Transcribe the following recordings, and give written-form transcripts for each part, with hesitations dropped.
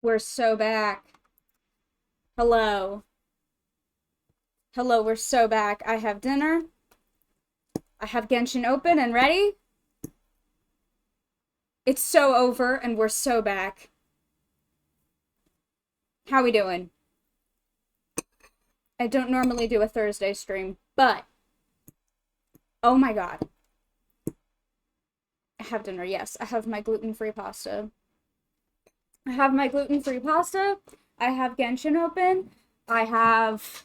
We're so back. Hello. Hello, we're so back. I have dinner. I have Genshin open and ready. It's so over and we're so back. How we doing? I don't normally do a Thursday stream, but oh my god. I have dinner, yes. I have my gluten-free pasta. I have my gluten-free pasta. I have Genshin open. I have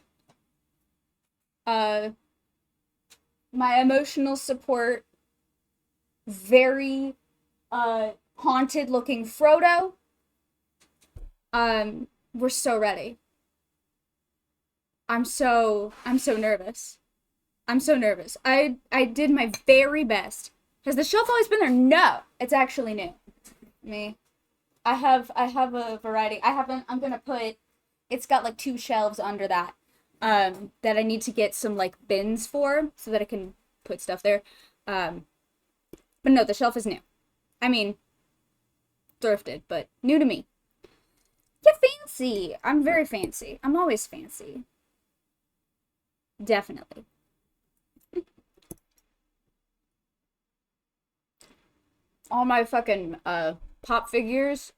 uh my emotional support very haunted looking Frodo. We're so ready. I'm so nervous. I'm so nervous. I did my very best. Has the shelf always been there? No, it's actually new. Me. I have a variety. I'm gonna put it's got like two shelves under that. That I need to get some like bins for so that I can put stuff there. But no, the shelf is new. I mean, thrifted, but new to me. Yeah, fancy. I'm very fancy. I'm always fancy. Definitely. All my fucking pop figures,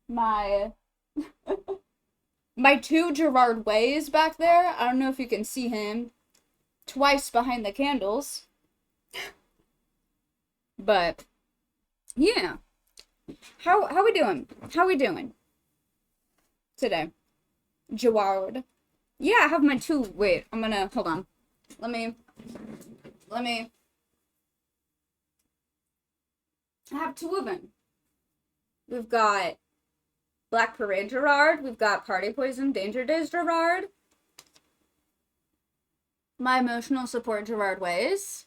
my my two Gerard Ways back there. I don't know if you can see him twice behind the candles, but yeah. How we doing? How we doing today? Gerard. Yeah, I have my two. Wait, I'm gonna hold on. Let me. I have two of them. We've got Black Parade Gerard. We've got Party Poison Danger Days Gerard. My emotional support Gerard Ways.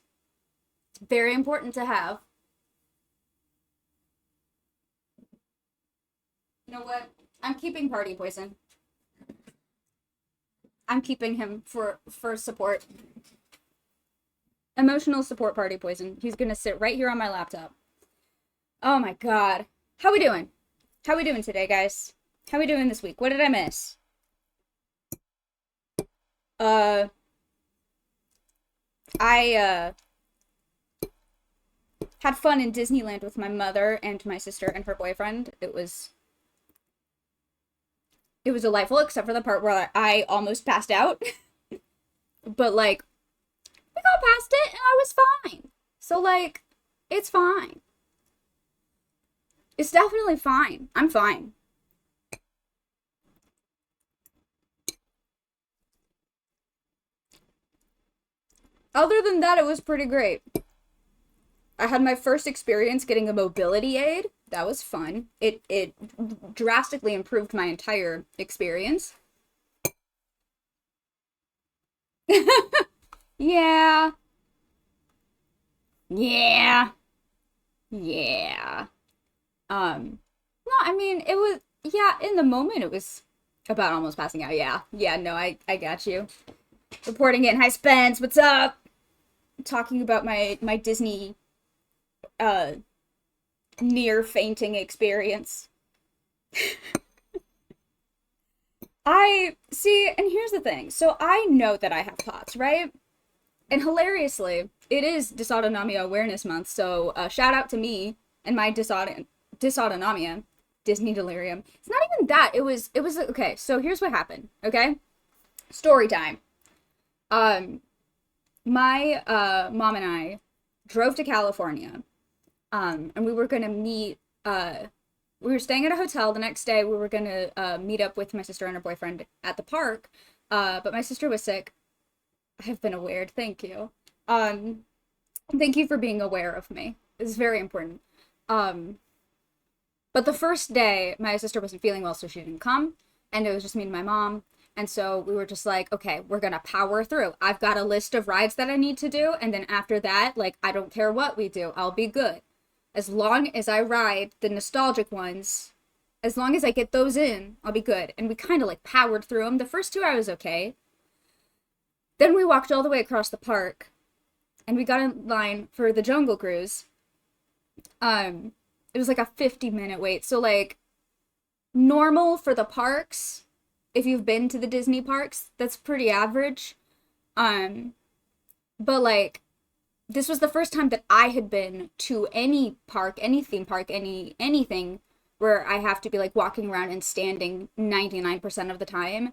Very important to have. You know what? I'm keeping Party Poison. I'm keeping him for support. Emotional support Party Poison. He's gonna sit right here on my laptop. Oh my god. How we doing? How we doing today, guys? How we doing this week? What did I miss? Uh, I had fun in Disneyland with my mother and my sister and her boyfriend. It was delightful, except for the part where I almost passed out. But like, we got past it and I was fine. So like, it's fine. It's definitely fine. I'm fine. Other than that, it was pretty great. I had my first experience getting a mobility aid. That was fun. It drastically improved my entire experience. Yeah. Yeah. Yeah. No, I mean, it was, yeah, in the moment it was about almost passing out. Yeah. Yeah, no, I got you. Reporting it in high spends. What's up? Talking about my Disney uh near fainting experience. I see, and here's the thing. So I know that I have POTS, right? And hilariously, it is Dysautonomia Awareness Month, so shout out to me and my dysautonomia, Disney delirium. It's not even that. It was okay. So here's what happened. Okay, story time. Um, my mom and I drove to California. And we were gonna meet. We were staying at a hotel the next day. We were gonna meet up with my sister and her boyfriend at the park. But my sister was sick. I have been aware. Thank you. Um, Thank you for being aware of me. It's very important. Um, but the first day, my sister wasn't feeling well, so she didn't come, and it was just me and my mom. And so we were just like, okay, we're gonna power through. I've got a list of rides that I need to do, and then after that, like, I don't care what we do, I'll be good. As long as I ride the nostalgic ones, as long as I get those in, I'll be good. And we kind of like powered through them. The first two I was okay. Then we walked all the way across the park, and we got in line for the Jungle Cruise. It was like a 50-minute wait. So like normal for the parks. If you've been to the Disney parks, that's pretty average. Um, but like this was the first time that I had been to any park, any theme park, anything where I have to be like walking around and standing 99% of the time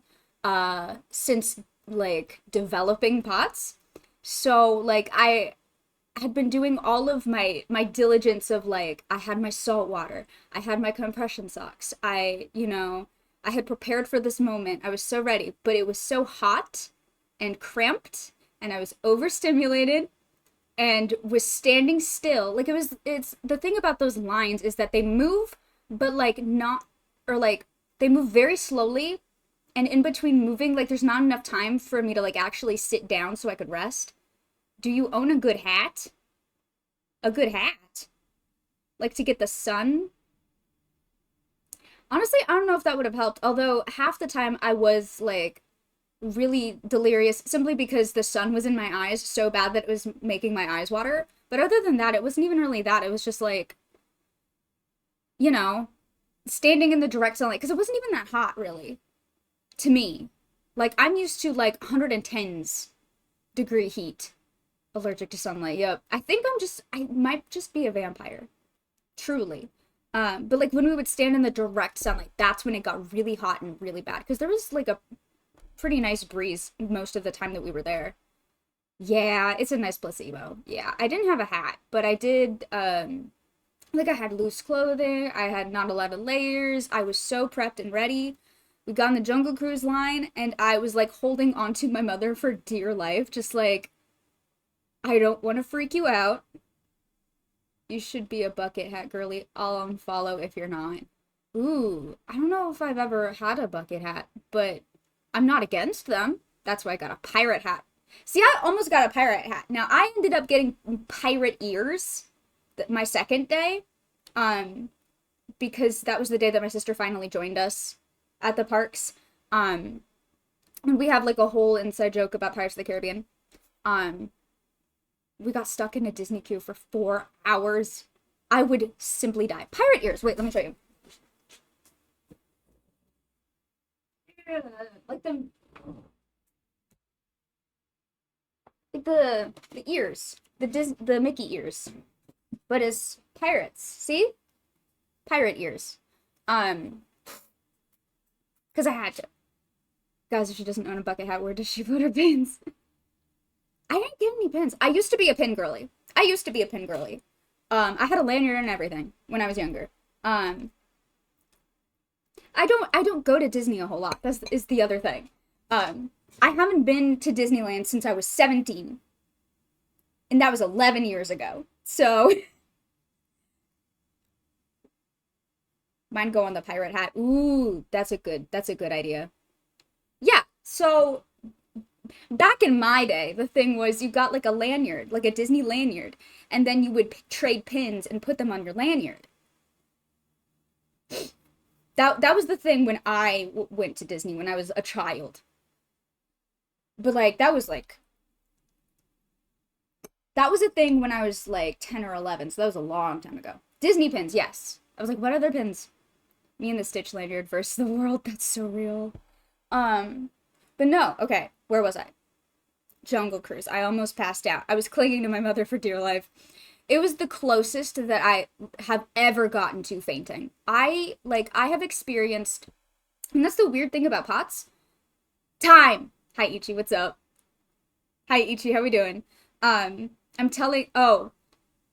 since like developing pots. So like I had been doing all of my diligence of like I had my salt water, I had my compression socks. I had prepared for this moment. I was so ready, but it was so hot and cramped and I was overstimulated and was standing still. Like it's the thing about those lines is that they move, but like not, or like they move very slowly. And in between moving, like there's not enough time for me to like actually sit down so I could rest. Do you own a good hat? A good hat? Like to get the sun? Honestly, I don't know if that would have helped. Although half the time I was like really delirious simply because the sun was in my eyes so bad that it was making my eyes water. But other than that, it wasn't even really that. It was just like, you know, standing in the direct sunlight because it wasn't even that hot really to me. Like I'm used to like 110s degree heat. Allergic to sunlight. Yep. I might just be a vampire. Truly. But like when we would stand in the direct sunlight, that's when it got really hot and really bad because there was like a pretty nice breeze most of the time that we were there. Yeah, it's a nice placebo. Yeah, I didn't have a hat, but I did like I had loose clothing, I had not a lot of layers. I was so prepped and ready. We got on the Jungle Cruise line and I was like holding onto my mother for dear life, just like I don't want to freak you out. You should be a bucket hat girly. I'll unfollow if you're not. Ooh, I don't know if I've ever had a bucket hat, but I'm not against them. That's why I got a pirate hat. See, I almost got a pirate hat. Now, I ended up getting pirate ears my second day, because that was the day that my sister finally joined us at the parks. And we have like a whole inside joke about Pirates of the Caribbean. We got stuck in a Disney queue for 4 hours. I would simply die. Pirate ears. Wait, let me show you. Like the ears, the Mickey ears, but as pirates. See, pirate ears. Because I had to. Guys, if she doesn't own a bucket hat, where does she put her pins? I didn't get any pins. I used to be a pin girly. I had a lanyard and everything when I was younger. I don't go to Disney a whole lot. Is the other thing. I haven't been to Disneyland since I was 17. And that was 11 years ago. So mine go on the pirate hat. Ooh, that's a good idea. Yeah, so back in my day, the thing was you got like a lanyard, like a Disney lanyard, and then you would trade pins and put them on your lanyard. That was the thing when I went to Disney when I was a child. But like that was a thing when I was like 10 or 11, so that was a long time ago. Disney pins, yes. I was like, what other pins? Me and the Stitch lanyard versus the world. That's so real. But no, okay, where was I? Jungle Cruise. I almost passed out. I was clinging to my mother for dear life. It was the closest that I have ever gotten to fainting. I have experienced, and that's the weird thing about POTS. Time! Hi, Ichi, what's up? Hi, Ichi, how we doing? Ichi,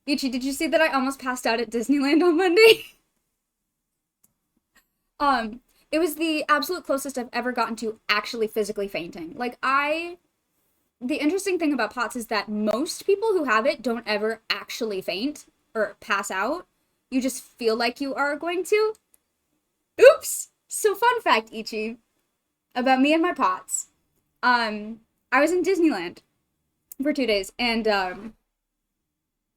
did you see that I almost passed out at Disneyland on Monday? It was the absolute closest I've ever gotten to actually physically fainting. The interesting thing about POTS is that most people who have it don't ever actually faint or pass out. You just feel like you are going to. Oops! So fun fact, Ichi, about me and my POTS. I was in Disneyland for 2 days, and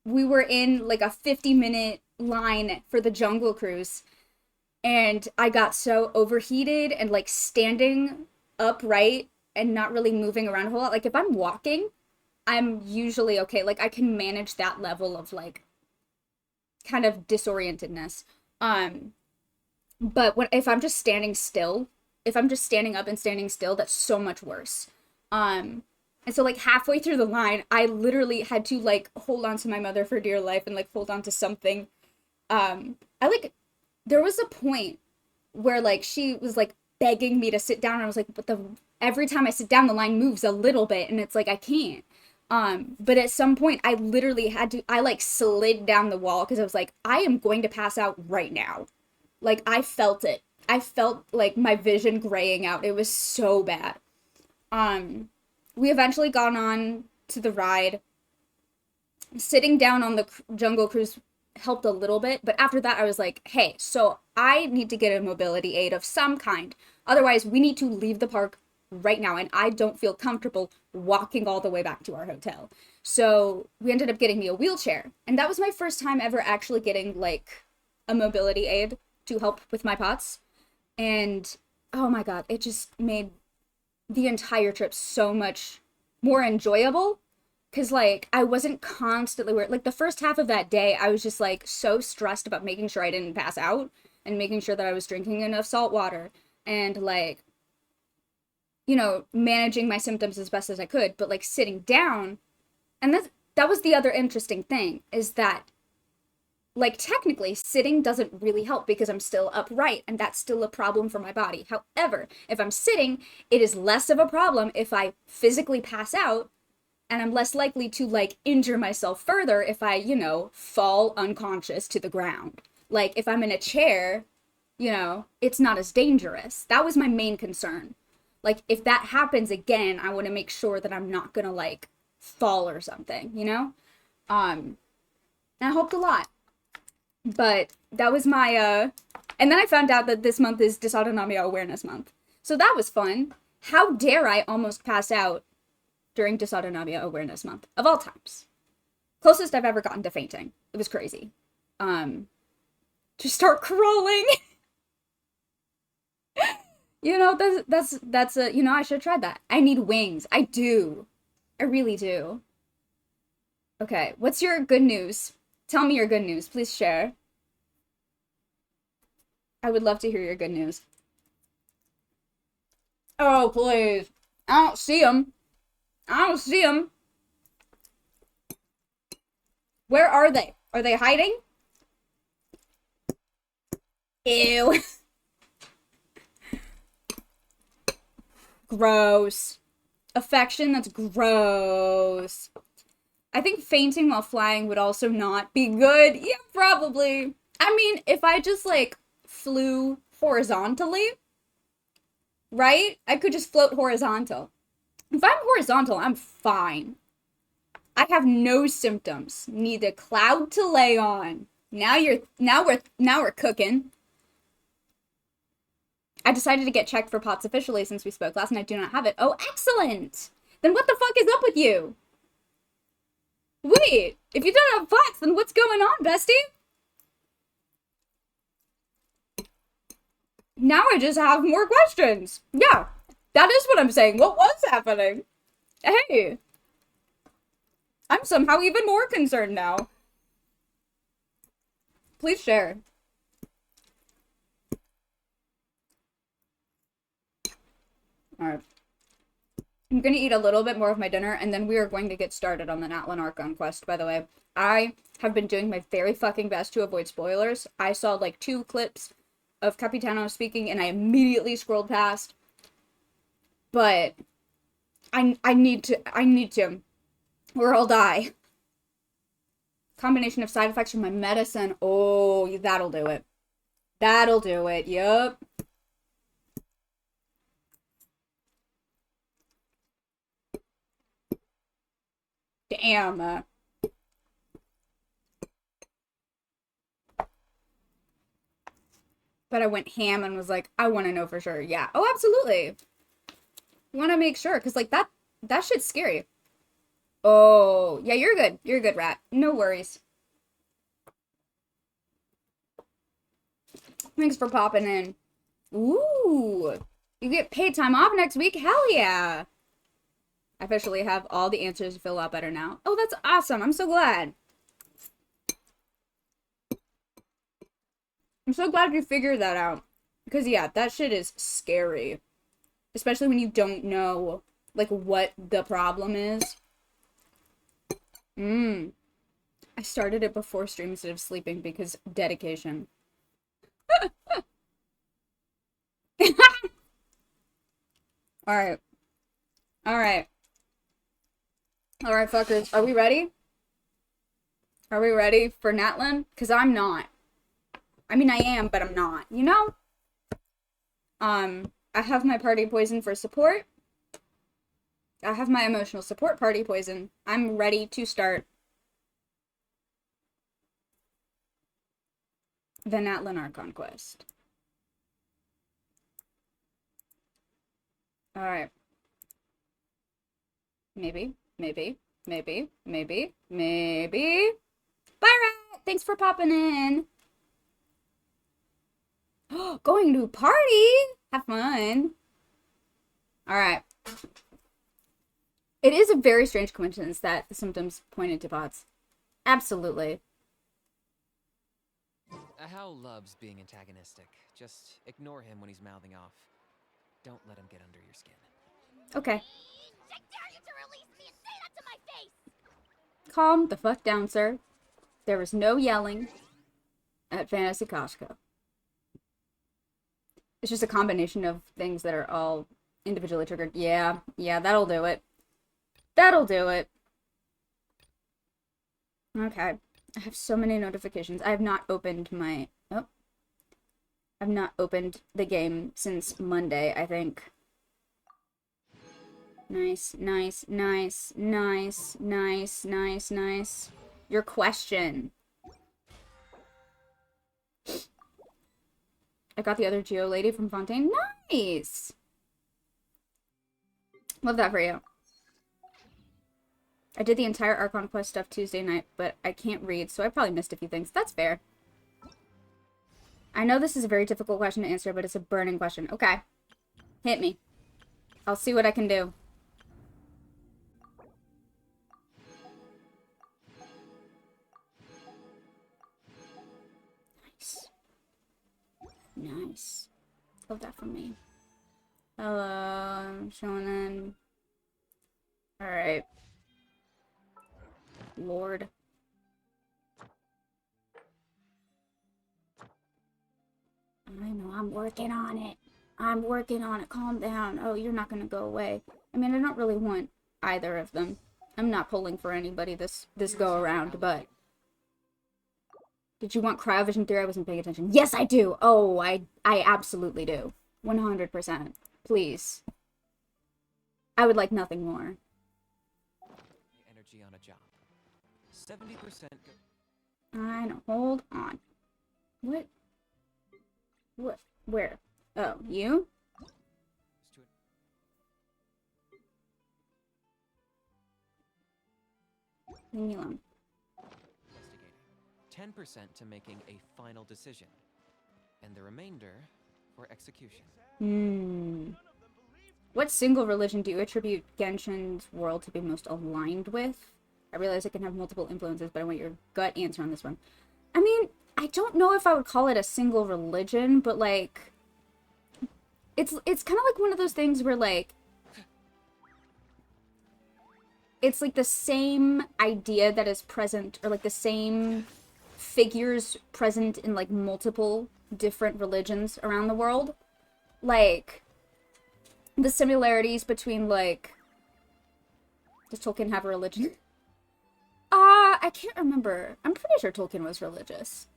we were in like a 50-minute line for the Jungle Cruise, and I got so overheated and like standing upright and not really moving around a whole lot. Like if I'm walking, I'm usually okay. Like I can manage that level of like kind of disorientedness. But if I'm just standing still, if I'm just standing up and standing still, that's so much worse. And so like halfway through the line, I literally had to like hold on to my mother for dear life and like hold on to something. I like there was a point where like she was like begging me to sit down and I was like, but the every time I sit down the line moves a little bit and it's like I can't. But at some point I literally had to I like slid down the wall because I was like, I am going to pass out right now. Like I felt it. I felt like my vision graying out. It was so bad. We eventually got on to the ride. Sitting down on the Jungle Cruise helped a little bit, but after that I was like, hey, so I need to get a mobility aid of some kind. Otherwise, we need to leave the park right now, and I don't feel comfortable walking all the way back to our hotel. So we ended up getting me a wheelchair, and that was my first time ever actually getting like a mobility aid to help with my POTS. And oh my god, it just made the entire trip so much more enjoyable because like I wasn't constantly worried. Like the first half of that day I was just like so stressed about making sure I didn't pass out and making sure that I was drinking enough salt water and like, you know, managing my symptoms as best as I could. But like sitting down, and that was the other interesting thing, is that like technically sitting doesn't really help because I'm still upright and that's still a problem for my body. However, if I'm sitting, it is less of a problem if I physically pass out, and I'm less likely to like injure myself further if I, you know, fall unconscious to the ground. Like if I'm in a chair, you know, it's not as dangerous. That was my main concern. Like if that happens again, I want to make sure that I'm not gonna like fall or something, you know? And I hoped a lot. But that was my and then I found out that this month is Dysautonomia Awareness Month. So that was fun. How dare I almost pass out during Dysautonomia Awareness Month of all times. Closest I've ever gotten to fainting. It was crazy. To start crawling. You know, that's a, you know, I should have tried that. I need wings. I do. I really do. Okay, what's your good news? Tell me your good news. Please share. I would love to hear your good news. Oh, please. I don't see them. I don't see them. Where are they? Are they hiding? Ew. Gross. Affection, that's gross. I think fainting while flying would also not be good. Yeah, probably. I mean, if I just, like, flew horizontally, right? I could just float horizontal. If I'm horizontal, I'm fine. I have no symptoms. Need a cloud to lay on. Now we're cooking. I decided to get checked for POTS officially since we spoke last and I do not have it. Oh, excellent! Then what the fuck is up with you? Wait, if you don't have POTS, then what's going on, bestie? Now I just have more questions. Yeah, that is what I'm saying. What was happening? Hey. I'm somehow even more concerned now. Please share. Alright. I'm gonna eat a little bit more of my dinner, and then we are going to get started on the Natlan Archon quest, by the way. I have been doing my very fucking best to avoid spoilers. I saw, like, 2 clips of Capitano speaking, and I immediately scrolled past. But I need to, or I'll die. Combination of side effects from my medicine. Oh, that'll do it. That'll do it. Yup. Damn. But I went ham and was like, I want to know for sure. Yeah. Oh, absolutely. Want to make sure, because, like, that shit's scary. Oh, yeah, you're good. You're good, rat. No worries. Thanks for popping in. Ooh. You get paid time off next week? Hell yeah. I officially have all the answers to fill out better now. Oh, that's awesome. I'm so glad. I'm so glad you figured that out. Because, yeah, that shit is scary. Especially when you don't know, like, what the problem is. I started it before stream instead of sleeping because dedication. Alright. Alright. Alright, fuckers. Are we ready? Are we ready for natlan? Because I'm not. I mean, I am, but I'm not. You know? I have my party poison for support. I have my emotional support party poison. I'm ready to start the natlan Archon quest. Alright. Maybe. Byron! Thanks for popping in. Going to party? Have fun. Alright. It is a very strange coincidence that the symptoms pointed to bots. Absolutely. Hal loves being antagonistic. Just ignore him when he's mouthing off. Don't let him get under your skin. Okay. I dare you to release me and say that to my face! Calm the fuck down, sir. There was no yelling at Fantasy Costco. It's just a combination of things that are all individually triggered. Yeah, that'll do it. That'll do it. Okay. I have so many notifications. I have not opened my... Oh. I've not opened the game since Monday, I think. Nice. Your question. I got the other Geo lady from Fontaine. Nice! Love that for you. I did the entire Archon Quest stuff Tuesday night, but I can't read, so I probably missed a few things. That's fair. I know this is a very difficult question to answer, but it's a burning question. Okay. Hit me. I'll see what I can do. Nice. Love that from me. Hello, I'm showing in. Alright. Lord. I know, I'm working on it. I'm working on it. Calm down. Oh, you're not gonna go away. I mean, I don't really want either of them. I'm not pulling for anybody this go around, but... Did you want Cryovision Theory? I wasn't paying attention. Yes, I do! Oh, I absolutely do. 100%. Please. I would like nothing more. Energy on a job. 70%. I know. Hold on. What? What? Where? Oh, you? Leave me alone. 10% to making a final decision, and the remainder for execution. What single religion do you attribute Genshin's world to be most aligned with? I realize it can have multiple influences, but I want your gut answer on this one. I mean, I don't know if I would call it a single religion, but like, it's kind of like one of those things where like, it's like the same idea that is present, or like the same figures present in like multiple different religions around the world. Like the similarities between like, does Tolkien have a religion? I can't remember. I'm pretty sure Tolkien was religious.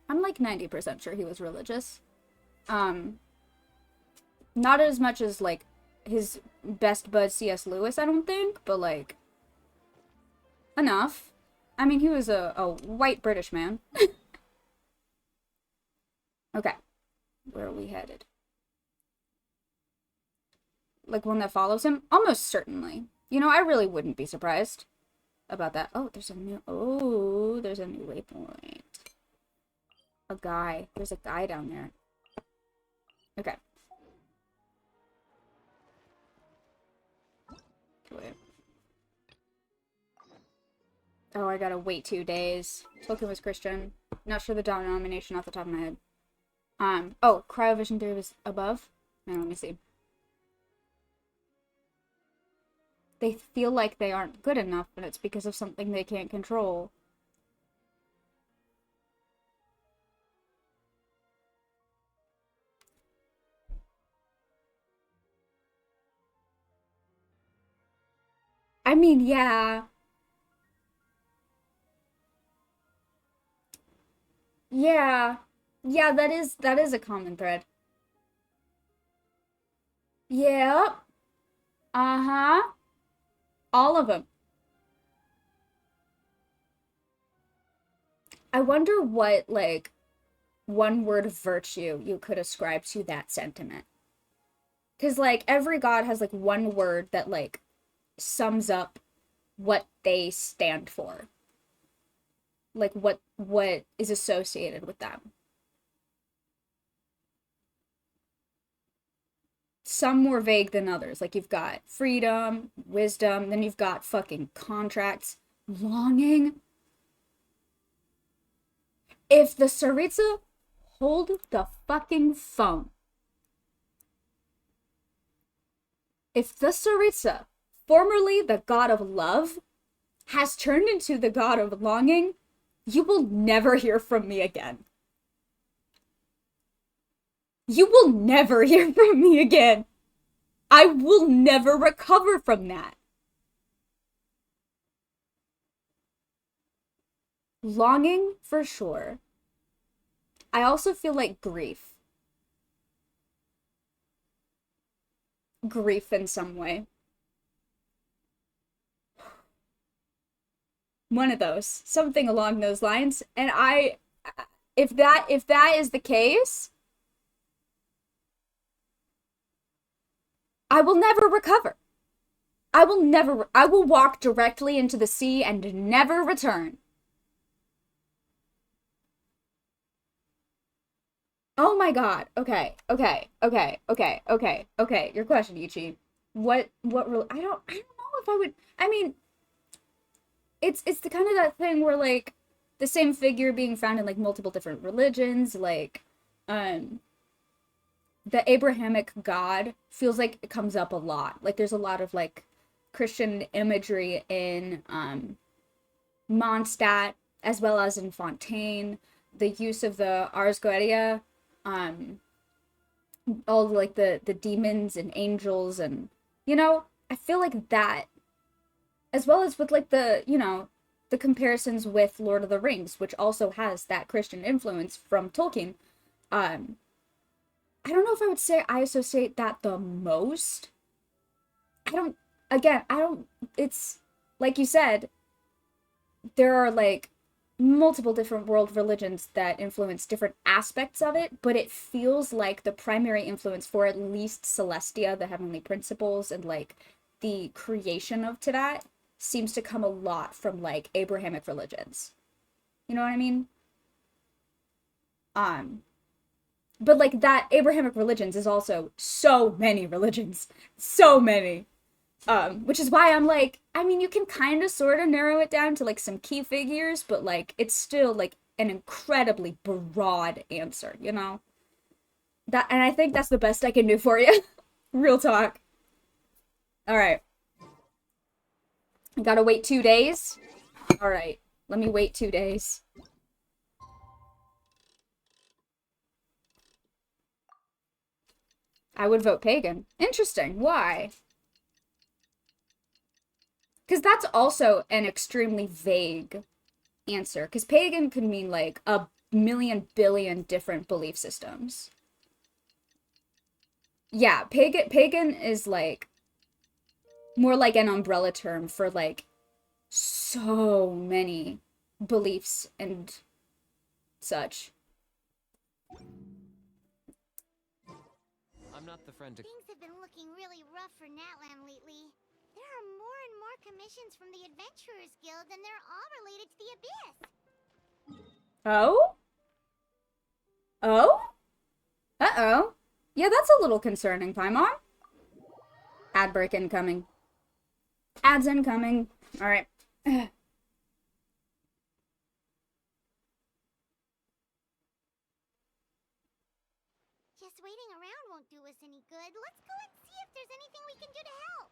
I'm like 90% sure he was religious. Not as much as like his best bud C.S. Lewis, I don't think, but like enough. I mean, he was a white British man. Okay. Where are we headed? Like one that follows him? Almost certainly. You know, I really wouldn't be surprised about that. Oh, there's a new waypoint. A guy. There's a guy down there. Okay. Wait. Oh, I gotta wait 2 days. Tolkien was Christian. Not sure the denomination off the top of my head. Oh, cryovision theory was above. Now, let me see. They feel like they aren't good enough, and it's because of something they can't control. I mean, yeah. Yeah. Yeah, that is a common thread. Yep. Uh-huh. All of them. I wonder what, like, one word of virtue you could ascribe to that sentiment. Because, like, every god has, like, one word that, like, sums up what they stand for. Like, what is associated with them. Some more vague than others. Like, you've got freedom, wisdom, then you've got fucking contracts, longing. If the Tsaritsa hold the fucking phone, if the Tsaritsa, formerly the god of love, has turned into the god of longing, you will never hear from me again. You will never hear from me again. I will never recover from that. Longing, for sure. I also feel like grief. Grief in some way. One of those. Something along those lines. And if that is the case, I will never recover. I will walk directly into the sea and never return. Oh my god. Okay. Your question, Ichi. I don't know if I would. I mean, it's the kind of that thing where, like, the same figure being found in, like, multiple different religions, like, um the Abrahamic God feels like it comes up a lot. Like, there's a lot of, like, Christian imagery in Mondstadt as well as in Fontaine. The use of the Ars Goetia, um all, like, the demons and angels, and, I feel like that, as well as with, like, the comparisons with Lord of the Rings, which also has that Christian influence from Tolkien. um I don't know if I would say I associate that the most. I don't, again, I don't, it's like you said, there are, like, multiple different world religions that influence different aspects of it, but it feels like the primary influence for at least Celestia, the heavenly principles, and, like, the creation of Tidat seems to come a lot from, like, Abrahamic religions. You know what I mean? Um, but, like, that Abrahamic religions is also so many religions. So many. Which is why I'm like, I mean, you can kind of sort of narrow it down to, like, some key figures, but, like, it's still, like, an incredibly broad answer, you know? And I think that's the best I can do for you. Real talk. All right. I gotta wait 2 days. All right. Let me wait 2 days. I would vote pagan. Interesting. Why? Because that's also an extremely vague answer. Because pagan could mean, like, a million billion different belief systems. Yeah, pagan is, like, more like an umbrella term for, like, so many beliefs and such. I'm not the friend to. Things have been looking really rough for Natlan lately. There are more and more commissions from the Adventurers Guild, and they're all related to the Abyss. Oh? Oh? Uh-oh. Yeah, that's a little concerning, Paimon. Ad break incoming. Ads incoming. Alright. good. Let's go and see if there's anything we can do to help.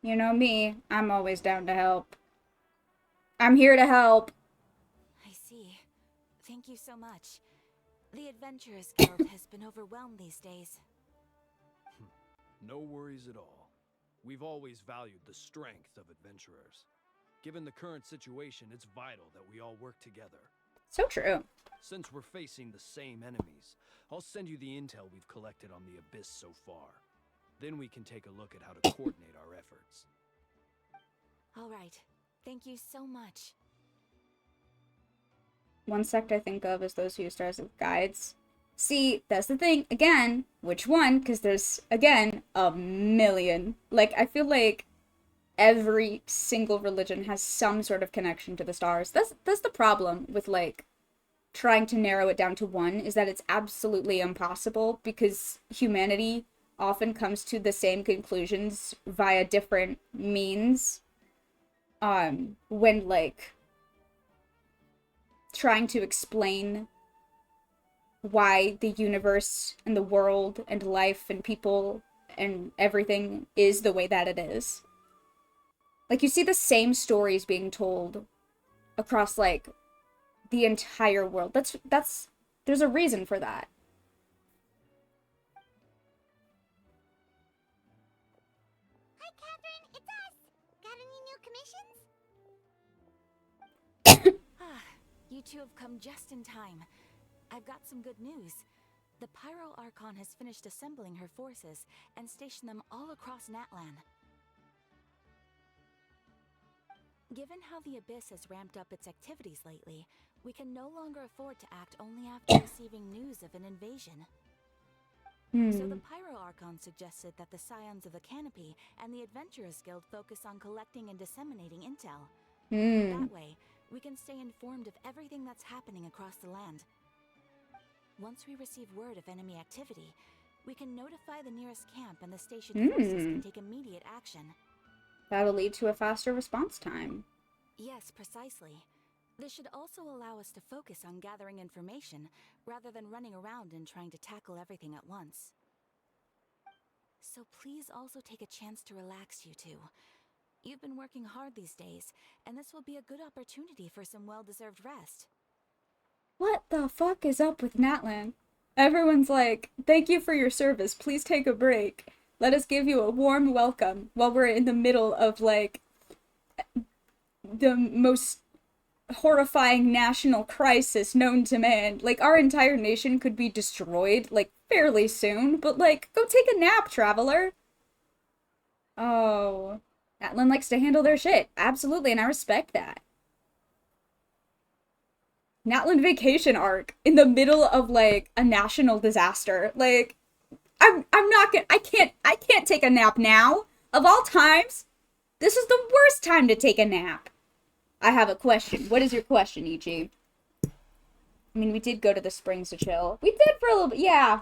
You know me, I'm always down to help. I'm here to help. I see. Thank you so much. The Adventurers Guild has been overwhelmed these days. No worries at all. We've always valued the strength of adventurers. Given the current situation, it's vital that we all work together. So true. Since we're facing the same enemies, I'll send you the intel we've collected on the Abyss so far. Then we can take a look at how to coordinate our efforts. All right. Thank you so much. One sect I think of is those who use stars as guides. See, that's the thing. Again, which one? Because there's, again, a million. Like, I feel like every single religion has some sort of connection to the stars. That's the problem with, like, trying to narrow it down to one, is that it's absolutely impossible, because humanity often comes to the same conclusions via different means. When, like, trying to explain why the universe and the world and life and people and everything is the way that it is. Like, you see the same stories being told across, like, the entire world. There's a reason for that. Hi, Catherine. It's us. Got any new commissions? You two have come just in time. I've got some good news. The Pyro Archon has finished assembling her forces and stationed them all across Natlan. Given how the Abyss has ramped up its activities lately, we can no longer afford to act only after receiving news of an invasion. So the Pyro Archon suggested that the Scions of the Canopy and the Adventurers Guild focus on collecting and disseminating intel. That way, we can stay informed of everything that's happening across the land. Once we receive word of enemy activity, we can notify the nearest camp, and the station forces can take immediate action. That'll lead to a faster response time. Yes, precisely. This should also allow us to focus on gathering information, rather than running around and trying to tackle everything at once. So please also take a chance to relax, you two. You've been working hard these days, and this will be a good opportunity for some well-deserved rest. What the fuck is up with Natlan? Everyone's like, thank you for your service, please take a break. Let us give you a warm welcome while we're in the middle of, like, the most horrifying national crisis known to man. Like, our entire nation could be destroyed, like, fairly soon, but, like, go take a nap, traveler. Oh, Natlan likes to handle their shit. Absolutely, and I respect that. Natlan vacation arc in the middle of, like, a national disaster. Like, I'm not gonna, I can't take a nap now. Of all times, this is the worst time to take a nap. I have a question. What is your question, Ichi? I mean, we did go to the springs to chill. We did for a little bit, yeah.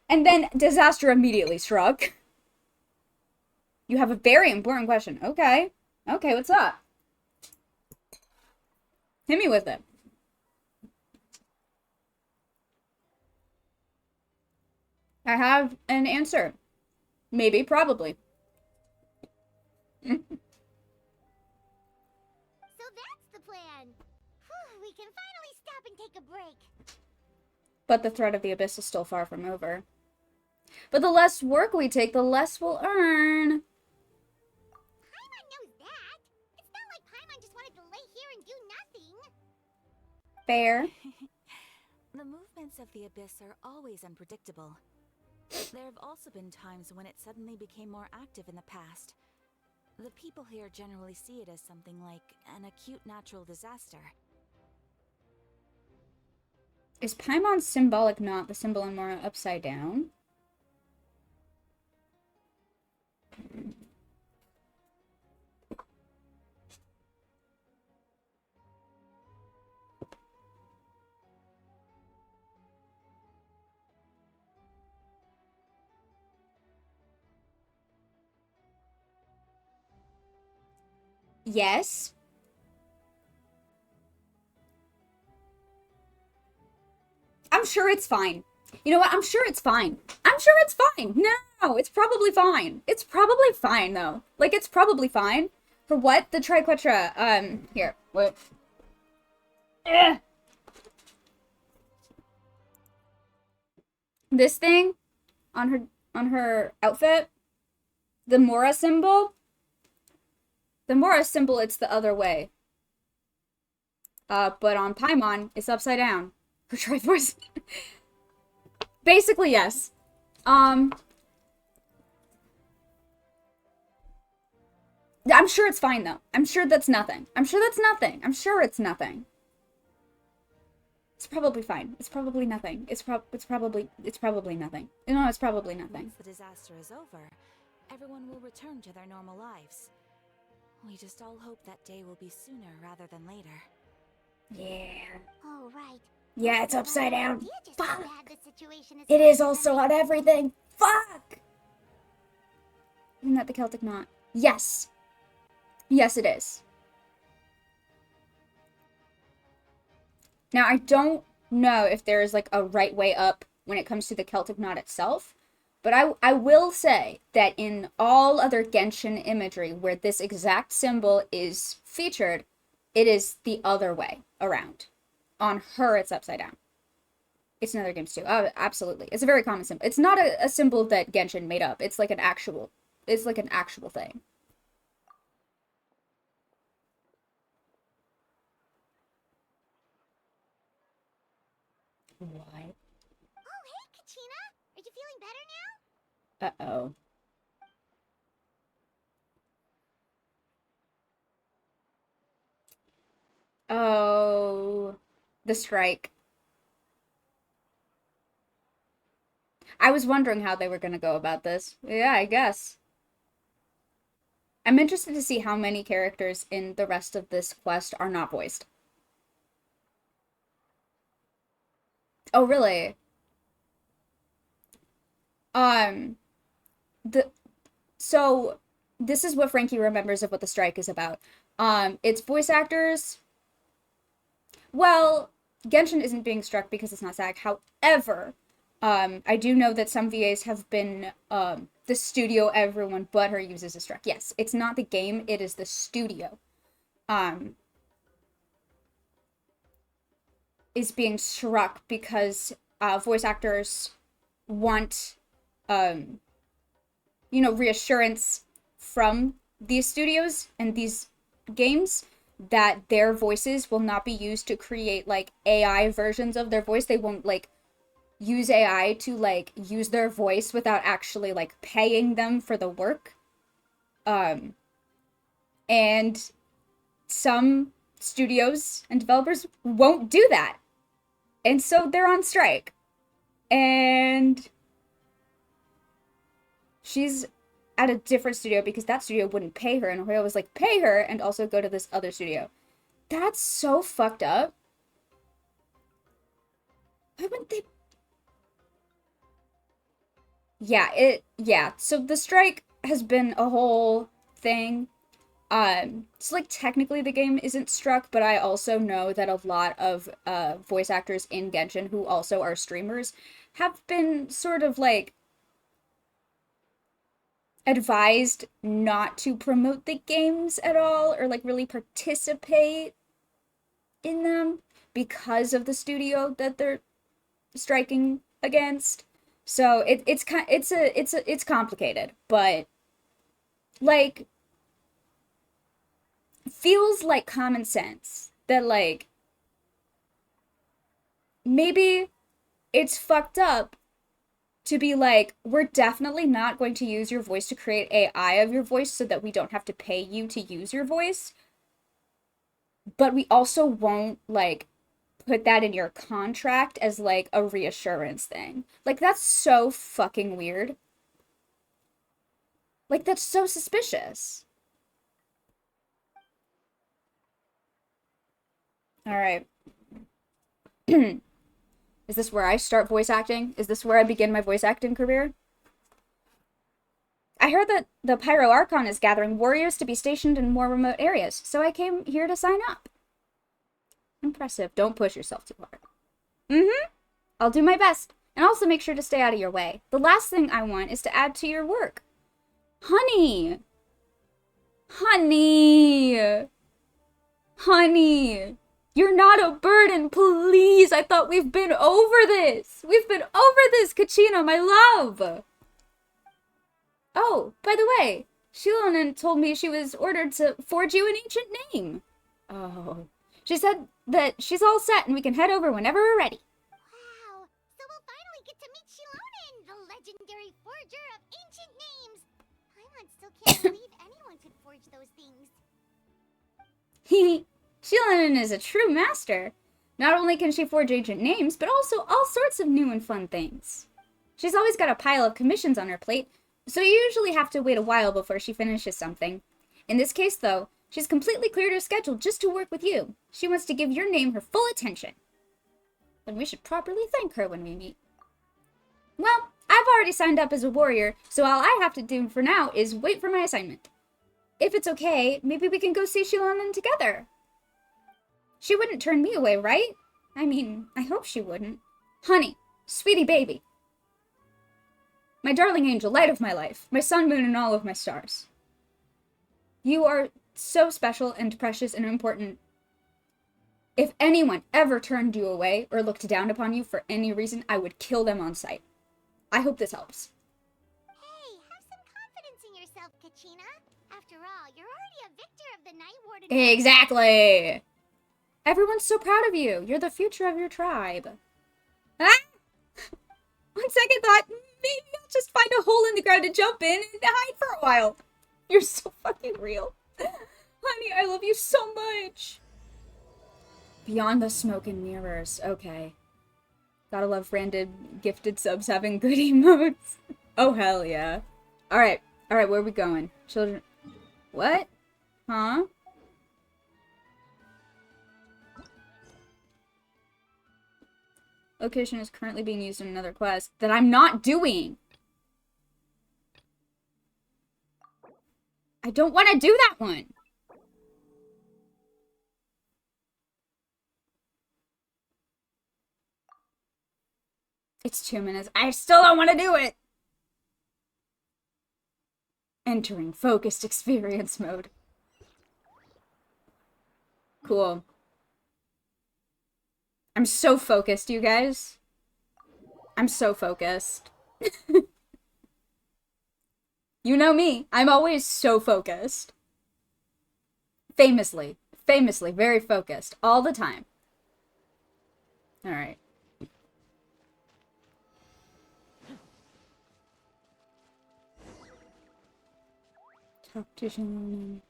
And then disaster immediately struck. You have a very important question. Okay. Okay, what's up? Hit me with it. I have an answer. Maybe, probably. So that's the plan. Whew, we can finally stop and take a break. But the threat of the Abyss is still far from over. But the less work we take, the less we'll earn. Paimon knows that. It's not like Paimon just wanted to lay here and do nothing. Fair. The movements of the Abyss are always unpredictable. There have also been times when it suddenly became more active in the past. The people here generally see it as something like an acute natural disaster. Is Paimon's symbolic knot the symbol in Mora upside down? Yes. I'm sure it's fine. You know what? I'm sure it's fine. I'm sure it's fine. No, it's probably fine. It's probably fine, though. Like, it's probably fine. For what? The triquetra, here. Wait. Ugh. This thing on her outfit, the Mora symbol, it's the other way. But on Paimon, it's upside down. For Triforce. Basically, yes. I'm sure it's fine, though. I'm sure that's nothing. I'm sure that's nothing. I'm sure it's nothing. It's probably fine. It's probably nothing. It's probably nothing. No, it's probably nothing. Once the disaster is over, everyone will return to their normal lives. We just all hope that day will be sooner rather than later. Yeah. Oh, right. Yeah, it's upside down. Fuck. It It is also on everything. Fuck. Isn't that the Celtic knot? Yes. Yes, it is. Now, I don't know if there is like a right way up when it comes to the Celtic knot itself, but I will say that in all other Genshin imagery where this exact symbol is featured, it is the other way around. On her, it's upside down. It's in other games too. Oh, absolutely. It's a very common symbol. It's not a symbol that Genshin made up. It's like an actual thing. What? Oh, hey, Kachina! Are you feeling better now? Uh-oh. Oh, the strike. I was wondering how they were going to go about this. Yeah, I guess. I'm interested to see how many characters in the rest of this quest are not voiced. Oh, really? So this is what Frankie remembers of what the strike is about. It's voice actors. Well, Genshin isn't being struck because it's not SAG. However, I do know that some VAs have been, the studio everyone but her uses a struck. Yes, it's not the game, it is the studio. Is being struck because, voice actors want, reassurance from these studios and these games that their voices will not be used to create, like, AI versions of their voice. They won't, like, use AI to, like, use their voice without actually, like, paying them for the work. And some studios and developers won't do that. And so they're on strike. And she's at a different studio because that studio wouldn't pay her. And Hoyo was like, pay her and also go to this other studio. That's so fucked up. Why wouldn't they? Yeah, so the strike has been a whole thing. So like technically the game isn't struck, but I also know that a lot of voice actors in Genshin who also are streamers have been sort of like advised not to promote the games at all or like really participate in them because of the studio that they're striking against. So it's complicated, but like feels like common sense that like maybe it's fucked up to be like, we're definitely not going to use your voice to create AI of your voice so that we don't have to pay you to use your voice. But we also won't, like, put that in your contract as, like, a reassurance thing. Like, that's so fucking weird. Like, that's so suspicious. Alright. Is this where I start voice acting? Is this where I begin my voice acting career? I heard that the Pyro Archon is gathering warriors to be stationed in more remote areas, so I came here to sign up. Impressive. Don't push yourself too hard. I'll do my best. And also make sure to stay out of your way. The last thing I want is to add to your work. Honey! Honey! Honey! You're not a burden, please! I thought we've been over this! We've been over this, Kachina, my love! Oh, by the way, Shilonen told me she was ordered to forge you an ancient name. Oh. She said that she's all set and we can head over whenever we're ready. Wow, so we'll finally get to meet Shilonen, the legendary forger of ancient names. Paimon still can't believe anyone could forge those things. Shilonen is a true master. Not only can she forge ancient names, but also all sorts of new and fun things. She's always got a pile of commissions on her plate, so you usually have to wait a while before she finishes something. In this case, though, she's completely cleared her schedule just to work with you. She wants to give your name her full attention. Then we should properly thank her when we meet. Well, I've already signed up as a warrior, so all I have to do for now is wait for my assignment. If it's okay, maybe we can go see Shilonen together. She wouldn't turn me away, right? I mean, I hope she wouldn't. Honey, sweetie baby. My darling angel, light of my life, my sun, moon, and all of my stars. You are so special and precious and important. If anyone ever turned you away or looked down upon you for any reason, I would kill them on sight. I hope this helps. Hey, have some confidence in yourself, Kachina. After all, you're already a victor of the Night Warden. Exactly! Everyone's so proud of you. You're the future of your tribe. Ah! On second thought, maybe I'll just find a hole in the ground to jump in and hide for a while. You're so fucking real. Honey, I love you so much. Beyond the smoke and mirrors. Okay. Gotta love branded gifted subs having good emotes. Oh, hell yeah. Alright. Alright, where are we going? Children. What? Huh? Location is currently being used in another quest that I'm not doing. I don't want to do that one. It's 2 minutes. I still don't want to do it. Entering focused experience mode. Cool. I'm so focused, you guys. I'm so focused. You know me. I'm always so focused. Famously. Famously very focused. All the time. Alright. Talk to Shilonen.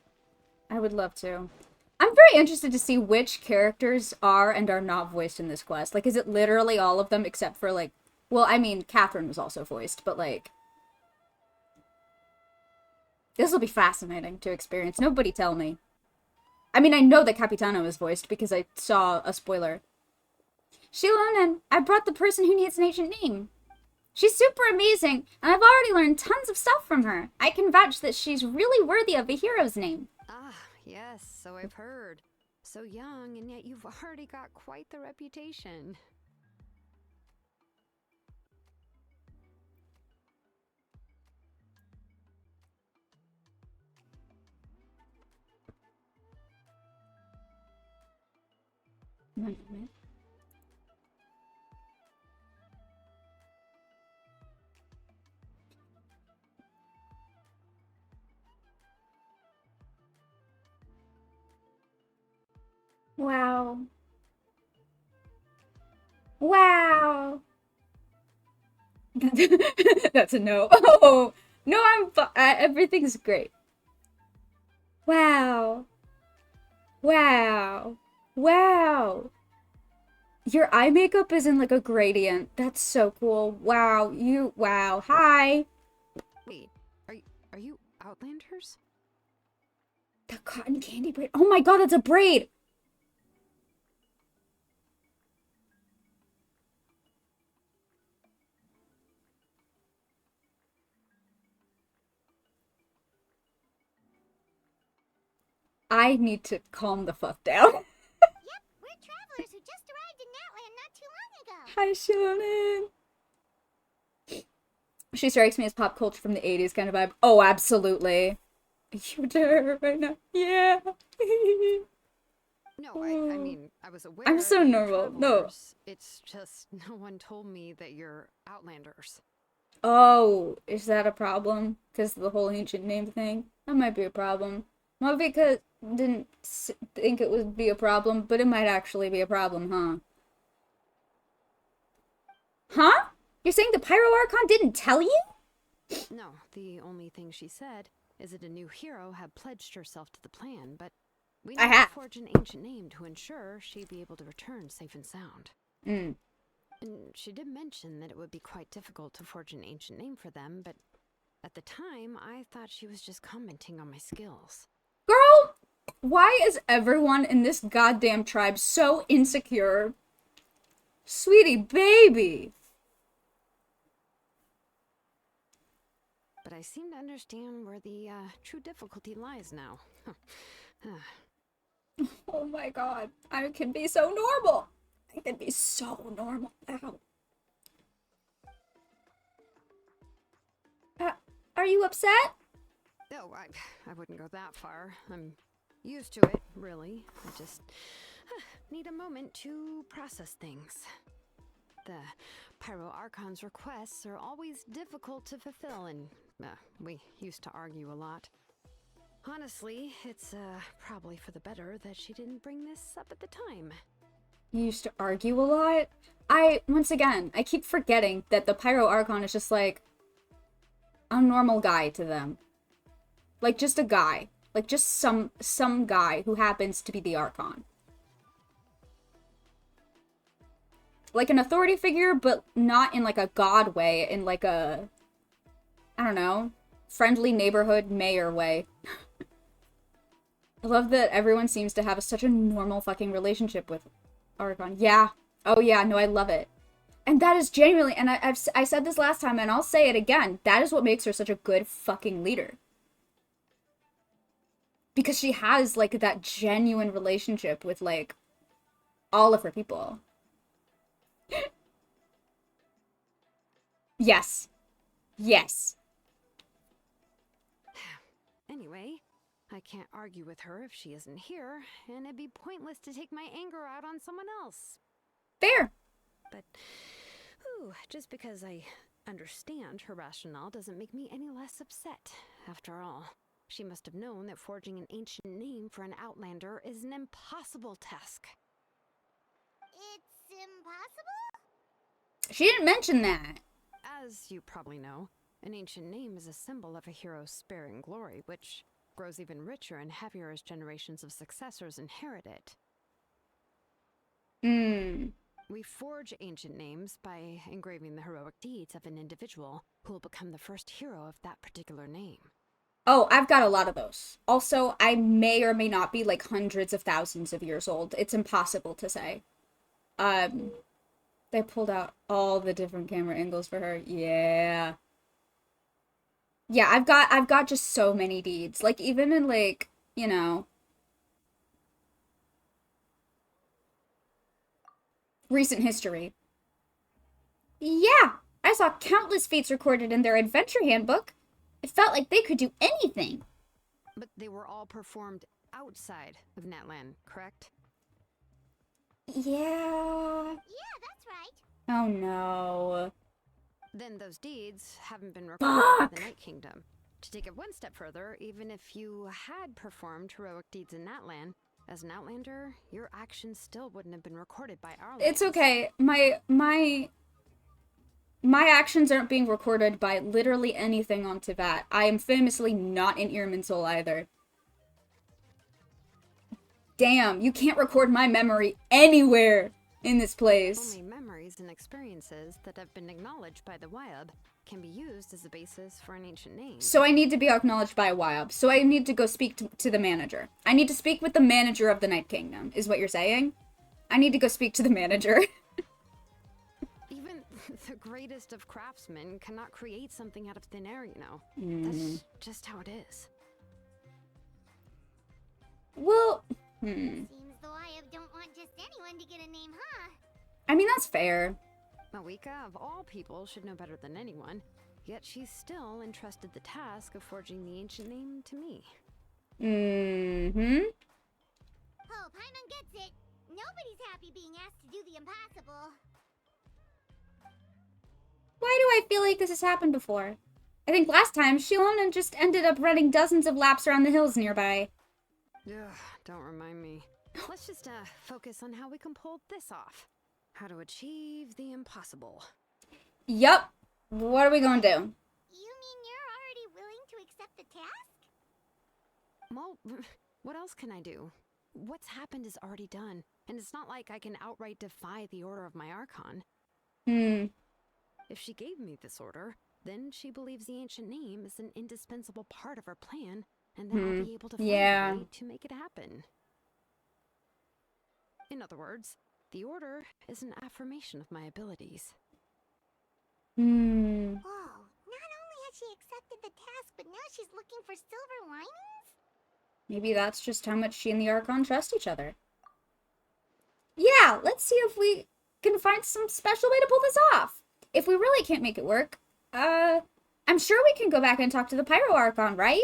I would love to. I'm very interested to see which characters are and are not voiced in this quest. Like, is it literally all of them except for, like... Well, I mean, Catherine was also voiced, but, like... This will be fascinating to experience. Nobody tell me. I mean, I know that Capitano is voiced because I saw a spoiler. Shilonen, I brought the person who needs an ancient name. She's super amazing, and I've already learned tons of stuff from her. I can vouch that she's really worthy of a hero's name. Ah, yes, so I've heard. So young, and yet you've already got quite the reputation. Wow. Wow. That's a no. Oh, no, everything's great. Wow. Wow. Wow. Your eye makeup is in like a gradient. That's so cool. Wow. Wow. Hi. Wait, are you Outlanders? The cotton candy braid. Oh my god, that's a braid. I need to calm the fuck down. Yep, we're travelers who just arrived in Natlan not too long ago. Hi, Shilonen. She strikes me as pop culture from the 80s kind of vibe. Oh, absolutely. You to her right now. Yeah. No, I mean, I was aware I'm so that you're normal. No. travelers. It's just no one told me that you're outlanders. Oh, is that a problem? Because of the whole ancient name thing? That might be a problem. Not because didn't think it would be a problem, but it might actually be a problem, huh? Huh? You're saying the Pyro Archon didn't tell you? No, the only thing she said is that a new hero had pledged herself to the plan, but we I need to have. forge an ancient name to ensure she'd be able to return safe and sound. Mm. And she did mention that it would be quite difficult to forge an ancient name for them, but at the time, I thought she was just commenting on my skills. Girl, why is everyone in this goddamn tribe so insecure? Sweetie baby. But I seem to understand where the true difficulty lies now. Oh my god, I can be so normal. I can be so normal. Ow. Are you upset? No, I wouldn't go that far. I'm used to it, really. I just need a moment to process things. The Pyro Archon's requests are always difficult to fulfill, and we used to argue a lot. Honestly, it's probably for the better that she didn't bring this up at the time. You used to argue a lot? Once again, I keep forgetting that the Pyro Archon is just like a normal guy to them. Like, just a guy. Like, just some guy who happens to be the Archon. Like an authority figure, but not in like a god way, in like a, I don't know, friendly neighborhood mayor way. I love that everyone seems to have such a normal fucking relationship with Archon. Yeah. Oh yeah, no, I love it. And that is genuinely, and I said this last time, and I'll say it again, that is what makes her such a good fucking leader. Because she has, like, that genuine relationship with, like, all of her people. Yes. Yes. Anyway, I can't argue with her if she isn't here, and it'd be pointless to take my anger out on someone else. Fair. But, just because I understand her rationale doesn't make me any less upset. After all, she must have known that forging an ancient name for an outlander is an impossible task. It's impossible? She didn't mention that. As you probably know, an ancient name is a symbol of a hero's sparing glory, which grows even richer and heavier as generations of successors inherit it. We forge ancient names by engraving the heroic deeds of an individual who will become the first hero of that particular name. Oh, I've got a lot of those. Also, I may or may not be like hundreds of thousands of years old. It's impossible to say. They pulled out all the different camera angles for her. Yeah. Yeah, I've got just so many deeds. Like, even in, like, you know, recent history. Yeah, I saw countless feats recorded in their adventure handbook. It felt like they could do anything. But they were all performed outside of Natlan, correct? Yeah. Yeah, that's right. Oh no. Then those deeds haven't been recorded by Fuck. the Night Kingdom. To take it one step further, even if you had performed heroic deeds in Natlan, as an outlander, your actions still wouldn't have been recorded by our It's lands. okay. My actions aren't being recorded by literally anything on Teyvat. I am famously not in Irminsul either. Damn, you can't record my memory anywhere in this place. Only memories and experiences that have been acknowledged by the Wyab can be used as a basis for an ancient name. So I need to be acknowledged by a Wyab. So I need to go speak to the manager. I need to speak with the manager of the Night Kingdom, is what you're saying? I need to go speak to the manager. Even the greatest of craftsmen cannot create something out of thin air, you know. That's just how it is. Well, Seems the Wyab don't want just anyone to get a name, huh? I mean, that's fair. Mawika, of all people, should know better than anyone. Yet she's still entrusted the task of forging the ancient name to me. Mm-hmm. Oh, Paimon gets it. Nobody's happy being asked to do the impossible. Why do I feel like this has happened before? I think last time, Shilonen just ended up running dozens of laps around the hills nearby. Ugh, don't remind me. Let's just focus on how we can pull this off. How to achieve the impossible. Yup. What are we gonna do? You mean you're already willing to accept the task? Well, what else can I do? What's happened is already done, and it's not like I can outright defy the order of my Archon. If she gave me this order, then she believes the ancient name is an indispensable part of her plan, and that I'll be able to find a way to make it happen. In other words, the order is an affirmation of my abilities. Whoa, not only has she accepted the task, but now she's looking for silver linings? Maybe that's just how much she and the Archon trust each other. Yeah, let's see if we can find some special way to pull this off. If we really can't make it work, I'm sure we can go back and talk to the Pyro Archon, right?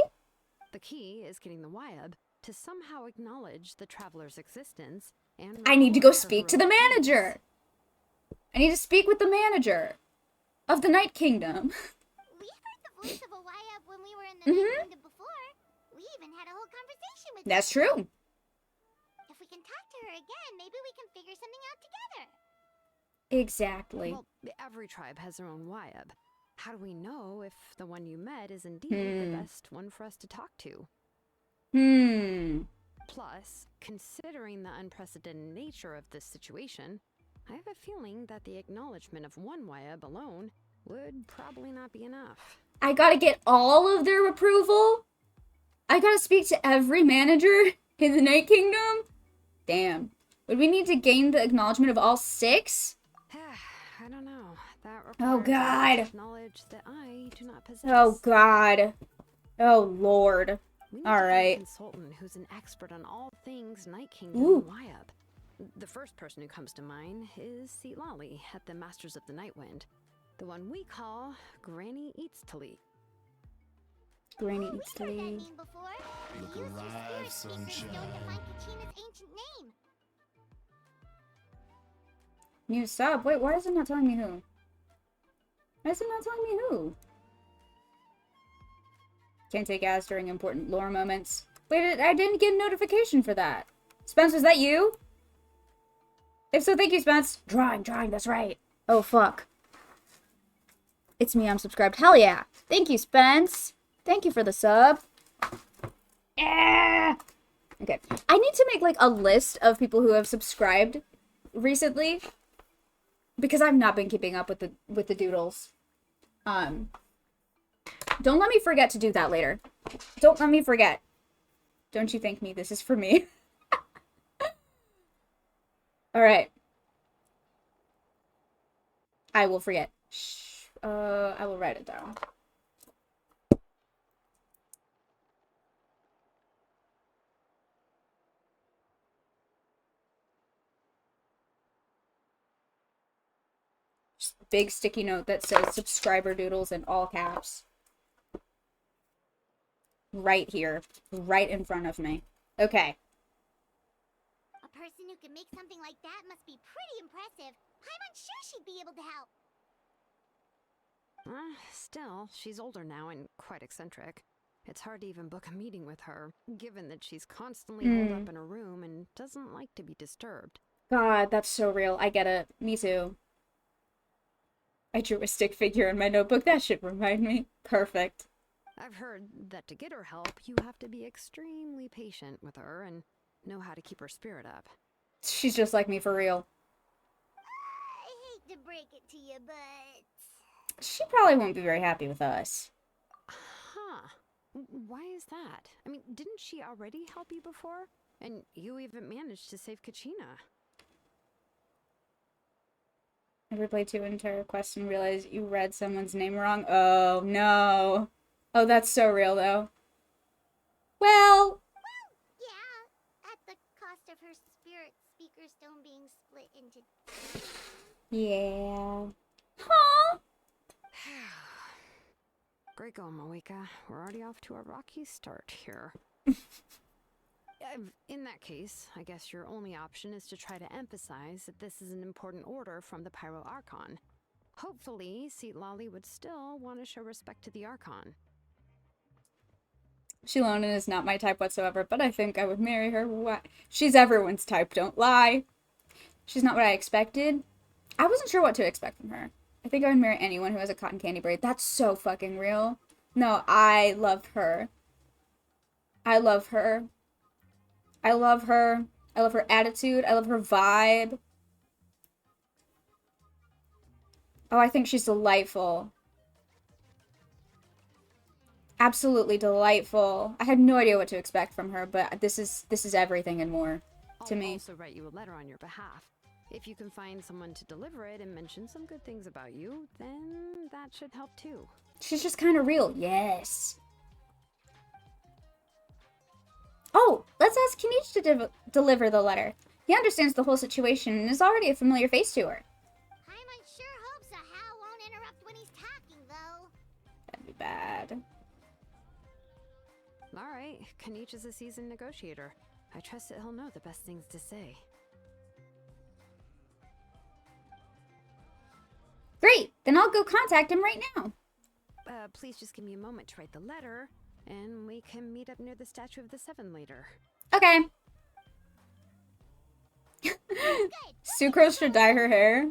The key is getting the Wyab to somehow acknowledge the traveler's existence and I need to go record her speak to the heroic deeds. manager. I need to speak with the manager of the Night Kingdom. We heard the voice of a Wyab when we were in the Night Kingdom before. We even had a whole conversation with That's her. true. If we can talk to her again, maybe we can figure something out together. Exactly. Well, every tribe has their own Wyab. How do we know if the one you met is indeed the best one for us to talk to? Plus, considering the unprecedented nature of this situation, I have a feeling that the acknowledgement of one Wyab alone would probably not be enough. I gotta get all of their approval? I gotta speak to every manager in the Night Kingdom? Damn. Would we need to gain the acknowledgement of all 6? I don't know. That Oh, requires God. knowledge that I do not possess. Oh, God. Oh, Lord. We need All to find right. a consultant who's an expert on all things Night Kingdom Ooh. and Wyab. The first person who comes to mind is Seatlali at the Masters of the Nightwind, the one we call Granny Eats to Lead. Granny We've eats to heard that leave. name before. We Look used your alive, spirit speaker stone to sunshine. find Kachina's ancient name. New sub? Wait, why is it not telling me who? Why is it not telling me who? Can't take ads during important lore moments. Wait, I didn't get a notification for that. Spence, was that you? If so, thank you, Spence. Drawing, that's right. Oh, fuck. It's me, I'm subscribed. Hell yeah. Thank you, Spence. Thank you for the sub. Yeah. Okay. I need to make, like, a list of people who have subscribed recently. Because I've not been keeping up with the doodles. Don't let me forget to do that later. Don't let me forget. Don't you thank me. This is for me. Alright. I will forget. Shh. I will write it down. Just a big sticky note that says subscriber doodles in all caps. Right here. Right in front of me. Okay. A person who can make something like that must be pretty impressive. I'm unsure she'd be able to help. Still, she's older now and quite eccentric. It's hard to even book a meeting with her, given that she's constantly holed up in her room and doesn't like to be disturbed. God, that's so real. I get it. Me too. I drew a stick figure in my notebook. That should remind me. Perfect. I've heard that to get her help, you have to be extremely patient with her and know how to keep her spirit up. She's just like me for real. I hate to break it to you, but... She probably won't be very happy with us. Huh. Why is that? I mean, didn't she already help you before? And you even managed to save Kachina. Ever played 2 entire quests and realized you read someone's name wrong? Oh, no. Oh, that's so real, though. Well... Yeah, at the cost of her spirit speaker stone being split into... Yeah. Huh? Great going, Moeka. We're already off to a rocky start here. In that case, I guess your only option is to try to emphasize that this is an important order from the Pyro Archon. Hopefully, Seat Lolly would still want to show respect to the Archon. Shilonen is not my type whatsoever, but I think I would marry her. What? She's everyone's type, don't lie. She's not what I expected. I wasn't sure what to expect from her. I think I would marry anyone who has a cotton candy braid. That's so fucking real. No, I love her. I love her. I love her. I love her attitude. I love her vibe. Oh, I think she's delightful. Absolutely delightful. I had no idea what to expect from her, but this is everything and more to me. I'll also write you a letter on your behalf. If you can find someone to deliver it and mention some good things about you, then that should help too. She's just kind of real. Yes. Oh, let's ask Kinich to deliver the letter. He understands the whole situation and is already a familiar face to her. Paimon sure hopes a Hal won't interrupt when he's talking, though. That'd be bad. Alright, Kinich is a seasoned negotiator. I trust that he'll know the best things to say. Great! Then I'll go contact him right now. Please just give me a moment to write the letter, and we can meet up near the Statue of the Seven later. Okay. Sucrose should dye her hair.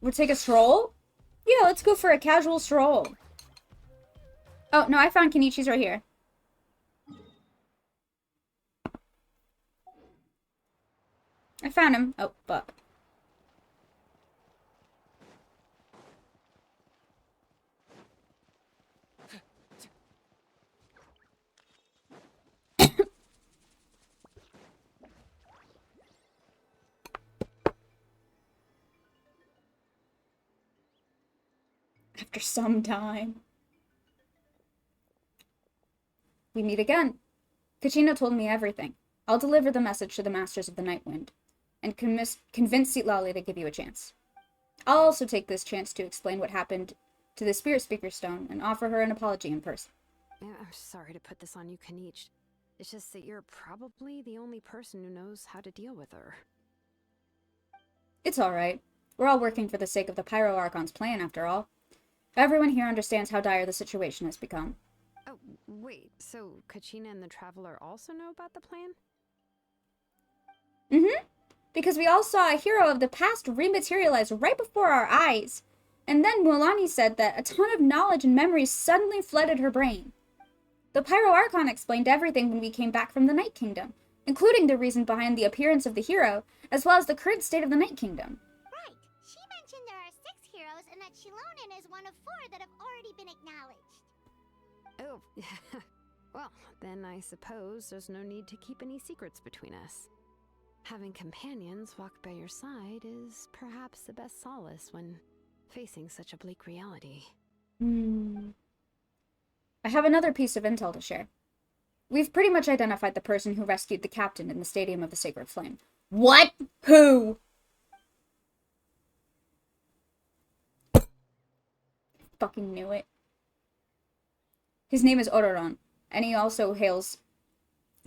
We'll take a stroll? Yeah, let's go for a casual stroll. Oh, no, I found Kenichi's right here. I found him. Oh, fuck. After some time. We meet again. Kachina told me everything. I'll deliver the message to the Masters of the Night Wind, and convince Seatlali to give you a chance. I'll also take this chance to explain what happened to the Spirit Speaker Stone and offer her an apology in person. Yeah, I'm sorry to put this on you, Kinich. It's just that you're probably the only person who knows how to deal with her. It's alright. We're all working for the sake of the Pyro Archon's plan, after all. Everyone here understands how dire the situation has become. Oh, wait, so Kachina and the Traveler also know about the plan? Mm-hmm. Because we all saw a hero of the past rematerialize right before our eyes. And then Mualani said that a ton of knowledge and memories suddenly flooded her brain. The Pyro Archon explained everything when we came back from the Night Kingdom, including the reason behind the appearance of the hero, as well as the current state of the Night Kingdom. Right. She mentioned there are 6 heroes and that Shilonen is one of 4 that have already been acknowledged. Oh, well, then I suppose there's no need to keep any secrets between us. Having companions walk by your side is perhaps the best solace when facing such a bleak reality. I have another piece of intel to share. We've pretty much identified the person who rescued the captain in the Stadium of the Sacred Flame. What? Who? Fucking knew it. His name is Ororon, and he also hails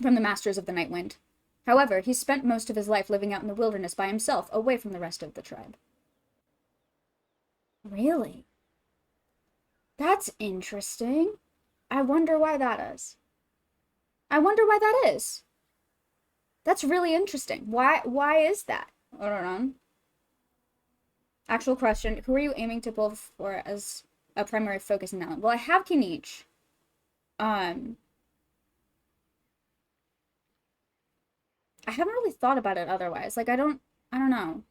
from the Masters of the Night Wind. However, he spent most of his life living out in the wilderness by himself, away from the rest of the tribe. Really? That's interesting. I wonder why that is. That's really interesting. Why is that? Ororon? Actual question, who are you aiming to pull for as a primary focus in that one? Well, I have Kinich. I haven't really thought about it otherwise. Like, I don't know.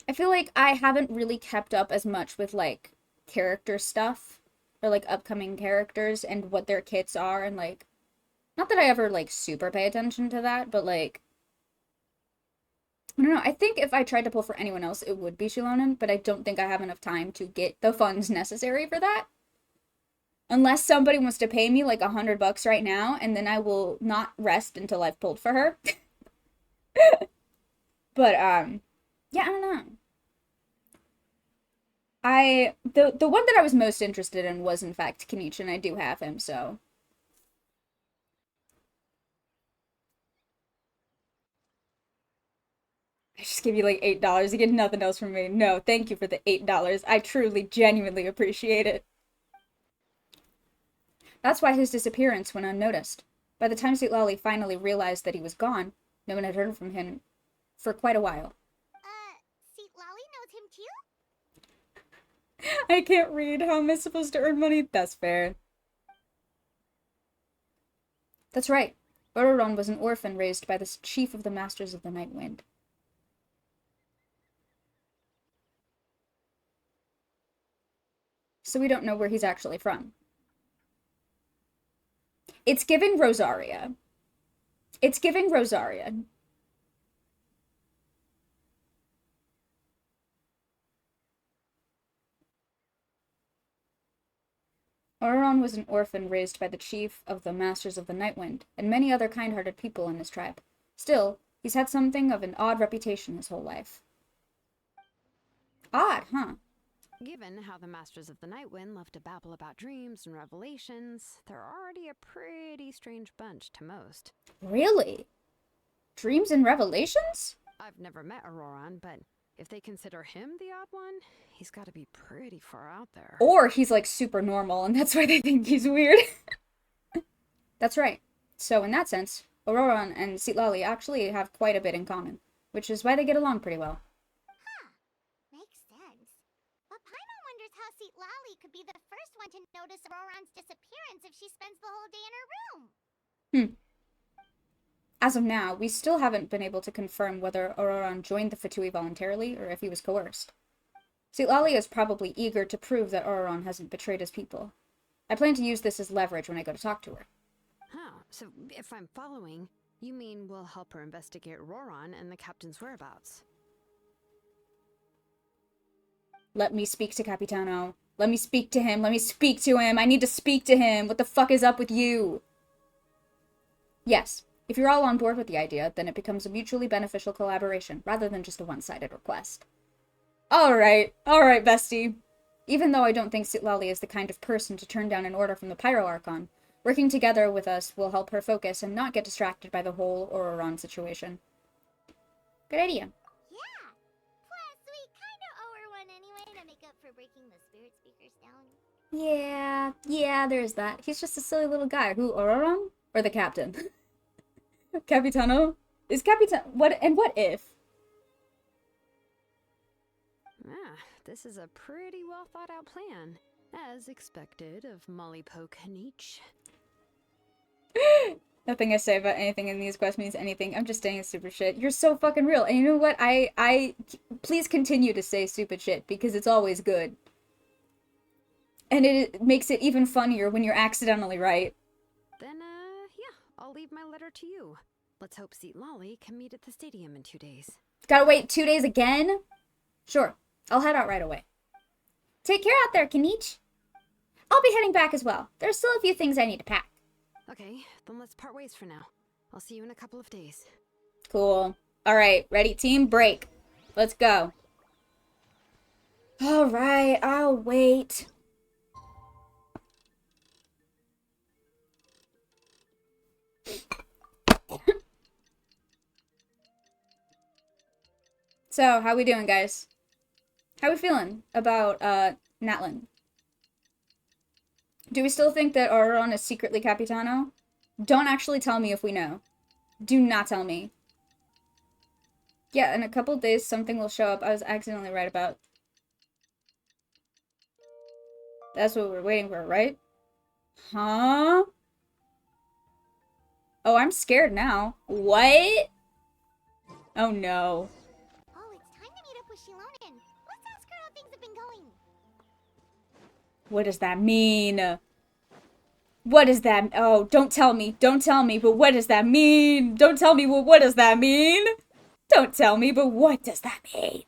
I feel like I haven't really kept up as much with, like, character stuff. Or, like, upcoming characters and what their kits are. And, like, not that I ever, like, super pay attention to that. But, like, I don't know. I think if I tried to pull for anyone else, it would be Shilonen. But I don't think I have enough time to get the funds necessary for that. Unless somebody wants to pay me, like, $100 right now. And then I will not rest until I've pulled for her. But, yeah, I don't know. The one that I was most interested in was in fact Kenichi, and I do have him, so. I just give you like $8. You get nothing else from me. No, thank you for the $8. I truly, genuinely appreciate it. That's why his disappearance went unnoticed. By the time Sweet Lolly finally realized that he was gone, no one had heard from him for quite a while. Seat Lolly knows him too? I can't read. How am I supposed to earn money? That's fair. That's right. Ororon was an orphan raised by the chief of the Masters of the Night Wind. So we don't know where he's actually from. It's giving Rosaria. It's giving Rosaria. Ororon was an orphan raised by the chief of the Masters of the Night Wind, and many other kind-hearted people in his tribe. Still, he's had something of an odd reputation his whole life. Odd, huh? Given how the Masters of the Night Wind love to babble about dreams and revelations, they're already a pretty strange bunch to most. Really? Dreams and revelations? I've never met Auroron, but if they consider him the odd one, he's got to be pretty far out there. Or he's like super normal and that's why they think he's weird. That's right. So in that sense, Ororon and Citlali actually have quite a bit in common, which is why they get along pretty well. Huh. Makes sense. But Paimon wonders how Seat Lolly could be the first one to notice Auroron's disappearance if she spends the whole day in her room. As of now, we still haven't been able to confirm whether Ororon joined the Fatui voluntarily or if he was coerced. Citlali is probably eager to prove that Ororon hasn't betrayed his people. I plan to use this as leverage when I go to talk to her. Huh, so if I'm following, you mean we'll help her investigate Auroron and the captain's whereabouts? Let me speak to Capitano. Let me speak to him. Let me speak to him. I need to speak to him. What the fuck is up with you? Yes. If you're all on board with the idea, then it becomes a mutually beneficial collaboration, rather than just a one-sided request. Alright, bestie. Even though I don't think Citlali is the kind of person to turn down an order from the Pyro Archon, working together with us will help her focus and not get distracted by the whole Ororon situation. Good idea. Yeah. Plus, we kinda owe her one anyway to make up for breaking the spirit speakers down. Yeah, there's that. He's just a silly little guy. Who, Ororon? Or the captain? Capitano? Is Capitan... What if? Ah, this is a pretty well thought out plan. As expected of Molly Poke Nietzsche. Nothing I say about anything in these quests means anything. I'm just saying stupid shit. You're so fucking real. And you know what? I please continue to say stupid shit because it's always good. And it makes it even funnier when you're accidentally right. Then, yeah, I'll leave my letter to you. Let's hope Seat Lolly can meet at the stadium in 2 days. Gotta wait 2 days again? Sure, I'll head out right away. Take care out there, Kenichi. I'll be heading back as well. There's still a few things I need to pack. Okay, then let's part ways for now. I'll see you in a couple of days. Cool. Alright, ready, team? Break. Let's go. Alright, I'll wait. So, how we doing, guys? How we feeling about, Natlan? Do we still think that Ororon is secretly Capitano? Don't actually tell me if we know. Do not tell me. Yeah, in a couple days something will show up I was accidentally right about. That's what we're waiting for, right? Huh? Oh, I'm scared now. What? Oh no. Oh, it's time to meet up with Shilonen. Let's ask her how things have been going. What does that mean? What does that... Oh, don't tell me, but what does that mean? Don't tell me, but what does that mean? Don't tell me, but what does that mean?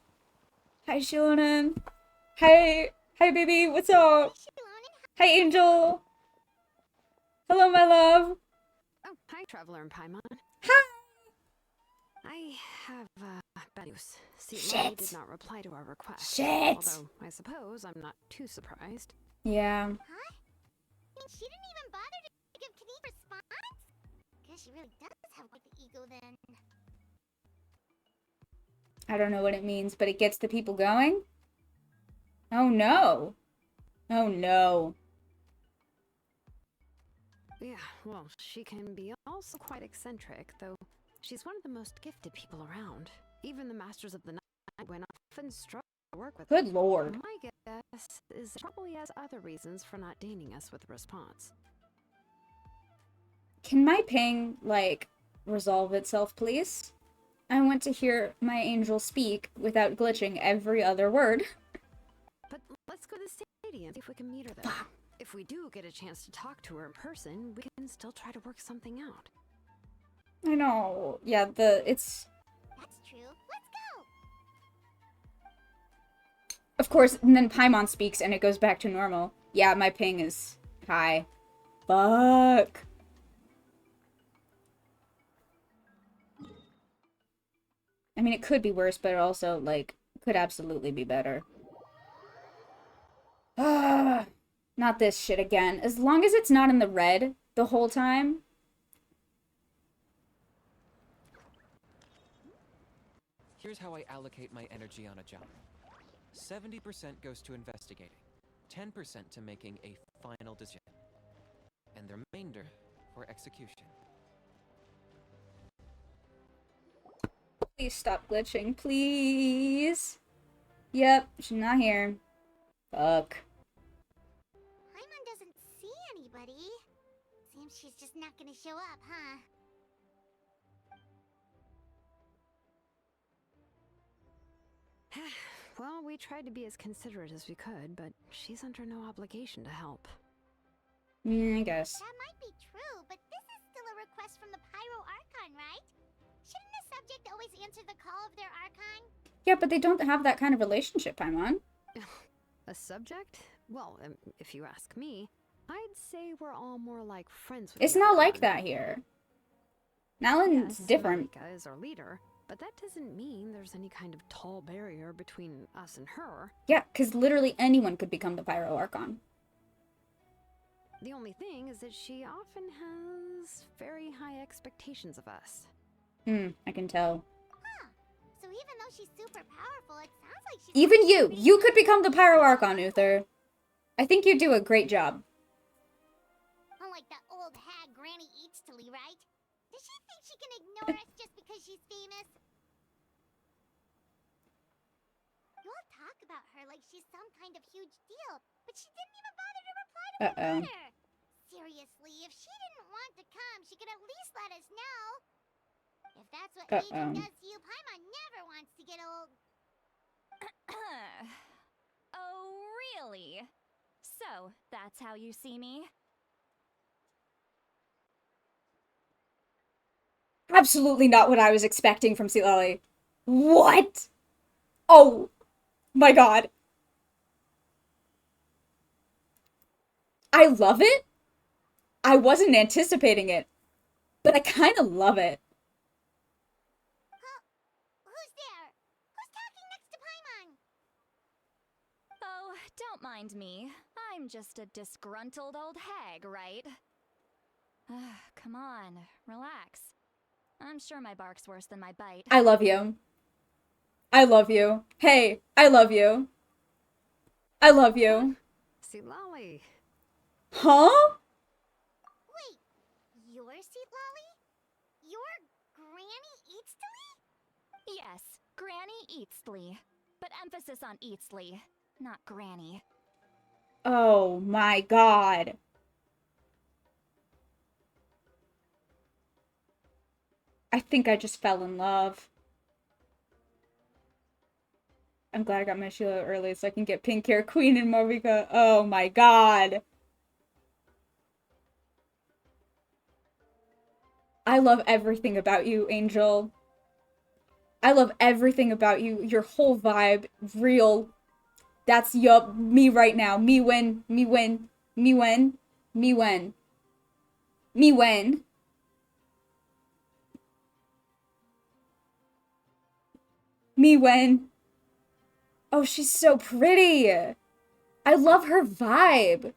Hi, Shilonen. Hi, baby, what's up? Shilonen, Hi, Angel. Hello, my love. Oh, hi, Traveler and Paimon. Hi. I have bad news. See, Shit. Lolly did not reply to our request. Shit. Although I suppose I'm not too surprised. Yeah. Huh? I mean, she didn't even bother to give Kenny a response? Guess she really does have quite the ego then. I don't know what it means, but it gets the people going? Oh no. Oh no. Yeah, well, she can be also quite eccentric, though she's one of the most gifted people around. Even the Masters of the Night went often struggle to work with her. Good lord. My guess is that probably has other reasons for not deigning us with a response. Can my ping, like, resolve itself, please? I want to hear my angel speak without glitching every other word. But let's go to the stadium and see if we can meet her there. If we do get a chance to talk to her in person, we can still try to work something out. I know. Yeah, it's... That's true. Let's go! Of course, and then Paimon speaks and it goes back to normal. Yeah, my ping is high. Fuck. I mean, it could be worse, but it also, like, could absolutely be better. Ah, not this shit again. As long as it's not in the red the whole time. Here's how I allocate my energy on a job. 70% goes to investigating, 10% to making a final decision, and the remainder for execution. Please stop glitching, please. Yep, she's not here. Fuck. Paimon doesn't see anybody. Seems she's just not gonna show up, huh? Well, we tried to be as considerate as we could, but she's under no obligation to help. I guess. That might be true, but this is still a request from the Pyro Archon, right? Shouldn't the subject always answer the call of their Archon? Yeah, but they don't have that kind of relationship, Paimon. A subject? Well, if you ask me, I'd say we're all more like friends with It's the not like Archon. that here. Nalan's Yes, different. Malika is our leader, but that doesn't mean there's any kind of tall barrier between us and her. Yeah, because literally anyone could become the Pyro Archon. The only thing is that she often has very high expectations of us. I can tell. Huh. So even though she's super powerful, it sounds like she's... Even actually you! pretty You could become the Pyro Archon, Uther. I think you do a great job. Unlike that old hag Granny Eatstily, right? Does she think she can ignore us just because she's famous? You all talk about her like she's some kind of huge deal, but she didn't even bother to reply to my letter. Seriously, if she didn't want to come, she could at least let us know. If that's what aging does to you, Paimon never wants to get old. Oh, really? So, that's how you see me? Absolutely not what I was expecting from Silali. What? Oh my god. I love it. I wasn't anticipating it, but I kind of love it. Who's there? Who's talking next to Paimon? Oh, don't mind me. I'm just a disgruntled old hag, right? Come on, relax. I'm sure my bark's worse than my bite. I love you. I love you. Hey, I love you. I love you. See, Lolly. Huh? Wait, you're Lolly? You're Granny Eatstily? Yes, Granny Eatsley. But emphasis on Eatsley, not Granny. Oh my god. I think I just fell in love. I'm glad I got my Sheila early so I can get pink hair queen and Marika. Oh my god. I love everything about you, Angel. I love everything about you. Your whole vibe. Real. That's yup. Me right now. Me when. Me when. Me when. Me when. Me when. Me when. Oh, she's so pretty. I love her vibe.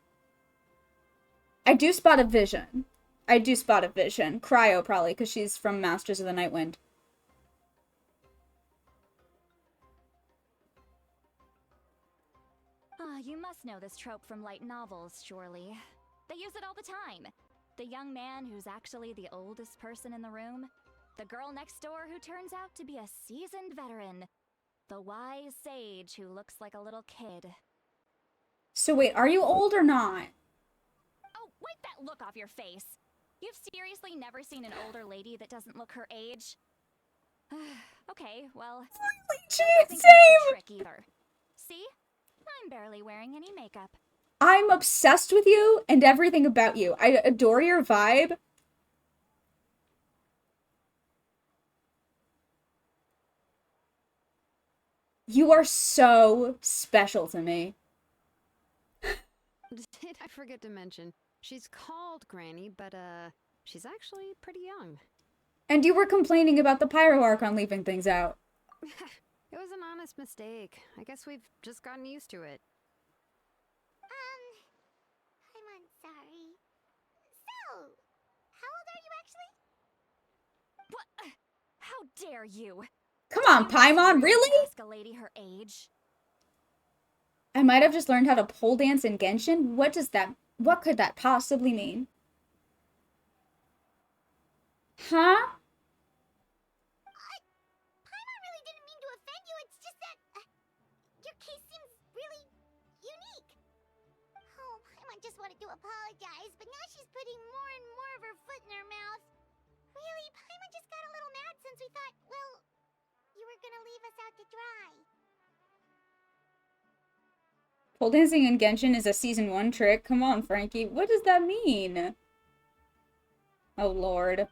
I do spot a vision. Cryo, probably, because she's from Masters of the Nightwind. You must know this trope from light novels, surely. They use it all the time. The young man who's actually the oldest person in the room. The girl next door who turns out to be a seasoned veteran. The wise sage who looks like a little kid. So wait, are you old or not? Oh, wipe that look off your face. You've seriously never seen an older lady that doesn't look her age? Okay, well, Same! trick either. See? I'm barely wearing any makeup. I'm obsessed with you and everything about you. I adore your vibe. You are so special to me. Did I forget to mention, she's called Granny, but she's actually pretty young. And you were complaining about the Pyro Archon leaving things out. It was an honest mistake. I guess we've just gotten used to it. I'm sorry. So, how old are you actually? What? How dare you? Come on, Paimon, really? Ask a lady her age. I might have just learned how to pole dance in Genshin. What could that possibly mean? Huh? Paimon really didn't mean to offend you. It's just that your case seems really unique. Oh, Paimon just wanted to apologize, but now she's putting more and more of her foot in her mouth. Really, Paimon just got a little mad since we thought, well, you were gonna leave us out to dry. Pole dancing in Genshin is a season 1 trick. Come on, Frankie. What does that mean? Oh, Lord.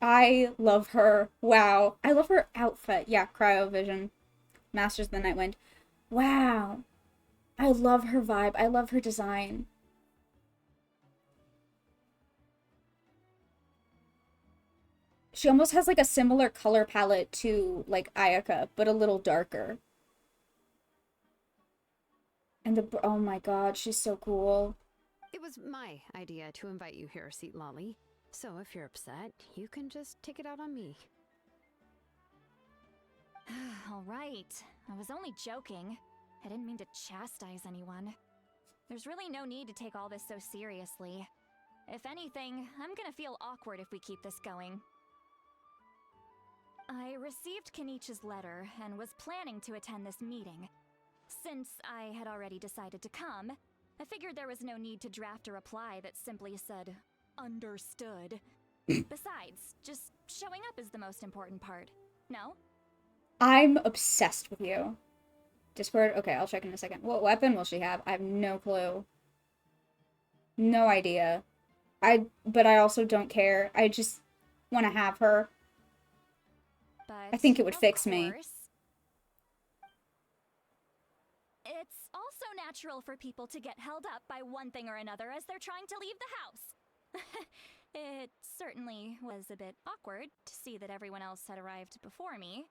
I love her. Wow. I love her outfit. Yeah, Cryovision. Masters of the Nightwind. Wow. I love her vibe. I love her design. She almost has like a similar color palette to like Ayaka, but a little darker. And oh my god, she's so cool. It was my idea to invite you here, Seat Lolly. So if you're upset, you can just take it out on me. All right. I was only joking. I didn't mean to chastise anyone. There's really no need to take all this so seriously. If anything, I'm gonna feel awkward if we keep this going. I received Kenichi's letter and was planning to attend this meeting. Since I had already decided to come, I figured there was no need to draft a reply that simply said, "Understood." Besides, just showing up is the most important part. No? I'm obsessed with you. Discord? Okay, I'll check in a second. What weapon will she have? I have no clue. No idea. But I also don't care. I just want to have her. But I think it would fix me. It's also natural for people to get held up by one thing or another as they're trying to leave the house. It certainly was a bit awkward to see that everyone else had arrived before me.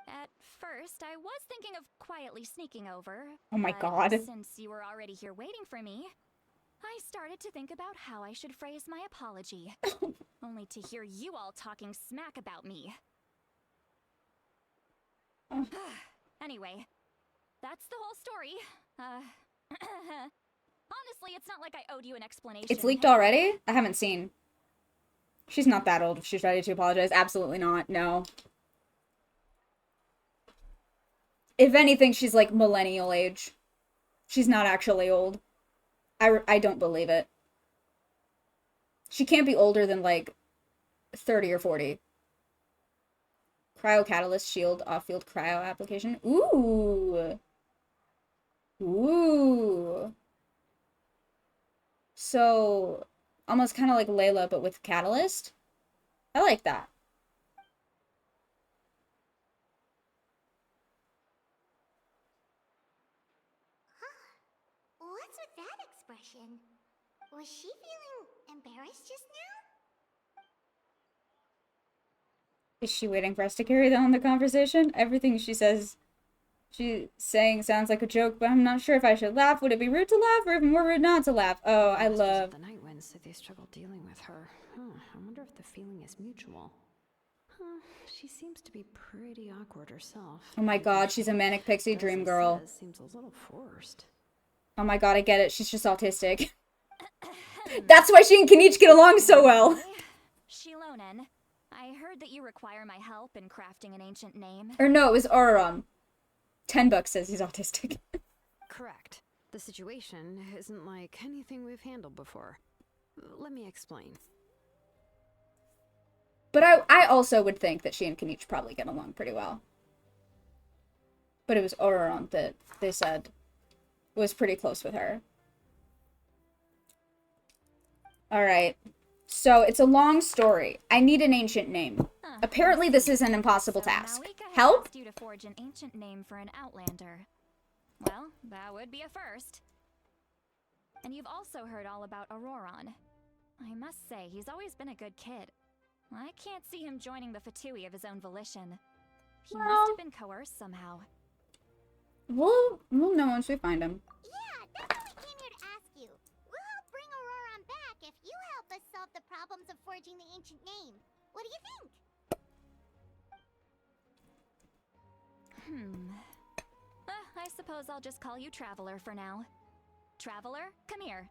At first, I was thinking of quietly sneaking over. Oh my god. Since you were already here waiting for me, I started to think about how I should phrase my apology. Only to hear you all talking smack about me. Anyway, that's the whole story. Honestly, it's not like I owed you an explanation. It's leaked already? I haven't seen. She's not that old if she's ready to apologize. Absolutely not. No. If anything, she's like millennial age. She's not actually old. I don't believe it. She can't be older than like 30 or 40. Cryo Catalyst Shield Off-Field Cryo Application. Ooh. Ooh. So, almost kind of like Layla, but with Catalyst. I like that. What's with that expression? Was she feeling embarrassed just now? Is she waiting for us to carry on the conversation? Everything she's saying sounds like a joke, but I'm not sure if I should laugh. Would it be rude to laugh, or even more rude not to laugh? Oh, I love... The night winds said they struggle dealing with her. I wonder if the feeling is mutual. She seems to be pretty awkward herself. Oh my god, she's a manic pixie dream girl. Seems a little forced. Oh my god, I get it. She's just autistic. That's why she and Kinich get along so well. Shilonen, I heard that you require my help in crafting an ancient name. Or no, it was Auron. 10 bucks says he's autistic. Correct. The situation isn't like anything we've handled before. Let me explain. But I also would think that she and Kinich probably get along pretty well. But it was Auron that they said was pretty close with her. Alright. So, it's a long story. I need an ancient name. Apparently this is an impossible task. Help? You to forge an ancient name for an outlander. Well, that would be a first. And you've also heard all about Auroron. I must say, he's always been a good kid. I can't see him joining the Fatui of his own volition. He must have been coerced somehow. We'll know once we find him. Yeah, that's what we came here to ask you. We'll help bring Auroron back if you help us solve the problems of forging the ancient name. What do you think? I suppose I'll just call you Traveler for now. Traveler, come here.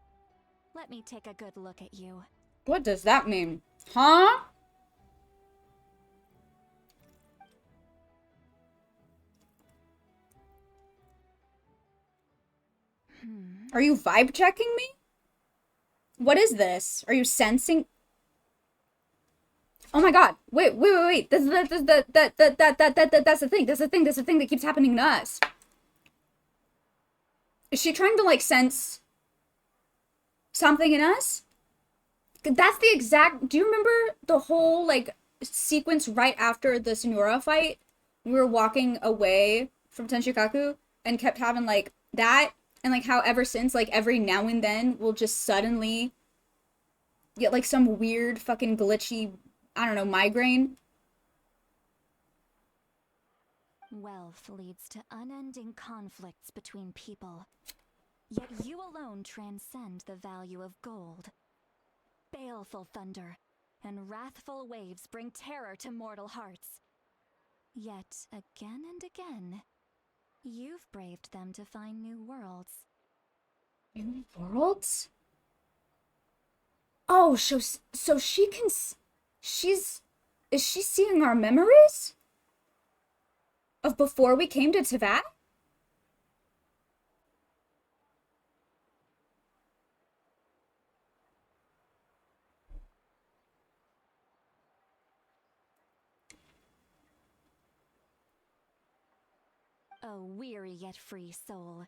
Let me take a good look at you. What does that mean? Huh? Are you vibe checking me? What is this? Are you sensing? Oh my god. Wait. That's the thing. That's the thing that keeps happening to us. Is she trying to, like, sense something in us? That's the exact... Do you remember the whole, like, sequence right after the Senora fight? We were walking away from Tenshikaku and kept having, like, that. And, like, how ever since, like, every now and then we'll just suddenly get, like, some weird fucking glitchy, I don't know, migraine. Wealth leads to unending conflicts between people. Yet you alone transcend the value of gold. Baleful thunder and wrathful waves bring terror to mortal hearts. Yet again and again, you've braved them to find new worlds. New worlds? Oh, so she can... Is she seeing our memories? Of before we came to Teyvat? A weary yet free soul,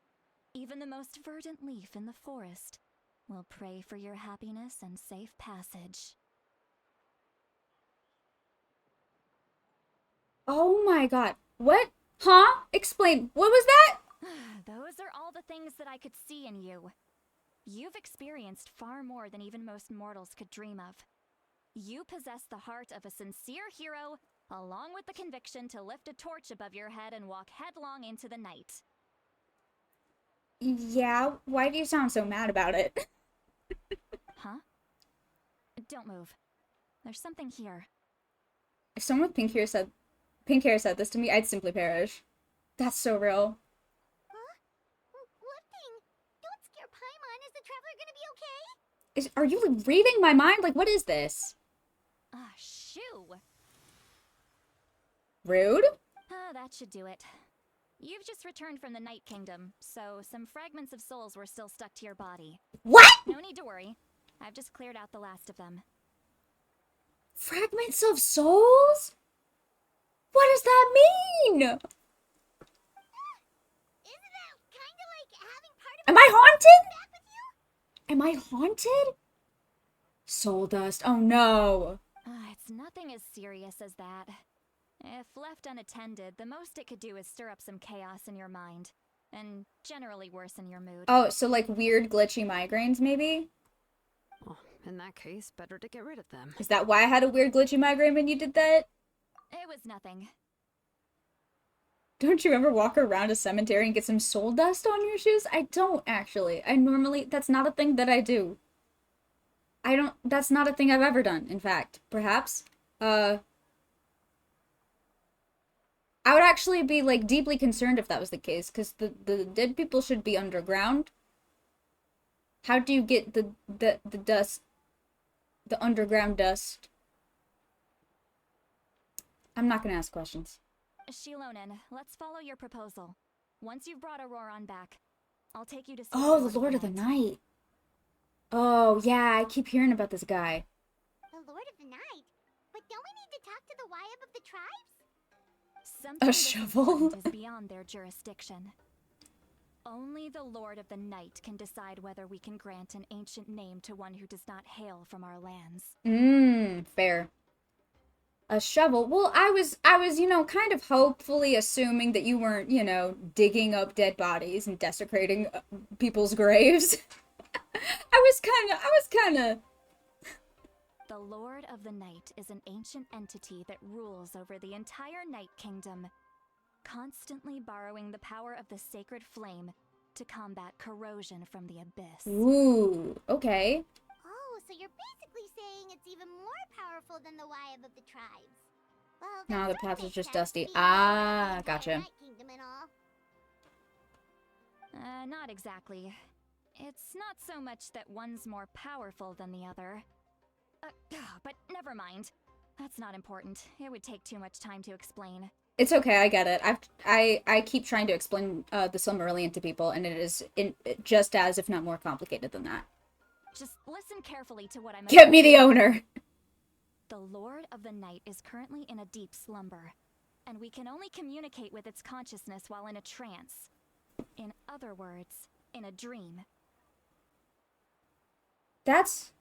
even the most verdant leaf in the forest will pray for your happiness and safe passage. Oh my god. What? Huh? Explain. What was that? Those are all the things that I could see in you. You've experienced far more than even most mortals could dream of. You possess the heart of a sincere hero, along with the conviction to lift a torch above your head and walk headlong into the night. Yeah, why do you sound so mad about it? Huh? Don't move. There's something here. If someone with pink hair said this to me, I'd simply perish. That's so real. Huh? What thing? Don't scare Paimon. Is the traveler gonna be okay? Are you like, reading my mind? Like, what is this? Shoo! Rude? That should do it. You've just returned from the Night Kingdom, so some fragments of souls were still stuck to your body. What? No need to worry. I've just cleared out the last of them. Fragments of souls? What does that mean? Isn't that kinda like having part of Am I haunted? back with you? Am I haunted? Soul dust. Oh no. It's nothing as serious as that. If left unattended, the most it could do is stir up some chaos in your mind, and generally worsen your mood. Oh, so like weird glitchy migraines maybe? Well, in that case, better to get rid of them. Is that why I had a weird glitchy migraine when you did that? It was nothing. Don't you ever walk around a cemetery and get some soul dust on your shoes? I don't, actually. That's not a thing that I do. That's not a thing I've ever done, in fact. Perhaps. I would actually be, like, deeply concerned if that was the case, because the dead people should be underground. How do you get the dust, the underground dust? I'm not gonna ask questions. Shilonen, let's follow your proposal. Once you've brought Auroron back, I'll take you to see Oh, the Lord of the Night. Oh, yeah, I keep hearing about this guy. The Lord of the Night? But don't we need to talk to the Wyab of the tribes? Something A this shovel? important is beyond their jurisdiction. Only the Lord of the Night can decide whether we can grant an ancient name to one who does not hail from our lands. Fair. A shovel. Well, I was, kind of hopefully assuming that you weren't, digging up dead bodies and desecrating people's graves. I was kind of. The Lord of the Night is an ancient entity that rules over the entire Night Kingdom, constantly borrowing the power of the sacred flame to combat corrosion from the abyss. Ooh, okay. Oh, so you're basically saying it's even more powerful than the Wyab of the tribes. Well, No, that the sort of paths are makes just sense, dusty. being Ah, the entire gotcha. Night Kingdom and all. Not exactly. It's not so much that one's more powerful than the other. But never mind. That's not important. It would take too much time to explain. It's okay, I get it. I keep trying to explain the Silmarillion to people, and it is just as, if not more complicated than that. Just listen carefully to what I'm Get me the owner! The Lord of the Night is currently in a deep slumber, and we can only communicate with its consciousness while in a trance. In other words, in a dream. That's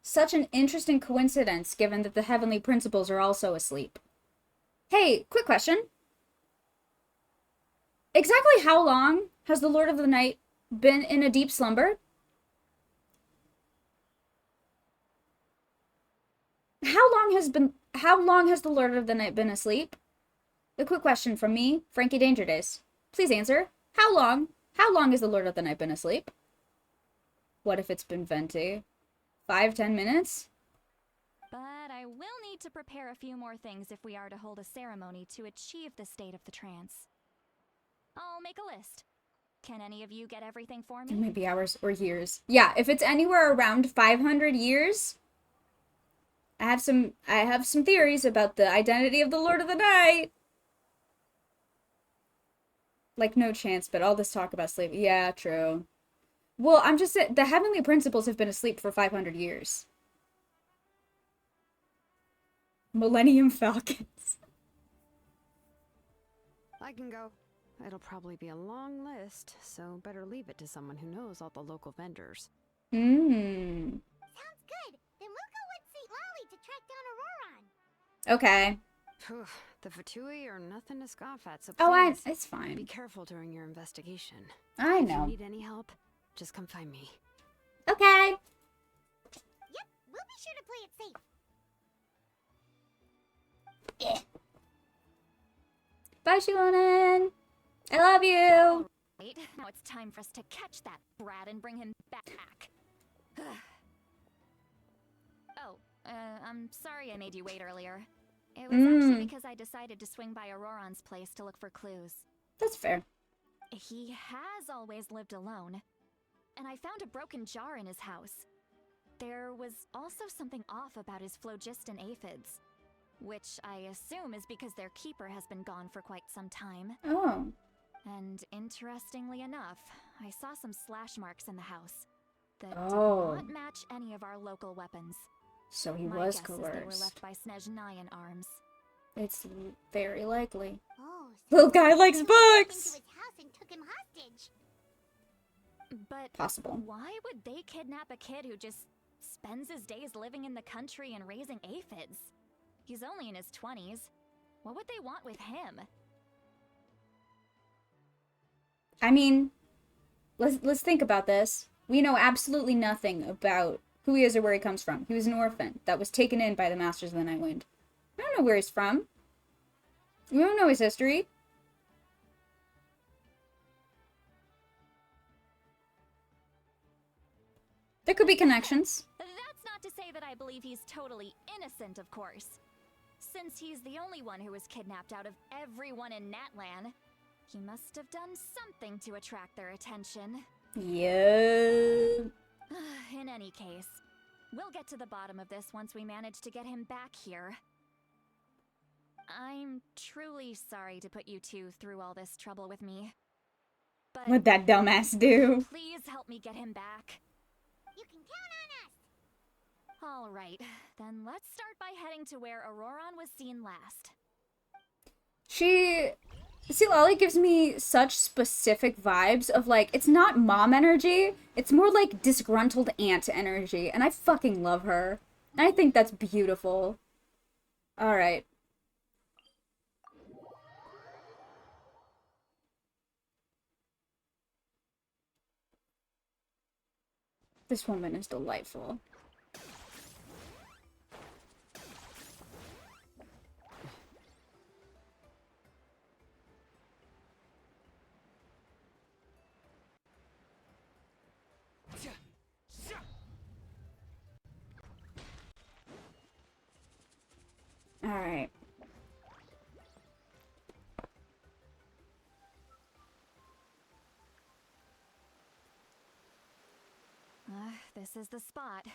such an interesting coincidence, given that the Heavenly Principles are also asleep. Hey, quick question. Exactly how long has the Lord of the Night been in a deep slumber? How long has the Lord of the Night been asleep? The quick question from me, Frankie Danger Days. Please answer. How long has the Lord of the Night been asleep? What if it's been venti? 5-10 minutes? But I will need to prepare a few more things if we are to hold a ceremony to achieve the state of the trance. I'll make a list. Can any of you get everything for me? It might be hours or years. Yeah, if it's anywhere around 500 years, I have some theories about the identity of the Lord of the Night. Like, no chance, but all this talk about sleep. Yeah, true. Well, I'm just saying, the Heavenly Principles have been asleep for 500 years. Millennium Falcons. I can go. It'll probably be a long list, so better leave it to someone who knows all the local vendors. Sounds good. Then we'll go with St. Lolly to track down Auroron. Okay. Phew, the Fatui are nothing to scoff at, so Oh, please, it's fine. be careful during your investigation. I If know. you need any help, just come find me. Okay. Yep, we'll be sure to play it safe. Bye, Shilonen. I love you. Wait, now it's time for us to catch that brat and bring him back. I'm sorry I made you wait earlier. It was actually because I decided to swing by Auroron's place to look for clues. That's fair. He has always lived alone, and I found a broken jar in his house. There was also something off about his phlogiston aphids, which I assume is because their keeper has been gone for quite some time. Oh. And interestingly enough, I saw some slash marks in the house that Oh. did not match any of our local weapons. So he My was guess is they were coerced. left by Snezhnayan arms. It's very likely. Oh, Little guy likes someone broke into books! his house and took him hostage. But Possible. why would they kidnap a kid who just spends his days living in the country and raising aphids? He's only in his 20s. What would they want with him? I mean, let's think about this. We know absolutely nothing about who he is or where he comes from. He was an orphan that was taken in by the Masters of the Nightwind. I don't know where he's from. You don't know his history. There could be connections. That's not to say that I believe he's totally innocent, of course. Since he's the only one who was kidnapped out of everyone in Natlan, he must have done something to attract their attention. Yeah. In any case, we'll get to the bottom of this once we manage to get him back here. I'm truly sorry to put you two through all this trouble with me. But What'd that dumbass do? please help me get him back. You can count on us! Alright, then let's start by heading to where Auroron was seen last. See, Lolly gives me such specific vibes of, like, it's not mom energy, it's more like disgruntled aunt energy, and I fucking love her. And I think that's beautiful. Alright. This woman is delightful. Alright. This is the spot.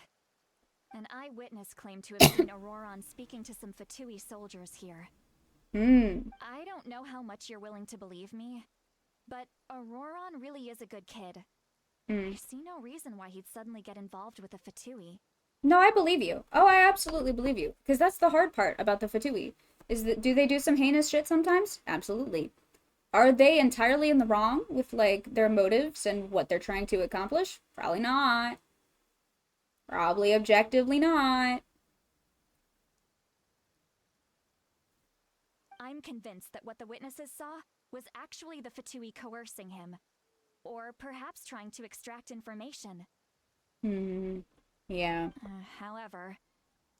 An eyewitness claimed to have seen Auroron speaking to some Fatui soldiers here. I don't know how much you're willing to believe me, but Auroron really is a good kid. I see no reason why he'd suddenly get involved with the Fatui. No, I believe you. Oh, I absolutely believe you. Because that's the hard part about the Fatui. Is that, do they do some heinous shit sometimes? Absolutely. Are they entirely in the wrong with, like, their motives and what they're trying to accomplish? Probably not. Probably objectively not. I'm convinced that what the witnesses saw was actually the Fatui coercing him. Or perhaps trying to extract information. Yeah. However,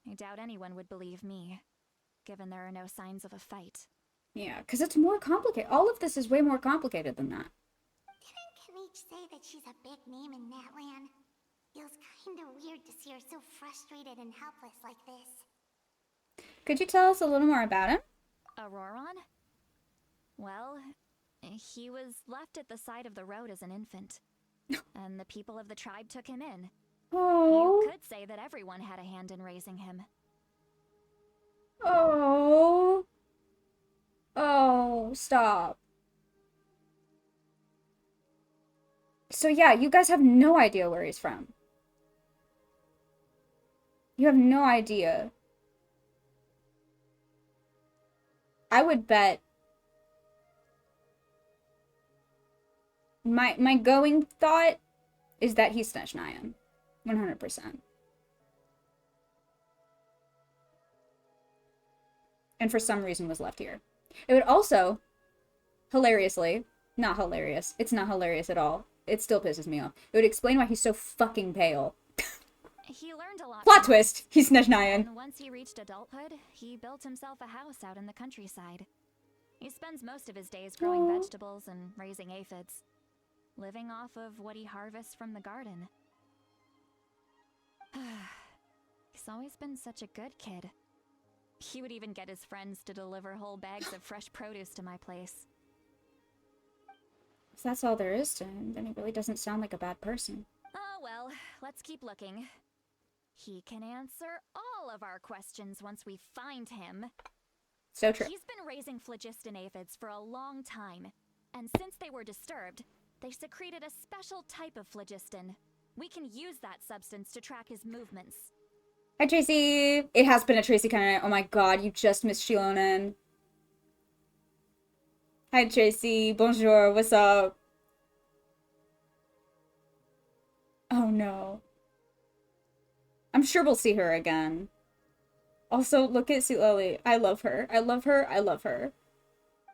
I doubt anyone would believe me, given there are no signs of a fight. Yeah, because it's more complicated. All of this is way more complicated than that. Didn't Kanich say that she's a big name in Natlan? Feels kinda weird to see her so frustrated and helpless like this. Could you tell us a little more about him? Auroron? Well, he was left at the side of the road as an infant, and the people of the tribe took him in. Oh. You could say that everyone had a hand in raising him. Oh. Oh, stop. So yeah, you guys have no idea where he's from. You have no idea. I would bet my going thought is that he's Snezhnayan. 100%. And for some reason was left here. It would also, hilariously, not hilarious. It's not hilarious at all. It still pisses me off. It would explain why he's so fucking pale. He learned a lot. Plot twist! He's Snezhnayan. And once he reached adulthood, he built himself a house out in the countryside. He spends most of his days growing vegetables and raising aphids, living off of what he harvests from the garden. He's always been such a good kid. He would even get his friends to deliver whole bags of fresh produce to my place. If that's all there is to him, then he really doesn't sound like a bad person. Oh well, let's keep looking. He can answer all of our questions once we find him. So true. He's been raising phlogiston aphids for a long time, and since they were disturbed, they secreted a special type of phlogiston. We can use that substance to track his movements. Hi, Tracy. It has been a Tracy kind of night. Oh my god, you just missed Shilonen. Hi, Tracy. Bonjour. What's up? Oh no. I'm sure we'll see her again. Also, look at Sweet Lily. I love her. I love her. I love her.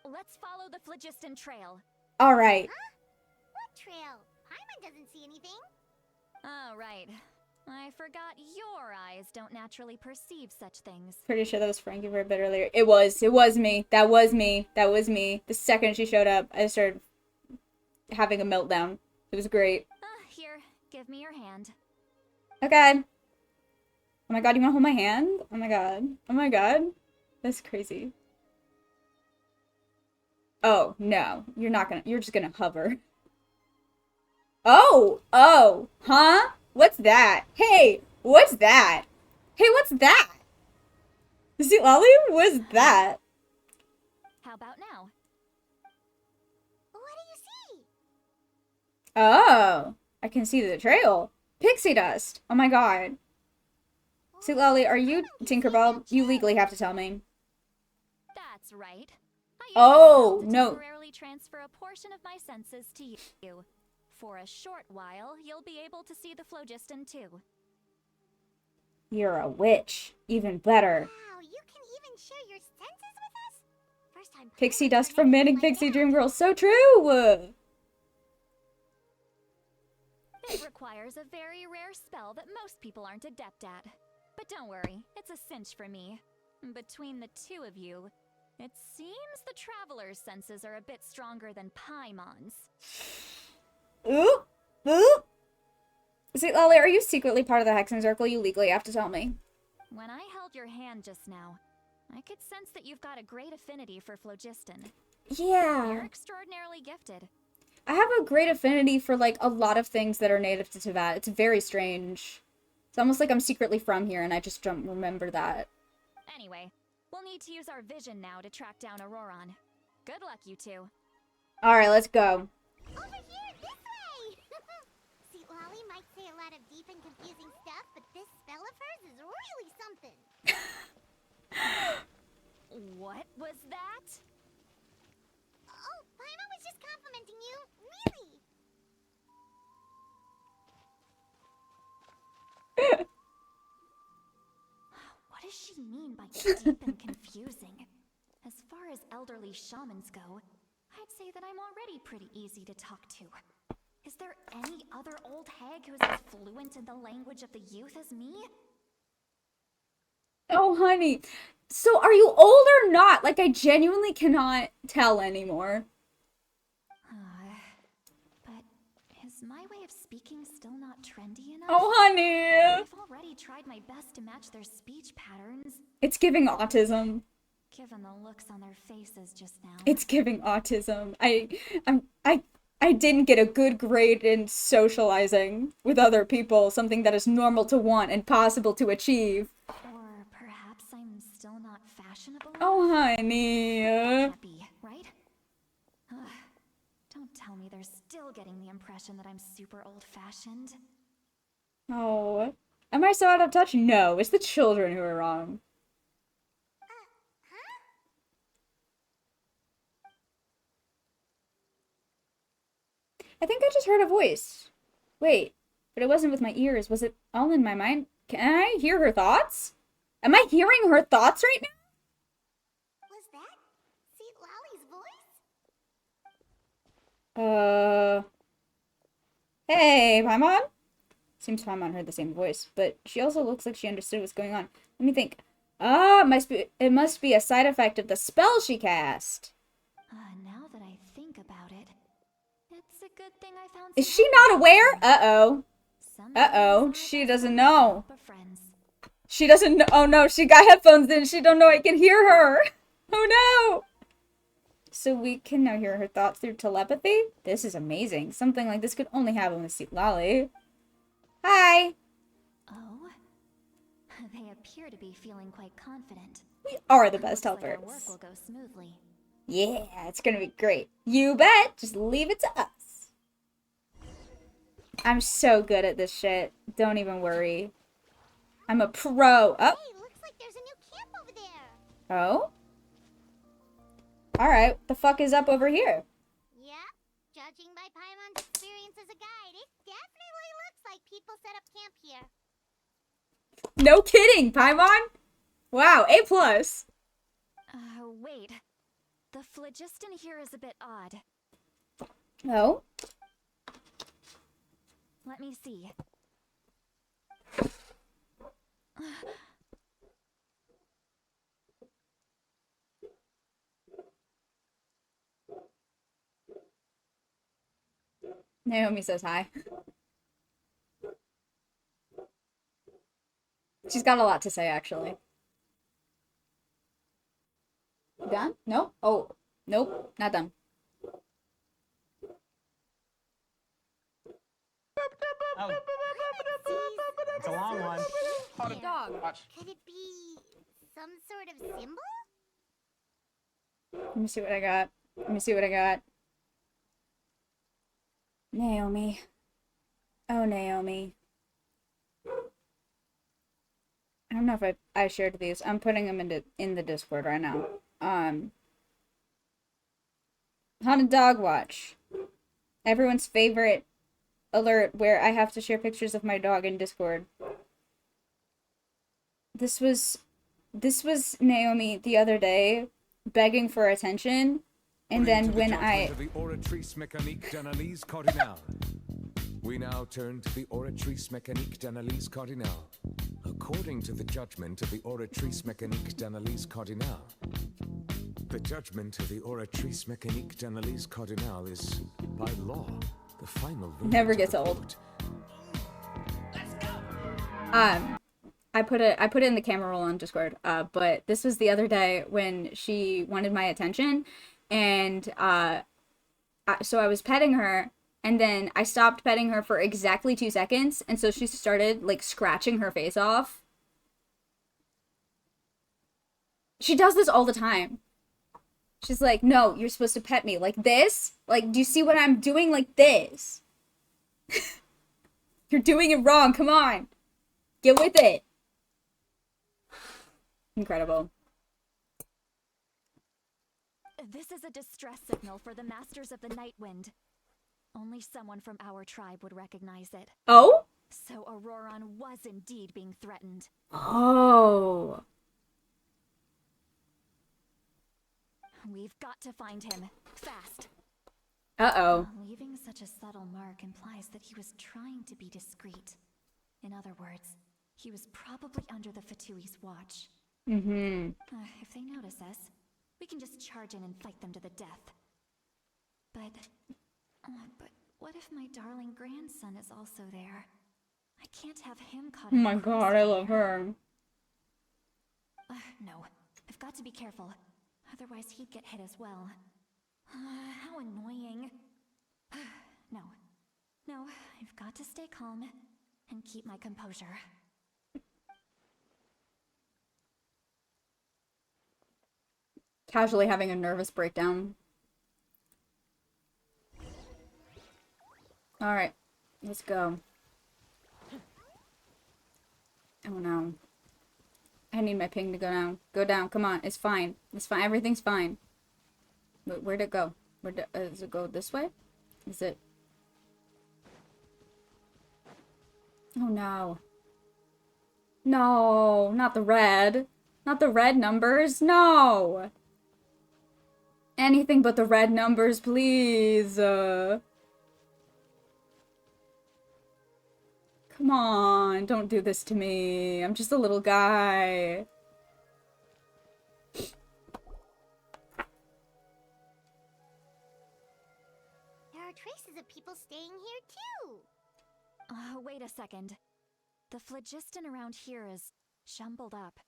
Let's follow the phlogiston trail. All right. Huh? What trail? Paimon doesn't see anything. Oh, right. I forgot your eyes don't naturally perceive such things. Pretty sure that was Frankie for a bit earlier. It was me. That was me. The second she showed up, I started having a meltdown. It was great. Here, give me your hand. Okay. Oh my god, you wanna hold my hand? Oh my god. Oh my god. That's crazy. Oh, no. You're just gonna hover. Oh, huh? What's that? Hey, what's that? Hey, what's that? See, Lolly? What's that? How about now? What do you see? Oh, I can see the trail. Pixie dust. Oh my god. See, Lolly, are you Tinkerbell? You legally have to tell me. That's right. I used Oh, to no. temporarily transfer a portion of my senses to you. For a short while, you'll be able to see the phlogiston too. You're a witch. Even better. Wow, you can even share your senses with us? First time Pixie playing dust from anything Manic like Pixie that. Dream Girl. So true! It requires a very rare spell that most people aren't adept at. But don't worry, it's a cinch for me. Between the two of you, it seems the Traveler's senses are a bit stronger than Paimon's. Ooh! Ooh! See, Lolly, are you secretly part of the Hexing Circle? You legally have to tell me. When I held your hand just now, I could sense that you've got a great affinity for phlogiston. You're Yeah. extraordinarily gifted. I have a great affinity for, like, a lot of things that are native to Teyvat. It's very strange. It's almost like I'm secretly from here and I just don't remember that. Anyway, we'll need to use our vision now to track down Auroron. Good luck, you two. Alright, let's go. Over here, this way! See, Lolly might say a lot of deep and confusing stuff, but this spell of hers is really something. What was that? Oh, Paimon was just complimenting you. Really? What does she mean by deep and confusing? As far as elderly shamans go, I'd say that I'm already pretty easy to talk to. Is there any other old hag who's as fluent in the language of the youth as me? Oh, honey. So are you old or not? Like, I genuinely cannot tell anymore. But is my way of speaking still not trendy enough? Oh, honey. I've already tried my best to match their speech patterns. It's giving autism. Given the looks on their faces just now. It's giving autism. I didn't get a good grade in socializing with other people, something that is normal to want and possible to achieve. Or perhaps I'm still not fashionable. Oh, honey. Can't be, right? Don't tell me they're still getting the impression that I'm super old-fashioned. Oh. Am I so out of touch? No, it's the children who are wrong. I think I just heard a voice. Wait, but it wasn't with my ears. Was it all in my mind? Can I hear her thoughts? Am I hearing her thoughts right now? Was that Seat Lolly's voice? Hey, Paimon? Seems Paimon heard the same voice, but she also looks like she understood what's going on. Let me think. It must be a side effect of the spell she cast. Now that I think about it, it's a good thing I found. Is she not aware? Uh-oh. Some Uh-oh, friends she aren't doesn't as know. but friends. She doesn't know. Oh no, she got headphones in. She don't know I can hear her. Oh no. So we can now hear her thoughts through telepathy? This is amazing. Something like this could only happen with Seat Lolly. Hi. Oh, they appear to be feeling quite confident. We are the best Looks like helpers. our work will go smoothly. Yeah, it's gonna be great. You bet. Just leave it to us. I'm so good at this shit. Don't even worry. I'm a pro. Oh. Hey, looks like there's a new camp over there. Oh? Alright, the fuck is up over here? Yeah, judging by Paimon's experience as a guide, it definitely looks like people set up camp here. No kidding, Paimon? Wow, A+. Wait. The phlogiston here is a bit odd. Oh? Let me see. Naomi says hi. She's got a lot to say, actually. Done? Nope. Oh, nope. Not done. Oh, it's a long one. Hold it, dog. Watch. Could it be some sort of symbol? Let me see what I got. Let me see what I got. Naomi. Oh, Naomi. I don't know if I shared these. I'm putting them in the Discord right now. Haunted Dog Watch. Everyone's favorite alert where I have to share pictures of my dog in Discord. This was Naomi the other day begging for attention, and then when The oratrice mécanique d'analyse cardinale. We now turn to the oratrice mécanique d'analyse cardinale. According to the judgment of the oratrice mécanique d'analyse cardinale, the judgment of the oratrice mécanique d'analyse cardinale is, by law, the final verdict. Never of gets the old. court. I put it in the camera roll on Discord. But this was the other day when she wanted my attention, and so I was petting her, and then I stopped petting her for exactly 2 seconds, and so she started like scratching her face off. She does this all the time. She's like, "No, you're supposed to pet me like this. Like, do you see what I'm doing? Like this. You're doing it wrong. Come on, get with it." Incredible. This is a distress signal for the Masters of the Night Wind. Only someone from our tribe would recognize it. Oh? So Auroron was indeed being threatened. Oh. We've got to find him. Fast. Uh-oh. Leaving such a subtle mark implies that he was trying to be discreet. In other words, he was probably under the Fatui's watch. Mm-hmm. If they notice us, we can just charge in and fight them to the death. But what if my darling grandson is also there? I can't have him caught. Oh my god, I love her. No, I've got to be careful. Otherwise he'd get hit as well. How annoying. No, I've got to stay calm and keep my composure. Casually having a nervous breakdown. Alright, let's go. Oh no. I need my ping to go down. Go down, come on, it's fine. It's fine, everything's fine. Where'd it go? Does it go this way? Is it? Oh no. No, not the red. Not the red numbers, no! Anything but the red numbers, please. Come on, don't do this to me. I'm just a little guy. There are traces of people staying here too. Wait a second. The phlogiston around here is jumbled up.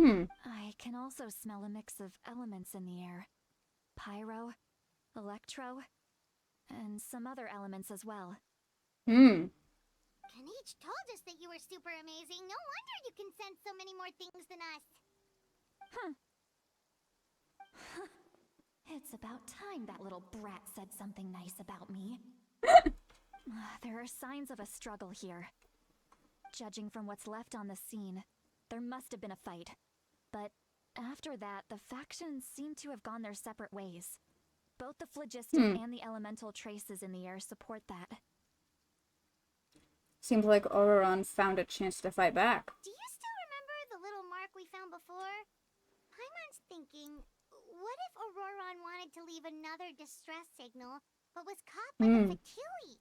I can also smell a mix of elements in the air. Pyro, electro, and some other elements as well. Kanich told us that you were super amazing. No wonder you can sense so many more things than us. It's about time that little brat said something nice about me. There are signs of a struggle here. Judging from what's left on the scene, there must have been a fight. But after that, the factions seem to have gone their separate ways. Both the phlogiston and the elemental traces in the air support that. Seems like Auroron found a chance to fight back. Do you still remember the little mark we found before? Paimon's thinking, what if Auroron wanted to leave another distress signal, but was caught by the Fatui?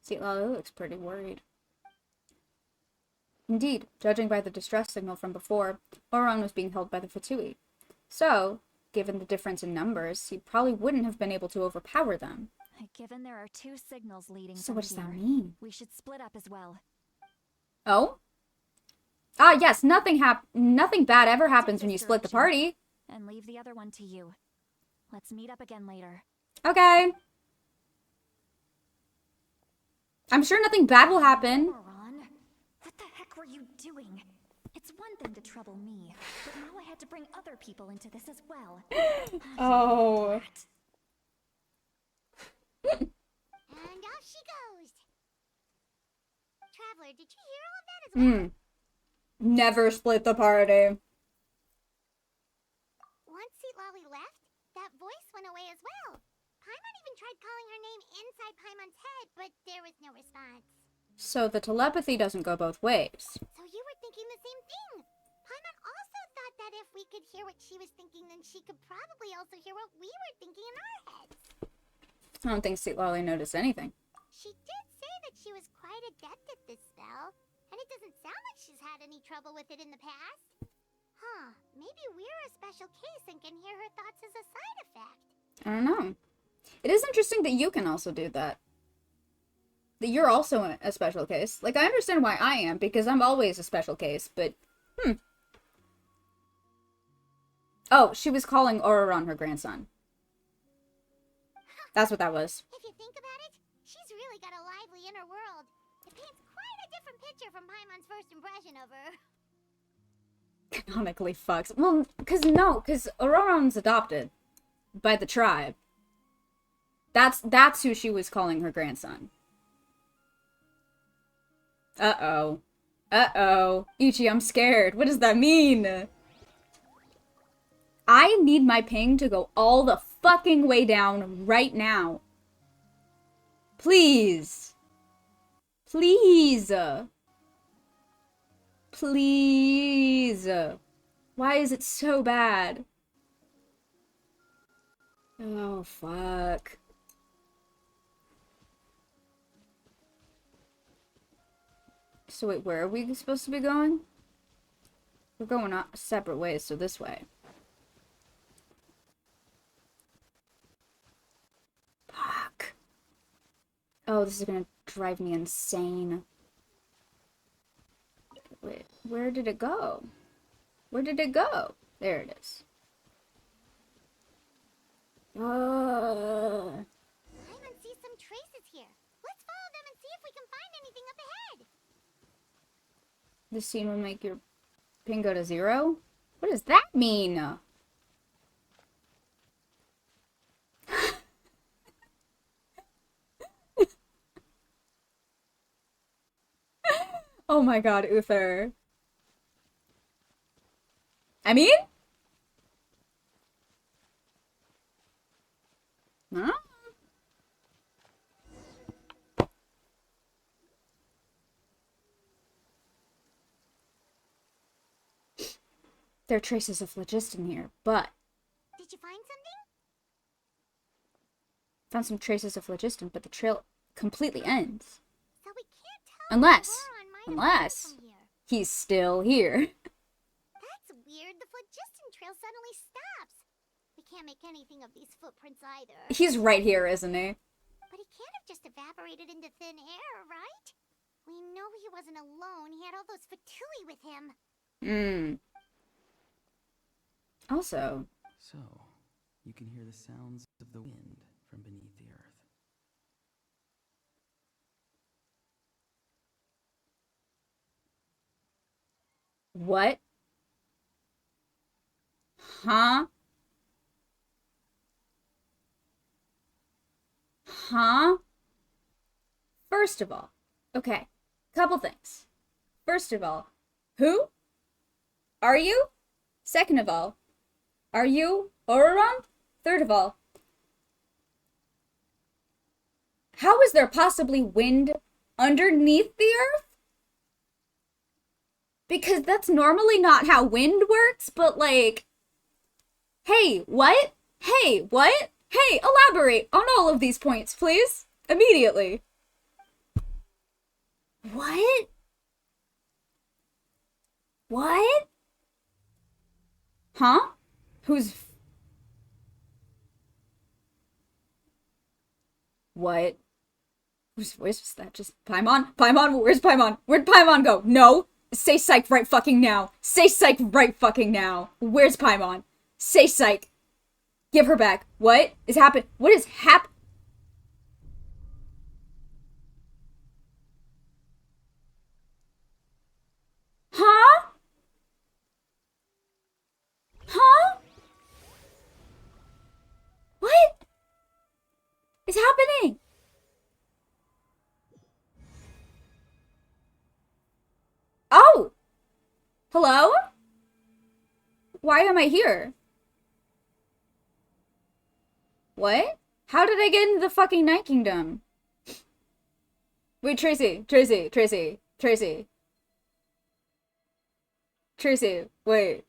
See, Lalo looks pretty worried. Indeed, judging by the distress signal from before, Auroron was being held by the Fatui. So, given the difference in numbers, he probably wouldn't have been able to overpower them. Given there are 2 signals leading So from what does that here, mean? we should split up as well. Oh? Ah, yes, nothing bad ever happens when you split the party. And leave the other one to you. Let's meet up again later. Okay. I'm sure nothing bad will happen. Ron, what the heck were you doing? It's one thing to trouble me, but now I had to bring other people into this as well. Oh. And off she goes. Traveler, did you hear all of that as well? Never split the party. Once Lolly left, that voice went away as well. Paimon even tried calling her name inside Paimon's head, but there was no response. So the telepathy doesn't go both ways. So you were thinking the same thing. Paimon also thought that if we could hear what she was thinking, then she could probably also hear what we were thinking in our heads. I don't think Sweet Lolly noticed anything. She did say that she was quite adept at this spell, and it doesn't sound like she's had any trouble with it in the past. Huh, maybe we're a special case and can hear her thoughts as a side effect. I don't know. It is interesting that you can also do that. That you're also a special case. Like, I understand why I am, because I'm always a special case, but, Oh, she was calling Auroron her grandson. That's what that was. If you think about it, she's really got a lively inner world. It paints quite a different picture from Paimon's first impression of her. Canonically fucks. Well, because Auroron's adopted by the tribe. That's who she was calling her grandson. Uh-oh. Uh-oh. Ichi, I'm scared. What does that mean? I need my ping to go all the fucking way down right now. Please. Please. Please. Why is it so bad? Oh, fuck. So wait, where are we supposed to be going? We're going separate ways, so this way. Fuck. Oh, this is gonna drive me insane. Wait, where did it go? Where did it go? There it is. Paimon sees some traces here. Let's follow them and see if we can find anything up ahead. This scene will make your ping go to 0? What does that mean? Oh my god, Uther. I mean? Huh? There are traces of phlogiston here, but... Did you find something? Found some traces of phlogiston, but the trail completely ends. So we can't tell. Unless Auroron might have come from here. he's still here. That's weird. The phlogiston trail suddenly stops. We can't make anything of these footprints either. He's right here, isn't he? But he can't have just evaporated into thin air, right? We know he wasn't alone. He had all those Fatui with him. Also... So, you can hear the sounds of the wind from beneath the earth. What? Huh? Huh? First of all, okay, couple things. First of all, who are you? Second of all, are you Auroron? Third of all, how is there possibly wind underneath the earth? Because that's normally not how wind works, but like, hey, what? Hey, what? Hey, elaborate on all of these points, please. Immediately. What? What? Huh? What? Whose voice was that? Just Paimon? Paimon? Where's Paimon? Where'd Paimon go? No! Say psych right fucking now! Say psych right fucking now! Where's Paimon? Say psych! Give her back. What is happening? What is Huh? Huh? What is happening? Oh! Hello? Why am I here? What? How did I get into the fucking Night Kingdom? Wait, Tracy, wait.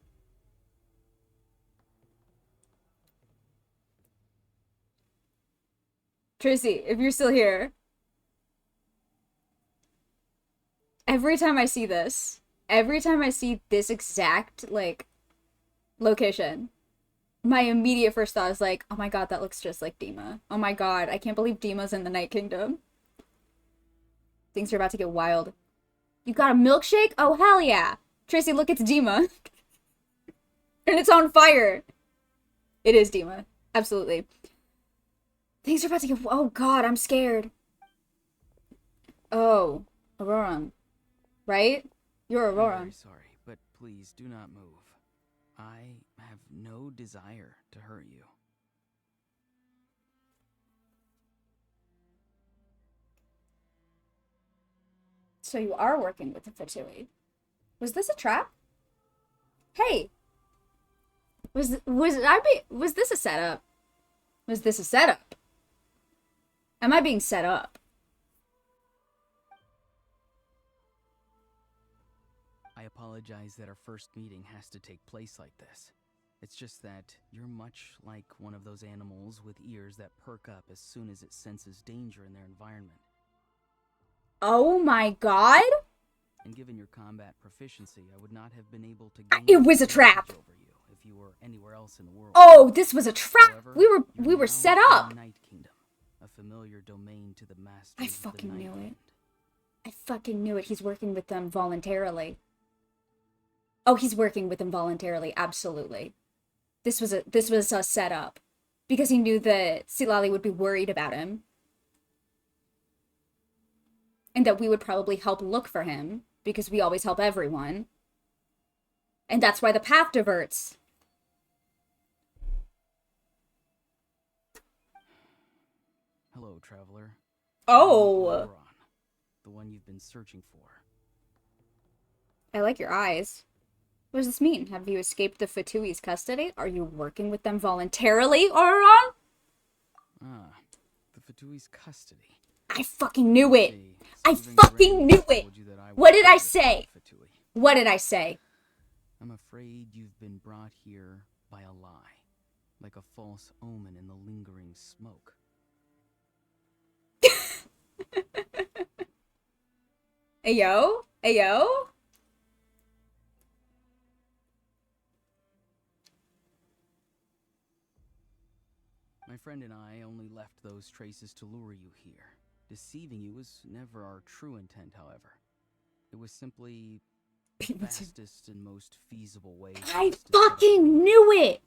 Tracy, if you're still here. Every time I see this exact, like, location, my immediate first thought is like, oh my god, that looks just like Dima. Oh my god, I can't believe Dima's in the Night Kingdom. Things are about to get wild. You got a milkshake? Oh, hell yeah. Tracy, look, it's Dima. And it's on fire. It is Dima. Absolutely. Things are about to get... Oh, God, I'm scared. Oh, Auroran. Right? You're I'm Auroran. very sorry, but please do not move. I have no desire to hurt you. So you are working with the Fatui. Was this a trap? Hey! Was this a setup? Was this a setup? Am I being set up? I apologize that our first meeting has to take place like this. It's just that you're much like one of those animals with ears that perk up as soon as it senses danger in their environment. Oh my god! And given your combat proficiency, I would not have been able to It was a trap! over you if you were anywhere else in the world. Oh, this was a trap! However, we were set now up! in Night Kingdom, a familiar domain to the masters I of the fucking knew Nightland. it. I fucking knew it. He's working with them voluntarily. Oh, he's working with them voluntarily. Absolutely. This was a setup. Because he knew that Silali would be worried about him. And that we would probably help look for him. Because we always help everyone. And that's why the path diverts. Hello, traveler. Oh! I'm Auroran, the one you've been searching for. I like your eyes. What does this mean? Have you escaped the Fatui's custody? Are you working with them voluntarily, Auroran? Ah, the Fatui's custody. I fucking knew it! See, I Stephen fucking knew Gray it! told you that I What did worked I with the say? Fatui. What did I say? I'm afraid you've been brought here by a lie, like a false omen in the lingering smoke. Ayo? Ayo? My friend and I only left those traces to lure you here. Deceiving you was never our true intent, however. It was simply the fastest and most feasible way. I fucking knew it!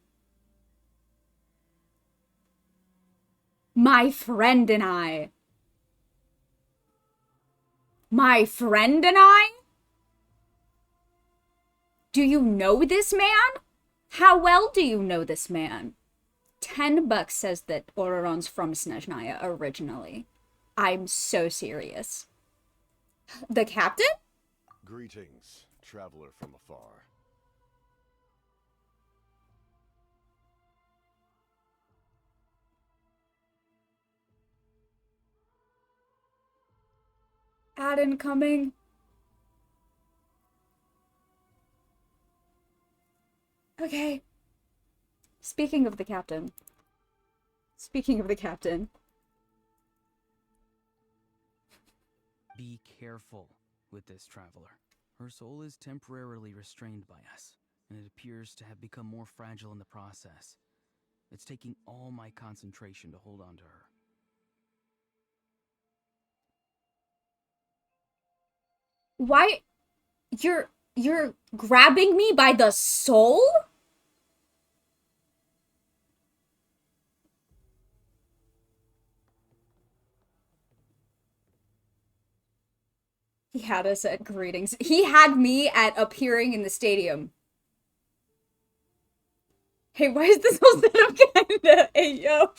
My friend and I. My friend and I? Do you know this man? How well do you know this man? $10 says that Auroran's from Snezhnaya originally. I'm so serious. The captain? Greetings, traveler from afar. Ad coming. Okay. Speaking of the captain. Be careful with this traveler. Her soul is temporarily restrained by us, and it appears to have become more fragile in the process. It's taking all my concentration to hold on to her. Why? You're grabbing me by the soul? He had us at greetings. He had me at appearing in the stadium. Hey, why is this whole setup kinda? Hey, yo.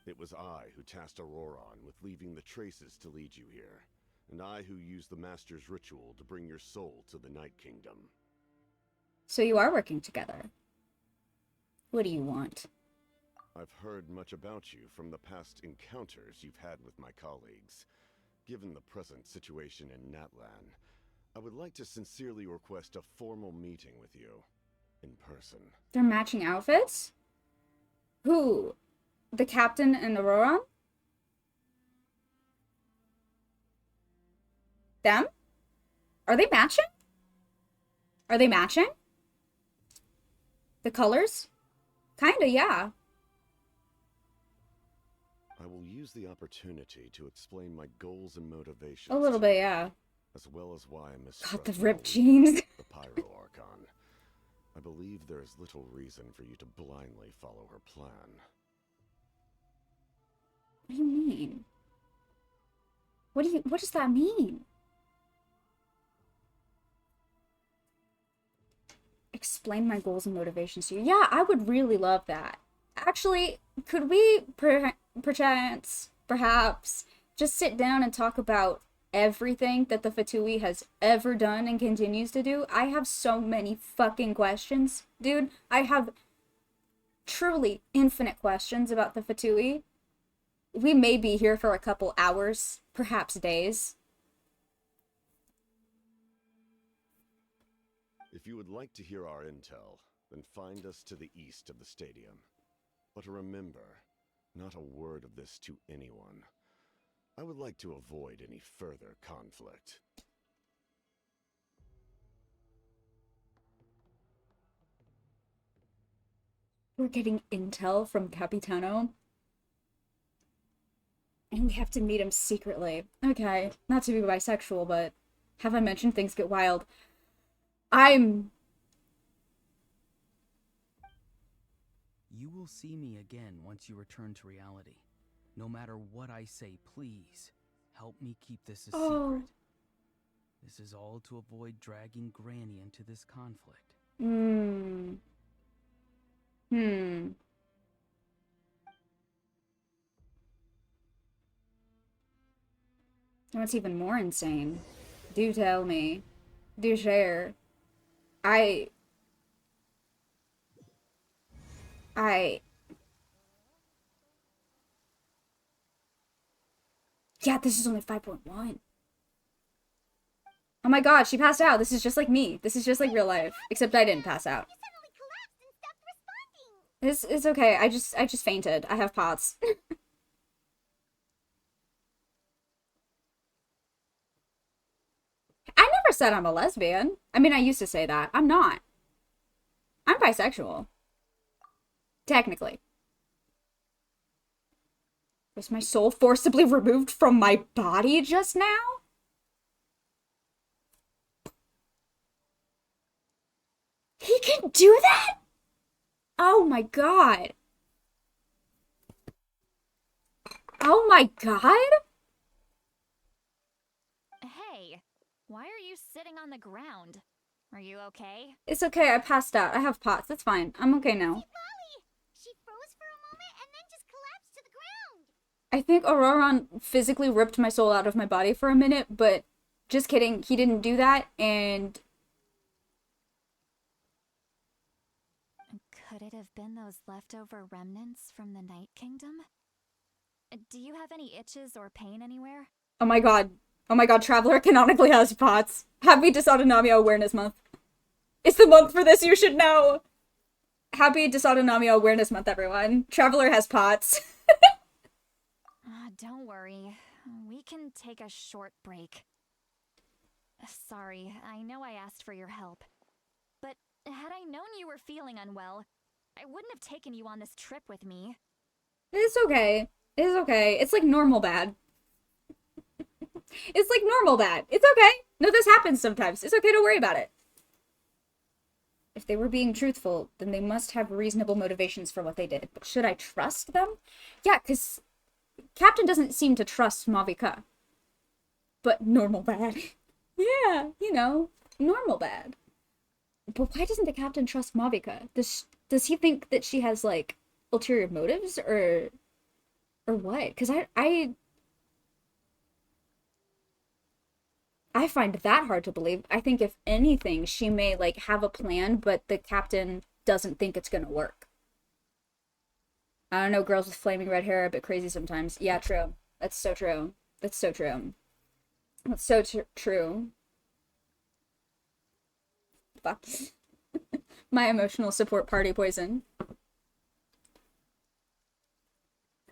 It was I who tasked Auroron with leaving the traces to lead you here, and I who used the Master's ritual to bring your soul to the Night Kingdom. So you are working together. What do you want? I've heard much about you from the past encounters you've had with my colleagues. Given the present situation in Natlan, I would like to sincerely request a formal meeting with you, in person. They're matching outfits? Who? The captain and Auroron? Them? Are they matching? Are they matching? The colors? Kinda, yeah. I will use the opportunity to explain my goals and motivations. A little bit, yeah. As well as why I mistrust God, the my ripped leader, jeans. the Pyro Archon. I believe there is little reason for you to blindly follow her plan. What do you mean? What does that mean? Explain my goals and motivations to you. Yeah, I would really love that. Actually, could we perchance, perhaps, just sit down and talk about everything that the Fatui has ever done and continues to do? I have so many fucking questions, dude. I have truly infinite questions about the Fatui. We may be here for a couple hours, perhaps days. If you would like to hear our intel, then find us to the east of the stadium. But remember, not a word of this to anyone. I would like to avoid any further conflict. We're getting intel from Capitano. And we have to meet him secretly. Okay, not to be bisexual, but have I mentioned things get wild? You will see me again once you return to reality. No matter what I say, please, help me keep this a secret. This is all to avoid dragging Granny into this conflict. What's even more insane? Do tell me. Do share. Yeah, this is only 5.1. Oh my god, she passed out. This is just like me. This is just like real life. Except I didn't pass out. It's okay. I just fainted. I have POTS. I never said I'm a lesbian. I mean, I used to say that. I'm not. I'm bisexual. Technically. Was my soul forcibly removed from my body just now? He can do that? Oh my god. Oh my god? Hey, why are you sitting on the ground? Are you okay? It's okay, I passed out. I have POTS. It's fine. I'm okay now. She froze for a moment and then just collapsed to the ground. I think Auroron physically ripped my soul out of my body for a minute, but just kidding. He didn't do that, and... Could it have been those leftover remnants from the Night Kingdom? Do you have any itches or pain anywhere? Oh my god. Oh my god, Traveler canonically has POTS. Happy Dysautonomia Awareness Month. It's the month for this, you should know! Happy Dysautonomia Awareness Month, everyone. Traveler has POTS. Don't worry. We can take a short break. Sorry, I know I asked for your help. But had I known you were feeling unwell, I wouldn't have taken you on this trip with me. It's okay. It's okay. It's like normal bad. It's like normal bad. It's okay. No, this happens sometimes. It's okay to worry about it. If they were being truthful, then they must have reasonable motivations for what they did. But should I trust them? Yeah, because Captain doesn't seem to trust Mavika. But normal bad. Yeah, you know, normal bad. But why doesn't the Captain trust Mavika? Does he think that she has, like, ulterior motives, or what? Because I find that hard to believe. I think if anything, she may, like, have a plan, but the Captain doesn't think it's gonna work. I don't know, girls with flaming red hair are a bit crazy sometimes. Yeah, true. That's so true. That's so true. That's so true. Fuck. My emotional support party poison.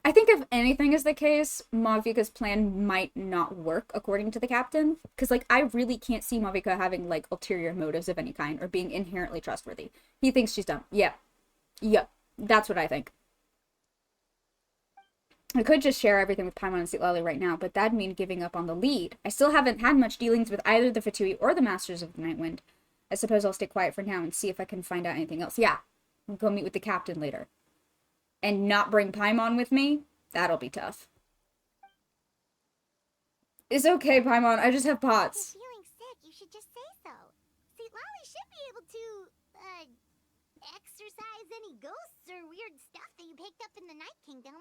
I think if anything is the case, Mavika's plan might not work according to the Captain. Because, like, I really can't see Mavika having, like, ulterior motives of any kind or being inherently trustworthy. He thinks she's dumb. Yeah. Yep. That's what I think. I could just share everything with Paimon and Citlali right now, but that'd mean giving up on the lead. I still haven't had much dealings with either the Fatui or the Masters of the Nightwind. I suppose I'll stay quiet for now and see if I can find out anything else. Yeah, I'll go meet with the Captain later. And not bring Paimon with me? That'll be tough. It's okay, Paimon. I just have pots. If you're feeling sick, you should just say so. Citlali should be able to, exorcise any ghosts or weird stuff that you picked up in the Night Kingdom.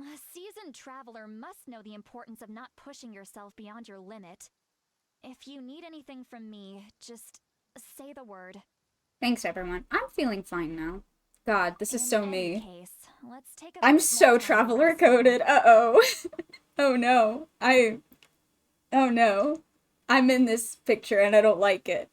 A seasoned traveler must know the importance of not pushing yourself beyond your limit. If you need anything from me, just say the word. Thanks, everyone. I'm feeling fine now. God, this is so me. Case, let's take I'm so traveler coded. Uh-oh. Oh no. Oh no. I'm in this picture and I don't like it.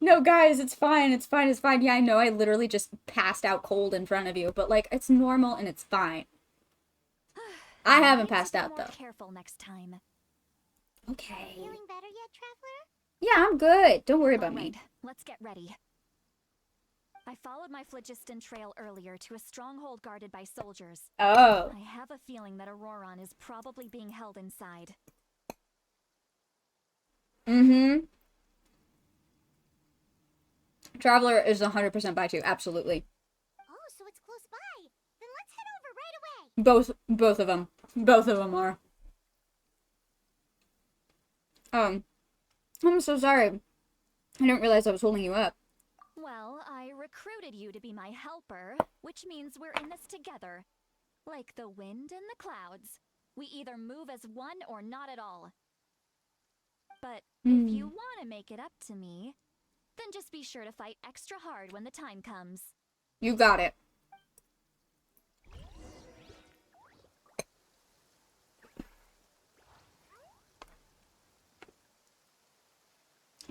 No, guys, it's fine. It's fine. It's fine. Yeah, I know. I literally just passed out cold in front of you, but, like, it's normal and it's fine. I haven't passed out, though. Careful next time. Okay. Feeling better yet, traveler? Yeah, I'm good. Don't worry about me. Let's get ready. I followed my phlogiston trail earlier to a stronghold guarded by soldiers. Oh. I have a feeling that Auroron is probably being held inside. Mm-hmm. Traveler is 100% by 2. Absolutely. Oh, so it's close by. Then let's head over right away. Both of them. Both of them are. I'm so sorry. I didn't realize I was holding you up. Well, I recruited you to be my helper, which means we're in this together. Like the wind and the clouds. We either move as one or not at all. But if you want to make it up to me, then just be sure to fight extra hard when the time comes. You got it.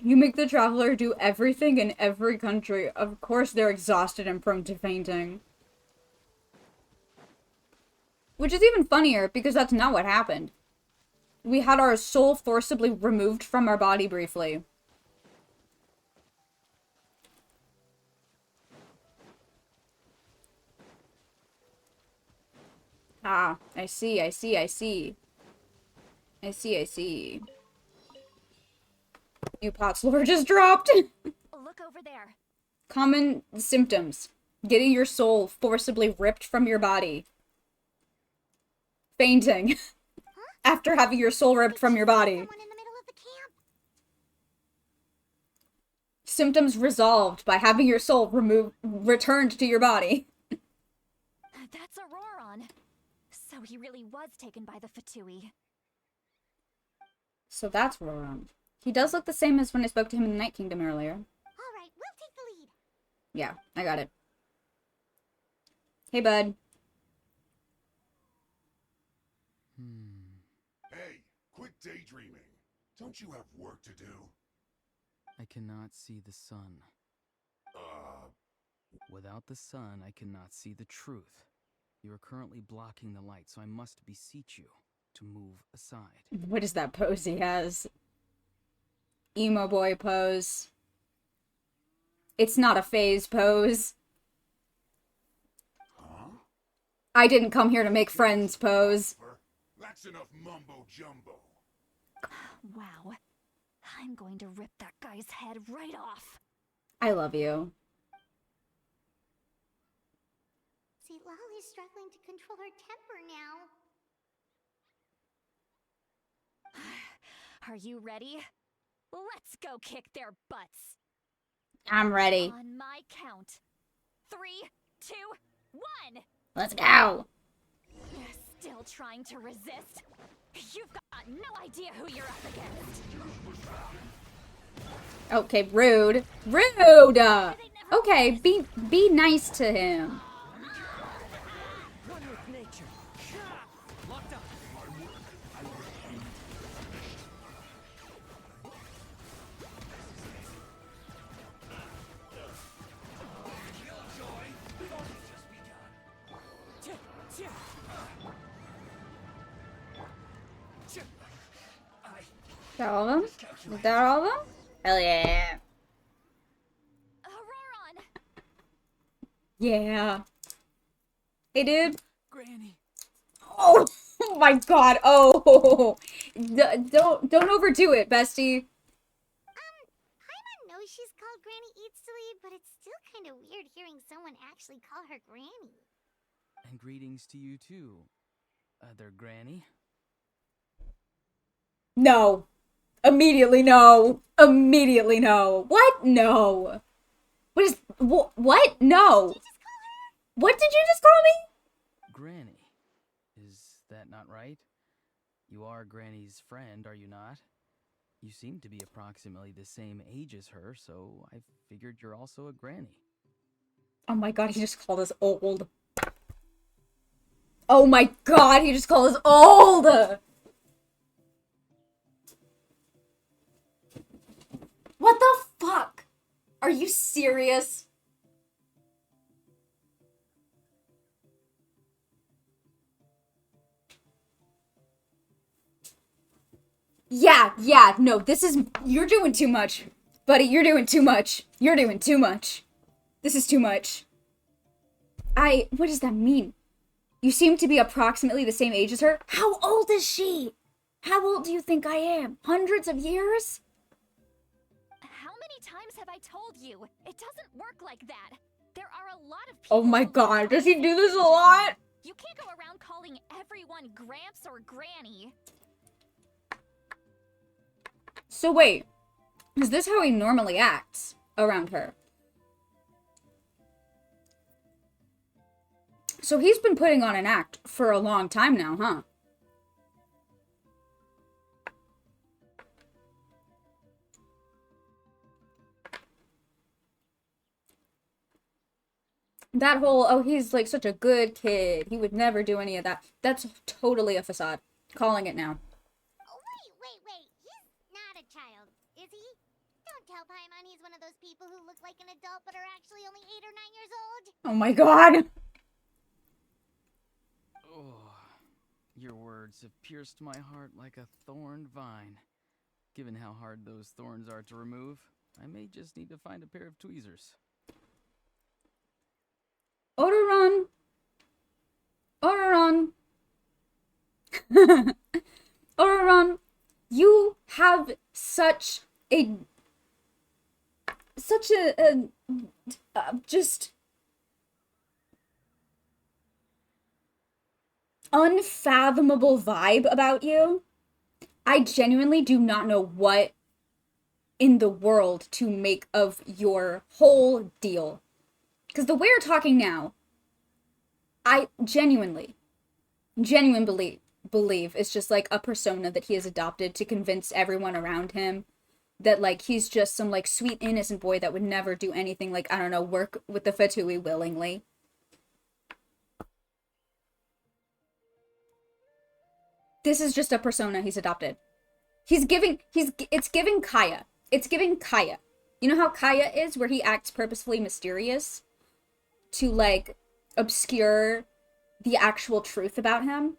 You make the traveler do everything in every country. Of course they're exhausted and prone to fainting. Which is even funnier, because that's not what happened. We had our soul forcibly removed from our body briefly. Ah, I see. New pots lore just dropped. Look over there. Common symptoms. Getting your soul forcibly ripped from your body. Fainting. After having your soul ripped from your body. Symptoms resolved by having your soul returned to your body. That's Auroron. So he really was taken by the Fatui. So that's Auroron. He does look the same as when I spoke to him in the Night Kingdom earlier. Alright, we'll take the lead. Yeah, I got it. Hey, bud. Hey, quit daydreaming. Don't you have work to do? I cannot see the sun. Without the sun, I cannot see the truth. You are currently blocking the light, so I must beseech you to move aside. What is that pose he has? Emo boy pose. It's not a phase pose. Huh? I didn't come here to make friends pose. That's enough mumbo jumbo. Wow. I'm going to rip that guy's head right off. I love you. See, Lolly's struggling to control her temper now. Are you ready? Let's go kick their butts. I'm ready. On my count. 3, 2, 1. Let's go. Still trying to resist? You've got no idea who you're up against. Okay, rude. Rude! Okay, be nice to him. One with nature. Locked up. Is that all of them? Is that all of them? Hell yeah. Auroron! Yeah. Hey, dude. Granny. Oh, oh my god. Oh. Don't overdo it, bestie. Paimon knows she's called Granny Eatsley, but it's still kind of weird hearing someone actually call her Granny. And greetings to you too, other Granny. No. Immediately no. Immediately no. What? No. What is... What? No. What did you just call me? Granny. Is that not right? You are Granny's friend, are you not? You seem to be approximately the same age as her, so I figured you're also a Granny. Oh my god, he just called us old. Oh my god, he just called us old! What the fuck? Are you serious? Yeah, no, this is... You're doing too much. Buddy, you're doing too much. You're doing too much. This is too much. What does that mean? You seem to be approximately the same age as her? How old is she? How old do you think I am? Hundreds of years? How many times have I told you? It doesn't work like that. There are a lot of people. Oh my god, does he do this a lot? You can't go around calling everyone Gramps or Granny. So wait, is this how he normally acts around her? So he's been putting on an act for a long time now, huh? That whole, oh, he's like such a good kid. He would never do any of that. That's totally a facade. Calling it now. Oh, wait. He's not a child, is he? Don't tell Paimon he's one of those people who look like an adult but are actually only 8 or 9 years old. Oh my god. Oh, your words have pierced my heart like a thorned vine. Given how hard those thorns are to remove, I may just need to find a pair of tweezers. Auroron. Auroron, you have such a just unfathomable vibe about you. I genuinely do not know what in the world to make of your whole deal. Because the way you're talking now, I genuinely believe it's just like a persona that he has adopted to convince everyone around him that like he's just some like sweet innocent boy that would never do anything like, I don't know, work with the Fatui willingly. This is just a persona he's adopted. It's giving Kaya. It's giving Kaya. You know how Kaya is, where he acts purposefully mysterious to like obscure the actual truth about him?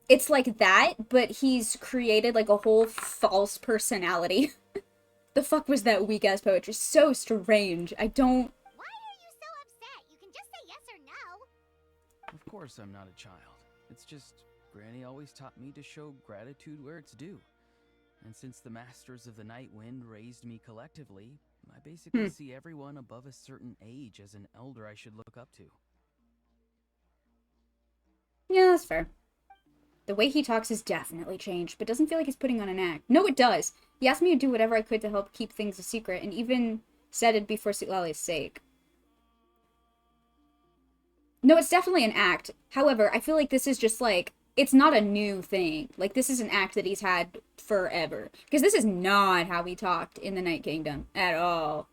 It's like that, but he's created like a whole false personality. The fuck was that weak ass poetry? So strange. I don't... Why are you so upset? You can just say yes or no. Of course I'm not a child. It's just Granny always taught me to show gratitude where it's due. And since the Masters of the Night Wind raised me collectively, I basically see everyone above a certain age as an elder I should look up to. Yeah, that's fair. The way he talks has definitely changed, but doesn't feel like he's putting on an act. No, it does. He asked me to do whatever I could to help keep things a secret, and even said it'd be for Citlalia's sake. No, it's definitely an act. However, I feel like this is just like, it's not a new thing. Like, this is an act that he's had forever. Because this is not how he talked in the Night Kingdom at all.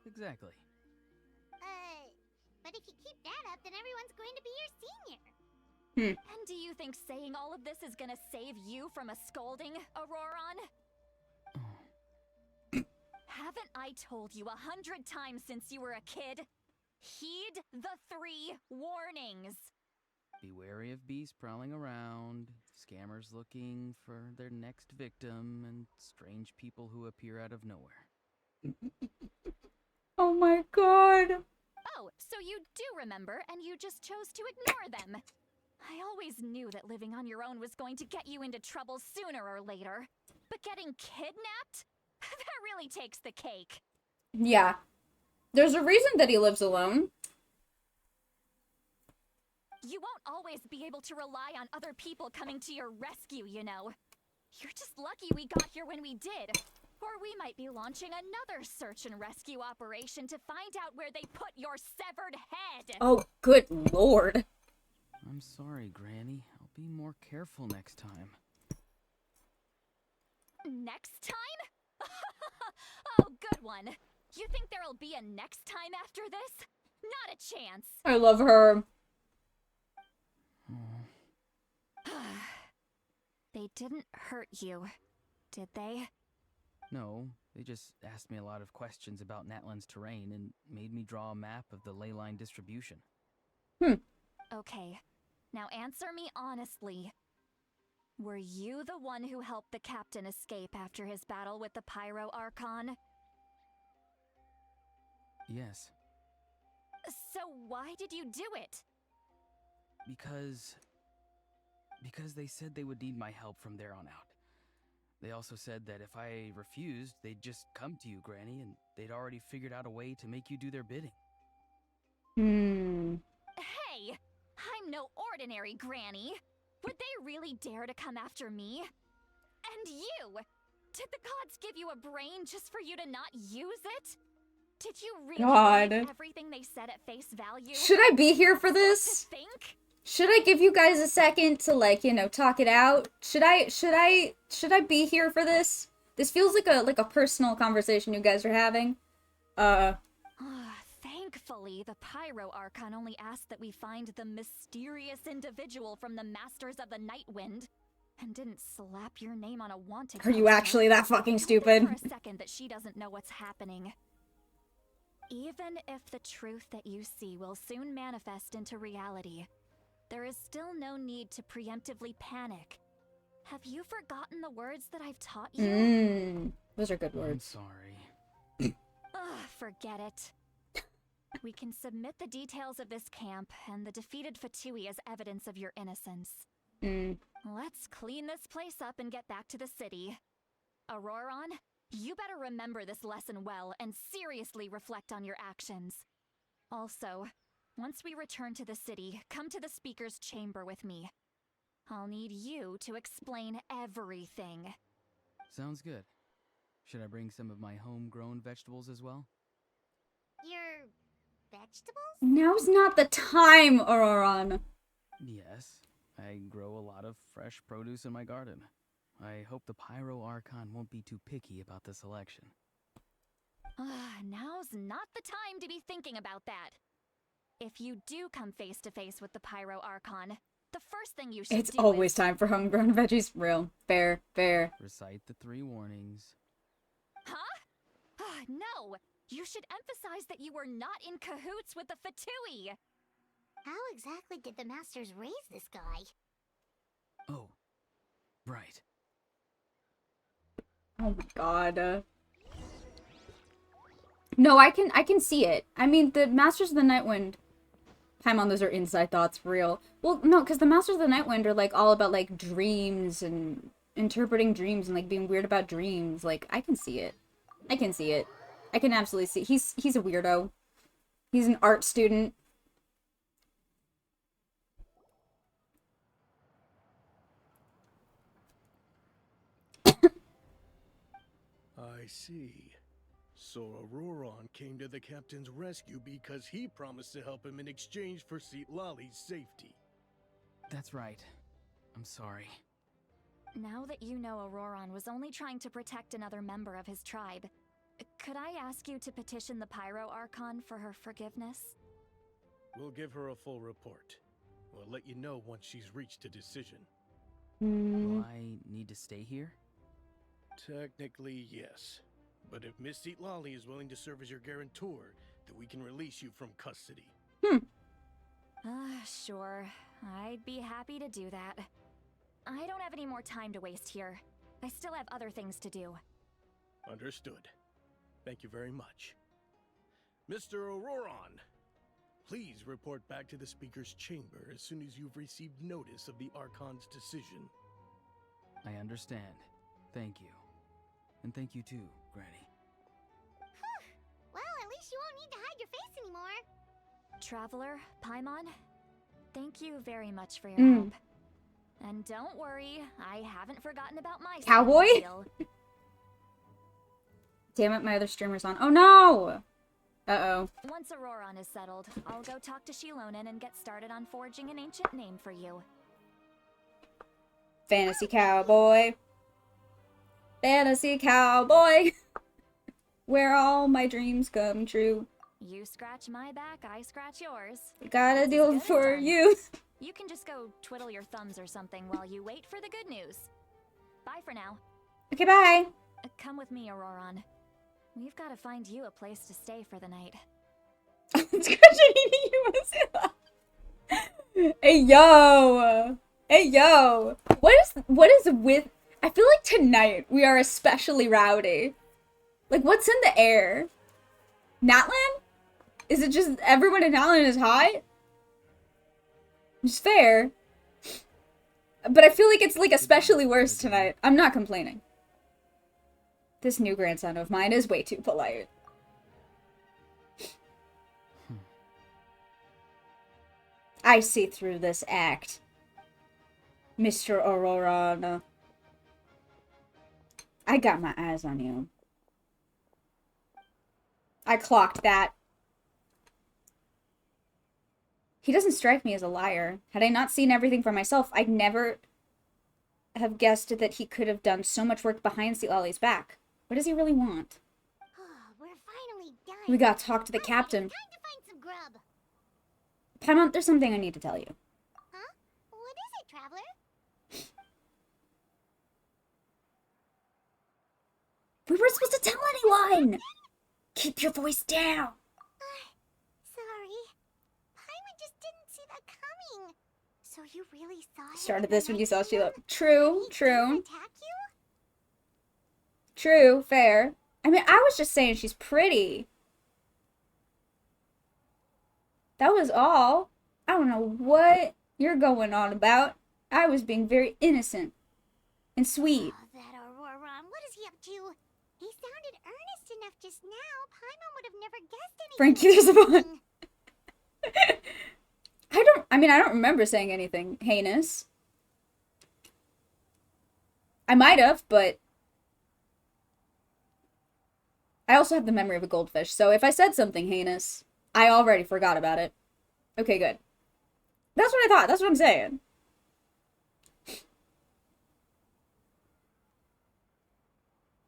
Exactly. But if you keep that up, then everyone's going to be your senior. And do you think saying all of this is gonna save you from a scolding, Auroron? Haven't I told you 100 times since you were a kid? Heed the 3 warnings. Be wary of beasts prowling around, scammers looking for their next victim, and strange people who appear out of nowhere. Oh my god. Oh, so you do remember, and you just chose to ignore them. I always knew that living on your own was going to get you into trouble sooner or later. But getting kidnapped? That really takes the cake. Yeah. There's a reason that he lives alone. You won't always be able to rely on other people coming to your rescue, you know. You're just lucky we got here when we did. Or we might be launching another search and rescue operation to find out where they put your severed head. Oh, good lord. I'm sorry, Granny. I'll be more careful next time. Next time? Oh, good one. You think there'll be a next time after this? Not a chance. I love her. They didn't hurt you, did they? No, they just asked me a lot of questions about Natlan's terrain and made me draw a map of the ley line distribution. Okay, now answer me honestly. Were you the one who helped the captain escape after his battle with the Pyro Archon? Yes. So why did you do it? Because they said they would need my help from there on out. They also said that if I refused, they'd just come to you, Granny, and they'd already figured out a way to make you do their bidding. Hey! I'm no ordinary Granny! Would they really dare to come after me? And you! Did the gods give you a brain just for you to not use it? Did you really believe everything they said at face value? Should I be here for this? Think? Should I give you guys a second to, like, you know, talk it out? Should I be here for this? This feels like a personal conversation you guys are having. Thankfully, the Pyro Archon only asked that we find the mysterious individual from the Masters of the Night Wind, and didn't slap your name on a wanted Are you poster. actually that fucking Don't stupid? think for a second that she doesn't know what's happening. Even if the truth that you see will soon manifest into reality, there is still no need to preemptively panic. Have you forgotten the words that I've taught you? Those are good I'm words. sorry. Forget it. We can submit the details of this camp and the defeated Fatui as evidence of your innocence. Let's clean this place up and get back to the city. Auroron, you better remember this lesson well and seriously reflect on your actions. Also, once we return to the city, come to the speaker's chamber with me. I'll need you to explain everything. Sounds good. Should I bring some of my homegrown vegetables as well? Your vegetables? Now's not the time, Auroron. Yes. I grow a lot of fresh produce in my garden. I hope the Pyro Archon won't be too picky about the selection. Now's not the time to be thinking about that. If you do come face to face with the Pyro Archon, the first thing you should It's do always is... time for homegrown veggies. Real. Fair. Recite the 3 warnings. Huh? No! You should emphasize that you were not in cahoots with the Fatui! How exactly did the Masters raise this guy? Oh, right. Oh my god. No, I can see it. I mean, the Masters of the Nightwind. Paimon, those are inside thoughts for real. Well, no, because the Masters of the Nightwind are like all about like dreams and interpreting dreams and like being weird about dreams. Like, I can see it. I can see it. I can absolutely see. He's a weirdo. He's an art student. I see. So Auroron came to the captain's rescue because he promised to help him in exchange for Lali's safety. That's right. I'm sorry. Now that you know Auroron was only trying to protect another member of his tribe, could I ask you to petition the Pyro Archon for her forgiveness? We'll give her a full report. We'll let you know once she's reached a decision. Will I need to stay here? Technically, yes. But if Miss Lali is willing to serve as your guarantor, then we can release you from custody. Sure. I'd be happy to do that. I don't have any more time to waste here. I still have other things to do. Understood. Thank you very much. Mr. Auroron, please report back to the Speaker's chamber as soon as you've received notice of the Archon's decision. I understand. Thank you. And thank you too, Granny. Well, at least you won't need to hide your face anymore. Traveler, Paimon, thank you very much for your help. And don't worry, I haven't forgotten about my Cowboy? deal. Damn it, my other streamer's on. Oh no! Uh-oh. Once Auroron is settled, I'll go talk to Shilonen and get started on forging an ancient name for you. Fantasy cowboy. Fantasy cowboy. Where all my dreams come true. You scratch my back, I scratch yours. Gotta do it for you. You can just go twiddle your thumbs or something while you wait for the good news. Bye for now. Okay, bye. Come with me, Auroron. We've got to find you a place to stay for the night. Hey, yo. Hey, yo. What is with... I feel like tonight we are especially rowdy. Like, what's in the air? Natlan? Is it just everyone in Natlan is hot? It's fair. But I feel like it's, like, especially worse tonight. I'm not complaining. This new grandson of mine is way too polite. I see through this act. Mr. Auroron. I got my eyes on you. I clocked that. He doesn't strike me as a liar. Had I not seen everything for myself, I'd never have guessed that he could have done so much work behind Lali's back. What does he really want? We're finally done. We gotta talk to the captain. Time to find some grub. Paimon, there's something I need to tell you. Huh? What is it, Traveler? We weren't supposed to tell anyone! Keep your voice down! Sorry. Paimon just didn't see that coming. So you really saw him Started in the this when you saw night Sheila. vision? True, He true. didn't attack you? True, fair. I mean, I was just saying she's pretty. That was all. I don't know what you're going on about. I was being very innocent and sweet. Oh, that Auroron. What is he up to? He sounded earnest enough just now. Paimon would have never guessed anything. Frankie, there's a bun. I don't remember saying anything heinous. I might have, but I also have the memory of a goldfish, so if I said something heinous, I already forgot about it. Okay, good. That's what I thought. That's what I'm saying.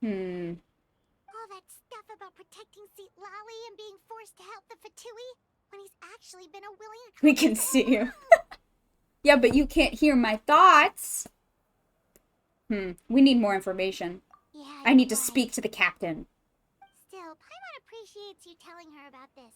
All that stuff about protecting Lali and being forced to help the Fatui when he's actually been a willing accomplice. We can see you. Yeah, but you can't hear my thoughts. We need more information. Yeah, I need to you're right. speak to the captain. Still, Paimon appreciates you telling her about this.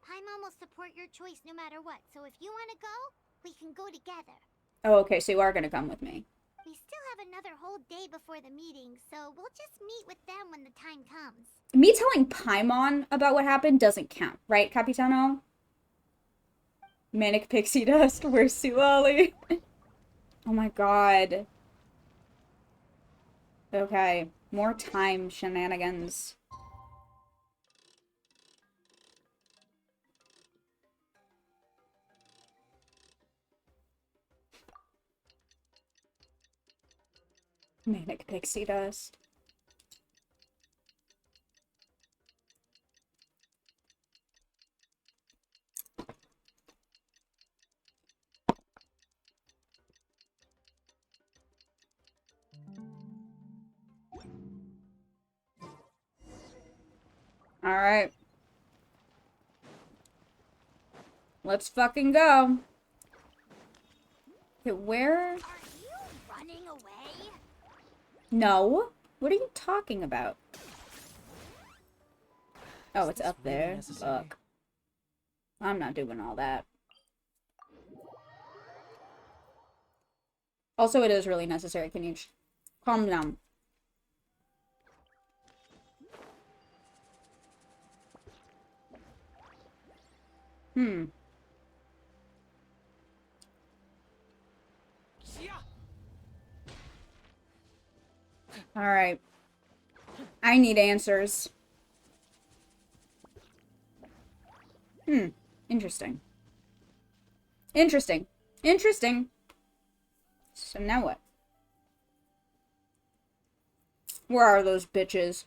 Paimon will support your choice no matter what, so if you want to go, we can go together. Oh, okay, so you are gonna come with me. We still have another whole day before the meeting, so we'll just meet with them when the time comes. Me telling Paimon about what happened doesn't count, right, Capitano? Manic pixie dust, where's Suali? Oh my god. Okay, more time shenanigans. Manic pixie dust. Alright. Let's fucking go. Okay, where? Are you running away? No. What are you talking about? Oh, it's up really there. necessary? Fuck. I'm not doing all that. Also, it is really necessary. Can you calm down? Alright. I need answers. Interesting. Interesting. Interesting. So now what? Where are those bitches?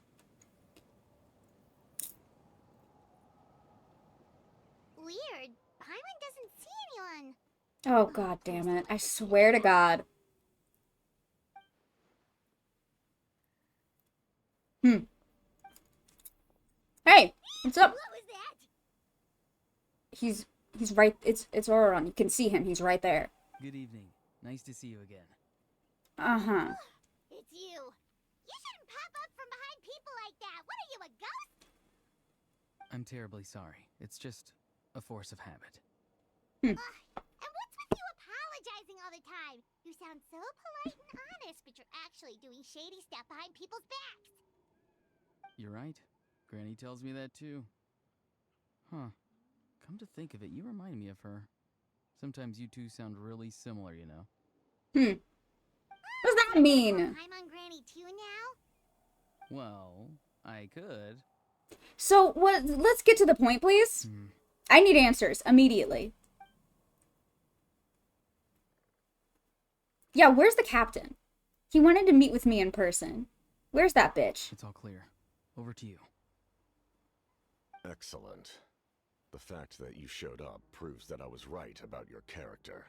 Weird. Paimon doesn't see anyone. Oh, god damn it. I swear to God. Hey, what's up? What was that? He's right. It's Auron. You can see him. He's right there. Good evening. Nice to see you again. Uh-huh. It's you. You shouldn't pop up from behind people like that. What are you, a ghost? I'm terribly sorry. It's just a force of habit. And what's with you apologizing all the time? You sound so polite and honest, but you're actually doing shady stuff behind people's backs. You're right. Granny tells me that too. Huh. Come to think of it, you remind me of her. Sometimes you two sound really similar, you know. What does that mean? I'm on Granny too now? Well, I could. So, what? Let's get to the point, please. I need answers immediately. Yeah, where's the captain? He wanted to meet with me in person. Where's that bitch? It's all clear. Over to you. Excellent. The fact that you showed up proves that I was right about your character.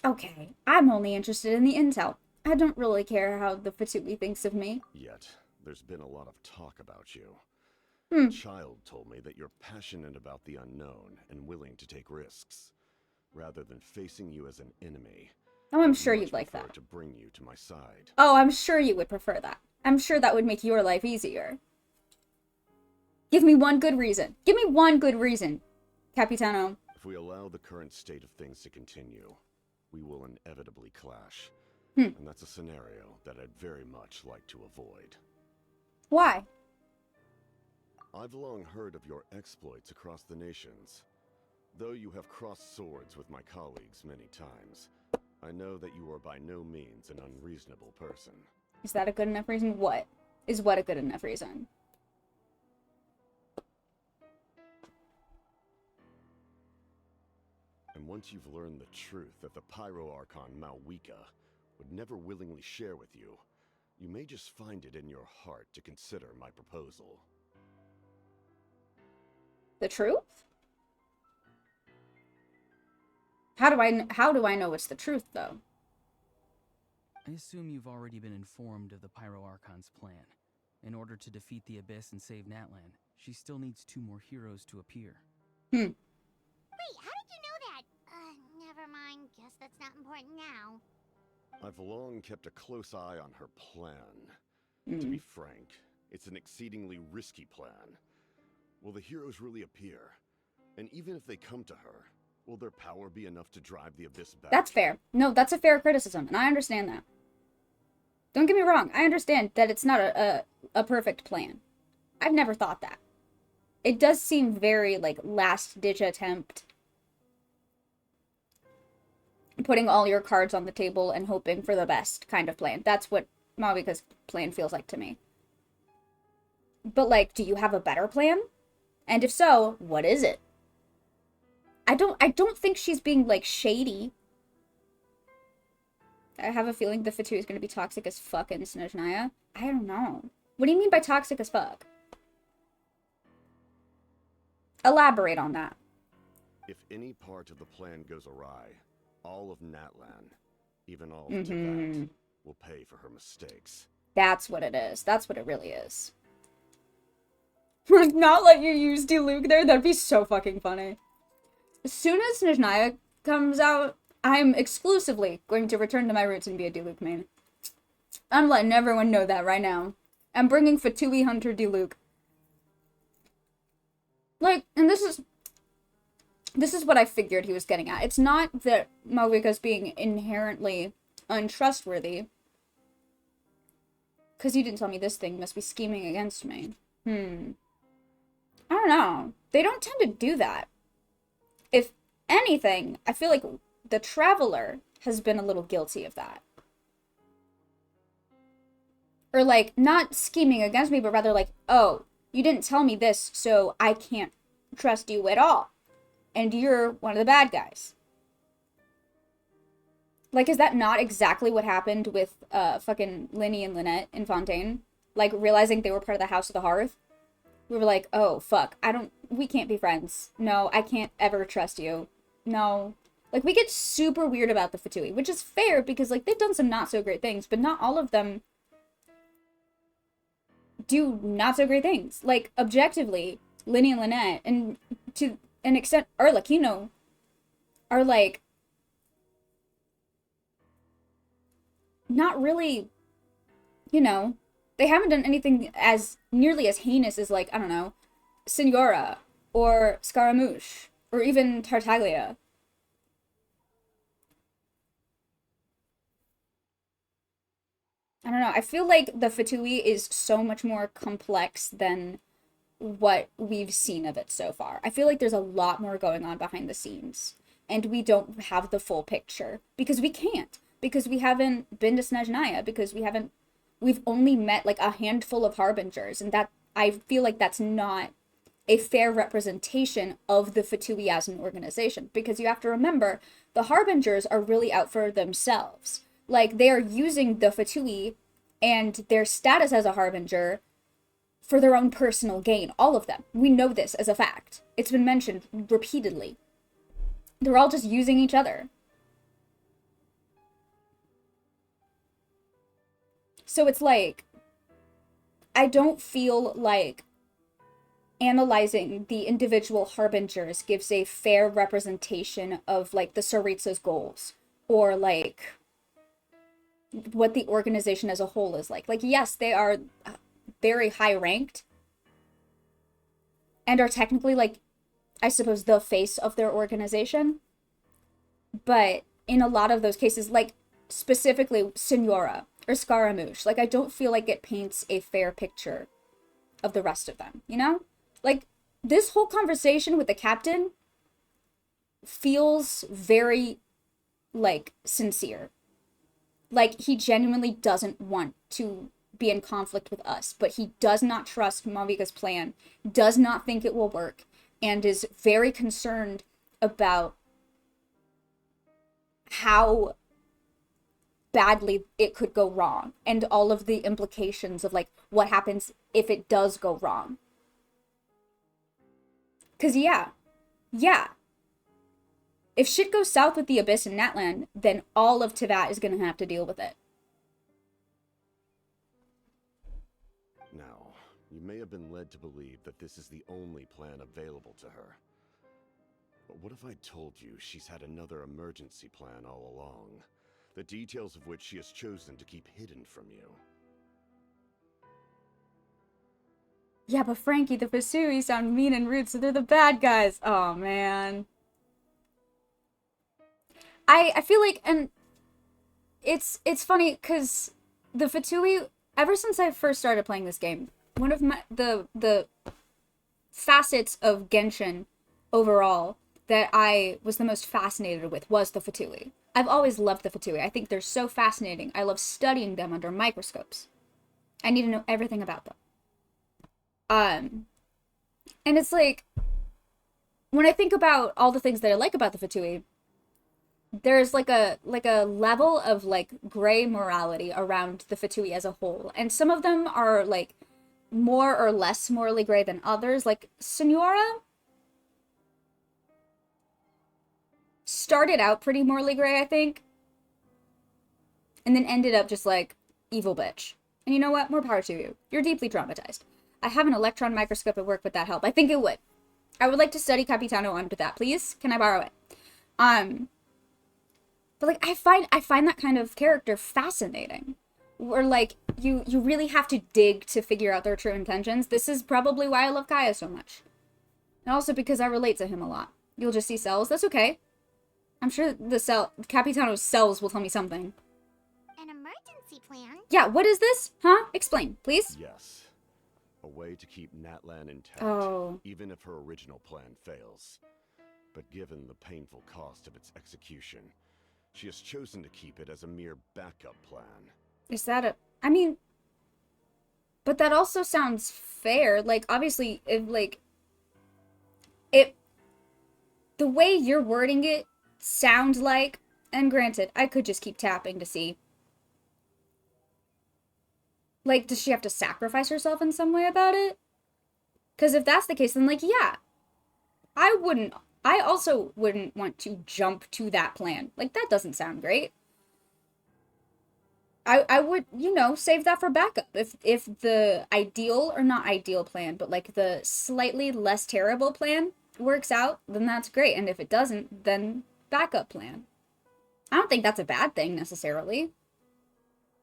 Okay, I'm only interested in the intel. I don't really care how the Fatui thinks of me. Yet, there's been a lot of talk about you. A child told me that you're passionate about the unknown and willing to take risks. Rather than facing you as an enemy, Oh, I'm I'd sure much you'd like prefer that. to bring you to my side. Oh, I'm sure you would prefer that. I'm sure that would make your life easier. Give me one good reason. Give me one good reason, Capitano. If we allow the current state of things to continue, we will inevitably clash. Hmm. And that's a scenario that I'd very much like to avoid. Why? I've long heard of your exploits across the nations. Though you have crossed swords with my colleagues many times, I know that you are by no means an unreasonable person. Is that a good enough reason? What is what a good enough reason? And once you've learned the truth that the Pyro Archon Malwika would never willingly share with you, you may just find it in your heart to consider my proposal. The truth? How do I know it's the truth, though? I assume you've already been informed of the Pyro Archon's plan. In order to defeat the Abyss and save Natlan, she still needs 2 more heroes to appear. Wait, how did you know that? Never mind. Guess that's not important now. I've long kept a close eye on her plan. To be frank, it's an exceedingly risky plan. Will the heroes really appear? And even if they come to her, will their power be enough to drive the Abyss back? That's fair. No, that's a fair criticism, and I understand that. Don't get me wrong. I understand that it's not a perfect plan. I've never thought that. It does seem very, like, last-ditch attempt. Putting all your cards on the table and hoping for the best kind of plan. That's what Mavika's plan feels like to me. But, like, do you have a better plan? And if so, what is it? I don't think she's being, like, shady. I have a feeling the Fatui is going to be toxic as fuck in Snezhnaya. I don't know. What do you mean by toxic as fuck? Elaborate on that. If any part of the plan goes awry, all of Natlan, even all of Teyvat, will pay for her mistakes. That's what it is. That's what it really is. Like, not let you use Diluc there? That'd be so fucking funny. As soon as Snezhnaya comes out, I'm exclusively going to return to my roots and be a Diluc main. I'm letting everyone know that right now. I'm bringing Fatui Hunter Diluc. Like, and this is what I figured he was getting at. It's not that Malvika's being inherently untrustworthy. Because you didn't tell me this thing must be scheming against me. I don't know. They don't tend to do that. If anything, I feel like the Traveler has been a little guilty of that. Or, like, not scheming against me, but rather like, oh, you didn't tell me this, so I can't trust you at all. And you're one of the bad guys. Like, is that not exactly what happened with fucking Linny and Lynette in Fontaine? Like, realizing they were part of the House of the Hearth? We were like, oh, fuck, we can't be friends. No, I can't ever trust you. No. Like, we get super weird about the Fatui, which is fair because, like, they've done some not so great things, but not all of them do not so great things. Like, objectively, Linny and Lynette, and to an extent, Arlecchino, are, like, not really, you know, they haven't done anything as nearly as heinous as, like, I don't know, Signora, or Scaramouche, or even Tartaglia. I don't know, I feel like the Fatui is so much more complex than what we've seen of it so far. I feel like there's a lot more going on behind the scenes, and we don't have the full picture, because we can't, because we haven't been to Snezhnaya, because we've only met, like, a handful of Harbingers, and that, I feel like that's not a fair representation of the Fatui as an organization, because you have to remember, the Harbingers are really out for themselves. Like, they are using the Fatui and their status as a Harbinger for their own personal gain, all of them. We know this as a fact. It's been mentioned repeatedly. They're all just using each other. So it's like, I don't feel like analyzing the individual Harbingers gives a fair representation of, like, the Tsaritsa's goals, or, like, what the organization as a whole is like. Like, yes, they are very high ranked and are technically, like, I suppose, the face of their organization, but in a lot of those cases, like, specifically Signora or Scaramouche, like, I don't feel like it paints a fair picture of the rest of them, you know? Like, this whole conversation with the captain feels very, like, sincere. Like, he genuinely doesn't want to be in conflict with us, but he does not trust Malvika's plan, does not think it will work, and is very concerned about how badly it could go wrong, and all of the implications of, like, what happens if it does go wrong. Because, yeah. If shit goes south with the Abyss and Natlan, then all of Teyvat is going to have to deal with it. Now, you may have been led to believe that this is the only plan available to her. But what if I told you she's had another emergency plan all along, the details of which she has chosen to keep hidden from you? Yeah, but Frankie, the Fatui sound mean and rude, so they're the bad guys. Oh, man. I feel like, and it's funny, because the Fatui, ever since I first started playing this game, one of the facets of Genshin overall that I was the most fascinated with was the Fatui. I've always loved the Fatui. I think they're so fascinating. I love studying them under microscopes. I need to know everything about them. And it's like, when I think about all the things that I like about the Fatui, there's like a level of like gray morality around the Fatui as a whole. And some of them are like more or less morally gray than others. Like Senora started out pretty morally gray, I think, and then ended up just like evil bitch. And you know what? More power to you. You're deeply traumatized. I have an electron microscope at work. Would that help? I think it would. I would like to study Capitano under that, please. Can I borrow it? But like I find that kind of character fascinating. Where like you really have to dig to figure out their true intentions. This is probably why I love Kaya so much. And also because I relate to him a lot. You'll just see cells. That's okay. I'm sure Capitano's cells will tell me something. An emergency plan? Yeah, what is this? Huh? Explain, please. Yes. A way to keep Natlan intact, even if her original plan fails. But given the painful cost of its execution, she has chosen to keep it as a mere backup plan. Is that I mean, but that also sounds fair. Like, obviously, the way you're wording it sounds like, and granted, I could just keep tapping to see. Like, does she have to sacrifice herself in some way about it? Because if that's the case, then, like, yeah. I also wouldn't want to jump to that plan. Like, that doesn't sound great. I would, save that for backup. If the ideal, or not ideal plan, but, like, the slightly less terrible plan works out, then that's great. And if it doesn't, then backup plan. I don't think that's a bad thing, necessarily.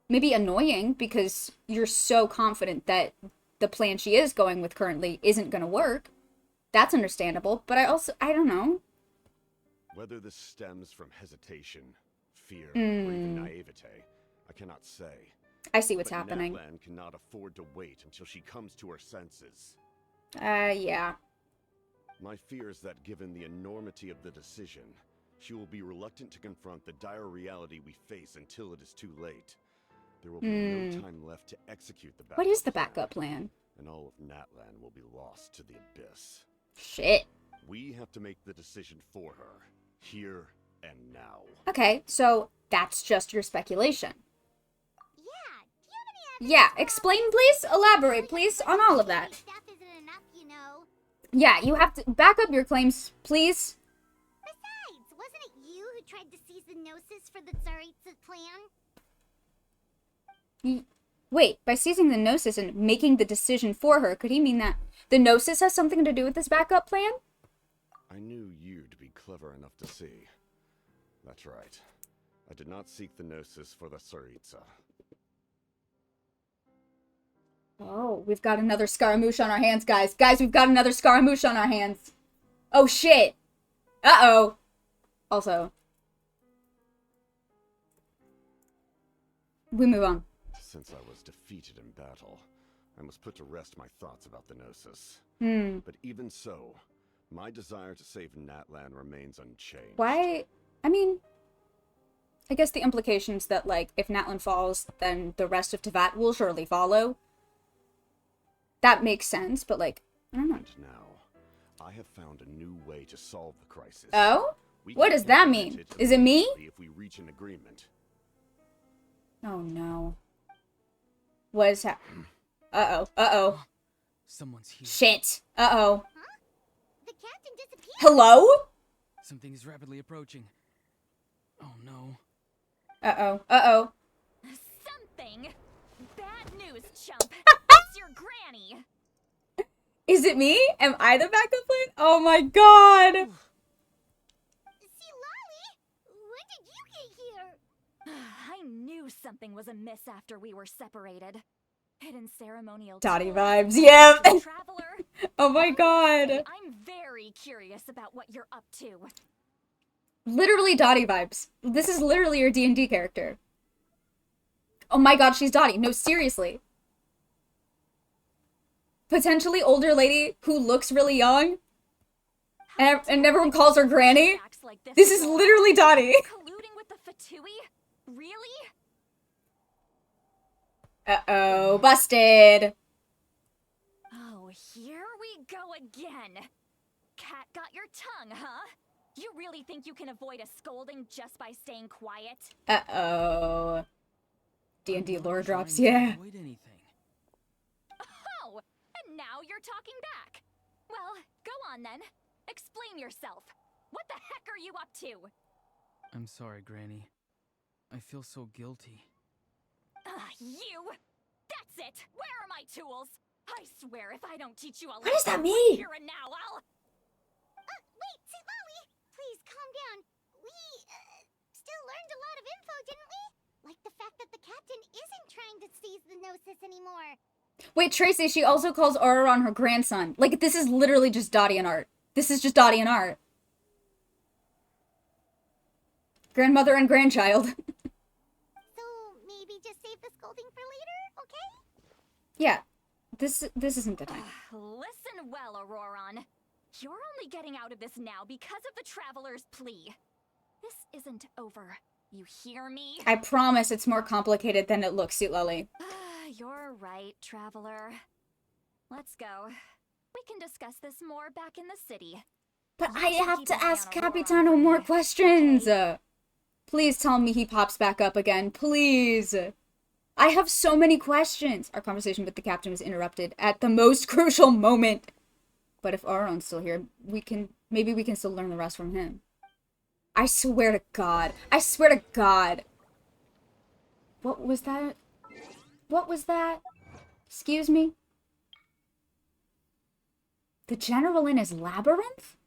Maybe annoying because you're so confident that the plan she is going with currently isn't going to work. That's understandable, but I don't know. Whether this stems from hesitation, fear, or even naivete, I cannot say. I see what's happening. Natlan cannot afford to wait until she comes to her senses. Yeah. My fear is that given the enormity of the decision, she will be reluctant to confront the dire reality we face until it is too late. There will be no time left to execute the backup plan. What is the backup plan? And all of Natlan will be lost to the abyss. Shit. We have to make the decision for her, here and now. Okay, so that's just your speculation. Yeah, do you have any evidence? Yeah, explain please, elaborate please on all of that. Stuff isn't enough, you know. Yeah, you have to back up your claims, please. Besides, wasn't it you who tried to seize the Gnosis for the Tsaritsa plan? Wait, by seizing the Gnosis and making the decision for her, could he mean that the Gnosis has something to do with this backup plan? I knew you to be clever enough to see. That's right. I did not seek the Gnosis for the Tsaritsa. Oh, we've got another Scaramouche on our hands, guys. Guys, we've got another Scaramouche on our hands. Oh, shit. Uh-oh. Also, we move on. Since I was defeated in battle, I must put to rest my thoughts about the Gnosis. But even so, my desire to save Natlan remains unchanged. Why? I mean, I guess the implications that, like, if Natlan falls, then the rest of Teyvat will surely follow. That makes sense, but, like, I don't know. And now, I have found a new way to solve the crisis. Oh? What does that mean? Is it me? If we reach an agreement. Oh, no. What is happening? Uh-oh. Uh-oh. Someone's here. Shit. Uh-oh. Huh? The captain disappeared. Hello? Something is rapidly approaching. Oh no. Uh-oh. Uh-oh. Something? Bad news, chump. It's your granny. Is it me? Am I the backup plan? Oh my god. See, Lolly, when did you get here? I knew something was amiss after we were separated. Hidden ceremonial Dottie tools, vibes, yep. traveler. Oh my god. I'm very curious about what you're up to. Literally Dottie vibes. This is literally your D&D character. Oh my god, she's Dottie. No, seriously. Potentially older lady who looks really young. And everyone calls her Granny. This is literally Dottie. Colluding with the Fatui? Really? Uh-oh, busted. Oh, here we go again. Cat got your tongue, huh? You really think you can avoid a scolding just by staying quiet? Uh-oh. D&D lore drops, Trying to yeah. avoid anything. Oh, and now you're talking back. Well, go on then. Explain yourself. What the heck are you up to? I'm sorry, Granny. I feel so guilty. You! That's it! Where are my tools? I swear if I don't teach you a lesson What does that mean? here and now, I'll... Wait, Lolly! Please, calm down. We, still learned a lot of info, didn't we? Like the fact that the captain isn't trying to seize the Gnosis anymore. Wait, Tracy, she also calls Auroron her grandson. Like, this is literally just Dottie and Art. This is just Dottie and Art. Grandmother and grandchild. So, maybe just save the scolding for later, okay? Yeah. This isn't the time. Listen well, Auroron. You're only getting out of this now because of the Traveler's plea. This isn't over. You hear me? I promise it's more complicated than it looks, Sweet Lily. You're right, Traveler. Let's go. We can discuss this more back in the city. But You I should have keep to an eye ask on Auroron Capitano for more me, questions. okay? Please tell me he pops back up again. Please. I have so many questions. Our conversation with the captain was interrupted at the most crucial moment. But if Auron's still here, maybe we can still learn the rest from him. I swear to God. I swear to God. What was that? What was that? Excuse me? The general in his labyrinth?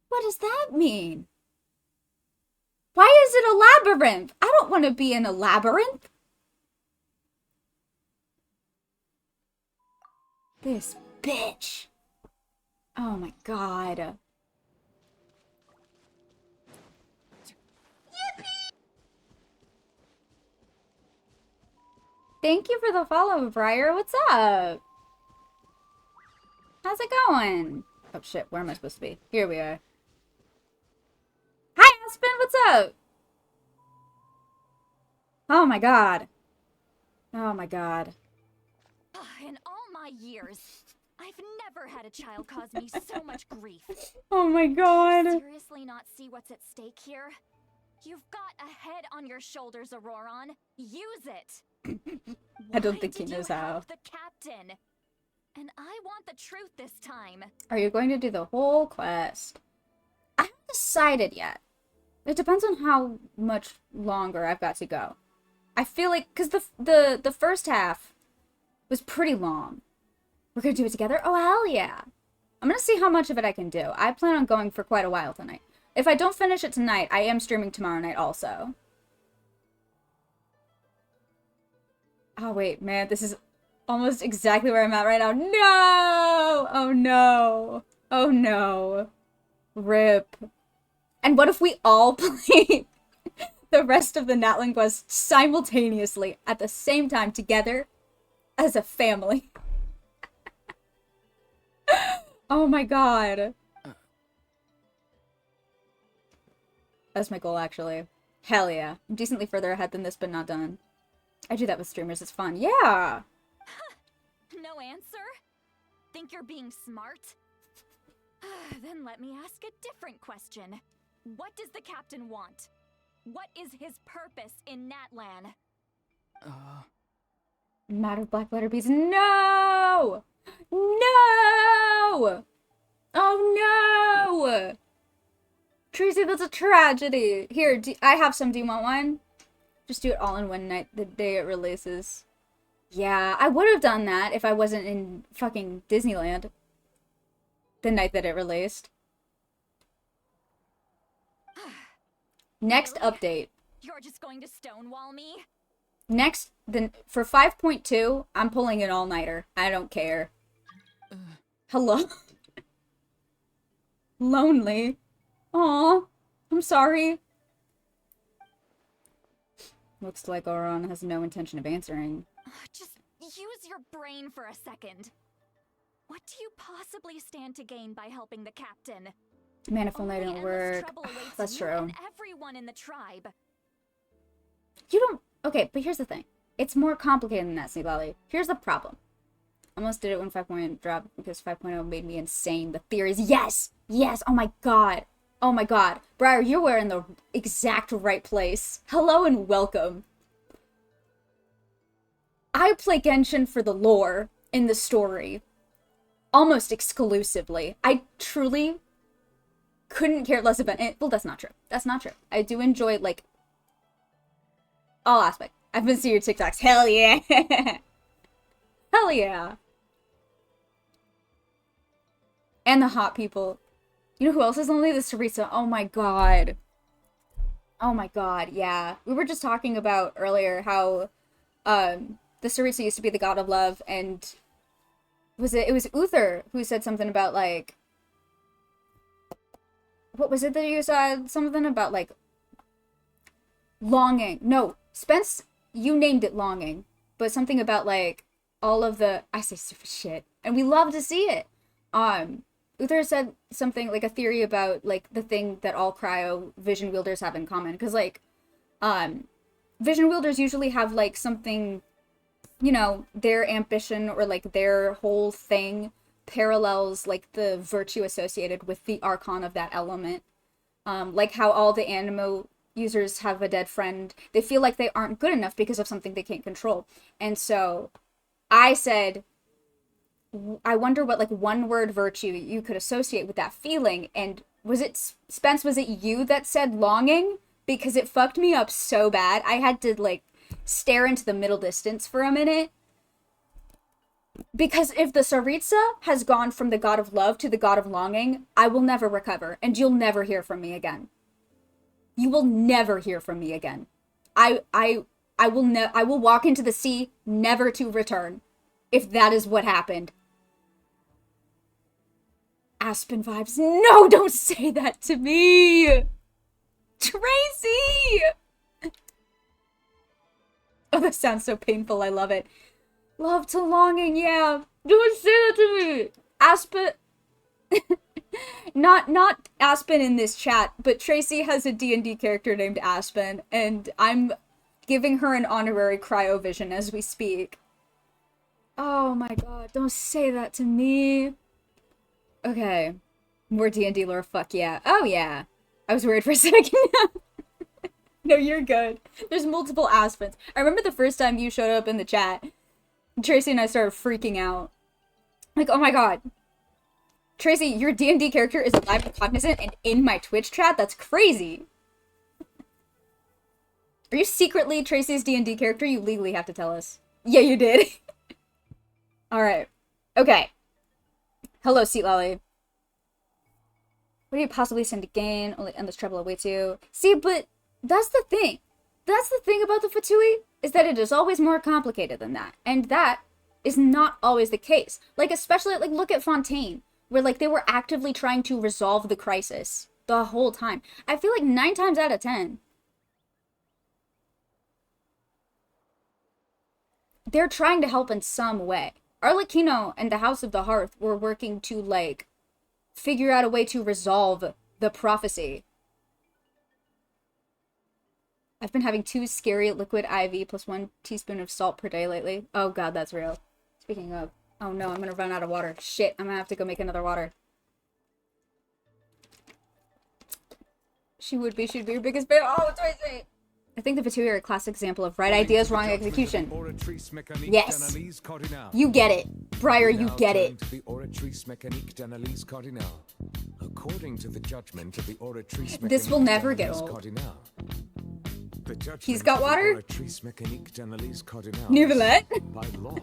What does that mean? Why is it a labyrinth? I don't want to be in a labyrinth. This bitch. Oh my god. Thank you for the follow, Briar. What's up? How's it going? Oh shit, where am I supposed to be? Here we are. Hi, Aspen, what's up? Oh my god. Oh my god. In all my years, I've never had a child cause me so much grief. Oh my god. Seriously not see what's at stake here? You've got a head on your shoulders, Auroron. Use it. I don't think he Why did knows you how. help the captain? And I want the truth this time. Are you going to do the whole quest? I haven't decided yet. It depends on how much longer I've got to go. I feel like, because the first half was pretty long. We're going to do it together? Oh, hell yeah. I'm going to see how much of it I can do. I plan on going for quite a while tonight. If I don't finish it tonight, I am streaming tomorrow night also. Oh, wait, man, this is almost exactly where I'm at right now. No! Oh, no. Oh, no. Rip. And what if we all play the rest of the Natlan quest simultaneously at the same time together as a family? Oh my god. That's my goal, actually. Hell yeah. I'm decently further ahead than this, but not done. I do that with streamers, it's fun. Yeah! No answer? Think you're being smart? Then let me ask a different question. What does the captain want? What is his purpose in Natlan? Matter of black letter bees. No! No! Oh no! Tracy, that's a tragedy. Here, I have some. Do you want one? Just do it all in one night, the day it releases. Yeah, I would have done that if I wasn't in fucking Disneyland. The night that it released. Next Really? update. You're just going to stonewall me? Next, for 5.2, I'm pulling an all-nighter. I don't care. Hello? Lonely. Aw, I'm sorry. Looks like Oron has no intention of answering. Just use your brain for a second. What do you possibly stand to gain by helping the captain? Manifold Night didn't work. That's true. And everyone in the tribe. You don't... Okay, but here's the thing. It's more complicated than that, Seablally. Here's the problem. Almost did it when 5.0 dropped because 5.0 made me insane. The theories... Yes! Yes! Oh my god! Oh my god. Briar, you were in the exact right place. Hello and welcome. I play Genshin for the lore in the story. Almost exclusively. I truly couldn't care less about it. Well, that's not true. That's not true. I do enjoy, like, all aspects. I've been seeing your TikToks. Hell yeah! Hell yeah! And the hot people. You know who else is lonely? The Sarisa. Oh my god. Oh my god, yeah. We were just talking about earlier how the Sarisa used to be the god of love, and it was Uther who said something about, like, what was it that you said? Something about, like, longing. No, Spence, you named it longing, but something about, like, all of the, I say stupid shit, and we love to see it. Uther said something, like, a theory about, like, the thing that all cryo vision wielders have in common. Because, like, vision wielders usually have, like, something, you know, their ambition or, like, their whole thing parallels, like, the virtue associated with the archon of that element. Like how all the Animo users have a dead friend. They feel like they aren't good enough because of something they can't control. And so I said... I wonder what, like, one-word virtue you could associate with that feeling, and was it, Spence, was it you that said longing? Because it fucked me up so bad. I had to, like, stare into the middle distance for a minute. Because if the Tsaritsa has gone from the god of love to the god of longing, I will never recover, and you'll never hear from me again. You will never hear from me again. I will walk into the sea, never to return, if that is what happened. Aspen vibes. No, don't say that to me! Tracy! Oh, that sounds so painful. I love it. Love to longing, yeah. Don't say that to me! Aspen... not Aspen in this chat, but Tracy has a D&D character named Aspen, and I'm giving her an honorary cryovision as we speak. Oh my god, don't say that to me. Okay. More D&D lore, fuck yeah. Oh yeah. I was worried for a second. No, you're good. There's multiple Aspens. I remember the first time you showed up in the chat, Tracy and I started freaking out. Like, oh my god. Tracy, your D&D character is alive and cognizant and in my Twitch chat? That's crazy. Are you secretly Tracy's D&D character? You legally have to tell us. Yeah, you did. Alright. Okay. Hello, Seat Lolly. What do you possibly stand to gain? Only endless trouble awaits you. See, but that's the thing. That's the thing about the Fatui, is that it is always more complicated than that. And that is not always the case. Like, especially, like, look at Fontaine, where, like, they were actively trying to resolve the crisis the whole time. I feel like 9 times out of 10, they're trying to help in some way. Arlecchino and the House of the Hearth were working to, like, figure out a way to resolve the prophecy. I've been having 2 scary liquid IV plus 1 teaspoon of salt per day lately. Oh god, that's real. Speaking of, oh no, I'm gonna run out of water. Shit, I'm gonna have to go make another water. She'd be your biggest fan. Oh, what do I say? I think the Fatui are a classic example of right ideas, wrong execution. Yes. You get it. Briar, you get it. According to the judgment of the Oratrice This will never get old. He's got water? Nivelet? By law,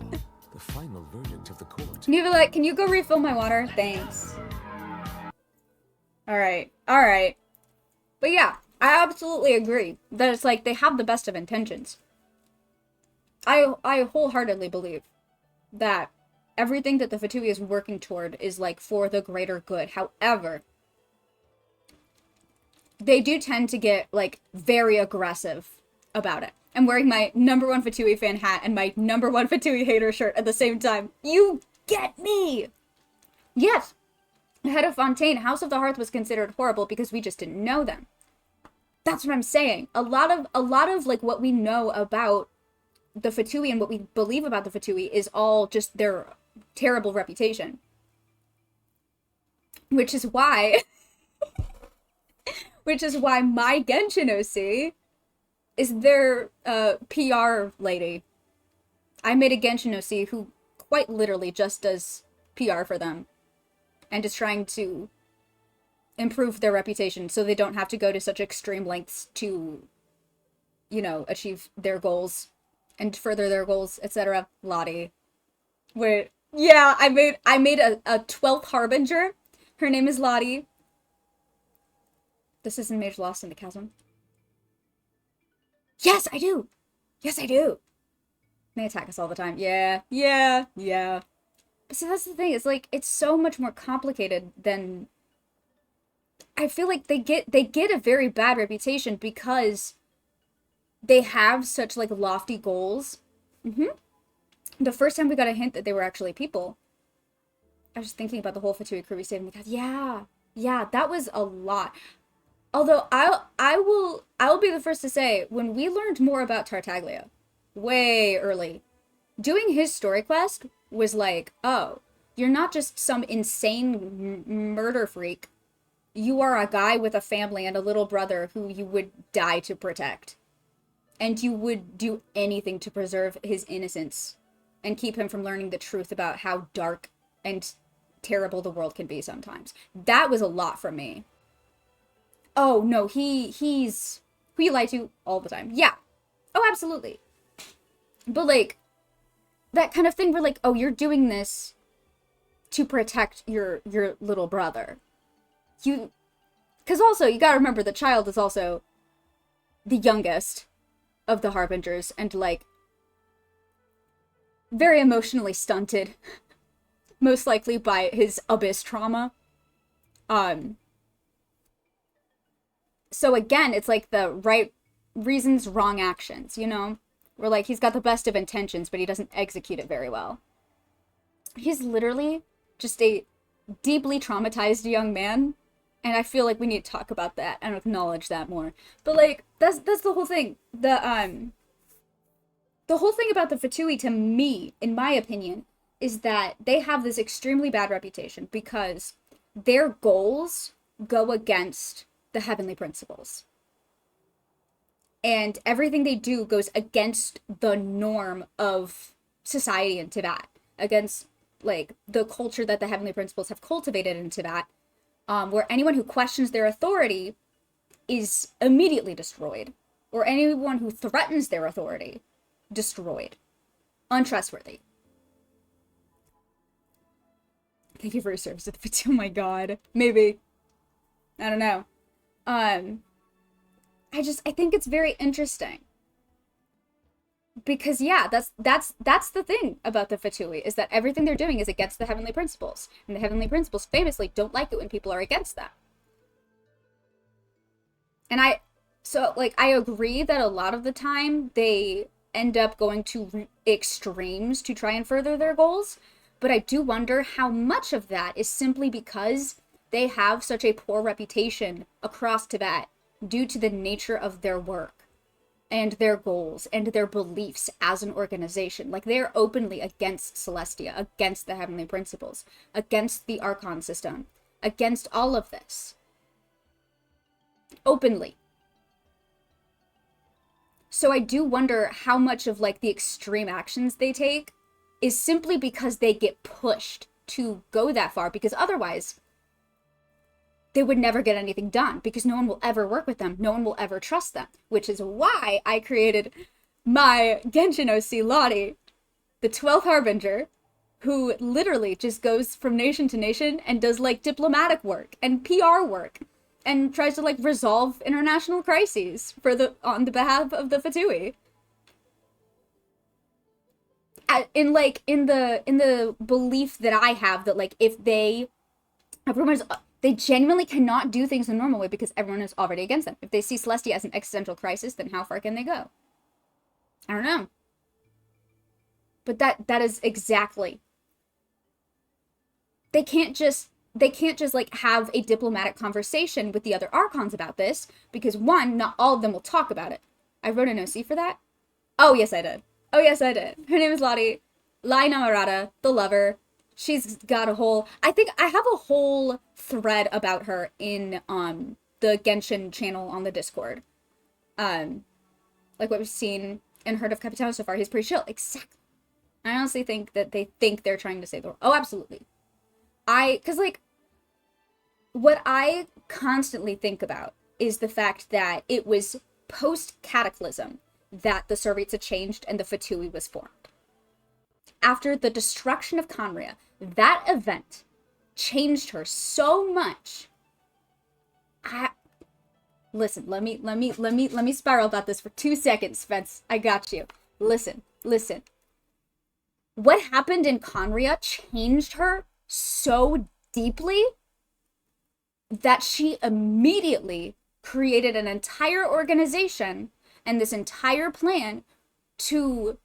the final verdict of the court. Nivelet, can you go refill my water? Thanks. Alright. Alright. But yeah. I absolutely agree that it's like they have the best of intentions. I wholeheartedly believe that everything that the Fatui is working toward is like for the greater good. However, they do tend to get like very aggressive about it. I'm wearing my #1 Fatui fan hat and my #1 Fatui hater shirt at the same time. You get me! Yes! Ahead of Fontaine, House of the Hearth was considered horrible because we just didn't know them. That's what I'm saying. A lot of like what we know about the Fatui and what we believe about the Fatui is all just their terrible reputation. Which is why my Genshin OC is their PR lady. I made a Genshin OC who quite literally just does PR for them and is trying to improve their reputation so they don't have to go to such extreme lengths to, you know, achieve their goals and further their goals, etc. Lottie. Wait, yeah, I made a 12th Harbinger. Her name is Lottie. This isn't Mage Lost in the Chasm. Yes, I do! Yes, I do! They attack us all the time. Yeah. But see, that's the thing. It's like, it's so much more complicated than... I feel like they get a very bad reputation because they have such, like, lofty goals. The first time we got a hint that they were actually people, I was thinking about the whole Fatui crew we saved, and yeah, that was a lot. Although I will be the first to say, when we learned more about Tartaglia, way early, doing his story quest was like, oh, you're not just some insane murder freak. You are a guy with a family and a little brother who you would die to protect. And you would do anything to preserve his innocence and keep him from learning the truth about how dark and terrible the world can be sometimes. That was a lot for me. Oh, no, he's who you lie to all the time. Yeah. Oh, absolutely. But, like, that kind of thing where, like, oh, you're doing this to protect your little brother. Because also, you gotta remember, the child is also the youngest of the Harbingers, and, like, very emotionally stunted. Most likely by his abyss trauma. So again, it's like the right reasons, wrong actions, you know? Where, like, he's got the best of intentions, but he doesn't execute it very well. He's literally just a deeply traumatized young man, and I feel like we need to talk about that and acknowledge that more. But, like, that's the whole thing. The whole thing about the Fatui, to me, in my opinion, is that they have this extremely bad reputation because their goals go against the heavenly principles. And everything they do goes against the norm of society in Tibet, against, like, the culture that the heavenly principles have cultivated in Tibet, where anyone who questions their authority is immediately destroyed, or anyone who threatens their authority, destroyed. Untrustworthy. Thank you for your service to the Fatui. Oh my god. Maybe. I don't know. I think it's very interesting. Because, yeah, that's the thing about the Fatui, is that everything they're doing is against the heavenly principles. And the heavenly principles famously don't like it when people are against them. And I agree that a lot of the time they end up going to extremes to try and further their goals. But I do wonder how much of that is simply because they have such a poor reputation across Tibet due to the nature of their work and their goals and their beliefs as an organization. Like, they're openly against Celestia, against the heavenly principles, against the Archon system, against all of this. Openly. So I do wonder how much of, like, the extreme actions they take is simply because they get pushed to go that far, because otherwise they would never get anything done, because no one will ever work with them, no one will ever trust them, which is why I created my Genshin OC Lottie, the 12th Harbinger, who literally just goes from nation to nation and does, like, diplomatic work and PR work and tries to, like, resolve international crises on the behalf of the Fatui. In the belief that I have that, like, if they genuinely cannot do things the normal way because everyone is already against them. If they see Celestia as an existential crisis, then how far can they go? I don't know. But that is exactly. They can't just like have a diplomatic conversation with the other Archons about this, because one, not all of them will talk about it. I wrote an OC for that? Oh, yes, I did. Oh, yes, I did. Her name is Lottie. Lai Namorata, the lover. She's got a whole... I think I have a whole thread about her in the Genshin channel on the Discord. Like what we've seen and heard of Capitano so far, he's pretty chill. Exactly. I honestly think that they think they're trying to save the world. Oh, absolutely. Because, like, what I constantly think about is the fact that it was post-Cataclysm that the Tsaritsa changed and the Fatui was formed. After the destruction of Conria, that event changed her so much. Listen, let me spiral about this for 2 seconds, Spence. I got you. Listen. What happened in Conria changed her so deeply that she immediately created an entire organization and this entire plan to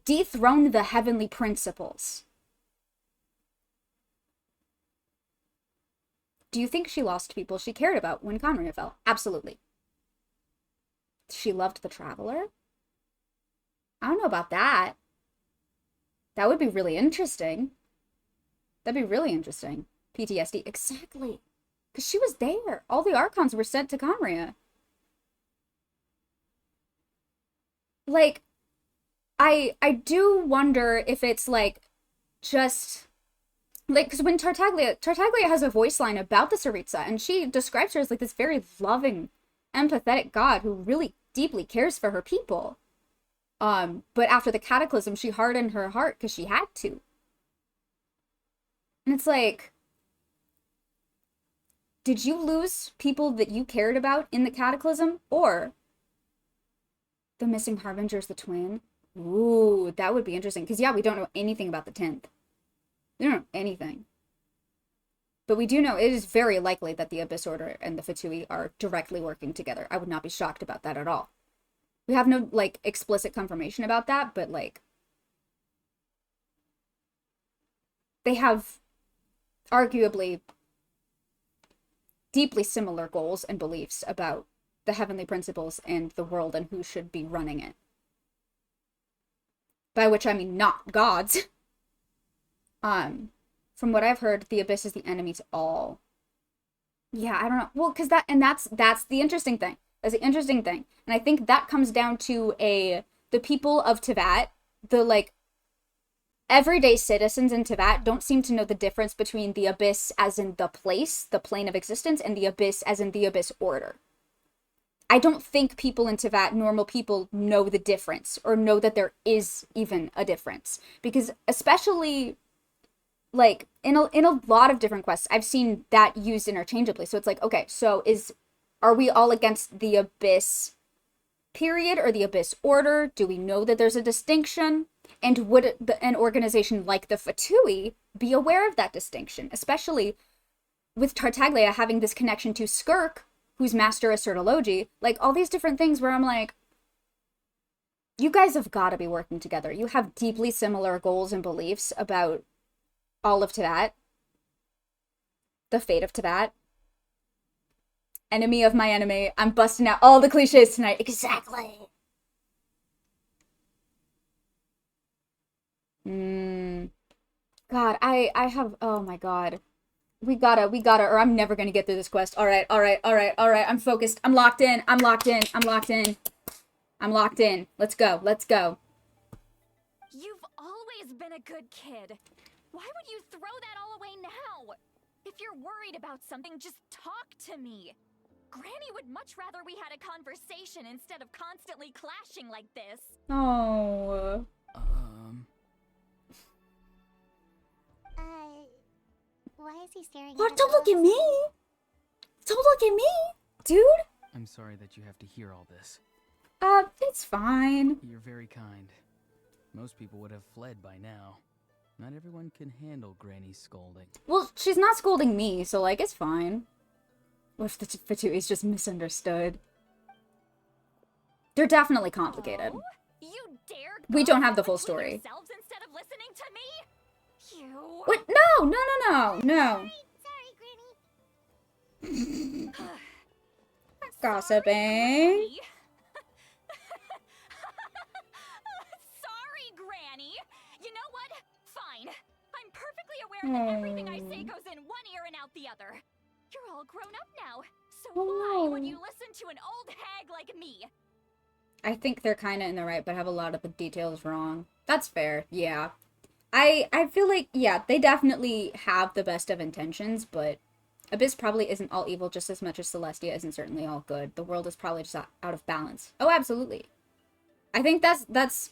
dethrone the heavenly principles. Do you think she lost people she cared about when Conria fell? Absolutely. She loved the Traveler? I don't know about that. That would be really interesting. That'd be really interesting. PTSD. Exactly. Because she was there. All the Archons were sent to Conria. Like, I do wonder if it's, like, just... Like, because when Tartaglia has a voice line about the Tsaritsa, and she describes her as, like, this very loving, empathetic god who really deeply cares for her people. But after the Cataclysm, she hardened her heart because she had to. And it's like, did you lose people that you cared about in the Cataclysm? Or the missing Harbinger's the twin? Ooh, that would be interesting. Because, yeah, we don't know anything about the 10th. We don't know anything. But we do know it is very likely that the Abyss Order and the Fatui are directly working together. I would not be shocked about that at all. We have no, like, explicit confirmation about that, but, like, they have arguably deeply similar goals and beliefs about the heavenly principles and the world and who should be running it. By which I mean not gods. From what I've heard, the Abyss is the enemy to all. Yeah, I don't know. Well, because that's the interesting thing. That's the interesting thing. And I think that comes down to the people of Teyvat, the, like, everyday citizens in Teyvat don't seem to know the difference between the Abyss as in the place, the plane of existence, and the Abyss as in the Abyss Order. I don't think people in Teyvat, normal people, know the difference, or know that there is even a difference. Because especially, like, in a lot of different quests, I've seen that used interchangeably. So it's like, okay, so are we all against the Abyss period or the Abyss Order? Do we know that there's a distinction? And would an organization like the Fatui be aware of that distinction? Especially with Tartaglia having this connection to Skirk, who's master of Certology. Like, all these different things where I'm like, you guys have got to be working together. You have deeply similar goals and beliefs about all of Teyvat. The fate of Teyvat. Enemy of my enemy. I'm busting out all the cliches tonight. Exactly. God, I have, oh my God. We gotta, or I'm never gonna get through this quest. All right. I'm focused. I'm locked in. Let's go. You've always been a good kid. Why would you throw that all away now? If you're worried about something, just talk to me. Granny would much rather we had a conversation instead of constantly clashing like this. Oh. Why is he staring What? at Don't look at me! Don't look at me! Dude! I'm sorry that you have to hear all this. It's fine. You're very kind. Most people would have fled by now. Not everyone can handle Granny's scolding. Well, she's not scolding me, so, like, it's fine. What if the Fatui is just misunderstood? They're definitely complicated. Oh? You dare We don't have the gossip full between story. yourselves instead of listening to me? You. What? No, no, no, no, no. Sorry, Granny. Gossiping. Granny. Sorry, Granny. You know what? Fine. I'm perfectly aware that everything I say goes in one ear and out the other. You're all grown up now, so why would you listen to an old hag like me? I think they're kind of in the right, but have a lot of the details wrong. That's fair, yeah. I feel like, yeah, they definitely have the best of intentions, but Abyss probably isn't all evil just as much as Celestia isn't certainly all good. The world is probably just out of balance. Oh, absolutely. I think that's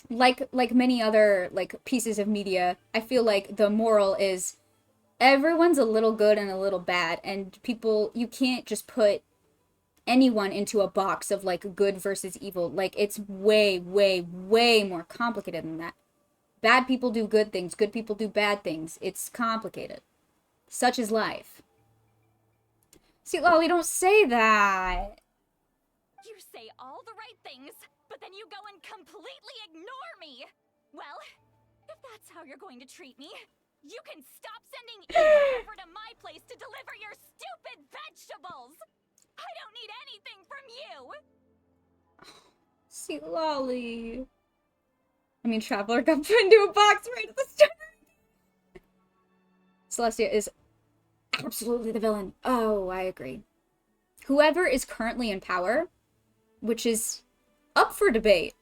like many other like pieces of media. I feel like the moral is everyone's a little good and a little bad, and people, you can't just put anyone into a box of like good versus evil. Like it's way, way, way more complicated than that. Bad people do good things, good people do bad things. It's complicated. Such is life. See, Lolly, don't say that. You say all the right things, but then you go and completely ignore me. Well, if that's how you're going to treat me, you can stop sending Eva over to my place to deliver your stupid vegetables. I don't need anything from you. See, Lolly. I mean, Traveler got put into a box right at the start. Celestia is absolutely the villain. Oh, I agree. Whoever is currently in power, which is up for debate,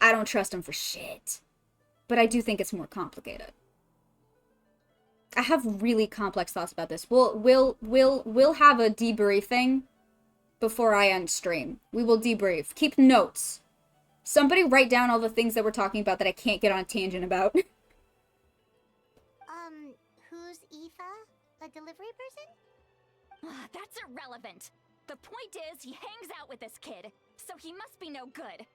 I don't trust him for shit. But I do think it's more complicated. I have really complex thoughts about this. We'll have a debriefing before I end stream. We will debrief. Keep notes. Somebody write down all the things that we're talking about that I can't get on a tangent about. Who's Aoife? A delivery person? That's irrelevant. The point is, he hangs out with this kid, so he must be no good.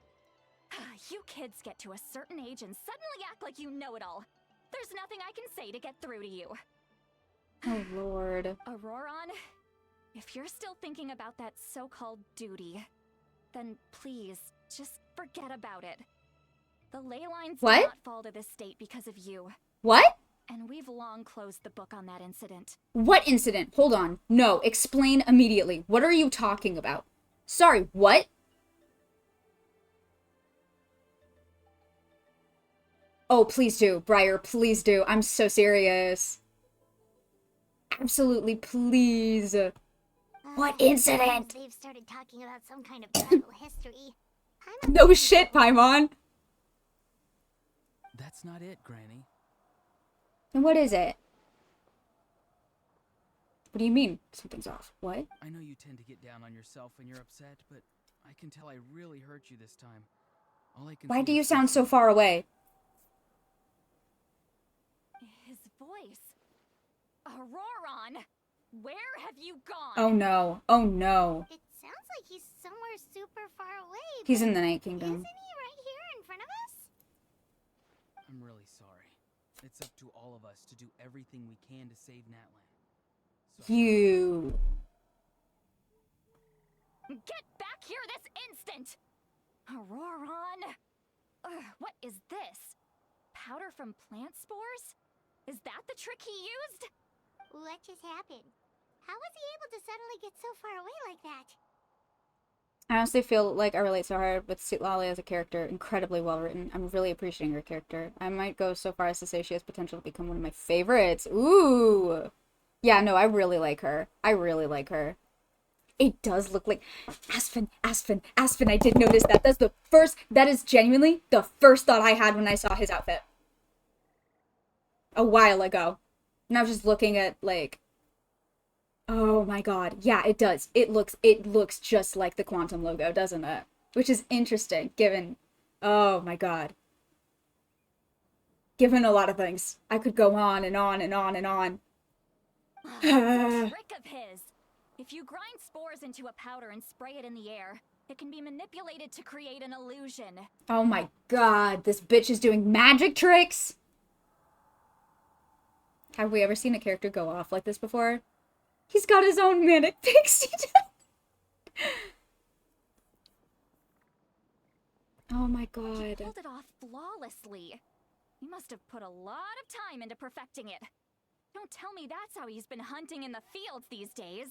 You kids get to a certain age and suddenly act like you know it all. There's nothing I can say to get through to you. Oh, Lord. Auroron, if you're still thinking about that so-called duty, then please, just forget about it. The ley lines did not fall to this state because of you. What? And we've long closed the book on that incident. What incident? Hold on. No, explain immediately. What are you talking about? Sorry, what? Oh, please do, Briar, please do. I'm so serious. Absolutely, please. What incident? They've started talking about some kind of battle history. No shit, Paimon. That's not it, Granny. Then what is it? What do you mean, something's off? What? I know you tend to get down on yourself when you're upset, but I can tell I really hurt you this time. Why do you sound so far away? His voice. Auroron, where have you gone? Oh no. Oh no. It sounds like he's somewhere super far away. He's in the Night Kingdom. Isn't he right here in front of us? I'm really sorry. It's up to all of us to do everything we can to save Natlan. So You. Get back here this instant! Auroron! What is this? Powder from plant spores? Is that the trick he used? What just happened? How was he able to suddenly get so far away like that? I honestly feel like I relate so hard with Sweet Lolly as a character. Incredibly well written. I'm really appreciating her character. I might go so far as to say she has potential to become one of my favorites. Ooh! Yeah, no, I really like her. I really like her. It does look like Aspen. I did notice that. That is genuinely the first thought I had when I saw his outfit. A while ago. And I was just looking at, like, oh my god. Yeah, it does. It looks just like the Quantum logo, doesn't it? Which is interesting, given, oh my god. Given a lot of things. I could go on and on and on and on. That's a trick of his. If you grind spores into a powder and spray it in the air, it can be manipulated to create an illusion. Oh my god, this bitch is doing magic tricks! Have we ever seen a character go off like this before? He's got his own manic pixie. Oh my You god. pulled it off flawlessly. You must have put a lot of time into perfecting it. Don't tell me that's how he's been hunting in the fields these days.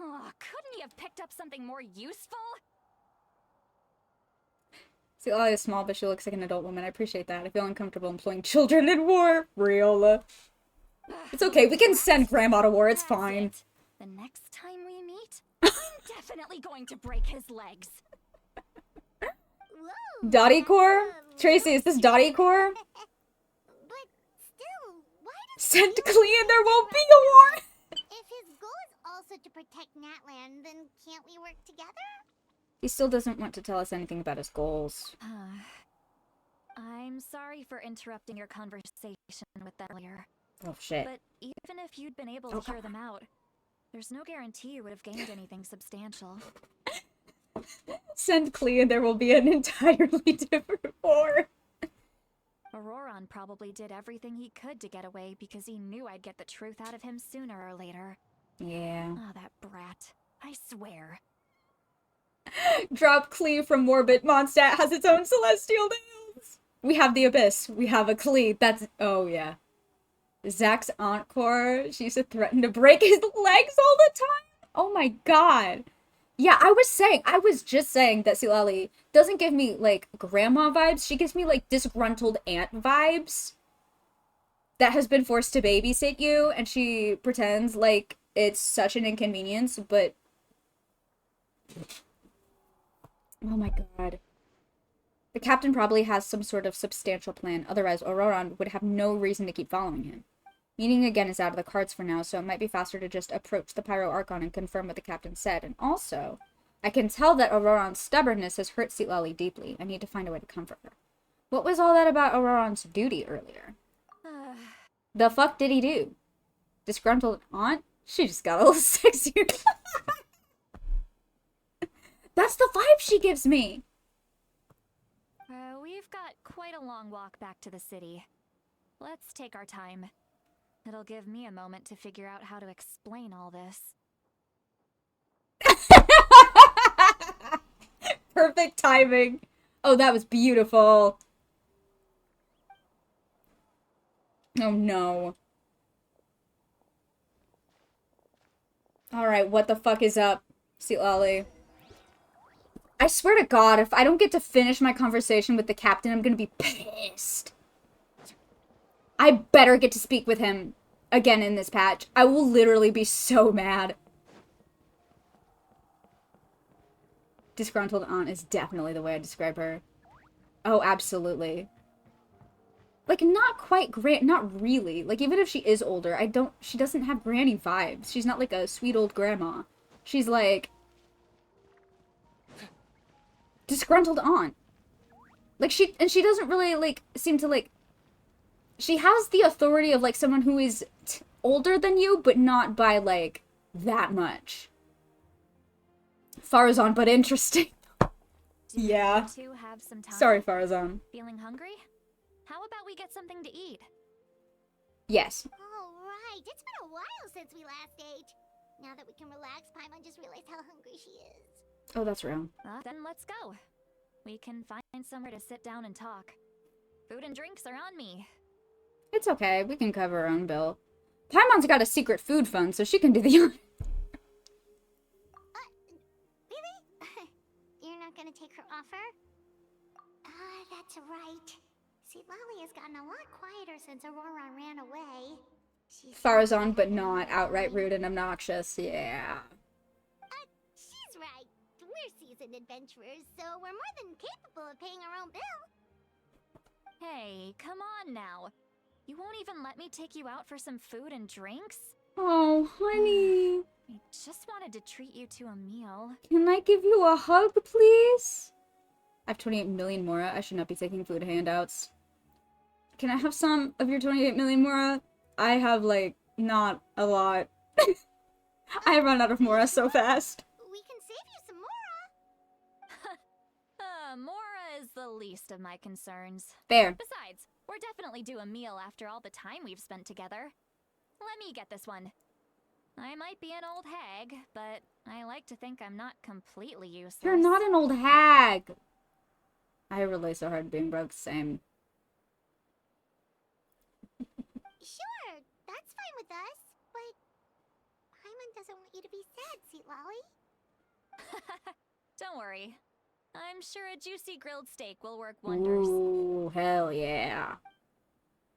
Oh, couldn't he have picked up something more useful? See, Lolly is small, but she looks like an adult woman. I appreciate that. I feel uncomfortable employing children in war. Real. It's okay. We can send Grandma to war. It's fine. It. The next time we meet, I'm definitely going to break his legs. Whoa, Dottie that's core? a Tracy, is this Dottie core? But still, why does Send he Clee and there won't be a war! If his goal is also to protect Natlan, then can't we work together? He still doesn't want to tell us anything about his goals. I'm sorry for interrupting your conversation with them earlier. Oh, shit. But even if you'd been able to hear them out, there's no guarantee you would have gained anything substantial. Send Clee and there will be an entirely different war. Auroron probably did everything he could to get away because he knew I'd get the truth out of him sooner or later. Yeah. Ah, that brat. I swear. Drop Clee from Morbid. Mondstadt has its own celestial nails. We have the Abyss. We have a Clee. That's... Oh, yeah. Zach's aunt core. She used to threaten to break his legs all the time. Oh my god. Yeah, I was just saying that Silali doesn't give me, like, grandma vibes. She gives me, like, disgruntled aunt vibes that has been forced to babysit you, and she pretends like it's such an inconvenience, but... Oh my god. The captain probably has some sort of substantial plan, otherwise Auroron would have no reason to keep following him. Meeting again is out of the cards for now, so it might be faster to just approach the Pyro Archon and confirm what the captain said. And also, I can tell that Auroron's stubbornness has hurt Citlali deeply. I need to find a way to comfort her. What was all that about Auroron's duty earlier? The fuck did he do? Disgruntled aunt? She just got a little sexier. That's the vibe she gives me! We've got quite a long walk back to the city. Let's take our time. It'll give me a moment to figure out how to explain all this. Perfect timing. Oh, that was beautiful. Oh no. Alright, what the fuck is up, Citlali? I swear to God, if I don't get to finish my conversation with the captain, I'm gonna be pissed. I better get to speak with him again in this patch. I will literally be so mad. Disgruntled aunt is definitely the way I describe her. Oh, absolutely. Like, not quite not really. Like, even if she is older, she doesn't have granny vibes. She's not like a sweet old grandma. She's like... disgruntled aunt. Like, she doesn't really, like, seem to, like... She has the authority of, like, someone who is older than you, but not by, like, that much. Farazan, but interesting. Yeah. Do you have some time? Sorry, Farazan. Feeling hungry? How about we get something to eat? Yes. All right, it's been a while since we last ate. Now that we can relax, Paimon just realized how hungry she is. Oh, that's real. Then let's go. We can find somewhere to sit down and talk. Food and drinks are on me. It's okay. We can cover our own bill. Paimon's got a secret food fund, so she can do the... Really? You're not gonna take her offer? That's right. See, Lolly has gotten a lot quieter since Aurora ran away. Farazan, but not outright rude and obnoxious. Yeah. She's right. We're seasoned adventurers, so we're more than capable of paying our own bill. Hey, come on now. You won't even let me take you out for some food and drinks? Oh, honey. I just wanted to treat you to a meal. Can I give you a hug, please? I have 28 million Mora. I should not be taking food handouts. Can I have some of your 28 million Mora? I have, like, not a lot. I run out of Mora so fast. We can save you some Mora. Mora is the least of my concerns. Fair. Besides, we're definitely due a meal after all the time we've spent together. Let me get this one. I might be an old hag, but I like to think I'm not completely useless. You're not an old hag. I relate so hard to being broke. Same. Sure, that's fine with us, but Paimon doesn't want you to be sad, Sweet Lolly. Don't worry. I'm sure a juicy grilled steak will work wonders. Ooh, hell yeah.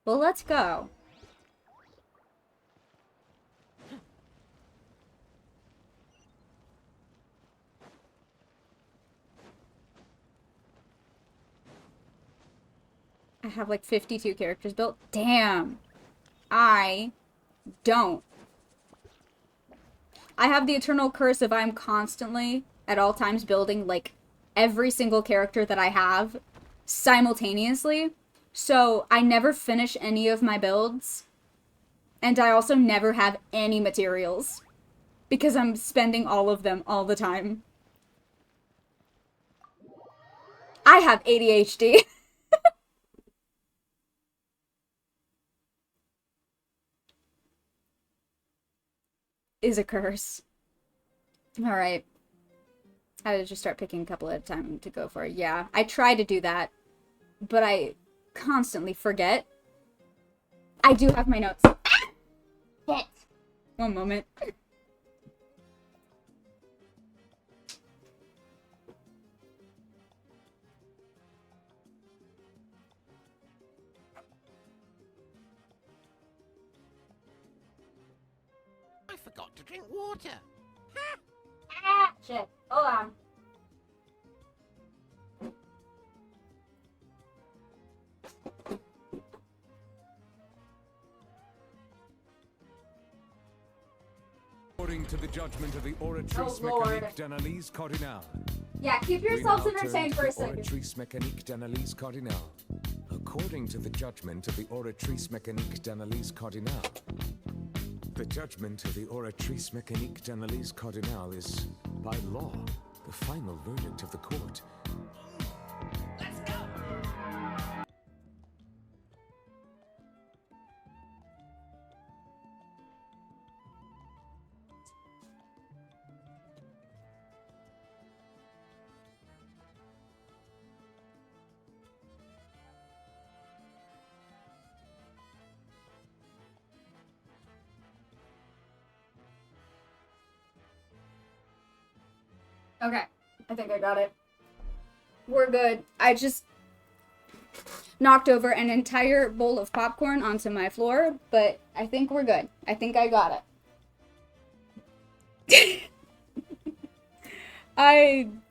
Well, let's go. I have like 52 characters built. Damn. I don't. I have the eternal curse of I'm constantly, at all times, building like every single character that I have simultaneously. So I never finish any of my builds. And I also never have any materials. Because I'm spending all of them all the time. I have ADHD. Is a curse. Alright. I would just start picking a couple at a time to go for. Yeah, I try to do that. But I constantly forget. I do have my notes. Shit. One moment. I forgot to drink water. Shit. Hold on. According to the judgment of the Oratrice Mécanique d'Analyse Cardinale. Yeah, keep yourselves entertained for a second. Oratrice Mécanique d'Analyse Cardinale. According to the judgment of the Oratrice Mécanique d'Analyse Cardinale. The judgment of the Oratrice Mécanique d'Analyse Cardinale is, by law, the final verdict of the court. Let's go! Okay, I think I got it. We're good. I just knocked over an entire bowl of popcorn onto my floor, but I think we're good. I think I got it.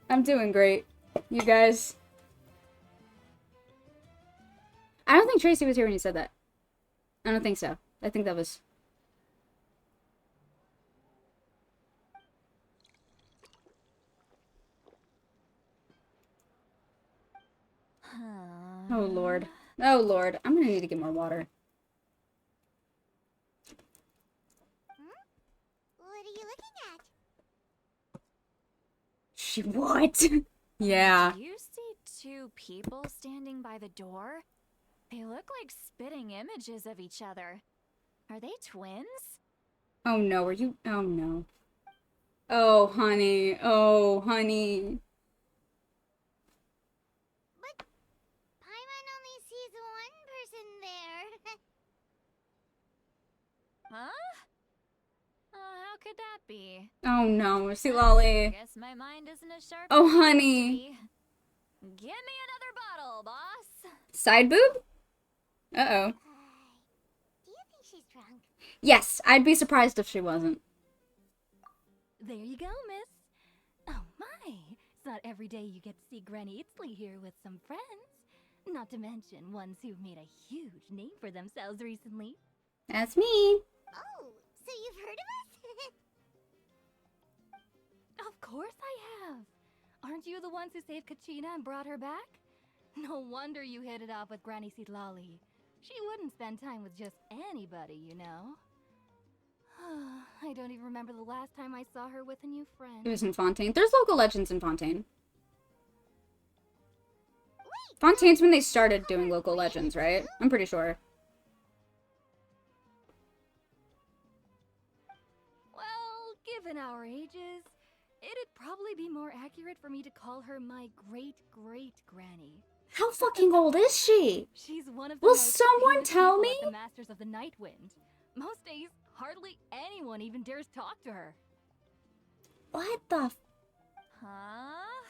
I'm doing great, you guys. I don't think Tracy was here when you said that. I don't think so. I think that was... Oh, Lord. Oh, Lord. I'm gonna need to get more water. What are you looking at? She what? Yeah. Do you see two people standing by the door? They look like spitting images of each other. Are they twins? Oh, no. Are you... Oh, no. Oh, honey. Oh, honey. But Paimon only sees one person there. Huh? How could that be? Oh, no. See, I Lolly. guess my mind isn't as sharp Oh, as it used to honey. be. Give me another bottle, boss. Side boob? Uh-oh. Do you think she's drunk? Yes, I'd be surprised if she wasn't. There you go, miss. Oh my, it's not every day you get to see Granny Itzley here with some friends. Not to mention ones who've made a huge name for themselves recently. That's me. Oh, so you've heard of us? Of course I have. Aren't you the ones who saved Kachina and brought her back? No wonder you hit it off with Granny Sitlali. She wouldn't spend time with just anybody, you know. I don't even remember the last time I saw her with a new friend. It was in Fontaine. There's local legends in Fontaine. Fontaine's when they started doing local legends, right? I'm pretty sure. Well, given our ages, it'd probably be more accurate for me to call her my great-great-granny. How fucking old is she? She's one of the Will most someone famous tell people me? at the Masters of the Night Wind. Most days, hardly anyone even dares talk to her. What the Huh?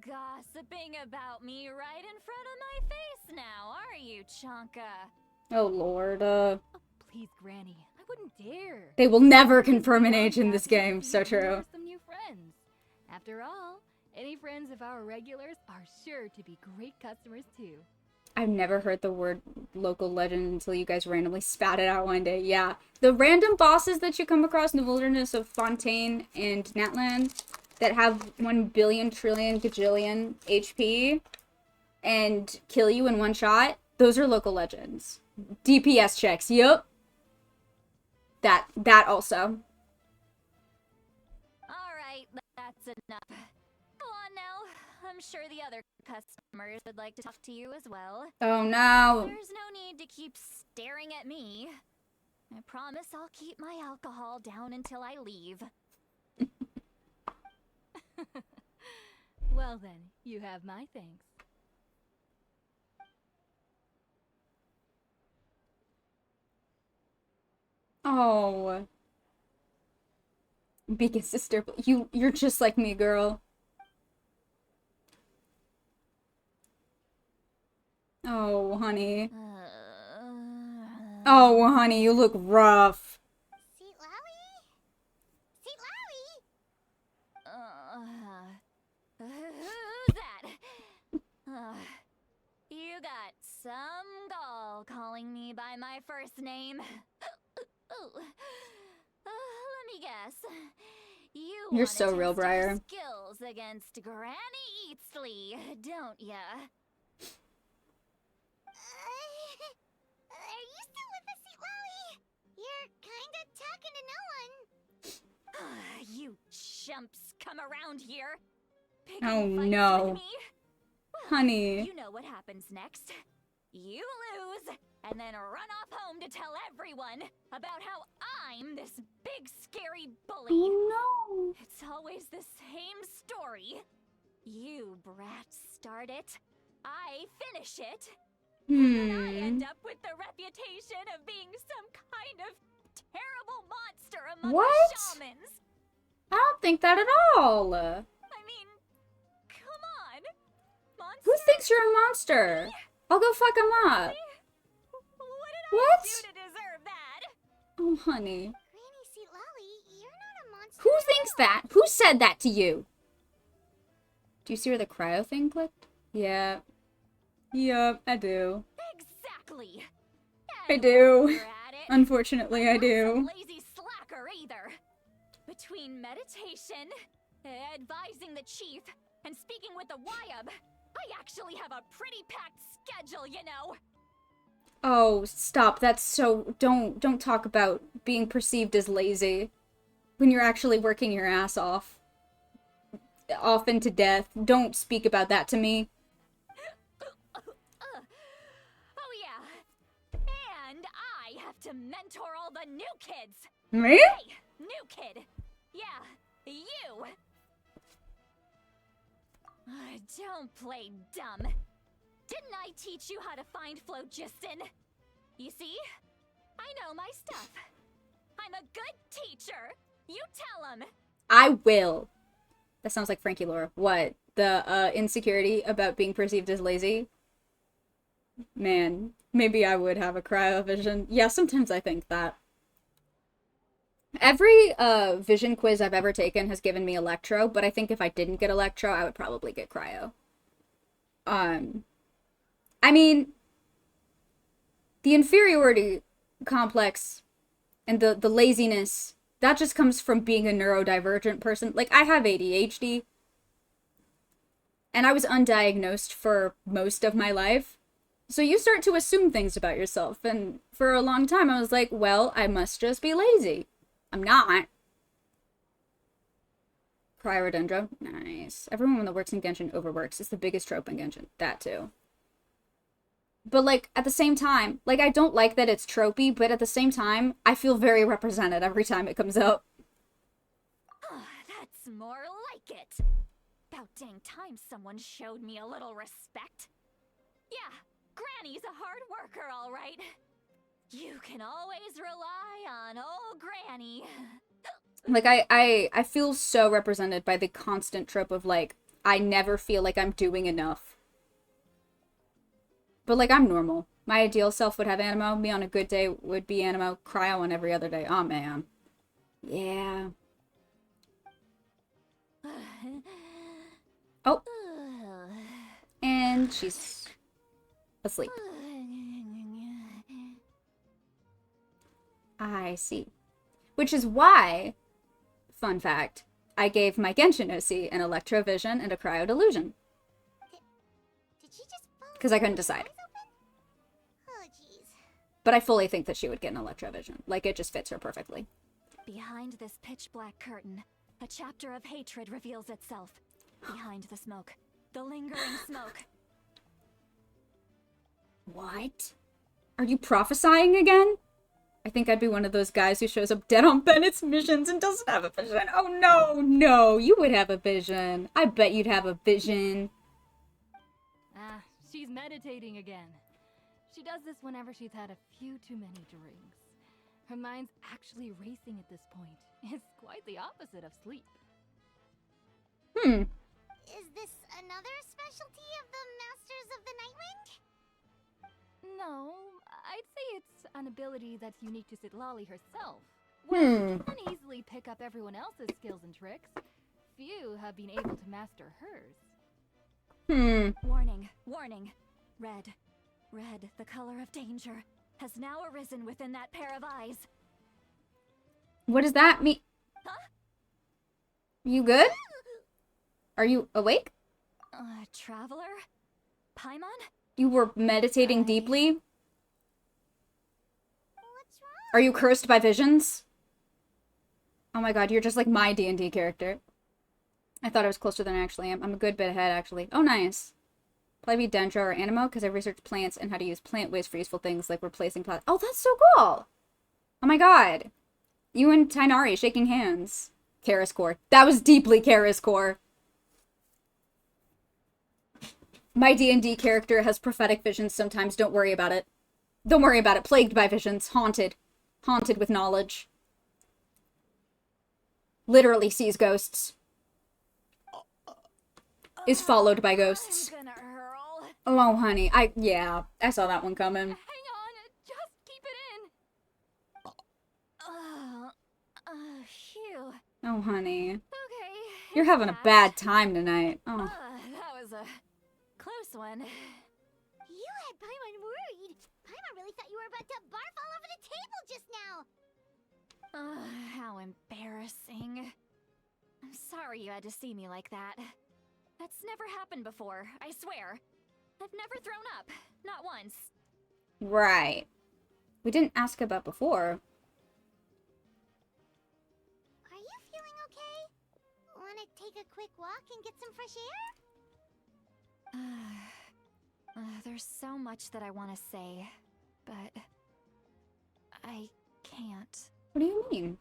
Gossiping about me right in front of my face now, are you, Chonka? Oh lord, Please, Granny, I wouldn't dare. they will never confirm an age in this game, so true. Some new friends. After all, any friends of our regulars are sure to be great customers too. I've never heard the word local legend until you guys randomly spat it out one day. Yeah, the random bosses that you come across in the wilderness of Fontaine and Natlan that have 1 billion trillion gajillion HP and kill you in one shot, those are local legends. DPS checks, yup. That also. Alright, that's enough. Go on now. I'm sure the other customers would like to talk to you as well. Oh no. There's no need to keep staring at me. I promise I'll keep my alcohol down until I leave. Well then, you have my thanks. Oh. Beacon sister, you're just like me, girl. Oh, honey. Oh, honey, you look rough. See, Lowie? See, Lowie? Who's that? You got some gall calling me by my first name. Let me guess. You're so real, Briar. Skills against Granny Eatsley, don't ya? Are you still with us, Seat Lowie? You're kinda talking to no one. You chumps come around here. Oh Picking fights no. with me? Well, Honey. you know what happens next. You lose, and then run off home to tell everyone about how I'm this big scary bully. Oh no. It's always the same story. You brats start it, I finish it, and I end up with the reputation of being some kind of terrible monster among What? the shamans. I don't think that at all. I mean, come on. Monster? Who thinks you're a monster? I'll go fuck him up. What did I do to deserve that? Oh, honey. Granny Seat Lowie, you're not a monster. Who thinks that? Who said that to you? Do you see where the cryo thing clicked? Yeah. Yep, I do. Exactly. I And do. while you're at it, Unfortunately, I I'm not some do. lazy slacker either. Between meditation, advising the chief, and speaking with the Wyab, I actually have a pretty packed schedule, you know. Oh, stop. That's so... Don't talk about being perceived as lazy when you're actually working your ass off. Off into death. Don't speak about that to me. Oh yeah. And I have to mentor all the new kids. Me? Hey, new kid. Yeah, you. Don't play dumb. Didn't I teach you how to find phlogiston? You see? I know my stuff. I'm a good teacher. You tell him. I will. That sounds like Frankie Laura. What? The insecurity about being perceived as lazy? Man, maybe I would have a cryovision. Yeah, sometimes I think that. Every vision quiz I've ever taken has given me electro, but I think if I didn't get electro, I would probably get cryo. I mean, the inferiority complex and the laziness, that just comes from being a neurodivergent person. Like, I have ADHD, and I was undiagnosed for most of my life. So you start to assume things about yourself, and for a long time I was like, well, I must just be lazy. I'm not. Cryorodendro? Nice. Everyone that works in Genshin overworks. It's the biggest trope in Genshin. That too. But, like, at the same time, like, I don't like that it's tropey, but at the same time, I feel very represented every time it comes up. That's more like it. About dang time someone showed me a little respect. Yeah, Granny's a hard worker, all right. You can always rely on old Granny. Like, I feel so represented by the constant trope of, like, I never feel like I'm doing enough. But, like, I'm normal. My ideal self would have Animo. Me on a good day would be Animo. Cryo on every other day. Oh, man. Yeah. Oh. And she's asleep. I see. Which is why, fun fact, I gave my Genshin OC an Electrovision and a Cryo Delusion. Because I couldn't decide. Oh, jeez. But I fully think that she would get an Electrovision. Like, it just fits her perfectly. Behind this pitch-black curtain, a chapter of hatred reveals itself. Behind the smoke, the lingering smoke. What? Are you prophesying again? I think I'd be one of those guys who shows up dead on Bennett's missions and doesn't have a vision. Oh no, no, you would have a vision. I bet you'd have a vision. Ah, she's meditating again. She does this whenever she's had a few too many drinks. Her mind's actually racing at this point. It's quite the opposite of sleep. Is this another specialty of the Masters of the Nightwind? No, I'd say it's an ability that's unique to Citlali herself. Well, she can easily pick up everyone else's skills and tricks. Few have been able to master hers. Warning, warning. Red, the color of danger, has now arisen within that pair of eyes. What does that mean? Huh? You good? Are you awake? Traveler? Paimon? You were meditating deeply? What's wrong? Are you cursed by visions? Oh my god, you're just like my D&D character. I thought I was closer than I actually am. I'm a good bit ahead, actually. Oh, nice. Probably be Dendro or Animo, because I've researched plants and how to use plant waste for useful things, like replacing plants. Oh, that's so cool! Oh my god. You and Tainari shaking hands. Karis Core. That was deeply Karis Core. My D&D character has prophetic visions sometimes. Don't worry about it. Don't worry about it. Plagued by visions. Haunted. Haunted with knowledge. Literally sees ghosts. Is followed by ghosts. I'm gonna hurl. Oh, honey. Yeah. I saw that one coming. Hang on, just keep it in. Phew. Oh, honey. Okay. You're having a bad time tonight. Oh. That was a close one. You had Paimon worried. Paimon really thought you were about to barf all over the table just now. How embarrassing. I'm sorry you had to see me like that. That's never happened before, I swear. I've never thrown up. Not once. Right. We didn't ask about before. Are you feeling okay? Want to take a quick walk and get some fresh air? There's so much that I want to say, but I can't. What do you mean?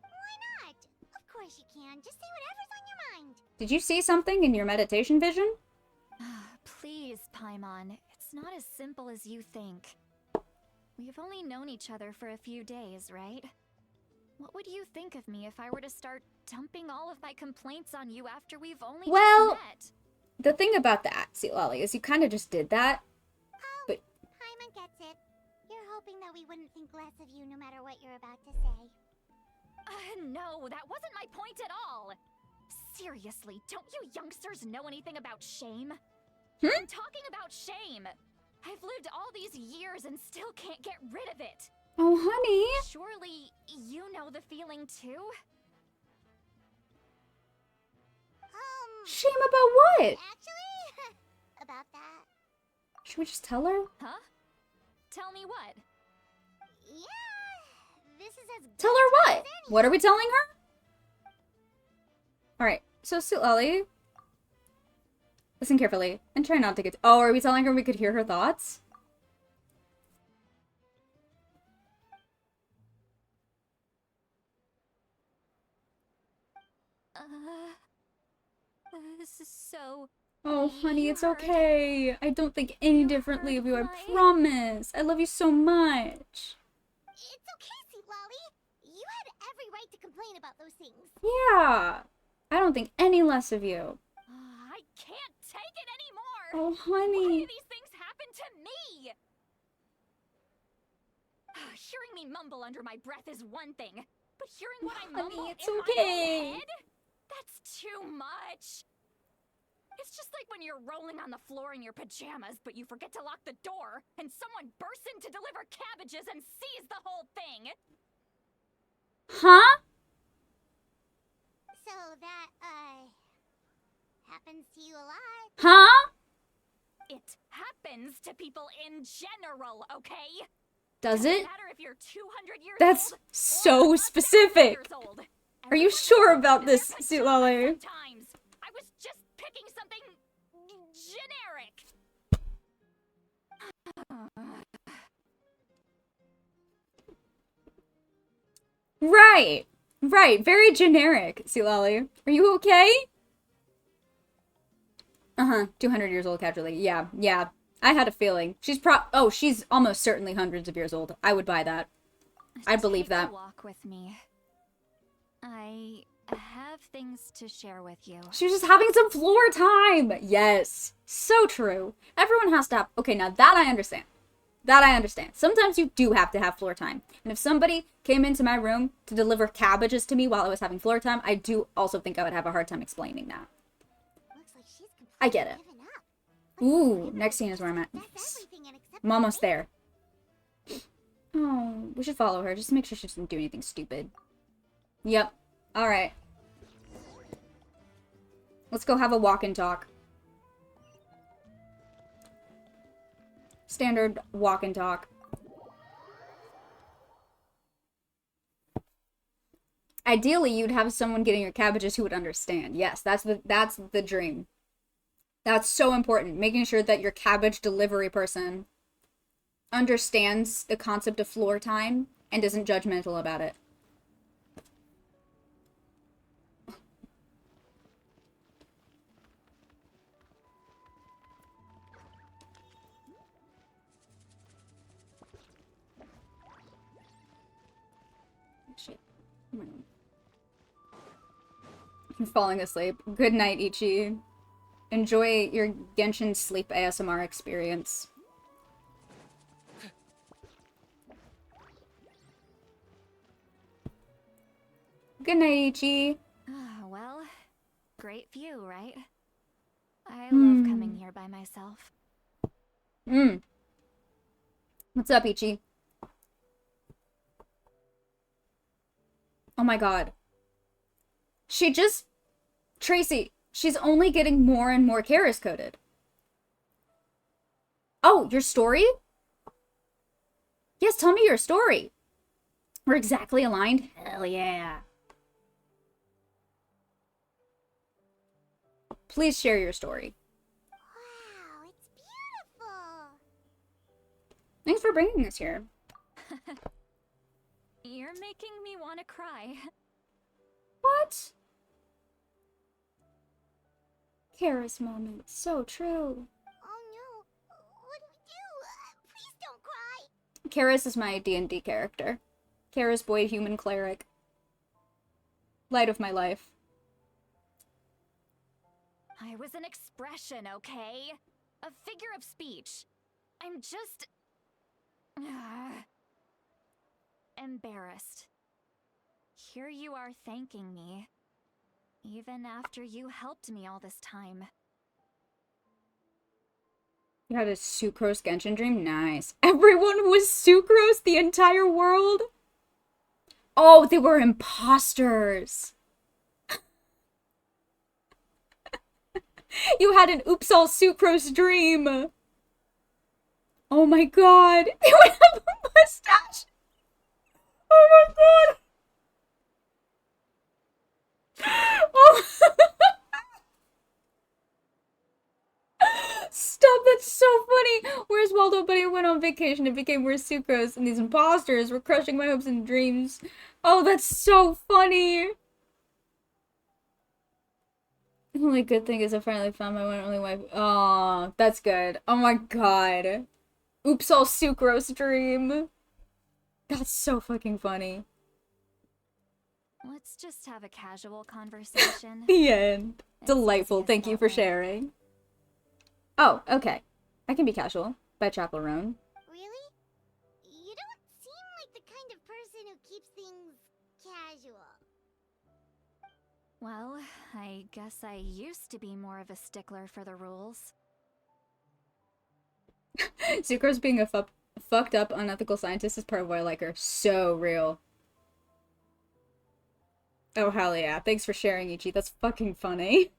Why not? Of course you can. Just say whatever's on your mind. Did you see something in your meditation vision? Please, Paimon. It's not as simple as you think. We've only known each other for a few days, right? What would you think of me if I were to start dumping all of my complaints on you after we've only just met? The thing about that, Citlali, is you kind of just did that. Oh, but Paimon gets it. You're hoping that we wouldn't think less of you no matter what you're about to say. No, that wasn't my point at all. Seriously, don't you youngsters know anything about shame? I'm talking about shame. I've lived all these years and still can't get rid of it. Oh, honey. Surely you know the feeling too? Shame about what? Actually, about that. Should we just tell her? Huh? Tell me what? Yeah, this is as Tell her what? What are we telling her? Alright, so Citlali, listen carefully and try not to get... Oh, are we telling her we could hear her thoughts? This is so Oh, honey, it's okay. I don't think any differently of you, I promise. I love you so much. It's okay, Sweet Lolly. You had every right to complain about those things. Yeah. I don't think any less of you. I can't take it anymore. Oh, honey. Why do these things happen to me? Hearing me mumble under my breath is one thing, but hearing what I mumble it's in okay. my own head? That's too much. It's just like when you're rolling on the floor in your pajamas, but you forget to lock the door, and someone bursts in to deliver cabbages and sees the whole thing. Huh? So that, happens to you a lot. Huh? It happens to people in general, okay? Does Doesn't it? matter if you're 200 years That's old so or 1,000 specific. years old. Are you Everyone sure goes about into their this, pajamas Sweet Lolly? sometimes. I was just picking something generic. Right. Right. Very generic, Sweet Lolly. Are you okay? 200 years old casually. Yeah. Yeah. I had a feeling. She's almost certainly hundreds of years old. I would buy that. I believe Take a that. walk with me. I have things to share with you. She was just having some floor time. Yes. So true. Everyone has to have... Okay, now that I understand. That I understand. Sometimes you do have to have floor time. And if somebody came into my room to deliver cabbages to me while I was having floor time, I do also think I would have a hard time explaining that. Looks like she's I get it. given up. Ooh, next scene is where I'm at. I'm almost there. Oh, we should follow her just to make sure she doesn't do anything stupid. Yep. Alright. Let's go have a walk and talk. Standard walk and talk. Ideally, you'd have someone getting your cabbages who would understand. Yes, that's the dream. That's so important. Making sure that your cabbage delivery person understands the concept of floor time and isn't judgmental about it. Shit. I'm falling asleep. Good night, Ichi. Enjoy your Genshin sleep ASMR experience. Good night, Ichi. Well, great view, right? I love coming here by myself. What's up, Ichi? Oh my god. Tracy, she's only getting more and more Karis coded. Oh, your story? Yes, tell me your story. We're exactly aligned? Hell yeah. Please share your story. Wow, it's beautiful. Thanks for bringing this here. You're making me want to cry. What? Karis moment. So true. Oh no, what do we do? Please don't cry. Karis is my D&D character. Karis boy human cleric. Light of my life. I was an expression, okay? A figure of speech. I'm just... embarrassed. Here you are thanking me. Even after you helped me all this time. You had a Sucrose Genshin dream? Nice. Everyone was Sucrose? The entire world? Oh, they were imposters. You had an oops all Sucrose dream. Oh my god. They would have a mustache. Oh my god. Oh. Stop, that's so funny. Where's Waldo Buddy went on vacation and became worse Sucrose, and these imposters were crushing my hopes and dreams. Oh, that's so funny. The only good thing is I finally found my one and only wife. Oh, that's good. Oh my god. Oops, all sucrose dream. That's so fucking funny. Let's just have a casual conversation. The end. It's Delightful. easiest Thank you that for way. sharing. Oh, okay. I can be casual. By Chaperone. Really? You don't seem like the kind of person who keeps things casual. Well, I guess I used to be more of a stickler for the rules. Sucrose being a fucked up, unethical scientist is part of why I like her. So real. Oh, hell yeah. Thanks for sharing, Ichi. That's fucking funny.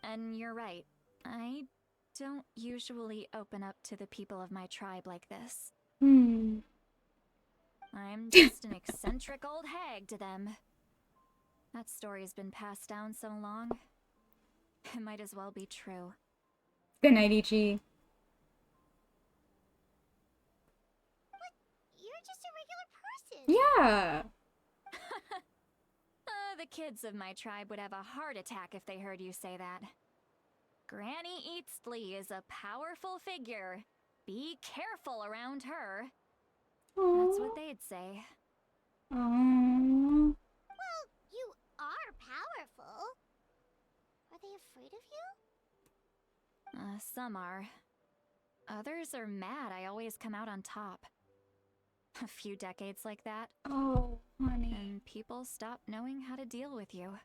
And you're right. I don't usually open up to the people of my tribe like this. Hmm. I'm just an eccentric old hag to them. That story's been passed down so long. It might as well be true. Good night, Ichi. You're just a regular person. Yeah. The kids of my tribe would have a heart attack if they heard you say that. Granny Eatsley is a powerful figure. Be careful around her. That's what they'd say. Aww. Well, you are powerful. Are they afraid of you? Some are. Others are mad I always come out on top. A few decades like that, Oh, honey. and people stop knowing how to deal with you.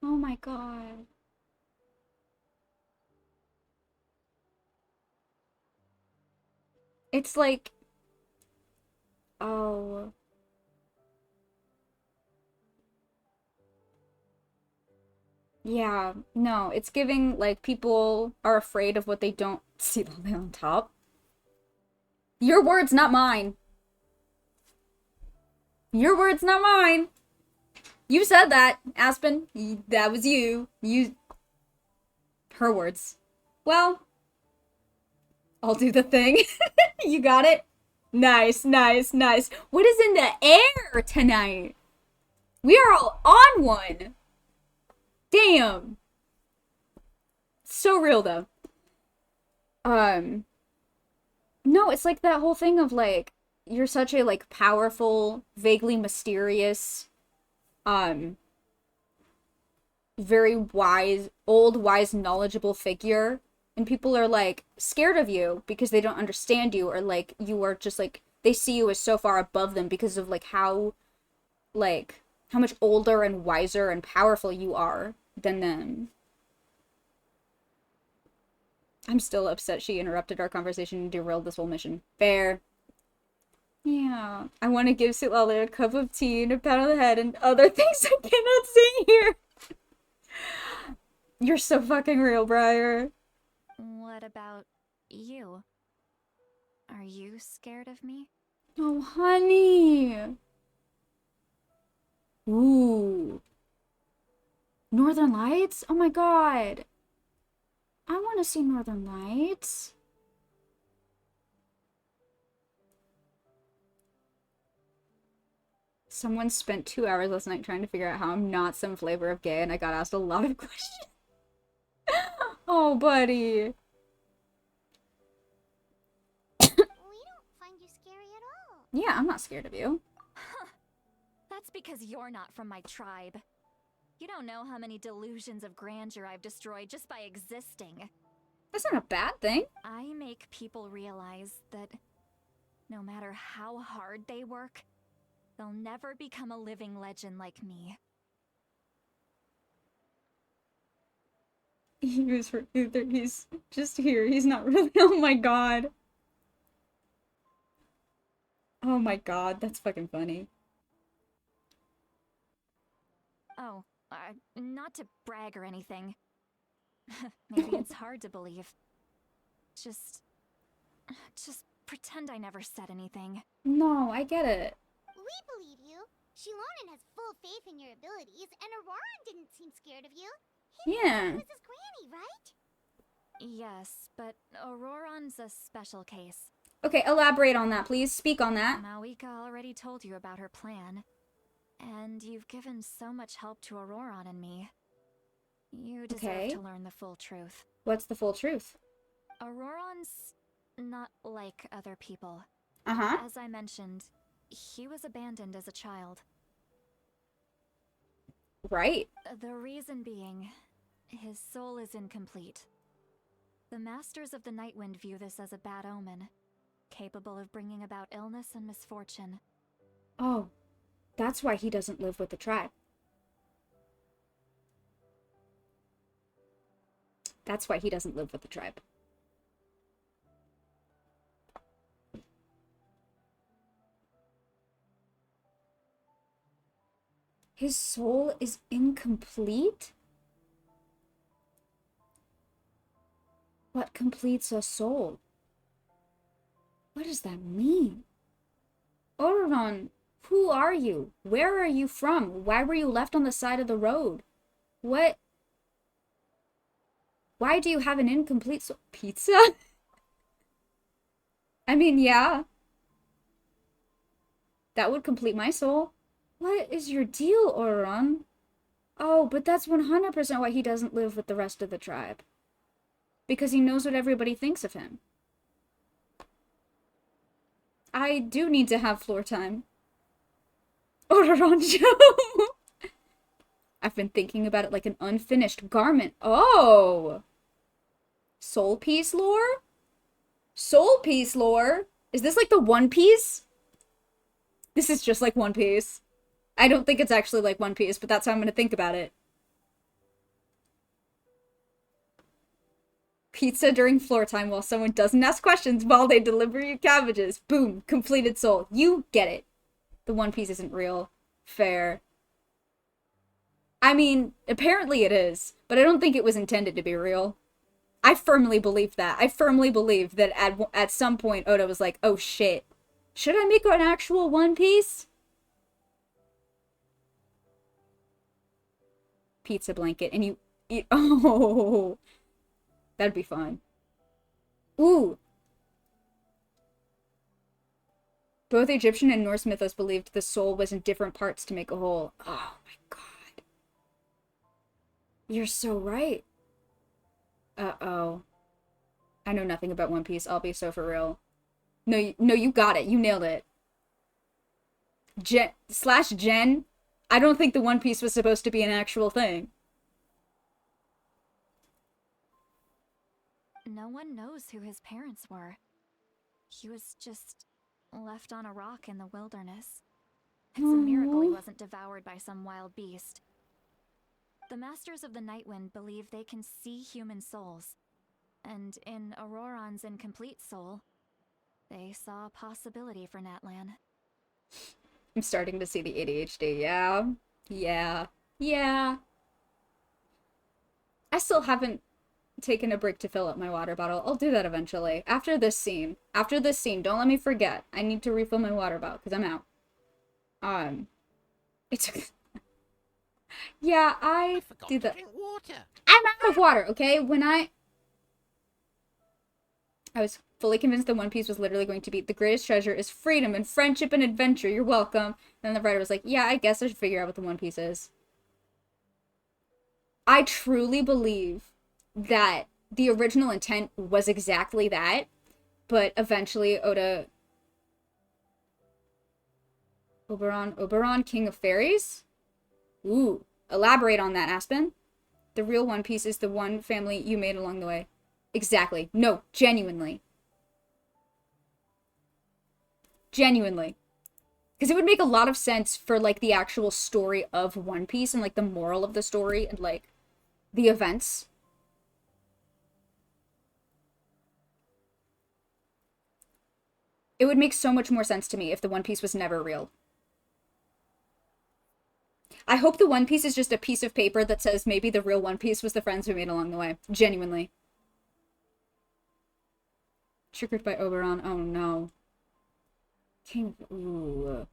Oh my god. It's like... Oh. Yeah, no, it's giving, like, people are afraid of what they don't see the way on top. Your words, not mine. Your words, not mine. You said that, Aspen. That was you. Her words. Well, I'll do the thing. You got it? Nice, nice, nice. What is in the air tonight? We are all on one. Damn. So real, though. No, it's like that whole thing of, like, you're such a, like, powerful, vaguely mysterious, very wise, old, wise, knowledgeable figure. And people are, like, scared of you because they don't understand you, or, like, you are just, like, they see you as so far above them because of, like, how much older and wiser and powerful you are than them. I'm still upset she interrupted our conversation and derailed this whole mission. Fair. Yeah. I want to give Sitlala a cup of tea and a pat on the head and other things I cannot say here. You're so fucking real, Briar. What about you? Are you scared of me? Oh, honey. Ooh. Northern Lights? Oh my god. I want to see Northern Lights. Someone spent 2 hours last night trying to figure out how I'm not some flavor of gay, and I got asked a lot of questions. Oh, buddy. We don't find you scary at all. Yeah, I'm not scared of you. That's because you're not from my tribe. You don't know how many delusions of grandeur I've destroyed just by existing. That's not a bad thing. I make people realize that no matter how hard they work, they'll never become a living legend like me. He's just here. He's not really. Oh my god. Oh my god, that's fucking funny. Oh, not to brag or anything. Maybe it's hard to believe. Just pretend I never said anything. No, I get it. We believe you. Shilonen has full faith in your abilities, and Auroran didn't seem scared of you. Yeah. He was his granny, right? Yes, but Auroran's a special case. Okay, elaborate on that, please. Speak on that. Mawika already told you about her plan. And you've given so much help to Auroran and me. You deserve Okay. to learn the full truth. What's the full truth? Auroron's not like other people. Uh-huh. As I mentioned, he was abandoned as a child. Right. The reason being, his soul is incomplete. The Masters of the Nightwind view this as a bad omen, capable of bringing about illness and misfortune. Oh, that's why he doesn't live with the tribe. That's why he doesn't live with the tribe. His soul is incomplete? What completes a soul? What does that mean? Auroron, who are you? Where are you from? Why were you left on the side of the road? What? Why do you have an incomplete soul? Pizza? I mean, yeah. That would complete my soul. What is your deal, Auroron? Oh, but that's 100% why he doesn't live with the rest of the tribe. Because he knows what everybody thinks of him. I do need to have floor time. Auroron Joe! I've been thinking about it like an unfinished garment. Oh! Soul Piece lore? Soul Piece lore? Is this like the One Piece? This is just like One Piece. I don't think it's actually like One Piece, but that's how I'm gonna think about it. Pizza during floor time while someone doesn't ask questions while they deliver you cabbages. Boom, completed soul. You get it. The One Piece isn't real. Fair. I mean, apparently it is, but I don't think it was intended to be real. I firmly believe that. I firmly believe that at some point Oda was like, oh shit, should I make an actual One Piece? Pizza blanket, and you eat. Oh, that'd be fun. Ooh. Both Egyptian and Norse mythos believed the soul was in different parts to make a whole. Oh my god. You're so right. Uh-oh. I know nothing about One Piece. I'll be so for real. No, you got it. You nailed it. Jen. I don't think the One Piece was supposed to be an actual thing. No one knows who his parents were. He was just left on a rock in the wilderness. It's a miracle he wasn't devoured by some wild beast. The Masters of the Nightwind believe they can see human souls, and in Auroron's incomplete soul, they saw a possibility for Natlan. I'm starting to see the ADHD, yeah. Yeah. I still haven't taken a break to fill up my water bottle. I'll do that eventually. After this scene, don't let me forget. I need to refill my water bottle, because I'm out. It's... Yeah, I do that. I'm out of water, okay? When I was fully convinced that One Piece was literally going to be the greatest treasure is freedom and friendship and adventure. You're welcome. And then the writer was like, yeah, I guess I should figure out what the One Piece is. I truly believe that the original intent was exactly that, but eventually Oberon, King of Fairies? Ooh, elaborate on that, Aspen. The real One Piece is the one family you made along the way. Exactly. No, genuinely. Genuinely. Because it would make a lot of sense for, like, the actual story of One Piece and, like, the moral of the story and, like, the events. It would make so much more sense to me if the One Piece was never real. I hope the One Piece is just a piece of paper that says maybe the real One Piece was the friends we made along the way. Genuinely. Triggered by Oberon. Oh no. Ooh.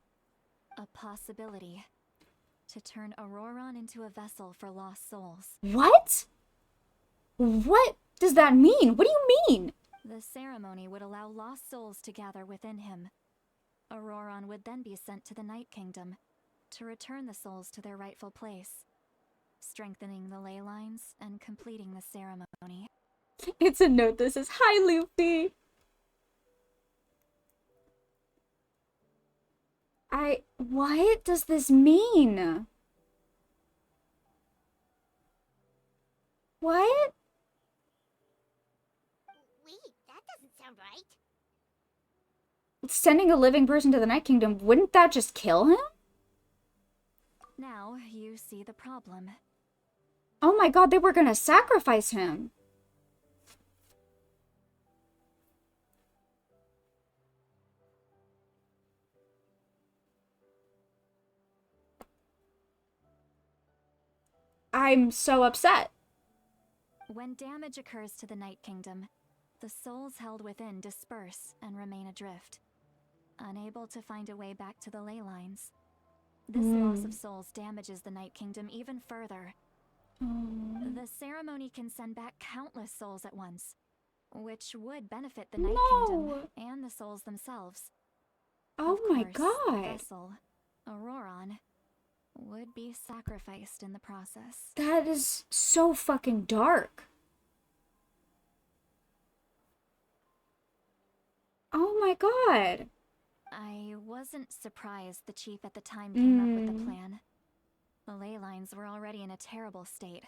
A possibility. To turn Auroron into a vessel for lost souls. What? What does that mean? What do you mean? The ceremony would allow lost souls to gather within him. Auroron would then be sent to the Night Kingdom to return the souls to their rightful place. strengthening the ley lines and completing the ceremony. It's a note that says, "Hi, Luffy." What does this mean? What? Wait, that doesn't sound right. Sending a living person to the Night Kingdom, wouldn't that just kill him? Now you see the problem. Oh my god, they were gonna sacrifice him. I'm so upset. When damage occurs to the Night Kingdom, the souls held within disperse and remain adrift, unable to find a way back to the ley lines. This loss of souls damages the Night Kingdom even further. The ceremony can send back countless souls at once, which would benefit the Night Kingdom and the souls themselves. Oh my god. The vessel, Auroron, would be sacrificed in the process. That is so fucking dark. Oh my god. I wasn't surprised the chief at the time came up with the plan. The ley lines were already in a terrible state.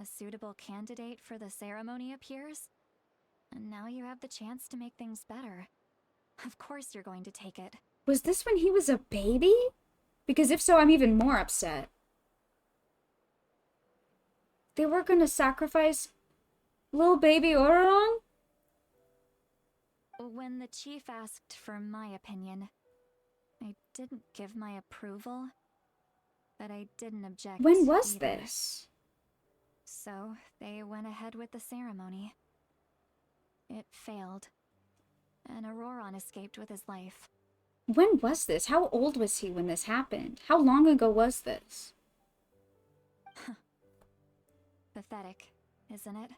A suitable candidate for the ceremony appears, and now you have the chance to make things better. Of course you're going to take it. Was this when he was a baby? Because if so, I'm even more upset. They were gonna sacrifice little baby Auroron? When the chief asked for my opinion, I didn't give my approval, but I didn't object. When was either. this? So they went ahead with the ceremony. It failed, and Auroron escaped with his life. When was this? How old was he when this happened? How long ago was this? Pathetic, isn't it?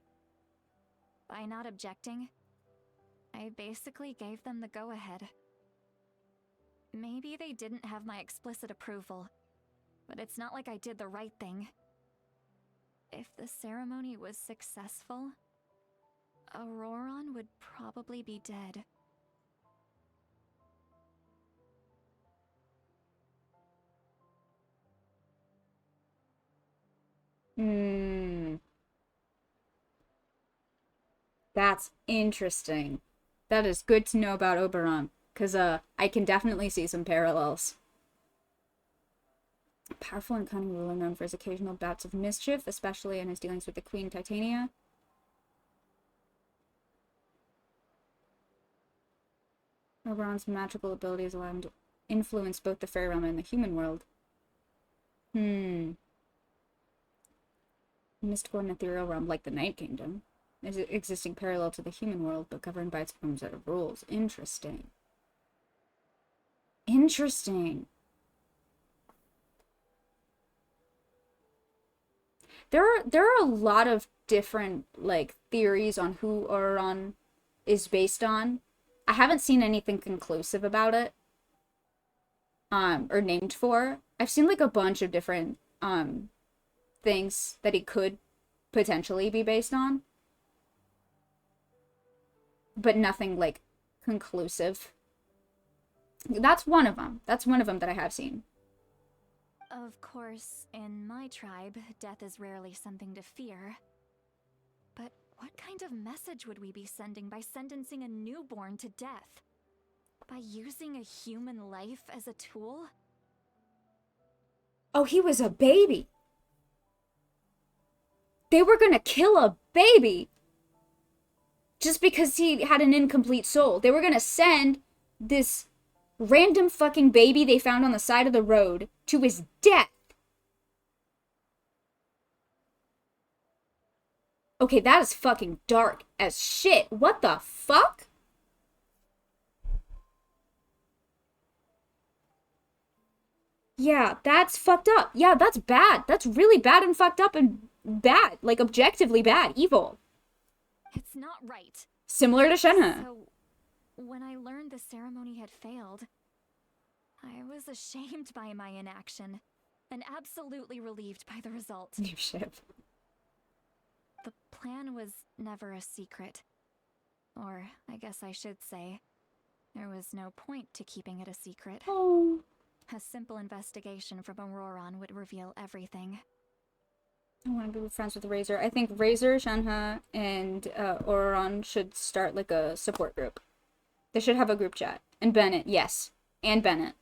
By not objecting, I basically gave them the go-ahead. Maybe they didn't have my explicit approval, but it's not like I did the right thing. If the ceremony was successful, Auroron would probably be dead. That's interesting. That is good to know about Oberon, because I can definitely see some parallels. A powerful and cunning ruler known for his occasional bouts of mischief, especially in his dealings with the Queen Titania. Oberon's magical abilities allow him to influence both the fairy realm and the human world. Mystical and ethereal realm, like the Night Kingdom, is existing parallel to the human world, but governed by its own set of rules. Interesting. Interesting. There are a lot of different, like, theories on who Auroron is based on. I haven't seen anything conclusive about it. Or named for. I've seen, like, a bunch of different, things that he could potentially be based on. But nothing, like, conclusive. That's one of them. That's one of them that I have seen. Of course, in my tribe, death is rarely something to fear. But what kind of message would we be sending by sentencing a newborn to death? By using a human life as a tool? Oh, he was a baby. They were gonna kill a baby just because he had an incomplete soul. They were gonna send this random fucking baby they found on the side of the road to his death. Okay, that is fucking dark as shit. What the fuck? Yeah, that's fucked up. Yeah, that's bad. That's really bad and fucked up and bad. Like, objectively bad. Evil. It's not right. Similar to Shenhe. So, when I learned the ceremony had failed, I was ashamed by my inaction. and absolutely relieved by the result. New ship. The plan was never a secret. Or, I guess I should say, there was no point to keeping it a secret. Oh. A simple investigation from Auroron would reveal everything. I want to be friends with Razor. I think Razor, Shanha, and Auroron should start like a support group. They should have a group chat. And Bennett, yes. And Bennett.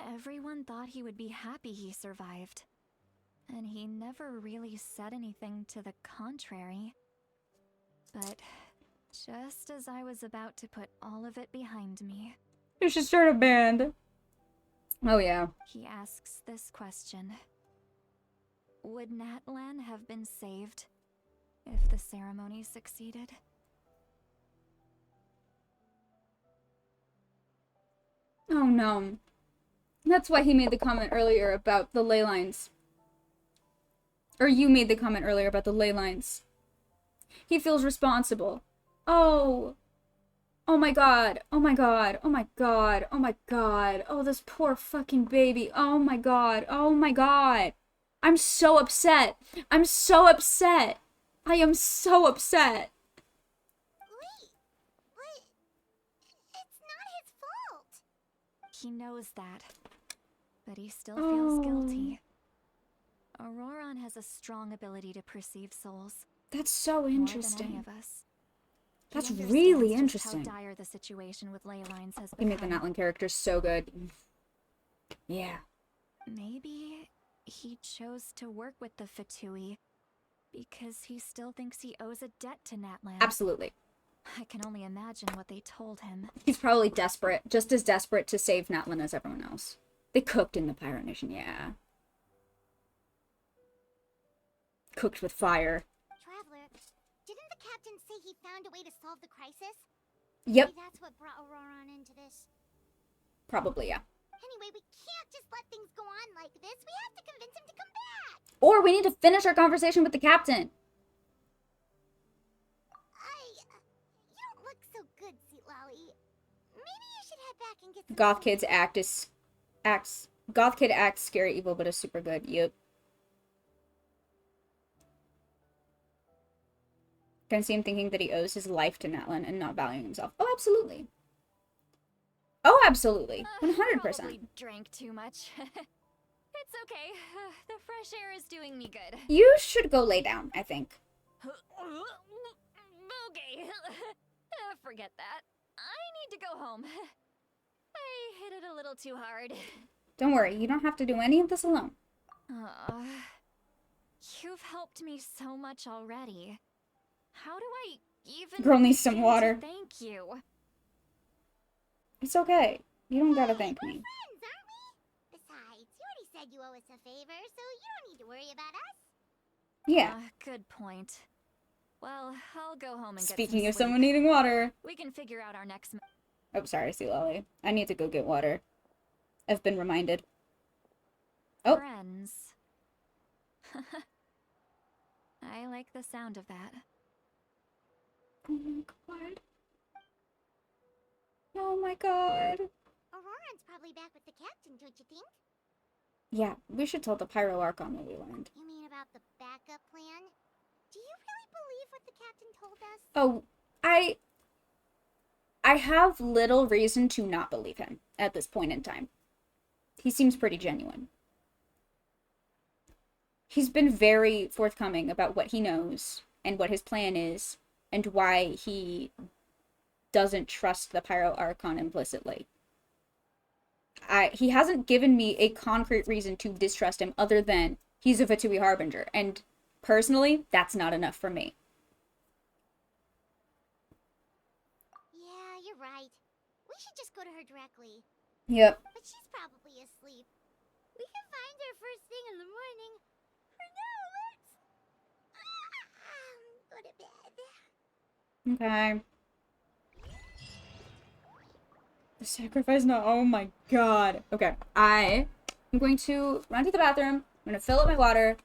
Everyone thought he would be happy he survived. And he never really said anything to the contrary. But just as I was about to put all of it behind me... You should start a band. Oh, yeah. He asks this question. Would Natlan have been saved if the ceremony succeeded? Oh, no. That's why he made the comment earlier about the ley lines. Or you made the comment earlier about the ley lines. He feels responsible. Oh. Oh my god. Oh my god. Oh my god. Oh my god. Oh, this poor fucking baby. Oh my god. Oh my god. I'm so upset. I'm so upset. I am so upset. Wait, but it's not his fault. He knows that, but he still feels guilty. Auroron has a strong ability to perceive souls. That's so interesting. More than any of us. That's He really understands interesting. just how dire the situation with ley lines has He made the become. Natlan character so good. Yeah. Maybe he chose to work with the Fatui because he still thinks he owes a debt to Natlan. Absolutely. I can only imagine what they told him. He's probably desperate, just as desperate to save Natlan as everyone else. They cooked in the Pyro Nation, yeah. Cooked with fire. Traveler, didn't the captain say he found a way to solve the crisis? Yep. Maybe that's what brought Auroron into this. Probably, yeah. Anyway, we can't just let things go on like this. We have to convince him to come back. Or we need to finish our conversation with the captain. You don't look so good, Sweet Lolly. Maybe you should head back and get some Goth sleep. Kid's Goth Kid acts scary evil, but is super good. Yep. Can see him thinking that he owes his life to Natlan and not valuing himself. Oh, absolutely. Oh, absolutely. 100%. Probably drank too much. It's okay. The fresh air is doing me good. You should go lay down, I think. Okay. Forget that. I need to go home. I hit it a little too hard. Don't worry, you don't have to do any of this alone. You've helped me so much already. How do I even Girl needs some begin to water. Thank you. It's okay. You don't gotta thank me. Friends, aren't we? Besides, you already said you owe us a favor, so you don't need to worry about us. Yeah. Good point. Well, I'll go home and Speaking get of some someone sleep. needing water. We can figure out our next... Oh, sorry, Sea Lolly. I need to go get water. I've been reminded. Oh. Friends. I like the sound of that. Oh my god. Oh my god. Auroron's probably back with the captain, don't you think? Yeah, we should tell the Pyro Archon what we learned. You mean about the backup plan? Do you really believe what the captain told us? Oh, I have little reason to not believe him at this point in time. He seems pretty genuine. He's been very forthcoming about what he knows and what his plan is and why he doesn't trust the Pyro Archon implicitly. He hasn't given me a concrete reason to distrust him other than he's a Fatui Harbinger, and personally, that's not enough for me. Yeah, you're right. We should just go to her directly. Yep. But she's probably asleep. We can find her first thing in the morning. For now, let's... go to bed. Okay. The sacrifice, no, oh my god. Okay, I'm going to run to the bathroom. I'm gonna fill up my water.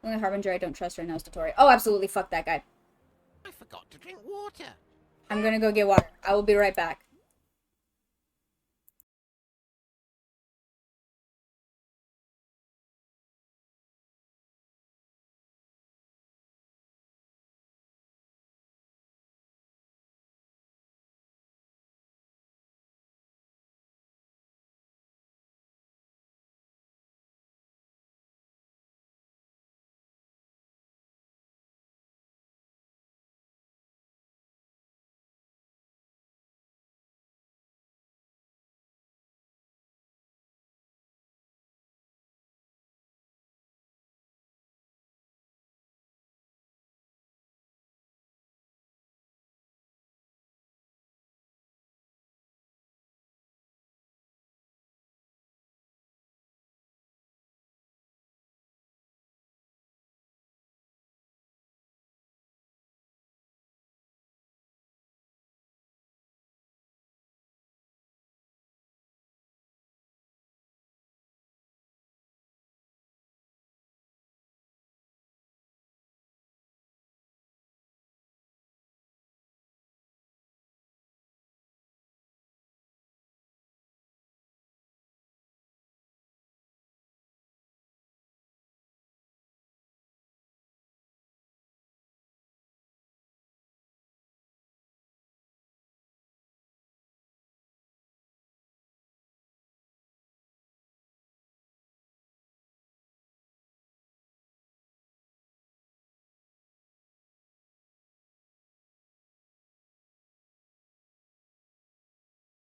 Only Harbinger I don't trust right now is Dotori. Oh, absolutely, fuck that guy. I forgot to drink water. I'm gonna go get water. I will be right back.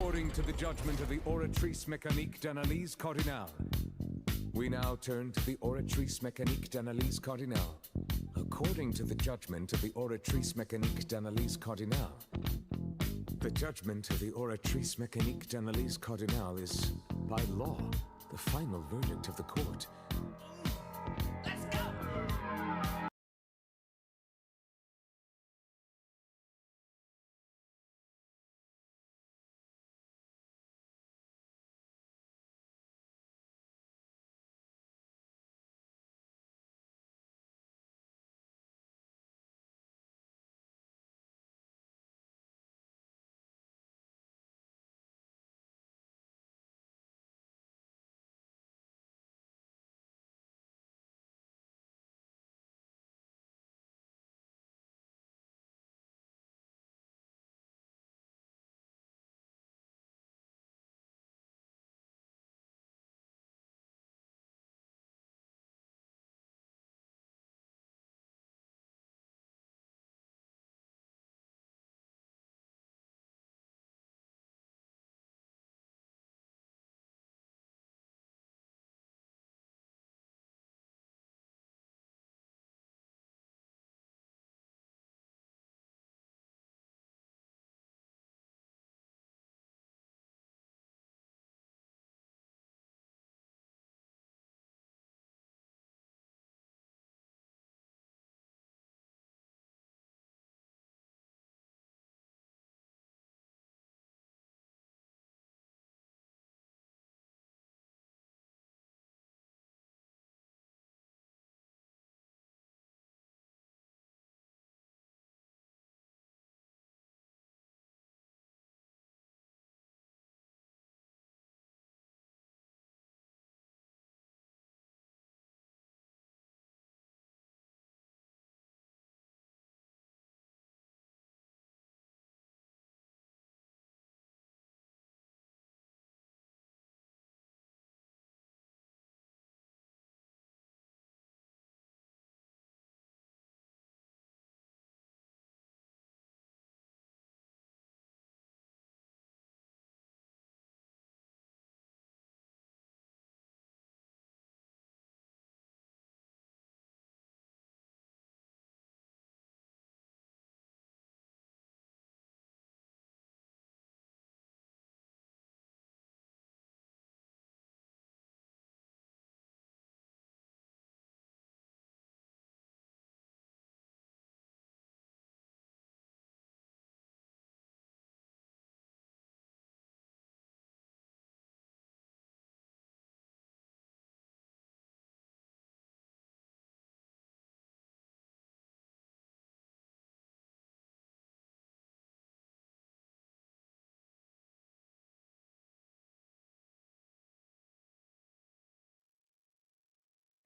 According to the judgment of the Oratrice Mécanique d'Analyse Cardinale, we now turn to the Oratrice Mécanique d'Analyse Cardinale. According to the judgment of the Oratrice Mécanique d'Analyse Cardinale, the judgment of the Oratrice Mécanique d'Analyse Cardinale is, by law, the final verdict of the court. Let's go!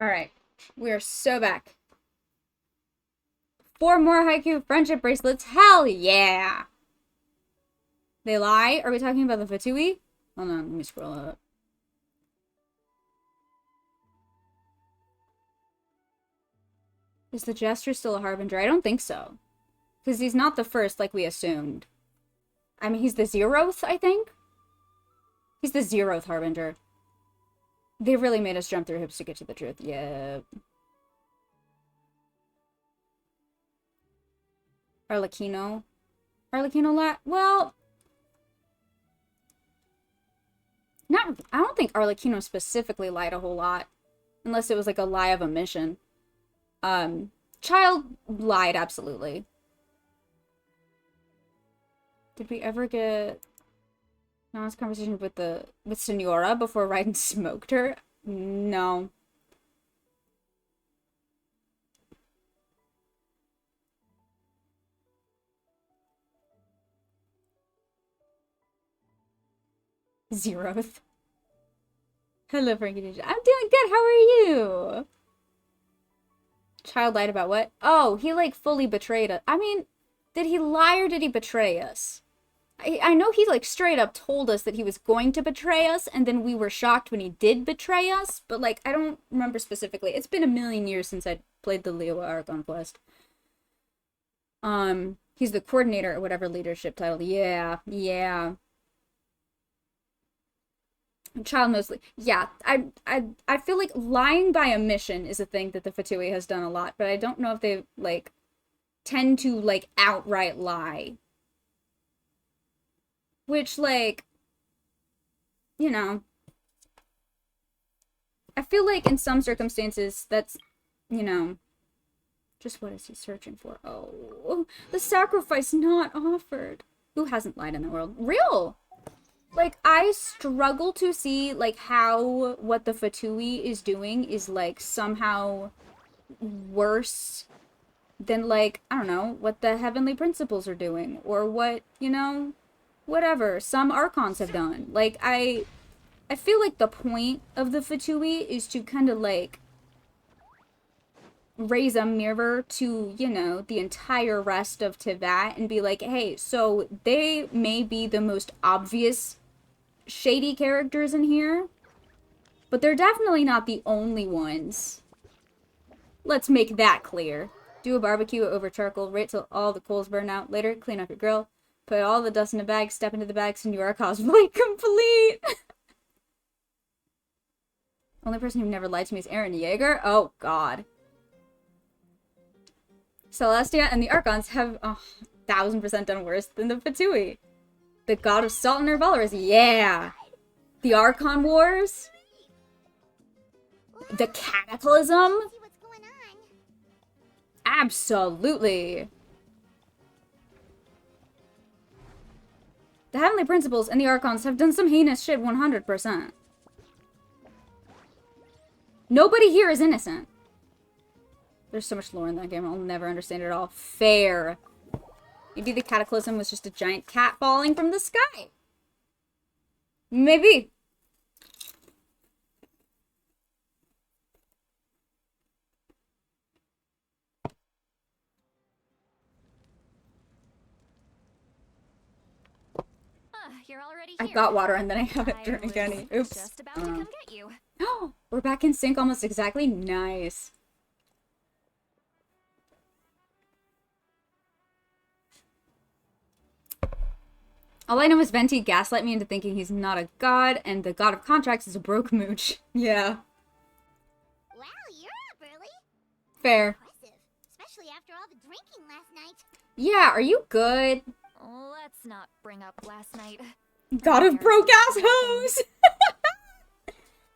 All right, we are so back. 4 more Haiku friendship bracelets. Hell yeah! They lie? Are we talking about the Fatui? Hold on, let me scroll up. Is the Jester still a Harbinger? I don't think so. Because he's not the first like we assumed. I mean, he's the 0th, I think? He's the 0th Harbinger. They really made us jump through hoops to get to the truth. Yeah. Arlecchino. Well... I don't think Arlecchino specifically lied a whole lot. Unless it was like a lie of omission. Child lied, absolutely. Did we ever get honest conversation with Senora before Raiden smoked her? No. Zeroth. Hello, Frankie. I'm doing good. How are you? Child lied about what? Oh, he like fully betrayed us. I mean, did he lie or did he betray us? I know he like straight up told us that he was going to betray us, and then we were shocked when he did betray us, but like I don't remember specifically. It's been a million years since I played the Leo Archon quest. He's the coordinator or whatever leadership title. Yeah. Child mostly. Yeah, I feel like lying by omission is a thing that the Fatui has done a lot, but I don't know if they, like, tend to, like, outright lie. Which, like, you know, I feel like in some circumstances that's, you know, just what is he searching for? Oh, the sacrifice not offered. Who hasn't lied in the world? Real! Like, I struggle to see, like, how what the Fatui is doing is, like, somehow worse than, like, I don't know, what the Heavenly Principles are doing. Or what, you know, whatever some Archons have done. Like, I feel like the point of the Fatui is to kind of, like, raise a mirror to, you know, the entire rest of Teyvat and be like, hey, so they may be the most obvious shady characters in here, but they're definitely not the only ones. Let's make that clear. Do a barbecue over charcoal, wait till all the coals burn out. Later, clean up your grill, put all the dust in a bag, step into the bags, and you are cosplay complete. Only person who never lied to me is Aaron Yeager. Oh, God. Celestia and the Archons have 1000% done worse than the Fatui. The god of salt and Nervalorous, yeah. The Archon Wars. The Cataclysm. Absolutely. The Heavenly Principles and the Archons have done some heinous shit 100%. Nobody here is innocent. There's so much lore in that game, I'll never understand it all. Fair. Maybe the Cataclysm was just a giant cat falling from the sky. Maybe. You're already I here. got water and then I haven't drank any. Oops. Just about to come get you. Oh, we're back in sync almost exactly. Nice. All I know is Venti gaslight me into thinking he's not a god, and the god of contracts is a broke mooch. Yeah. Wow, you're up early. Fair. Impressive, especially after all the drinking last night. Yeah, are you good? Let's not bring up last night. God of broke ass hoes!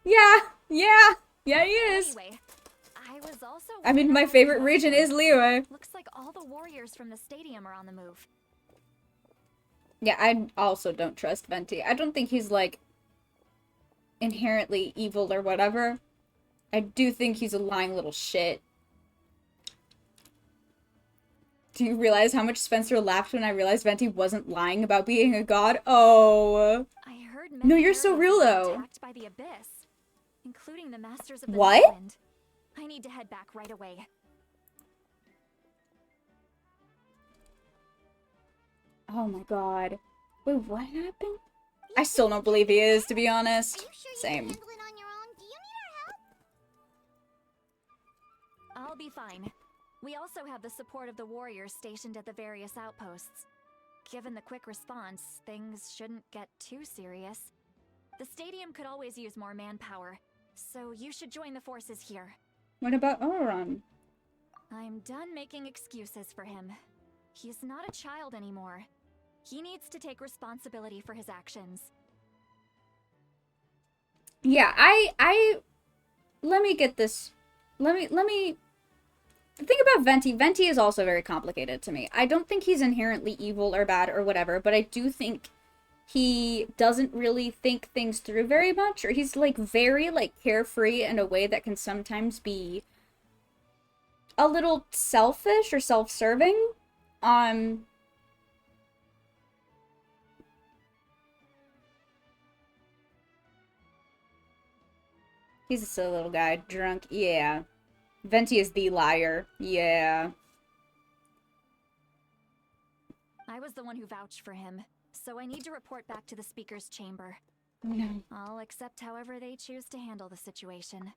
Yeah, he is. Anyway, I mean, my favorite region is Liyue. Looks like all the warriors from the stadium are on the move. Yeah, I also don't trust Venti. I don't think he's, like, inherently evil or whatever. I do think he's a lying little shit. Do you realize how much Spencer laughed when I realized Venti wasn't lying about being a god? Oh. I heard no, you're so real, though. Attacked by the abyss, including the masters of the what? Natlan. I need to head back right away. Oh my god. Wait, what happened? I still don't believe he is, to be honest. Same. I'll be fine. We also have the support of the warriors stationed at the various outposts. Given the quick response, things shouldn't get too serious. The stadium could always use more manpower, so you should join the forces here. What about Oron? I'm done making excuses for him. He's not a child anymore. He needs to take responsibility for his actions. Yeah, let me get this. Let me the thing about Venti is also very complicated to me. I don't think he's inherently evil or bad or whatever, but I do think he doesn't really think things through very much, or he's, like, very, like, carefree in a way that can sometimes be a little selfish or self-serving. He's a silly little guy. Drunk. Yeah. Venti is the liar. Yeah. I was the one who vouched for him, so I need to report back to the speaker's chamber. No. I'll accept however they choose to handle the situation.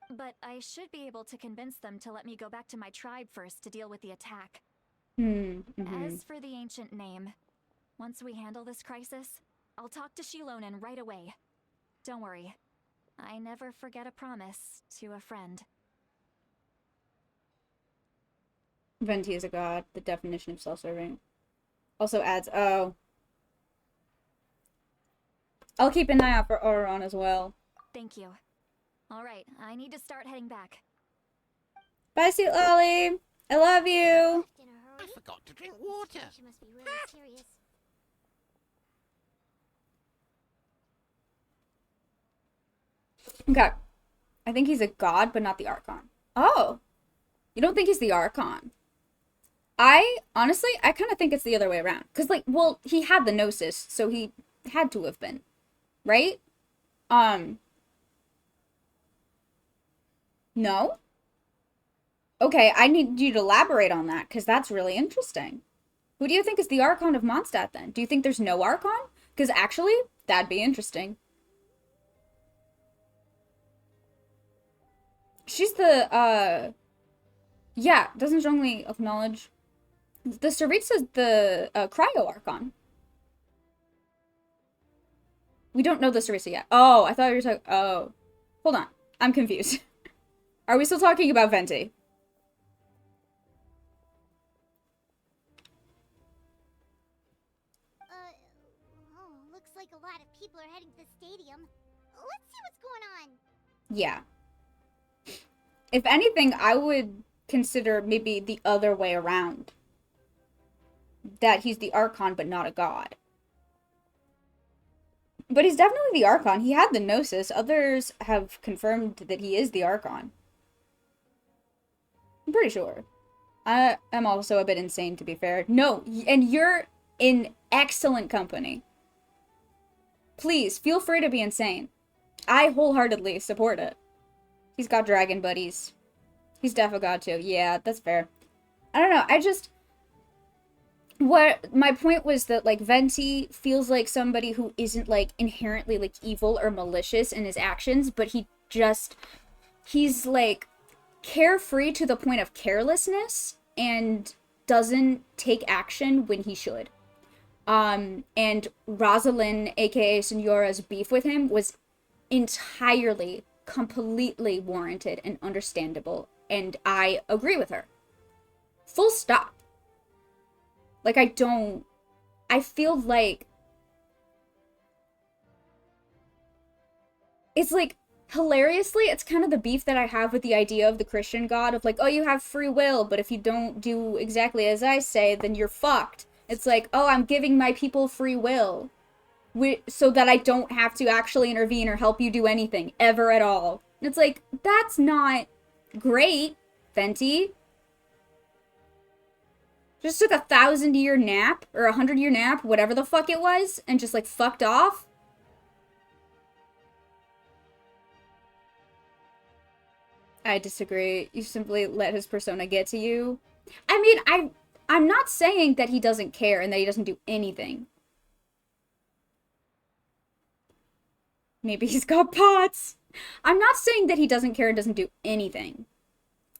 But I should be able to convince them to let me go back to my tribe first to deal with the attack. As for the ancient name, Once we handle this crisis, I'll talk to Shilonen right away. Don't worry. I never forget a promise to a friend. Venti is a god. The definition of self-serving. Also adds, oh. I'll keep an eye out for Auron as well. Thank you. Alright, I need to start heading back. Bye, Sweet Lolly. I love you. I forgot to drink water. She must be really serious. Okay. I think he's a god, but not the Archon. Oh. You don't think he's the Archon? Honestly, I kind of think it's the other way around. Because, like, well, he had the Gnosis, so he had to have been. Right? No? Okay, I need you to elaborate on that, because that's really interesting. Who do you think is the Archon of Mondstadt, then? Do you think there's no Archon? Because actually, that'd be interesting. She's the, yeah, doesn't strongly acknowledge. The Saritsa's the Cryo Archon. We don't know the Saritsa yet. Oh, I thought you were talking. Oh. Hold on. I'm confused. Are we still talking about Venti? Oh, looks like a lot of people are heading to the stadium. Let's see what's going on. Yeah. If anything, I would consider maybe the other way around. That he's the Archon, but not a god. But he's definitely the Archon. He had the Gnosis. Others have confirmed that he is the Archon. I'm pretty sure. I am also a bit insane, to be fair. No, and you're in excellent company. Please, feel free to be insane. I wholeheartedly support it. He's got dragon buddies. He's def a god too. Yeah, that's fair. I don't know, what my point was that, like, Venti feels like somebody who isn't, like, inherently, like, evil or malicious in his actions, but he's, like, carefree to the point of carelessness and doesn't take action when he should. And Rosalind, aka Senora's beef with him was entirely, completely warranted and understandable, and I agree with her. Full stop. Like, I feel like it's like, hilariously, it's kind of the beef that I have with the idea of the Christian God of like, oh, you have free will, but if you don't do exactly as I say, then you're fucked. It's like, oh, I'm giving my people free will so that I don't have to actually intervene or help you do anything, ever at all. And it's like, that's not great, Venti. Just took 1,000-year nap, or 100-year nap, whatever the fuck it was, and just, like, fucked off. I disagree. You simply let his persona get to you. I mean, I'm not saying that he doesn't care and that he doesn't do anything. Maybe he's got pots. I'm not saying that he doesn't care and doesn't do anything.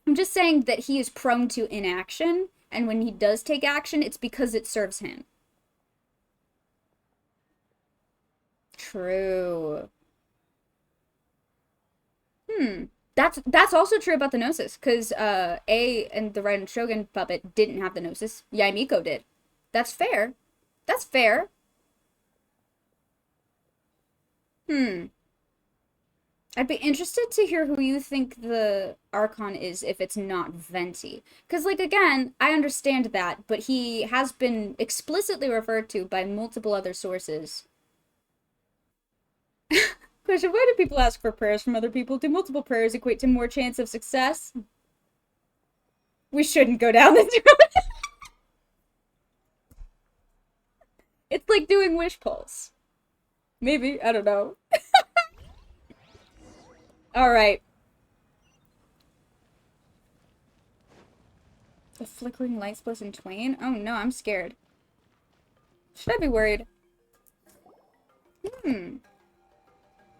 I'm just saying that he is prone to inaction, and when he does take action, it's because it serves him. True. That's also true about the Gnosis, because A and the Ren Shogun puppet didn't have the Gnosis. Yaimiko did. That's fair. That's fair. I'd be interested to hear who you think the Archon is if it's not Venti. Because, like, again, I understand that, but he has been explicitly referred to by multiple other sources. Question, why do people ask for prayers from other people? Do multiple prayers equate to more chance of success? We shouldn't go down this road. It's like doing wish polls. Maybe, I don't know. Alright. The flickering light splits in twain? Oh no, I'm scared. Should I be worried?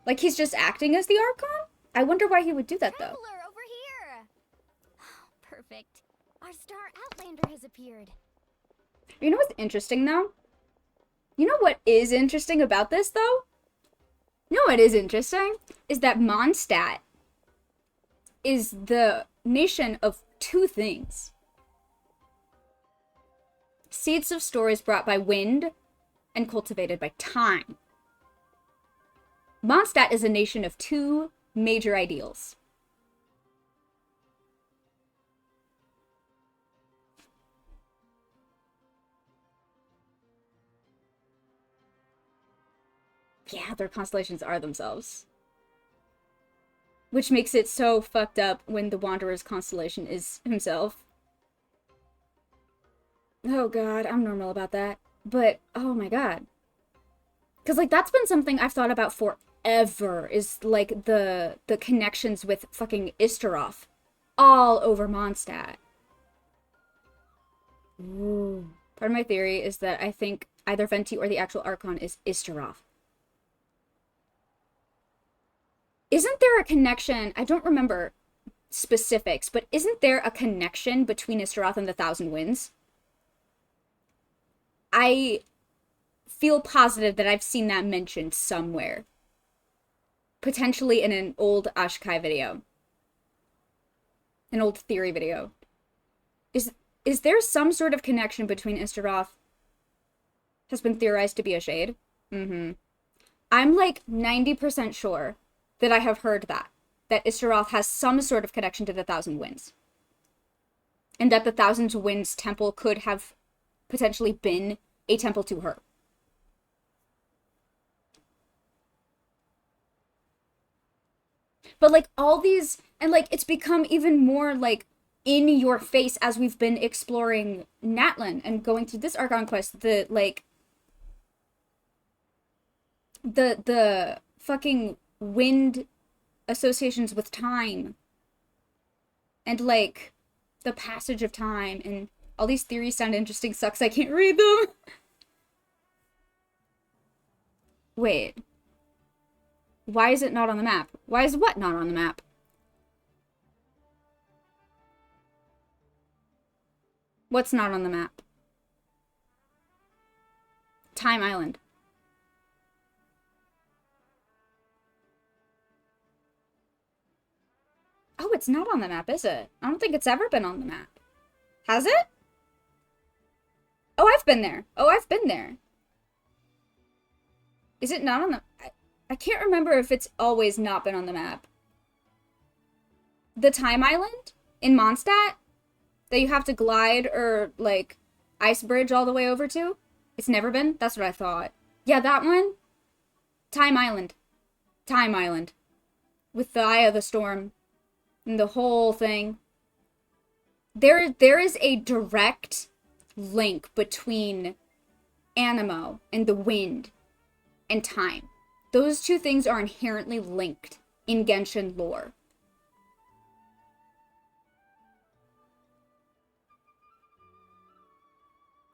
Like he's just acting as the Archon? I wonder why he would do that, though. Traveler over here. Perfect. Our star Outlander has appeared. You know what's interesting, though? You know what is interesting about this, though? You know what is interesting? Is that Mondstadt is the nation of two things. Seeds of stories brought by wind and cultivated by time. Mondstadt is a nation of two major ideals. Yeah, their constellations are themselves. Which makes it so fucked up when the Wanderer's constellation is himself. Oh god, I'm normal about that. But, oh my god. Because, like, that's been something I've thought about forever, is, like, the connections with fucking Istaroth all over Mondstadt. Ooh. Part of my theory is that I think either Venti or the actual Archon is Istaroth. Isn't there a connection? I don't remember specifics, but isn't there a connection between Istaroth and the Thousand Winds? I feel positive that I've seen that mentioned somewhere. Potentially in an old Ashkai video. An old theory video. Is there some sort of connection between Istaroth? Has been theorized to be a shade? Mm-hmm. I'm like 90% sure that I have heard that Istaroth has some sort of connection to the Thousand Winds. And that the Thousand Winds temple could have potentially been a temple to her. But, like, all these, and, like, it's become even more, like, in your face as we've been exploring Natlan and going through this Archon quest, the, like, the fucking wind associations with time. And, like, the passage of time, and all these theories sound interesting, sucks I can't read them. Wait. Why is it not on the map? Why is what not on the map? What's not on the map? Time Island. Oh, it's not on the map, is it? I don't think it's ever been on the map. Has it? Oh, I've been there. Oh, I've been there. Is it not on the... I can't remember if it's always not been on the map. The Time Island in Mondstadt that you have to glide or, like, ice bridge all the way over to? It's never been? That's what I thought. Yeah, that one? Time Island. Time Island. With the Eye of the Storm. And the whole thing. There is a direct link between Anemo and the wind and time. Those two things are inherently linked in Genshin lore.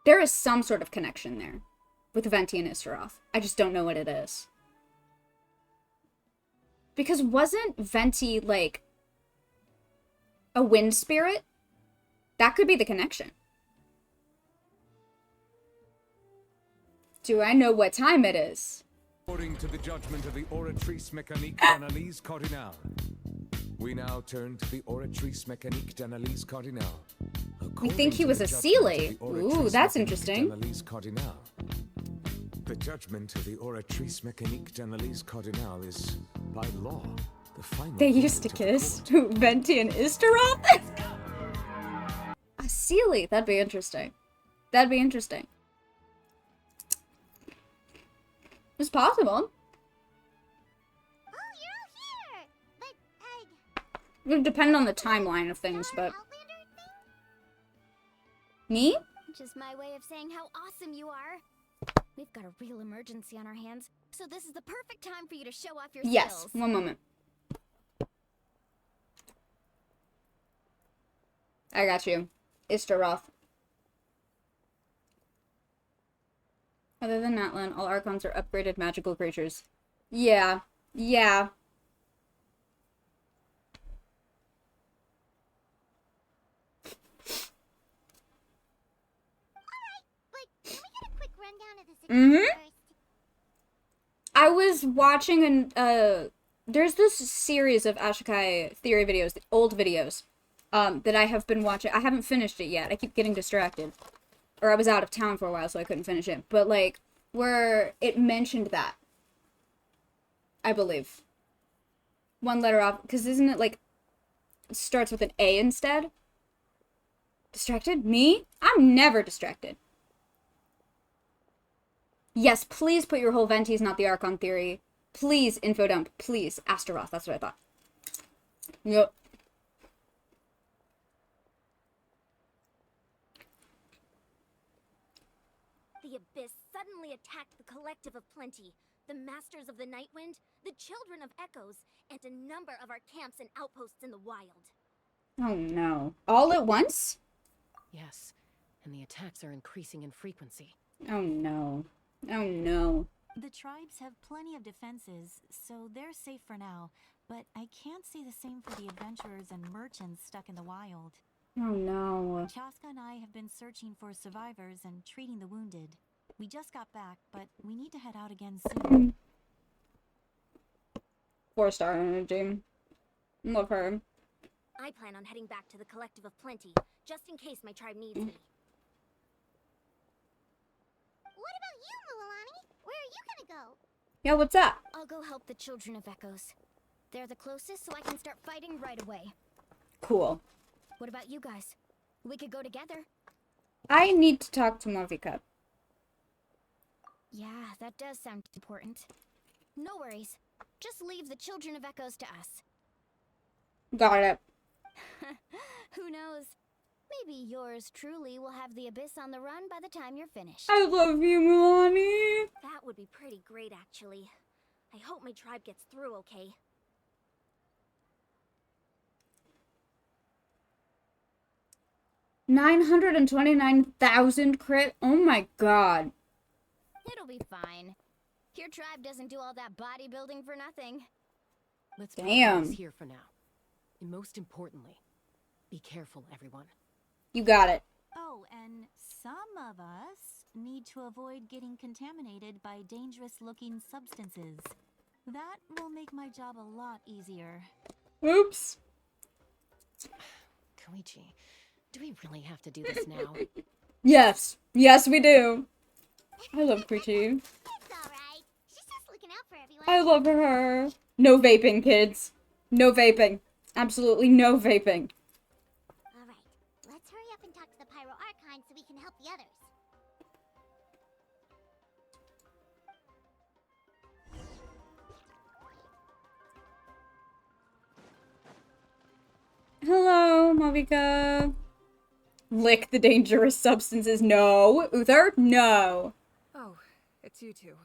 There is some sort of connection there with Venti and Istaroth. I just don't know what it is. Because wasn't Venti, like, a wind spirit? That could be the connection. Do I know what time it is? According to the judgment of the Oratrice Mécanique d'Analyse Cardinale, we now turn to the Oratrice Mécanique d'Analyse Cardinale. We think he was a Seelie. Ooh, that's interesting. The judgment of the Oratrice Mécanique d'Analyse Cardinale is, by law, the final. They used to kiss. Venti and Istaroth? A Seelie. That'd be interesting. That'd be interesting. It's possible. Oh, you're all here! But, It would depend on the timeline of things, but... Me? just my way of saying how awesome you are. We've got a real emergency on our hands, so this is the perfect time for you to show off your skills. Yes, one moment. I got you. Istaroth. Other than Natlan, all Archons are upgraded magical creatures. Yeah. Yeah. Alright, but can we get a quick rundown of the I was watching there's this series of Ashikai theory videos, old videos, that I have been watching. I haven't finished it yet. I keep getting distracted. Or I was out of town for a while, so I couldn't finish it. But, like, where it mentioned that. I believe. One letter off, because isn't it, like, it starts with an A instead? Distracted? Me? I'm never distracted. Yes, please put your whole Venti's not the Archon theory. Please, info dump. Please, Astaroth. That's what I thought. Yep. The Abyss suddenly attacked the Collective of Plenty, the Masters of the Nightwind, the Children of Echoes, and a number of our camps and outposts in the wild. Oh no. All at once? Yes, and the attacks are increasing in frequency. Oh no. Oh no. The tribes have plenty of defenses, so they're safe for now, but I can't say the same for the adventurers and merchants stuck in the wild. Oh no. Chaska and I have been searching for survivors and treating the wounded. We just got back, but we need to head out again soon. 4-star energy. Love her. I plan on heading back to the Collective of Plenty, just in case my tribe needs me. What about you, Mualani? Where are you gonna go? Yeah, what's up? I'll go help the Children of Echoes. They're the closest, so I can start fighting right away. Cool. What about you guys? We could go together. I need to talk to Marvika. Yeah, that does sound important. No worries. Just leave the Children of Echoes to us. Got it. Who knows? Maybe yours truly will have the Abyss on the run by the time you're finished. I love you, Milani. That would be pretty great, actually. I hope my tribe gets through okay. 929,000 crit? Oh my god. It'll be fine. Your tribe doesn't do all that bodybuilding for nothing. Let's Damn. focus here for now. And most importantly, be careful, everyone. You got it. Oh, and some of us need to avoid getting contaminated by dangerous-looking substances. That will make my job a lot easier. Oops. Koichi, do we really have to do this now? Yes. Yes, we do. I love Preachy. It's alright. She's just looking out for everyone. I love her. No vaping, kids. No vaping. Absolutely no vaping. Alright, let's hurry up and talk to the Pyro Archon so we can help the others. Hello, Marvika. Lick the dangerous substances. No. Uther? No. Oh, it's you two.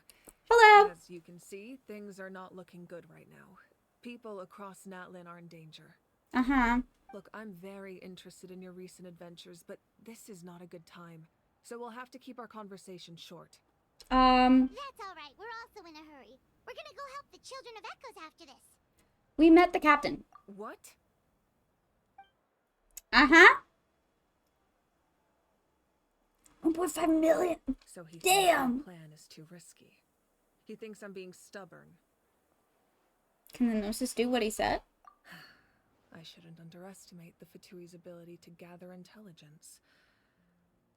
Hello. As you can see, things are not looking good right now. People across Natlan are in danger. Uh-huh. Look, I'm very interested in your recent adventures, but this is not a good time. So we'll have to keep our conversation short. That's alright, we're also in a hurry. We're gonna go help the Children of Echoes after this. We met the captain. What? Uh-huh. 1.5 million. So he Damn. thinks my plan is too risky. He thinks I'm being stubborn. Can the Gnosis do what he said? I shouldn't underestimate the Fatui's ability to gather intelligence.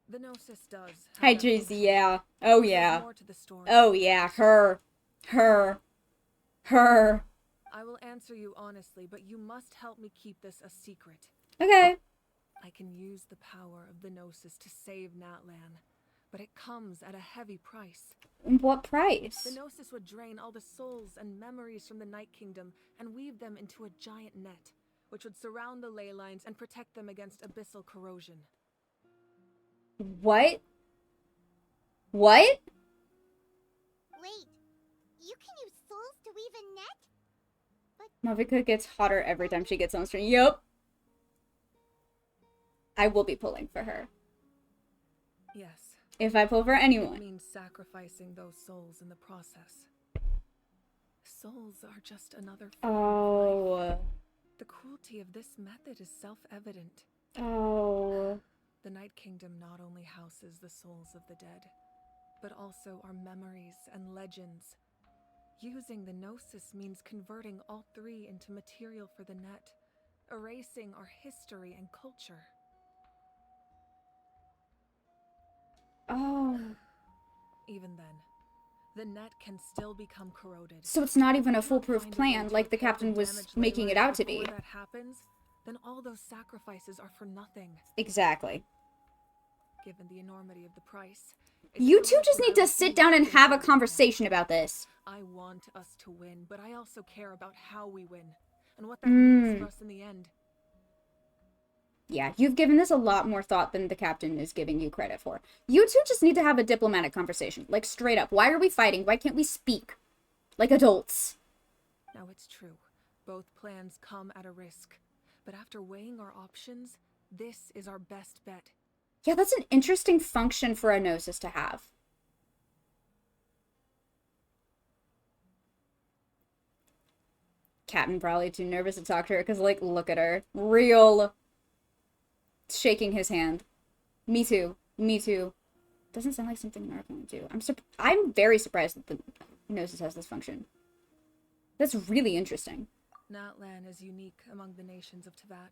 The Gnosis does. Hi, Tracy. Yeah. Oh, yeah. More to the story. Oh, yeah. Her. I will answer you honestly, but you must help me keep this a secret. Okay. I can use the power of the Gnosis to save Natlan, but it comes at a heavy price. What price? The Gnosis would drain all the souls and memories from the Night Kingdom and weave them into a giant net, which would surround the ley lines and protect them against abyssal corrosion. What? What? Wait, you can use souls to weave a net? Marvika gets hotter every time she gets on screen. Yup. I will be pulling for her. Yes. If I pull for It anyone. means sacrificing those souls in the process. Souls are just another form of life. The cruelty of this method is Oh. The Night Kingdom not only houses the souls of the dead, but also our memories and legends. Using the Gnosis means converting all three into material for the net, erasing our history and culture. Oh. Even then, the net can still become corroded. So it's not even a If we don't foolproof find a plan way to like the repair captain was damaged making it layers out to be. before that happens, then all those sacrifices are for nothing. Exactly. Given the enormity of the price, You two just need to sit down and have a conversation about this. I want us to win, but I also care about how we win and what that means for us in the end. Yeah, you've given this a lot more thought than the captain is giving you credit for. You two just need to have a diplomatic conversation. Like, straight up. Why are we fighting? Why can't we speak? Like adults. Now, it's true. Both plans come at a risk. But after weighing our options, this is our best bet. Yeah, that's an interesting function for a Gnosis to have. Captain probably too nervous to talk to her because, like, look at her. Real... shaking his hand. Me too. Me too. Doesn't sound like something an Archon would do. I'm very surprised that the Gnosis has this function. That's really interesting. Natlan is unique among the nations of Teyvat.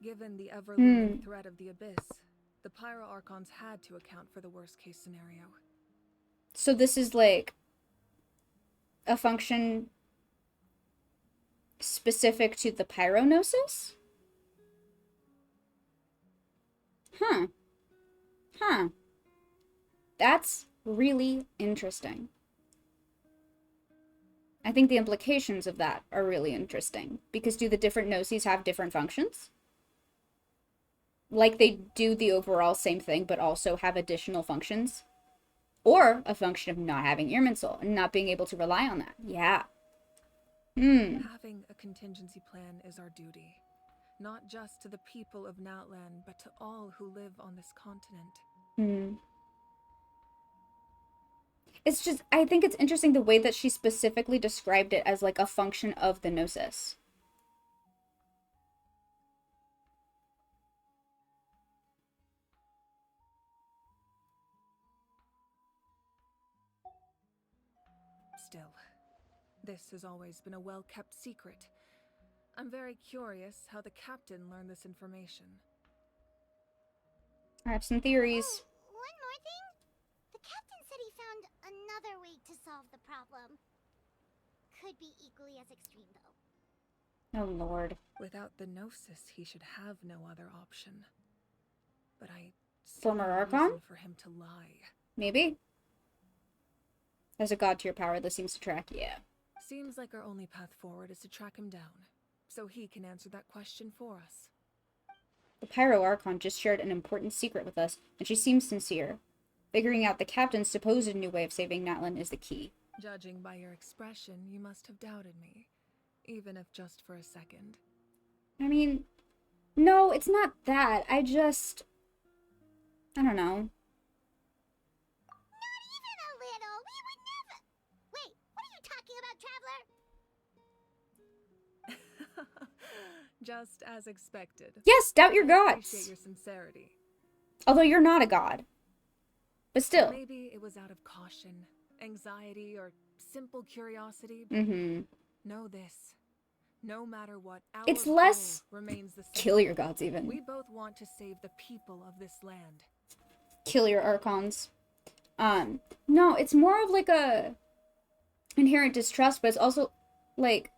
Given the ever-looming threat of the Abyss, the Pyro Archons had to account for the worst-case scenario. So this is, like, a function specific to the Pyronosis? Huh. Huh. That's really interesting. I think the implications of that are really interesting. Because do the different Gnosis have different functions? Like they do the overall same thing, but also have additional functions? Or a function of not having Irminsul and not being able to rely on that. Yeah. Having a contingency plan is our duty. Not just to the people of Natlan, but to all who live on this continent. It's just, I think it's interesting the way that she specifically described it as like a function of the Gnosis. Still, this has always been a well-kept secret. I'm very curious how the captain learned this information. I have some theories. Oh, one more thing. The captain said he found another way to solve the problem. Could be equally as extreme, though. Oh, Lord. Without the Gnosis, he should have no other option. But I see Former no Archon? reason for him to lie. Maybe. As a god tier power, this seems to track, yeah. Seems like our only path forward is to track him down, so he can answer that question for us. The Pyro Archon just shared an important secret with us, and she seems sincere. Figuring out the captain's supposed new way of saving Natlan is the key. Judging by your expression, you must have doubted me, even if just for a second. I mean, no, it's not that. I don't know. Not even a little. We would never. Wait, what are you talking about, Traveler? Just as expected. Yes, doubt your I gods. appreciate your sincerity. Although you're not a god. But still. Maybe it was out of caution, anxiety, or simple curiosity. Know this. No matter what, our It's less goal remains the same. kill your gods even. We both want to save the people of this land. Kill your Archons. No, it's more of like a inherent distrust, but it's also like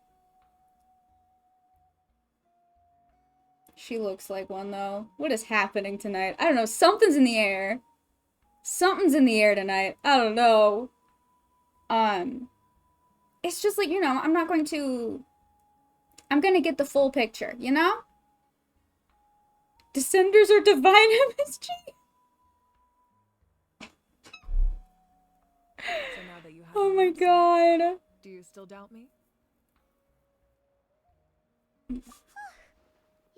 she looks like one though. What is happening tonight? I don't know. Something's in the air. Something's in the air tonight. I don't know. It's just like, you know, I'm gonna get the full picture, you know? Descenders or divine MSG? So now that you have Oh an my answer, god. do you still doubt me? You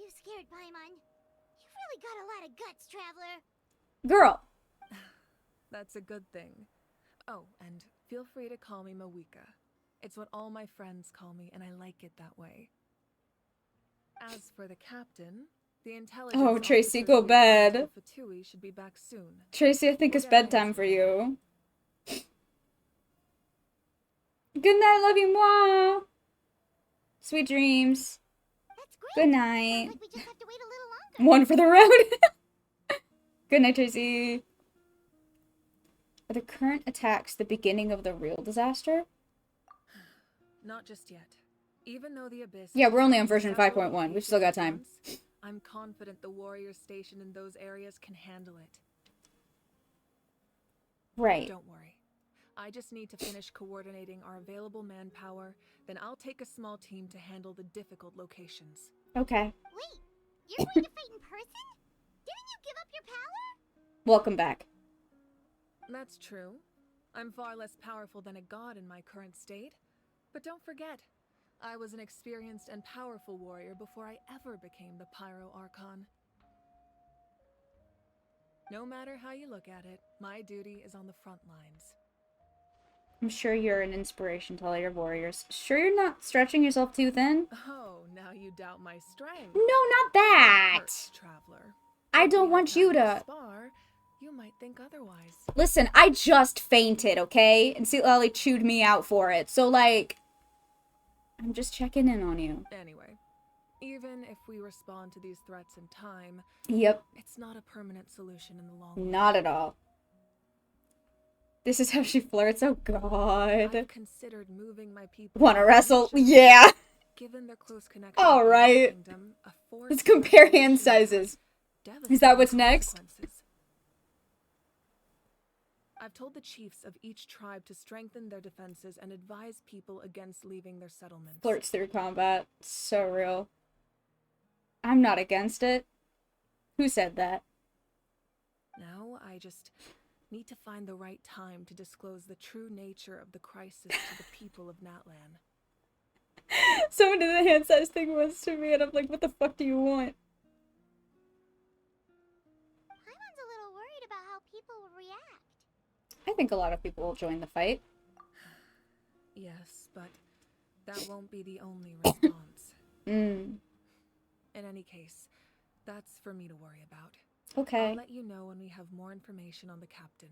scared Paimon. You've really got a lot of guts, Traveler. Girl. That's a good thing. Oh, and feel free to call me Mawika. It's what all my friends call me, and I like it that way. As for the captain, the intelligence Oh, Tracy, officers go we assigned to bed. the Fatui should be back soon. Tracy, I think it's bedtime for you. Good night, love you, mwah. Sweet dreams. Good night. Like we just have to wait a little longer. One for the road. Good night, Tracy. Are the current attacks the beginning of the real disaster? Not just yet. Even though the Abyss... Yeah, we're only on version 5.1. We've still got time. I'm confident the warriors stationed in those areas can handle it. Right. Don't worry. I just need to finish coordinating our available manpower, then I'll take a small team to handle the difficult locations. Okay. Wait, you're going to fight in person? Didn't you give up your power? Welcome back. That's true. I'm far less powerful than a god in my current state. But don't forget, I was an experienced and powerful warrior before I ever became the Pyro Archon. No matter how you look at it, my duty is on the front lines. I'm sure you're an inspiration to all your warriors. Sure you're not stretching yourself too thin? Oh, now you doubt my strength. No, not that! Hurts, traveler. I don't want you to... Spar, you might think otherwise. Listen, I just fainted, okay? And Sweet Lolly chewed me out for it. So, like... I'm just checking in on you. Anyway, even if we respond to these threats in time... Yep. It's not a permanent solution in the long run. Not at all. This is how she flirts. Oh god. I've considered moving my people. Wanna wrestle? Yeah. Given their close connection. All right. Let's compare hand sizes. Is that what's next? I've told the chiefs of each tribe to strengthen their defenses and advise people against leaving their settlements. Flirts through combat. So real. I'm not against it. Who said that? Now I just need to find the right time to disclose the true nature of the crisis to the people of Natlan. Someone did the hand size thing once to me and I'm like, what the fuck do you want? Paimon's a little worried about how people will react. I think a lot of people will join the fight. Yes, but that won't be the only response. In any case, that's for me to worry about. Okay. Oh, I'll let you know when we have more information on the captain.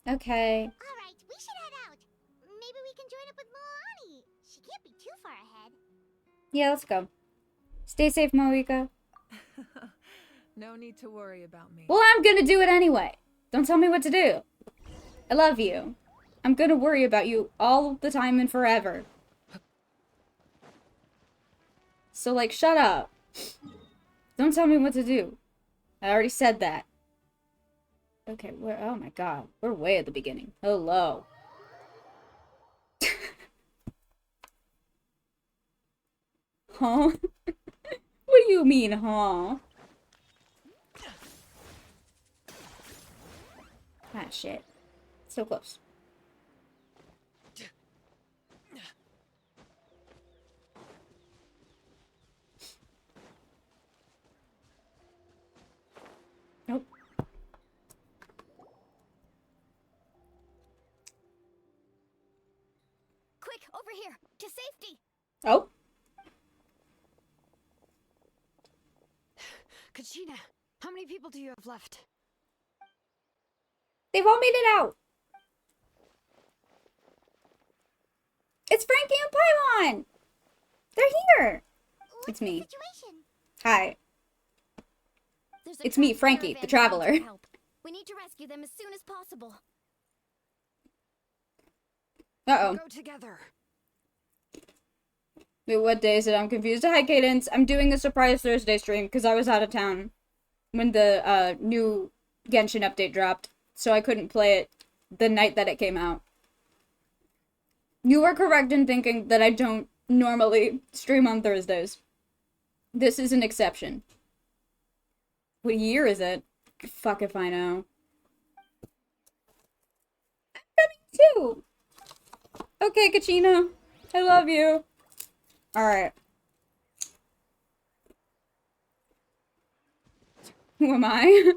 Okay. Alright, we should head out. Maybe we can join up with Moani. She can't be too far ahead. Yeah, let's go. Stay safe, Moika. No need to worry about me. Well, I'm gonna do it anyway. Don't tell me what to do. I love you. I'm gonna worry about you all the time and forever. So, like, shut up. Don't tell me what to do. I already said that. Okay, oh my god. We're way at the beginning. Hello. Huh? What do you mean, huh? Ah, shit. So close. Nope. Quick, over here, to safety. Oh. Kachina, how many people do you have left? They've all made it out. It's Frankie and Paimon. They're here. It's me. Hi. It's me, Frankie, the traveler. We need to rescue them as soon as possible. Uh-oh. Go together. Wait, what day is it? I'm confused. Hi, Cadence. I'm doing a surprise Thursday stream because I was out of town when the new Genshin update dropped, so I couldn't play it the night that it came out. You are correct in thinking that I don't normally stream on Thursdays. This is an exception. What year is it? Fuck if I know. I'm coming too! Okay, Kachina. I love you. Alright. Who am I?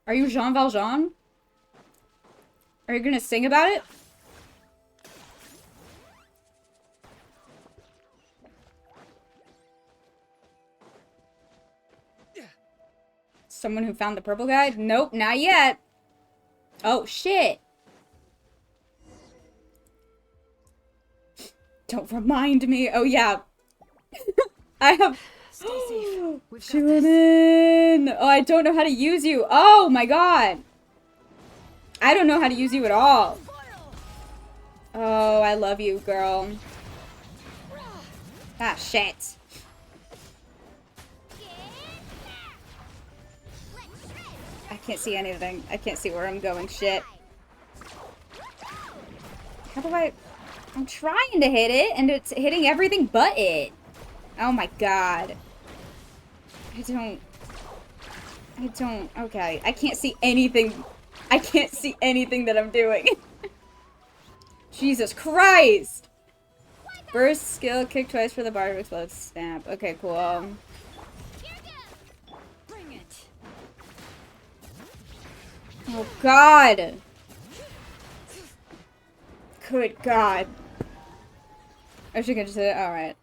Are you Jean Valjean? Are you gonna sing about it? Someone who found the purple guy? Nope, not yet. Oh, shit. Don't remind me. Oh, yeah. I have... Stay safe. We've got this. Shilin! Oh, I don't know how to use you. Oh, my God. I don't know how to use you at all. Oh, I love you, girl. Ah, shit. I can't see anything. I can't see where I'm going. Shit. How do I... I'm trying to hit it, and it's hitting everything but it. Oh my god. I don't... Okay. I can't see anything. I can't see anything that I'm doing. Jesus Christ! Burst skill, kick twice for the bar to explode, snap. Okay, cool. Bring it. Oh god! Good god. Oh, she can just hit it? Alright.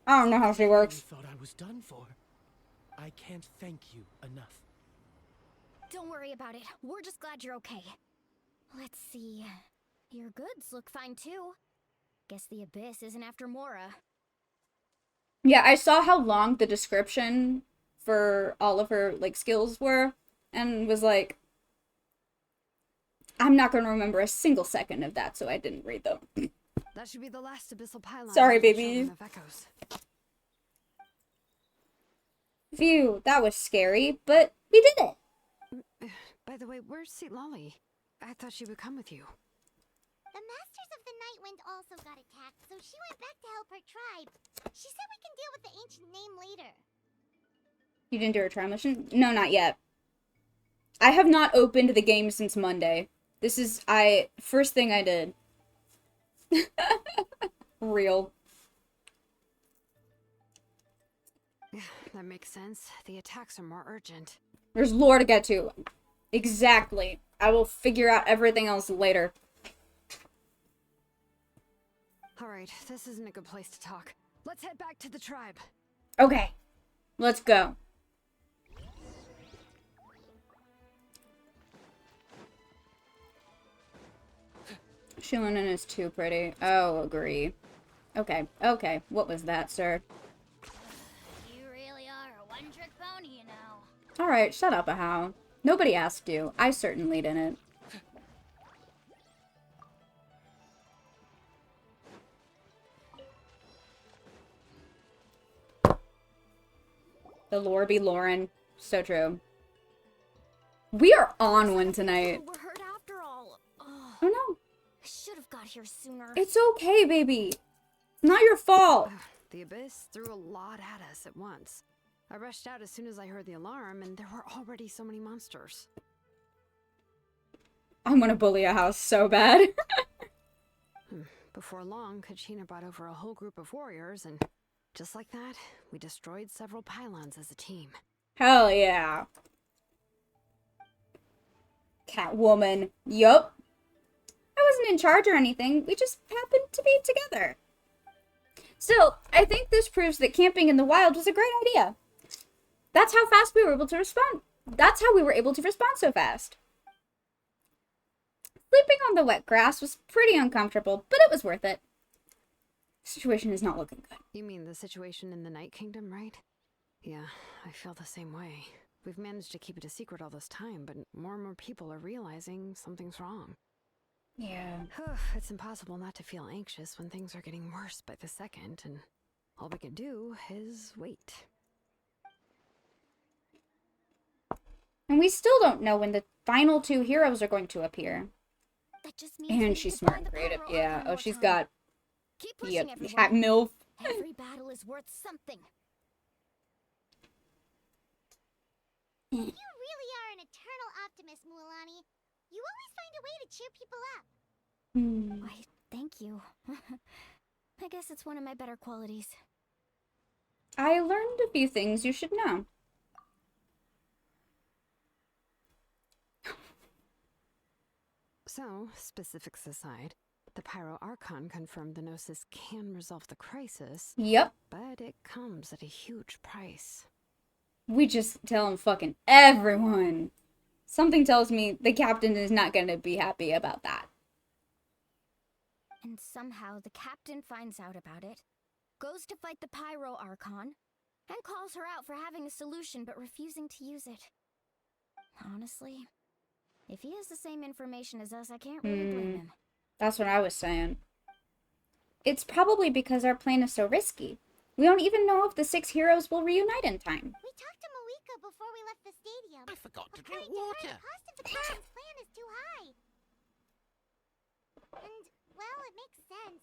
I don't know how she works. I thought I was done for. I can't thank you enough. Don't worry about it. We're just glad you're okay. Let's see. Your goods look fine too. Guess the Abyss isn't after Mora. Yeah, I saw how long the description for all of her, like, skills were, and was like, I'm not gonna remember a single second of that, so I didn't read them. That should be the last abyssal pylon. Sorry, of the baby. Children of Echoes. Phew, that was scary, but we did it. By the way, where's St. Lolly? I thought she would come with you. The Masters of the Nightwind also got attacked, so she went back to help her tribe. She said we can deal with the ancient name later. You didn't do a trial mission? No, not yet. I have not opened the game since Monday. This is, first thing I did. Real. That makes sense. The attacks are more urgent. There's lore to get to. Exactly. I will figure out everything else later. Alright, this isn't a good place to talk. Let's head back to the tribe. Okay. Let's go. Shilin is too pretty. Oh, agree. Okay, okay. What was that, sir? You really are a one-trick pony, you know. Alright, shut up, Ahau. Nobody asked you. I certainly didn't. The lore be Lauren. So true. We are on one tonight. We're hurt after all. Oh no. I should have got here sooner. It's okay, baby. It's not your fault. The Abyss threw a lot at us at once. I rushed out as soon as I heard the alarm, and there were already so many monsters. I want to bully a house so bad. Before long, Kachina brought over a whole group of warriors, and just like that, we destroyed several pylons as a team. Hell yeah. Catwoman. Yup. I wasn't in charge or anything. We just happened to be together. Still, I think this proves that camping in the wild was a great idea. That's how fast we were able to respond. That's how we were able to respond so fast. Sleeping on the wet grass was pretty uncomfortable, but it was worth it. The situation is not looking good. You mean the situation in the Night Kingdom, right? Yeah, I feel the same way. We've managed to keep it a secret all this time, but more and more people are realizing something's wrong. Yeah. It's impossible not to feel anxious when things are getting worse by the second, and all we can do is wait. And we still don't know when the final two heroes are going to appear. That just means And she's smart and creative. Yeah. Oh, she's got... Keep pushing, Hat MILF. Every battle is worth something. You really are an eternal optimist, Mualani. You always find a way to cheer people up. Why, thank you. I guess it's one of my better qualities. I learned a few things you should know. So, specifics aside, the Pyro Archon confirmed the Gnosis can resolve the crisis. Yep. But it comes at a huge price. We just tell him fucking everyone. Something tells me the captain is not going to be happy about that. And somehow the captain finds out about it, goes to fight the Pyro Archon, and calls her out for having a solution but refusing to use it. Honestly, if he has the same information as us, I can't really blame him. That's what I was saying. It's probably because our plan is so risky. We don't even know if the 6 heroes will reunite in time. We talked to Mawika before we left the stadium. I forgot to drink According water. to her, the cost of the captain's plan is too high. And, well, it makes sense.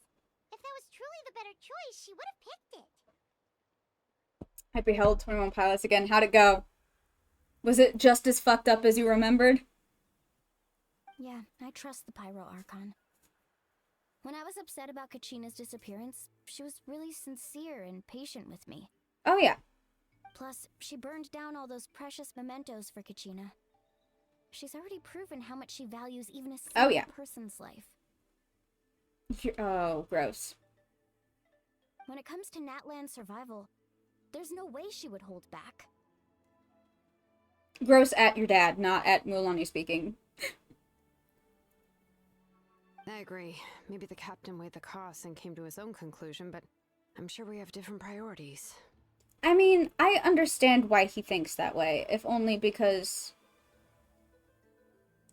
If that was truly the better choice, she would have picked it. I beheld 21 Pilots again. How'd it go? Was it just as fucked up as you remembered? Yeah, I trust the Pyro Archon. When I was upset about Kachina's disappearance, she was really sincere and patient with me. Oh, yeah. Plus, she burned down all those precious mementos for Kachina. She's already proven how much she values even a single person's life. Oh, gross. When it comes to Natlan's survival, there's no way she would hold back. Gross at your dad, not at Mulaney speaking. I agree. Maybe the captain weighed the costs and came to his own conclusion, but I'm sure we have different priorities. I mean, I understand why he thinks that way, if only because...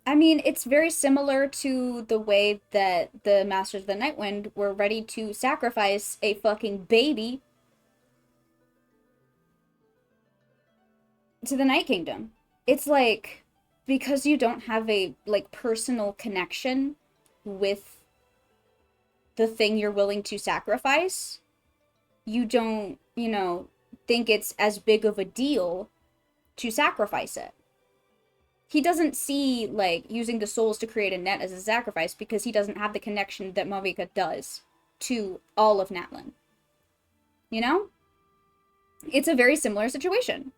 I mean, it's very similar to the way that the Masters of the Nightwind were ready to sacrifice a fucking baby to the Night Kingdom. It's like, because you don't have a, like, personal connection with the thing you're willing to sacrifice, you don't, you know, think it's as big of a deal to sacrifice it. He doesn't see, like, using the souls to create a net as a sacrifice because he doesn't have the connection that Mavika does to all of Natlan. You know? It's a very similar situation,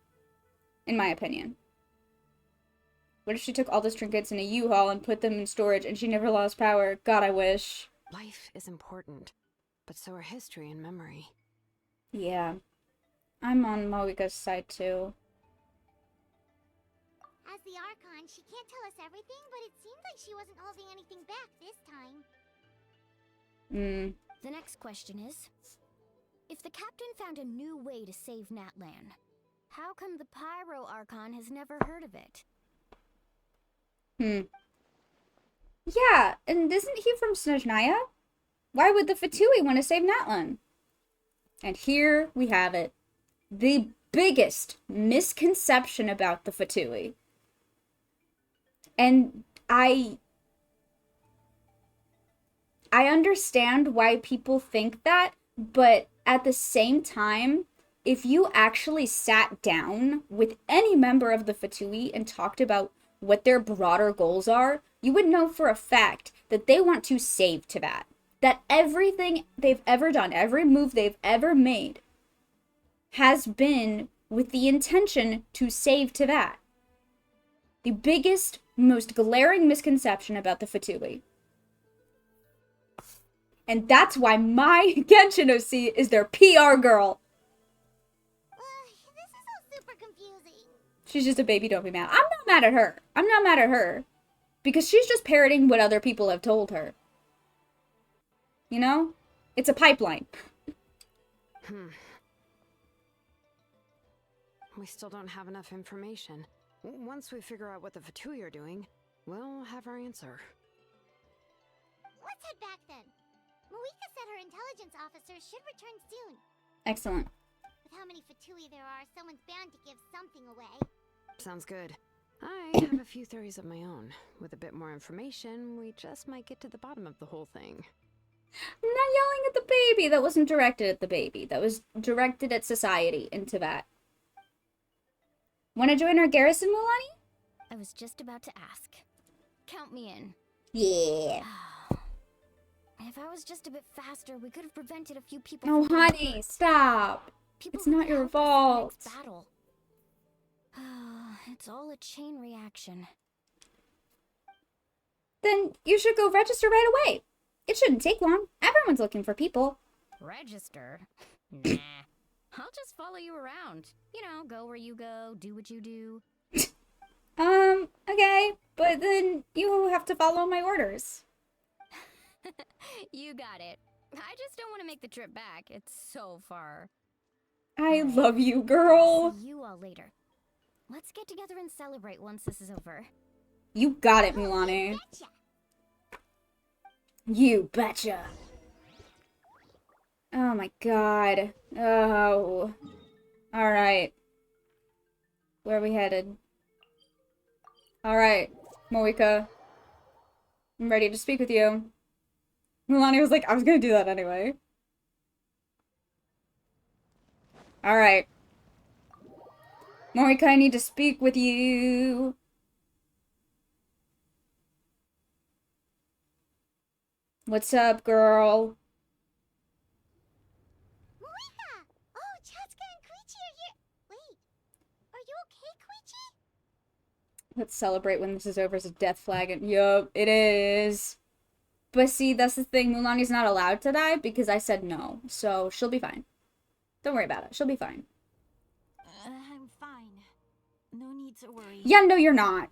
in my opinion. What if she took all those trinkets in a U-Haul and put them in storage and she never lost power? God, I wish. Life is important, but so are history and memory. Yeah. I'm on Mawika's side, too. As the Archon, she can't tell us everything, but it seems like she wasn't holding anything back this time. The next question is, if the captain found a new way to save Natlan, how come the Pyro Archon has never heard of it? Yeah, and isn't he from Snezhnaya? Why would the Fatui want to save Natlan? And here we have it. The biggest misconception about the Fatui. And I understand why people think that, but at the same time, if you actually sat down with any member of the Fatui and talked about what their broader goals are, you would know for a fact that they want to save Teyvat. That everything they've ever done, every move they've ever made, has been with the intention to save Teyvat. The biggest, most glaring misconception about the Fatui. And that's why my Genshin OC is their PR girl. This is all super confusing. She's just a baby, don't be mad. I'm not mad at her. I'm not mad at her. Because she's just parroting what other people have told her. You know? It's a pipeline. We still don't have enough information. Once we figure out what the Fatui are doing, we'll have our answer. Let's head back then. Mawika said her intelligence officers should return soon. Excellent. With how many Fatui there are, someone's bound to give something away. Sounds good. I have a few theories of my own. With a bit more information, we just might get to the bottom of the whole thing. I'm not yelling at the baby. That wasn't directed at the baby. That was directed at society and Teyvat. Want to join our garrison, Mulaney? I was just about to ask. Count me in. Yeah. If I was just a bit faster, we could have prevented a few people. Oh, from honey, hurt. stop. It's not your fault. Battle. It's all a chain reaction. Then you should go register right away. It shouldn't take long. Everyone's looking for people. Register? Nah. I'll just follow you around. You know, go where you go, do what you do. Okay, but then you have to follow my orders. You got it. I just don't want to make the trip back. It's so far. I love you, girl. See you all later. Let's get together and celebrate once this is over. You got it, Milani. You betcha. Oh my god. Oh. Alright. Where are we headed? Alright, Moika. I'm ready to speak with you. Milani was like, I was gonna do that anyway. Alright. Moika, I need to speak with you. What's up, girl? Moika! Oh, Chatsuka and Koichi are here. Wait, are you okay, Koichi? Let's celebrate when this is over as a death flag. And yup, it is. But see, that's the thing. Mulani's not allowed to die because I said no. So she'll be fine. Don't worry about it. She'll be fine. I'm fine. No need to worry. Yeah, no, you're not.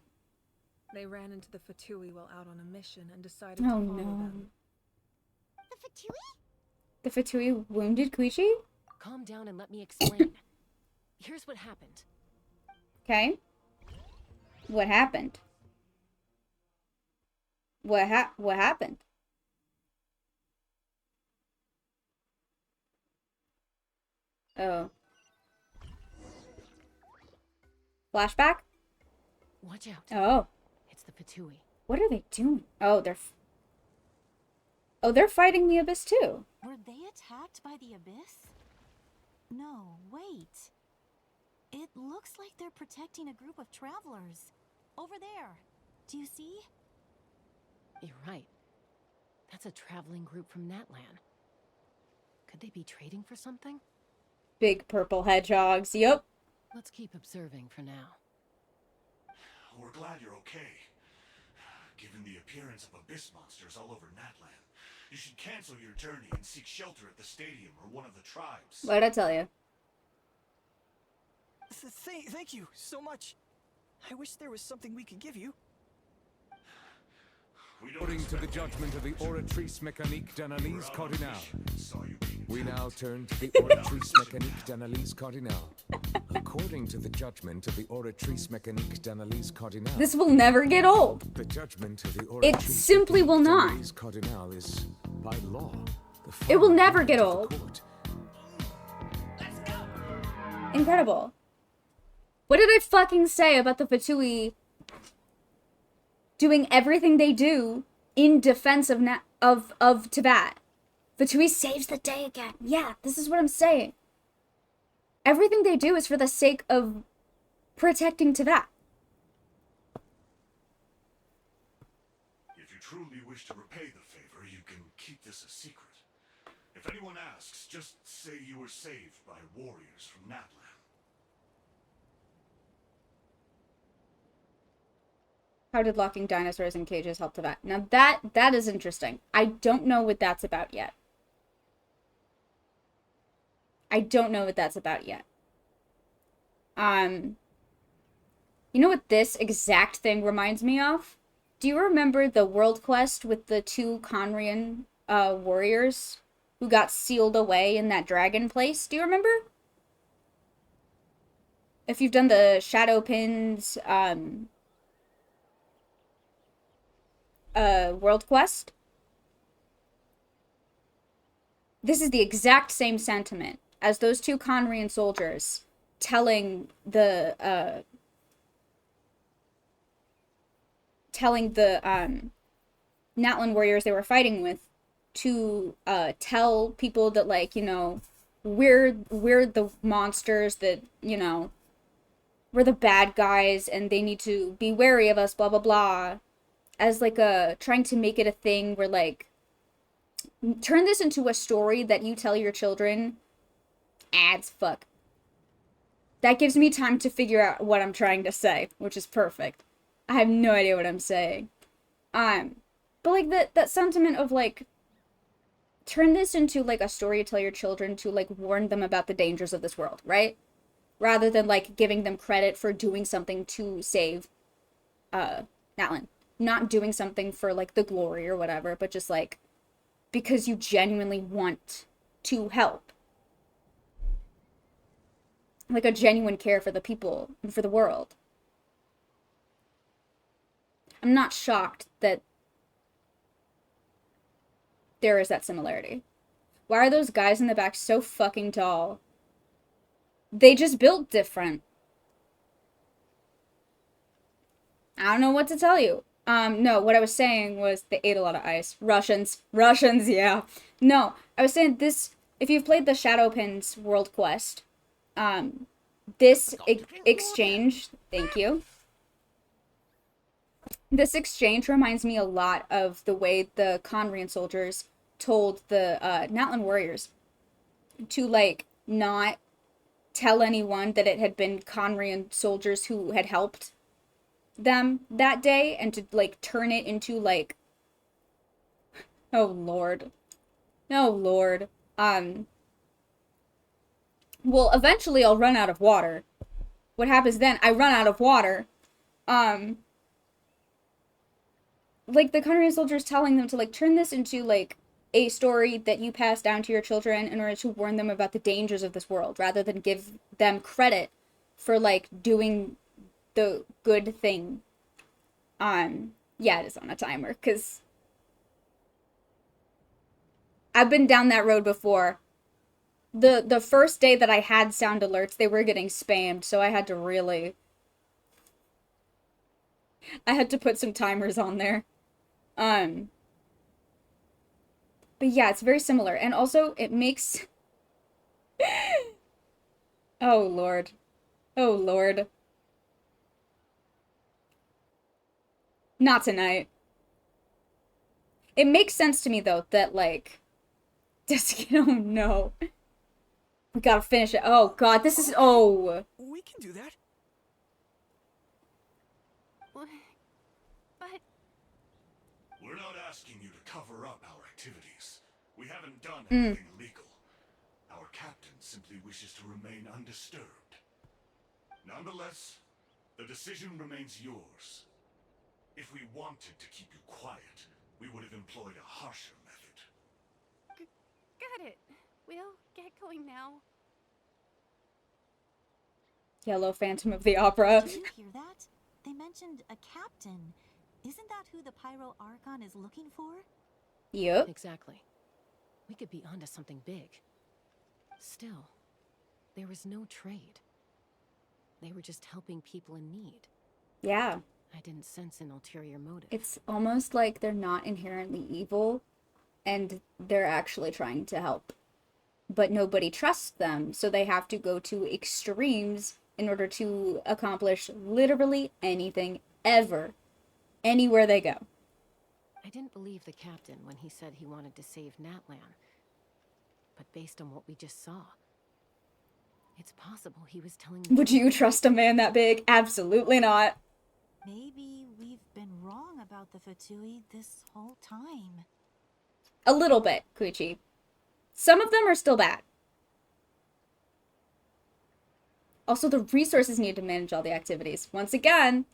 They ran into the Fatui while out on a mission and decided to follow them. The Fatui? The Fatui wounded Koichi? Calm down and let me explain. Here's what happened. Okay. What happened? What happened? Oh. Flashback? Watch out. Oh. It's the Fatui. What are they doing? Oh, they're fighting the Abyss too. Were they attacked by the Abyss? No, wait. It looks like they're protecting a group of travelers. Over there. Do you see? You're right. That's a traveling group from Natlan. Could they be trading for something? Big purple hedgehogs, yup. Let's keep observing for now. We're glad you're okay. Given the appearance of abyss monsters all over Natlan, you should cancel your journey and seek shelter at the stadium or one of the tribes. What'd I tell you? Thank you so much. I wish there was something we could give you. According to the judgment of the Oratrice Mécanique d'Analyse Cardinale, we now turn to the Oratrice Mécanique d'Analyse Cardinale. According to the judgment of the Oratrice Mécanique d'Analyse Cardinale, this will never get old. The judgment of the It simply will not. Cardinale is by law. It will never get old. Incredible. What did I fucking say about the Fatui doing everything they do in defense of Teyvat? Fatui saves the day again. Yeah, this is what I'm saying. Everything they do is for the sake of protecting Teyvat. If you truly wish to repay the favor, you can keep this a secret. If anyone asks, just say you were saved by warriors from Natlan. How did locking dinosaurs in cages help Teyvat? Now that is interesting. I don't know what that's about yet. You know what this exact thing reminds me of? Do you remember the world quest with the two Conrian warriors who got sealed away in that dragon place? Do you remember? If you've done the Shadowpins world quest, this is the exact same sentiment as those two Conrian soldiers telling the Natlan warriors they were fighting with to tell people that, like, you know, we're the monsters, that, you know, we're the bad guys and they need to be wary of us, blah blah blah, as like trying to make it a thing where, like, turn this into a story that you tell your children. Ads, fuck. That gives me time to figure out what I'm trying to say, which is perfect. I have no idea what I'm saying. But like that sentiment of, like, turn this into like a story you tell your children to, like, warn them about the dangers of this world, right? Rather than, like, giving them credit for doing something to save Natlan. Not doing something for, like, the glory or whatever, but just, like, because you genuinely want to help. Like a genuine care for the people and for the world. I'm not shocked that there is that similarity. Why are those guys in the back so fucking tall? They just built different. I don't know what to tell you. No, what I was saying was they ate a lot of ice. Russians, yeah. No, I was saying this, if you've played the Shadowpins World Quest, this exchange, thank you. This exchange reminds me a lot of the way the Conrian soldiers told the Natlan warriors to, like, not tell anyone that it had been Conrian soldiers who had helped them that day, and to, like, turn it into, like, oh lord, well, eventually I'll run out of water. What happens then? I run out of water. Like, the Conrian soldiers telling them to, like, turn this into, like, a story that you pass down to your children in order to warn them about the dangers of this world, rather than give them credit for, like, doing the good thing. Yeah, it is on a timer, because I've been down that road before. The first day that I had sound alerts, they were getting spammed, so I had to put some timers on there. But yeah, it's very similar, and also it makes oh lord. Not tonight. It makes sense to me, though, that, like, just, oh no. We gotta finish it. Oh god, this is, oh. We can do that. But... We're not asking you to cover up our activities. We haven't done anything illegal. Our captain simply wishes to remain undisturbed. Nonetheless, the decision remains yours. If we wanted to keep you quiet, we would have employed a harsher method. Got it. We'll get going now. Yellow Phantom of the Opera. Did you hear that? They mentioned a captain. Isn't that who the Pyro Archon is looking for? Yep. Exactly. We could be onto something big. Still, there was no trade. They were just helping people in need. Yeah. I didn't sense an ulterior motive. It's almost like they're not inherently evil, and they're actually trying to help. But nobody trusts them, so they have to go to extremes in order to accomplish literally anything, ever, anywhere they go. I didn't believe the captain when he said he wanted to save Natlan. But based on what we just saw, it's possible he was telling me. Would you trust a man that big? Absolutely not. Maybe we've been wrong about the Fatui this whole time. A little bit, Koichi. Some of them are still bad. Also, the resources needed to manage all the activities. Once again,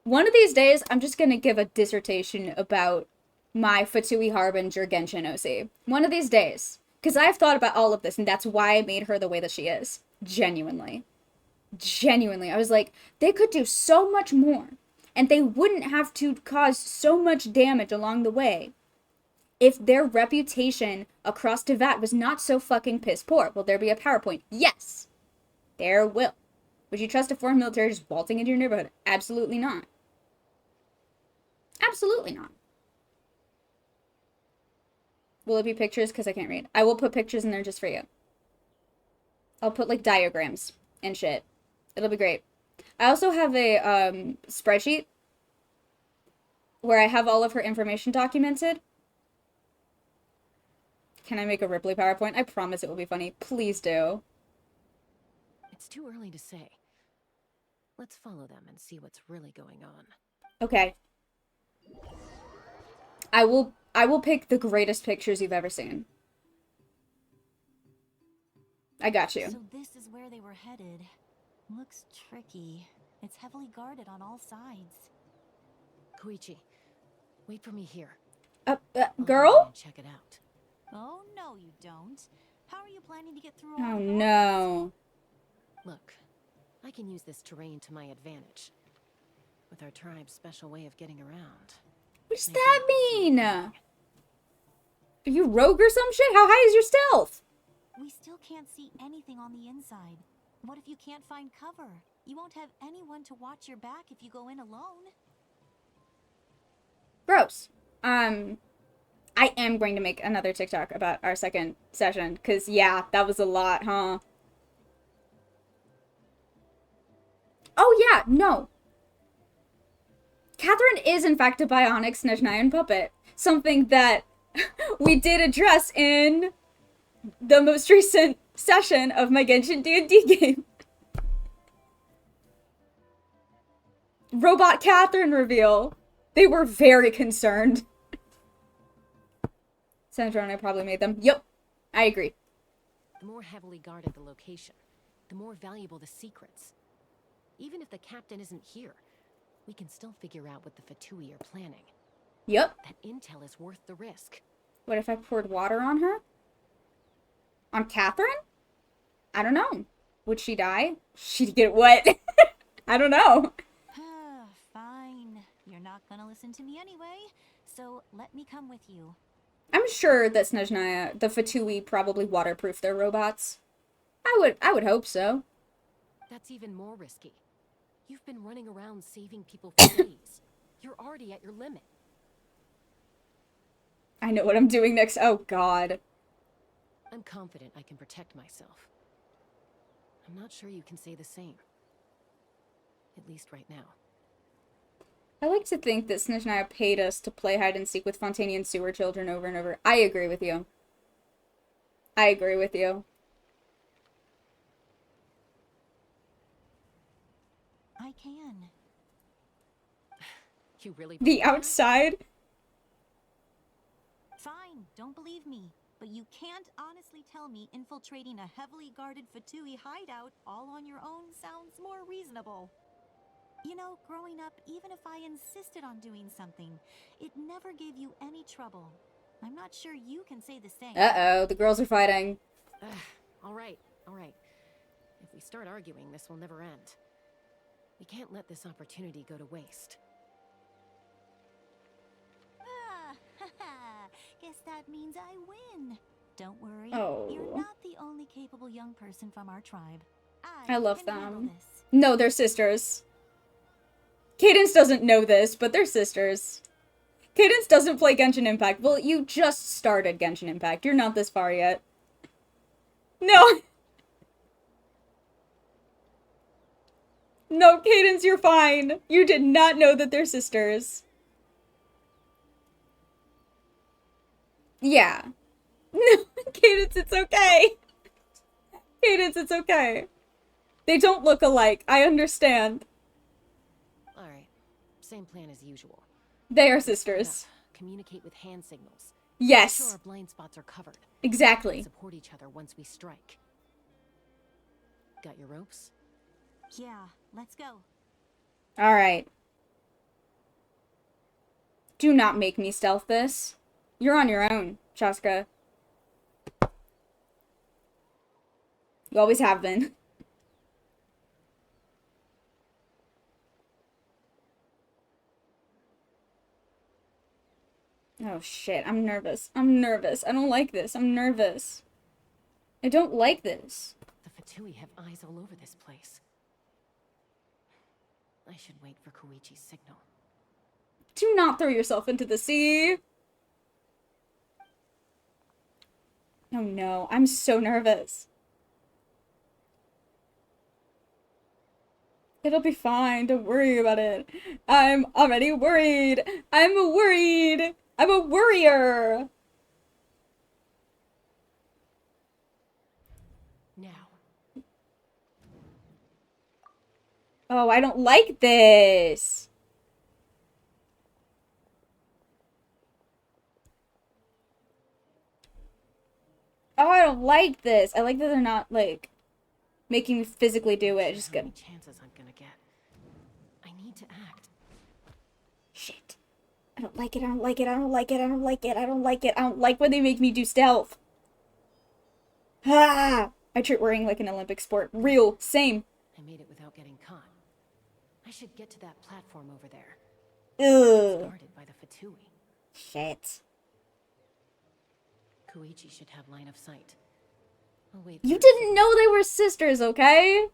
one of these days, I'm just gonna give a dissertation about my Fatui Harbinger Genshin OC. One of these days. Because I've thought about all of this, and that's why I made her the way that she is. Genuinely. Genuinely. I was like, they could do so much more, and they wouldn't have to cause so much damage along the way if their reputation across Tevat was not so fucking piss poor. Will there be a PowerPoint? Yes. There will. Would you trust a foreign military just vaulting into your neighborhood? Absolutely not. Absolutely not. Will it be pictures? Because I can't read. I will put pictures in there just for you. I'll put, like, diagrams and shit. It'll be great. I also have a spreadsheet where I have all of her information documented. Can I make a Ripley PowerPoint? I promise it will be funny. Please do. It's too early to say. Let's follow them and see what's really going on. Okay. I will pick the greatest pictures you've ever seen. I got you. So this is where they were headed. Looks tricky. It's heavily guarded on all sides. Koichi, Wait for me here. Girl? Check it out. Oh, no, you don't. How are you planning to get through all Oh, of no. Look, I can use this terrain to my advantage. With our tribe's special way of getting around. What does that mean? Are you rogue or some shit? How high is your stealth? We still can't see anything on the inside. What if you can't find cover? You won't have anyone to watch your back if you go in alone. Gross. I am going to make another TikTok about our second session, because, yeah, that was a lot, huh? Oh, yeah, no. Catherine is, in fact, a bionic Snezhnayan puppet. Something that we did address in the most recent session of my Genshin D&D game. Robot Catherine reveal. They were very concerned. Sandra and I probably made them. Yep, I agree. The more heavily guarded the location, the more valuable the secrets. Even if the captain isn't here, we can still figure out what the Fatui are planning. Yep. That intel is worth the risk. What if I poured water on her? On Catherine? I don't know. Would she die? She'd get wet. I don't know. Fine. You're not gonna listen to me anyway, so let me come with you. I'm sure that Snezhnaya, the Fatui, probably waterproof their robots. I would hope so. That's even more risky. You've been running around saving people for days. You're already at your limit. I know what I'm doing next. Oh, God. I'm confident I can protect myself. I'm not sure you can say the same. At least right now. I like to think that Snezhnaya paid us to play hide and seek with Fontanian sewer children over and over. I agree with you. I agree with you. I can. You really The outside? Fine, don't believe me. But you can't honestly tell me infiltrating a heavily guarded Fatui hideout all on your own sounds more reasonable. You know, growing up, even if I insisted on doing something, it never gave you any trouble. I'm not sure you can say the same. Uh-oh, the girls are fighting. All right. If we start arguing, this will never end. We can't let this opportunity go to waste. Guess that means I win. Don't worry, Oh. You're not the only capable young person from our tribe. I love can handle them. this. No, they're sisters. Cadence doesn't know this, but they're sisters. Cadence doesn't play Genshin Impact. Well, you just started Genshin Impact. You're not this far yet. No. No, Cadence, you're fine. You did not know that they're sisters. Yeah. No, Cadence, it's okay. Cadence, it's okay. They don't look alike. I understand. Alright. Same plan as usual. They are sisters. Communicate with hand signals. Yes. Make sure our blind spots are covered. Exactly. Support each other once we strike. Got your ropes? Yeah, let's go. Alright. Do not make me stealth this. You're on your own, Chaska. You always have been. Oh shit, I'm nervous. I'm nervous. I don't like this. I'm nervous. I don't like this. The Fatui have eyes all over this place. I should wait for Koichi's signal. Do not throw yourself into the sea. Oh no, I'm so nervous. It'll be fine, don't worry about it. I'm already worried. I'm worried. I'm a worrier. Now. Oh, I don't like this. Oh, I don't like this. I like that they're not, like, making me physically do it. Just good. Chances I'm gonna get. I need to act. Shit. I don't like it, I don't like it, I don't like it, I don't like it, I don't like it, I don't like when they make me do stealth. Ah! I treat worrying like an Olympic sport. Real. Same. I made it without getting caught. I should get to that platform over there. Ugh. It's guarded by the Fatui. Shit. Koichi should have line of sight. I'll wait. You didn't know they were sisters, okay?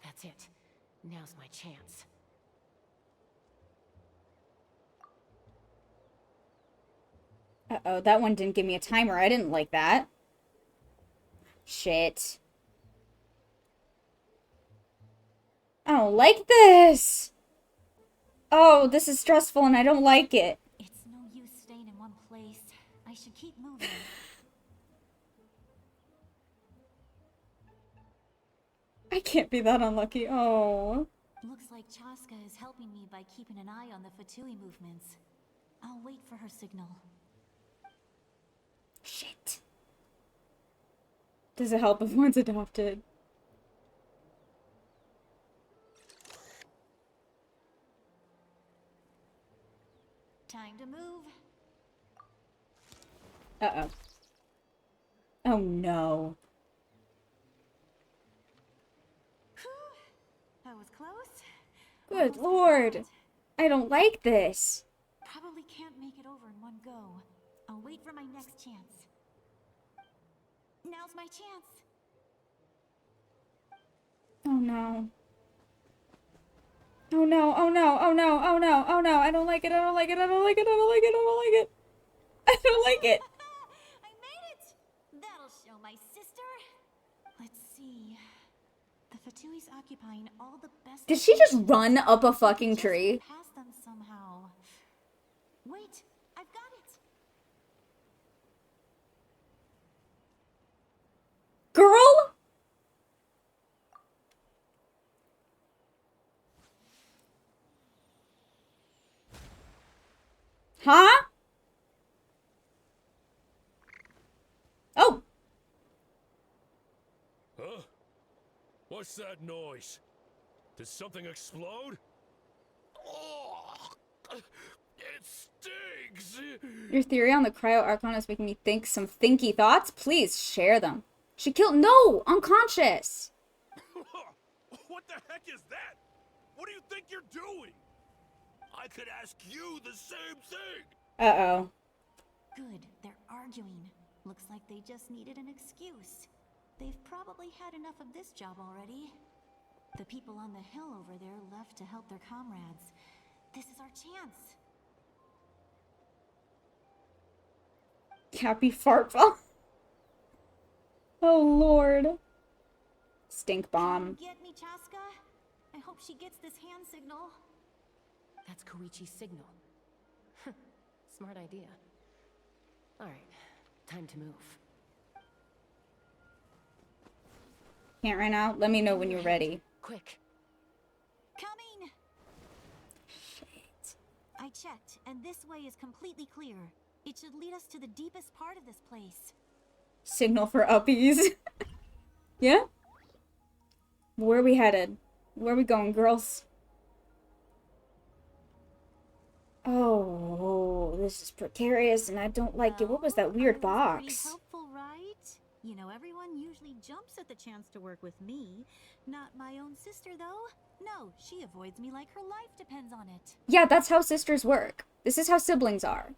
That's it. Now's my chance. Uh-oh, that one didn't give me a timer. I didn't like that. Shit. I don't like this. Oh, this is stressful and I don't like it. It's no use staying in one place. I should keep moving. I can't be that unlucky. Oh. Looks like Chaska is helping me by keeping an eye on the Fatui movements. I'll wait for her signal. Shit. Does it help if one's adopted? Time to move. Uh-oh. Oh no. That was close. Good lord. I don't like this. Probably can't make it over in one go. I'll wait for my next chance. Now's my chance. Oh no. Oh no, oh no, oh no, oh no, oh no. I don't like it, I don't like it, I don't like it, I don't like it, I don't like it. I don't like it. I made it! That'll show my sister. Let's see. The Fatui's occupying all the best. Did she just run up a fucking tree? Pass them somehow. Wait, I've got it. Girl? Huh? Oh. Huh? What's that noise? Did something explode? Oh, it stinks! Your theory on the Cryo Archon is making me think some thinky thoughts. Please share them. She killed— No! Unconscious! What the heck is that? What do you think you're doing? I could ask you the same thing! Uh-oh. Good, they're arguing. Looks like they just needed an excuse. They've probably had enough of this job already. The people on the hill over there left to help their comrades. This is our chance. Cappy fart bomb. Oh lord. Stink bomb. Get me, Chaska? I hope she gets this hand signal. That's Koichi's signal. Smart idea. Alright, time to move. Can't right now? Let me know when you're ready. Quick. Coming! Shit. I checked, and this way is completely clear. It should lead us to the deepest part of this place. Signal for uppies. Yeah? Where are we headed? Where are we going, girls? Oh, this is precarious and I don't like it. What was that weird Pretty box? helpful, right? You know, everyone usually jumps at the chance to work with me. Not my own sister, though. No, she avoids me like her life depends on it. Yeah, that's how sisters work. This is how siblings are.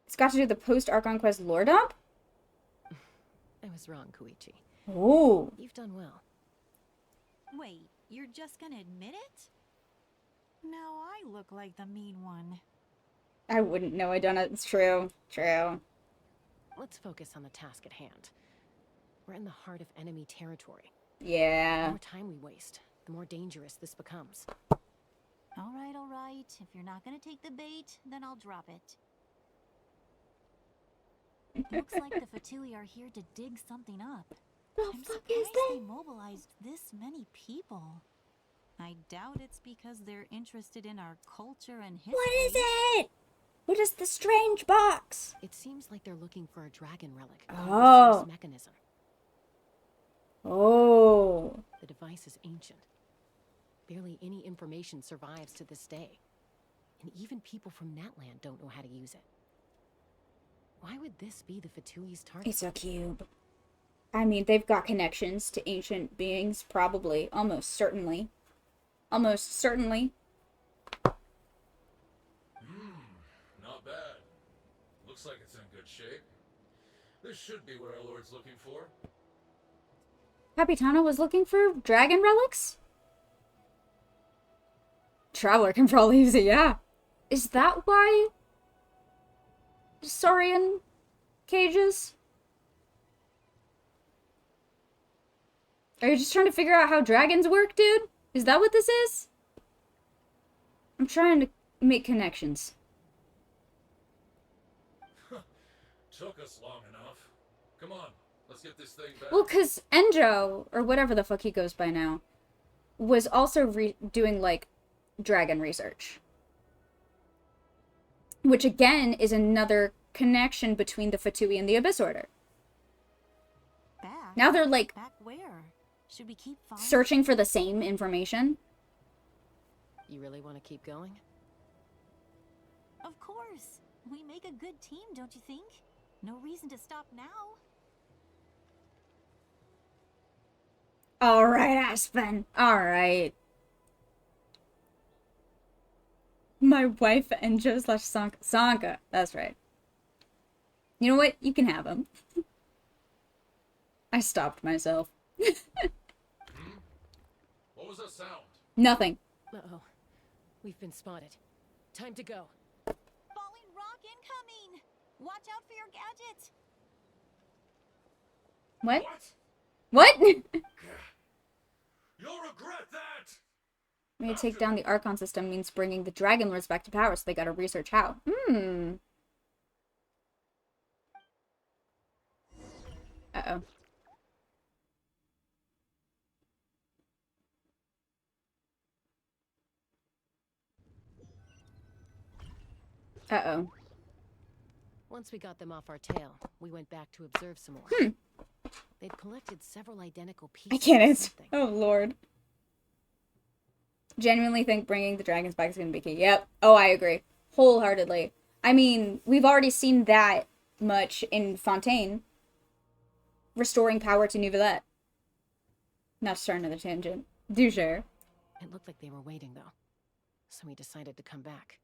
It's got to do with the post-Archon Quest lore dump? I was wrong, Koichi. Oh. You've done well. Wait, you're just gonna admit it? Now I look like the mean one. I wouldn't know I done it. It's true. True. Let's focus on the task at hand. We're in the heart of enemy territory. Yeah. The more time we waste, the more dangerous this becomes. All right. If you're not gonna take the bait, then I'll drop it. Looks like the Fatui are here to dig something up. The I'm fuck surprised is that? they mobilized this many people. I doubt it's because they're interested in our culture and history. What is it? What is the strange box? It seems like they're looking for a dragon relic. Oh. The source mechanism. Oh. The device is ancient. Barely any information survives to this day. And even people from Natlan don't know how to use it. Why would this be the Fatui's target? It's a cube. I mean, they've got connections to ancient beings, probably. Almost certainly. Almost certainly. Not bad. Looks like it's in good shape. This should be what our Lord's looking for. Capitano was looking for dragon relics? Traveler can probably use it, yeah. Is that why Saurian cages? Are you just trying to figure out how dragons work, dude? Is that what this is? I'm trying to make connections. Took us long enough. Come on, let's get this thing back. Well, because Enjo, or whatever the fuck he goes by now, was also doing, like, dragon research. Which, again, is another connection between the Fatui and the Abyss Order. Back? Now they're, like, Back where? Should we keep following? searching for the same information. You really want to keep going? Of course. We make a good team, don't you think? No reason to stop now. Alright, Aspen. Alright. My wife, Enjo / Sanka. That's right. You know what? You can have him. I stopped myself. What was that sound? Nothing. Uh-oh. We've been spotted. Time to go. Falling rock incoming! Watch out for your gadget! What? What? You'll regret that! Maybe take down the Archon system means bringing the Dragon Lords back to power, so they gotta research how. Uh-oh. Uh-oh. Once we got them off our tail, we went back to observe some more. They'd collected several identical pieces. I can't of answer. something. Oh, Lord. Genuinely think bringing the dragons back is gonna be key. Yep. Oh, I agree. Wholeheartedly. I mean, we've already seen that much in Fontaine. Restoring power to Neuvillette. Not to start another tangent. Do share. It looked like they were waiting, though. So we decided to come back.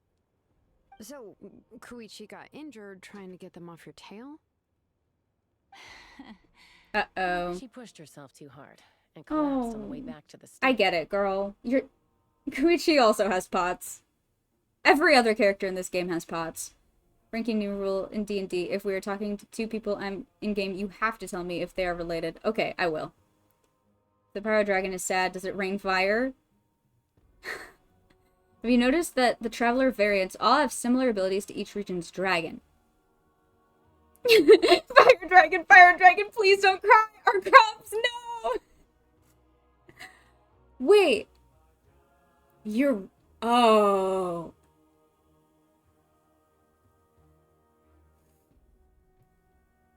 So, Koichi got injured trying to get them off your tail? Uh-oh. She pushed herself too hard and collapsed on the way back to the stage. I get it, girl. Koichi also has pots. Every other character in this game has pots. Ranking new rule in D&D. If we are talking to two people in-game, you have to tell me if they are related. Okay, I will. The Pyro Dragon is sad. Does it rain fire? Have you noticed that the Traveler variants all have similar abilities to each region's dragon? Fire Dragon, please don't cry! Our crops, no! Wait. You're... Oh.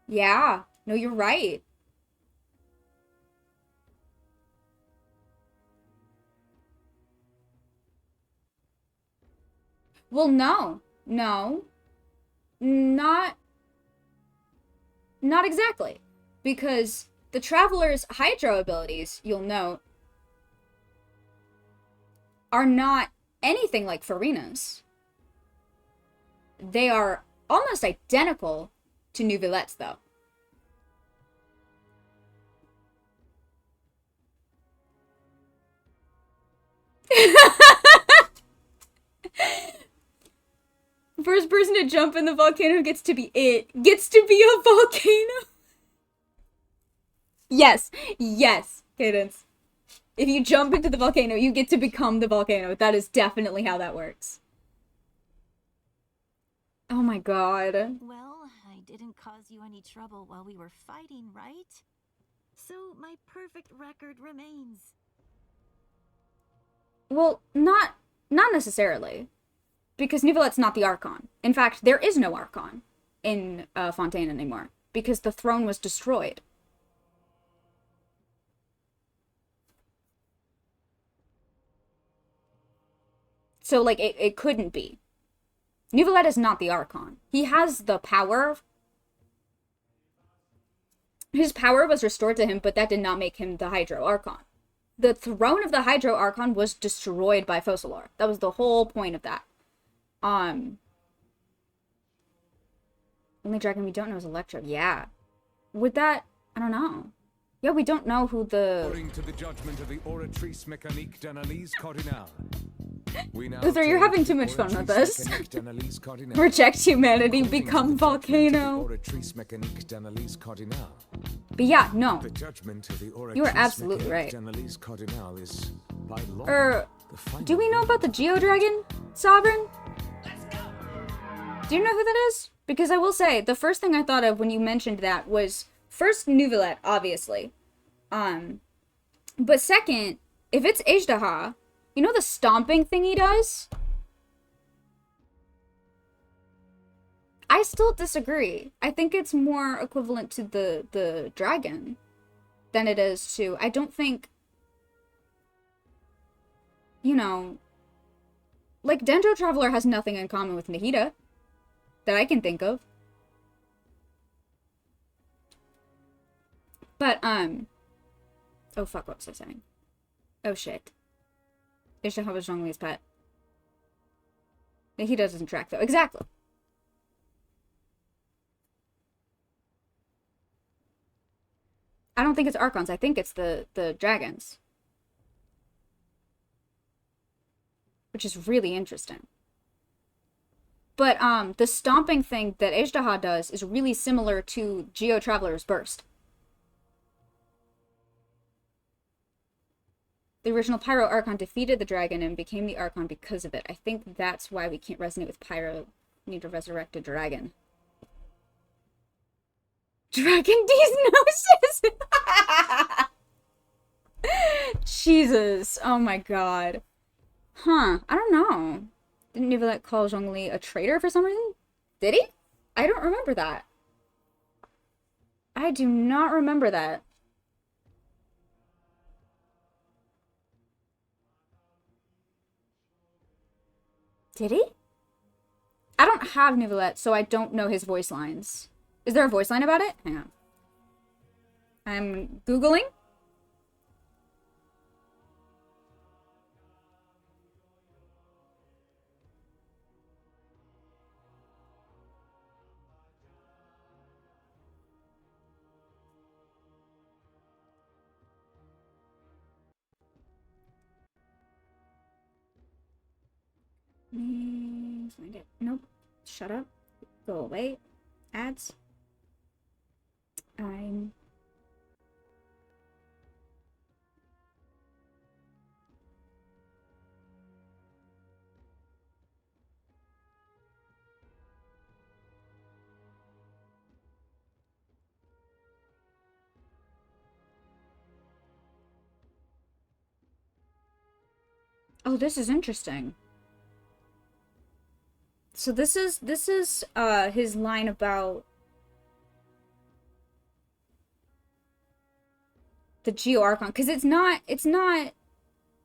Yeah. No, you're right. Well, no. No. Not exactly. Because the Traveler's Hydro abilities, you'll note, are not anything like Farina's. They are almost identical to Neuvillette's, though. First person to jump in the volcano gets to be it. Gets to be a volcano. Yes. Yes, Cadence. If you jump into the volcano, you get to become the volcano. That is definitely how that works. Oh my god. Well, I didn't cause you any trouble while we were fighting, right? So my perfect record remains. Well, not necessarily. Because Neuvillette not the Archon. In fact, there is no Archon in Fontaine anymore. Because the throne was destroyed. So, like, it couldn't be. Neuvillette is not the Archon. He has the power. His power was restored to him, but that did not make him the Hydro Archon. The throne of the Hydro Archon was destroyed by Focalor. That was the whole point of that. Only dragon we don't know is Electro. Yeah. Would that... I don't know. Yeah, we don't know who the... According to the judgment of the Oratrice Mécanique d'Analyse Cardinale. Luther, you're having too much fun with this. Reject humanity, become volcano. But yeah, no. You are absolutely right. Do we know about the Geodragon Sovereign? Do you know who that is? Because I will say, the first thing I thought of when you mentioned that was, first, Neuvillette, obviously. But second, if it's Ajdaha, you know the stomping thing he does? I still disagree. I think it's more equivalent to the dragon than it is to... I don't think... You know... Like, Dendro Traveler has nothing in common with Nahida that I can think of. But, oh fuck, what was I saying? Oh shit. Ishtaha was Zhongli's pet. Nahida doesn't track though. Exactly. I don't think it's Archons. I think it's the dragons. Which is really interesting. But, the stomping thing that Ajdaha does is really similar to Geo Traveler's Burst. The original Pyro Archon defeated the dragon and became the Archon because of it. I think that's why we can't resonate with Pyro. We need to resurrect a dragon. Dragon D's noses! Jesus. Oh my god. Huh. I don't know. Didn't Neuvillette call Zhongli a traitor for some reason? Did he? I don't remember that. I do not remember that. Did he? I don't have Neuvillette, so I don't know his voice lines. Is there a voice line about it? Hang on. I'm Googling. Find it. Nope. Shut up. Go away. Ads. I'm... Oh, this is interesting. So this is his line about the Geo Archon, because it's not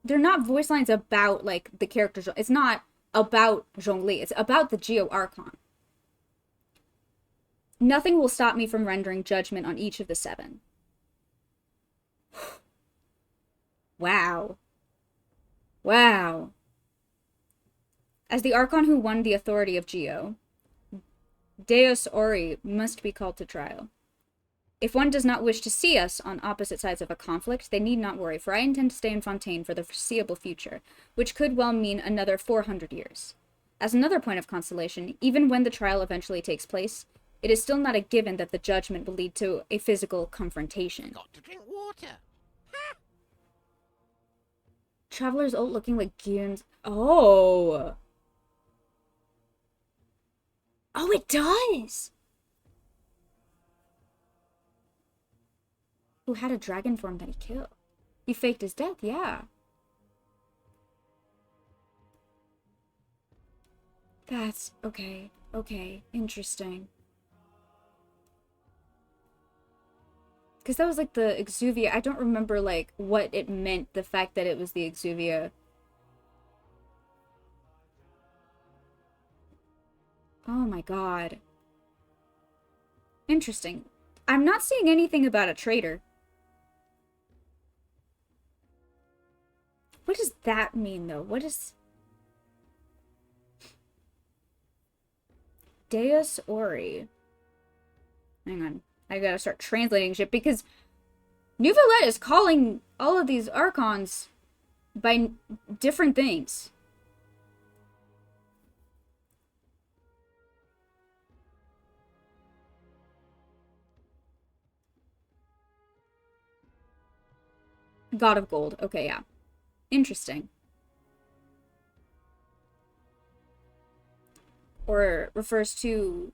they're not voice lines about like the characters. It's not about Zhongli. It's about the Geo Archon. Nothing will stop me from rendering judgment on each of the 7. Wow. Wow. As the Archon who won the authority of Geo, Deus Ori must be called to trial. If one does not wish to see us on opposite sides of a conflict, they need not worry, for I intend to stay in Fontaine for the foreseeable future, which could well mean another 400 years. As another point of consolation, even when the trial eventually takes place, it is still not a given that the judgment will lead to a physical confrontation. Got to drink water. Traveler's ult looking like Gion's... Oh! Oh, it does! Who had a dragon form that he killed. He faked his death, yeah. That's okay. Okay, interesting. Because that was like the exuvia. I don't remember like what it meant, the fact that it was the exuvia. Oh my god. Interesting. I'm not seeing anything about a traitor. What does that mean though? What is... Deus Ori. Hang on. I gotta start translating shit because Neuvillette is calling all of these Archons by different things. God of Gold. Okay, yeah. Interesting. Or refers to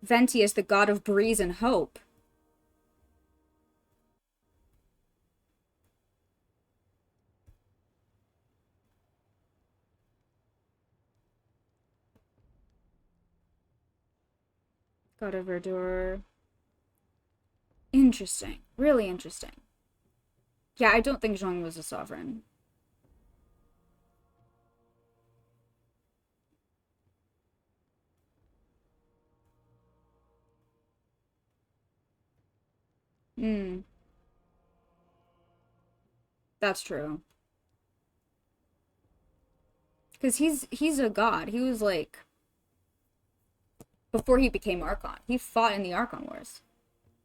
Venti as the god of breeze and hope. God of Verdure. Interesting. Really interesting. Yeah, I don't think Zhong was a sovereign. Hmm. That's true. Because he's a god. He was like... Before he became Archon. He fought in the Archon Wars.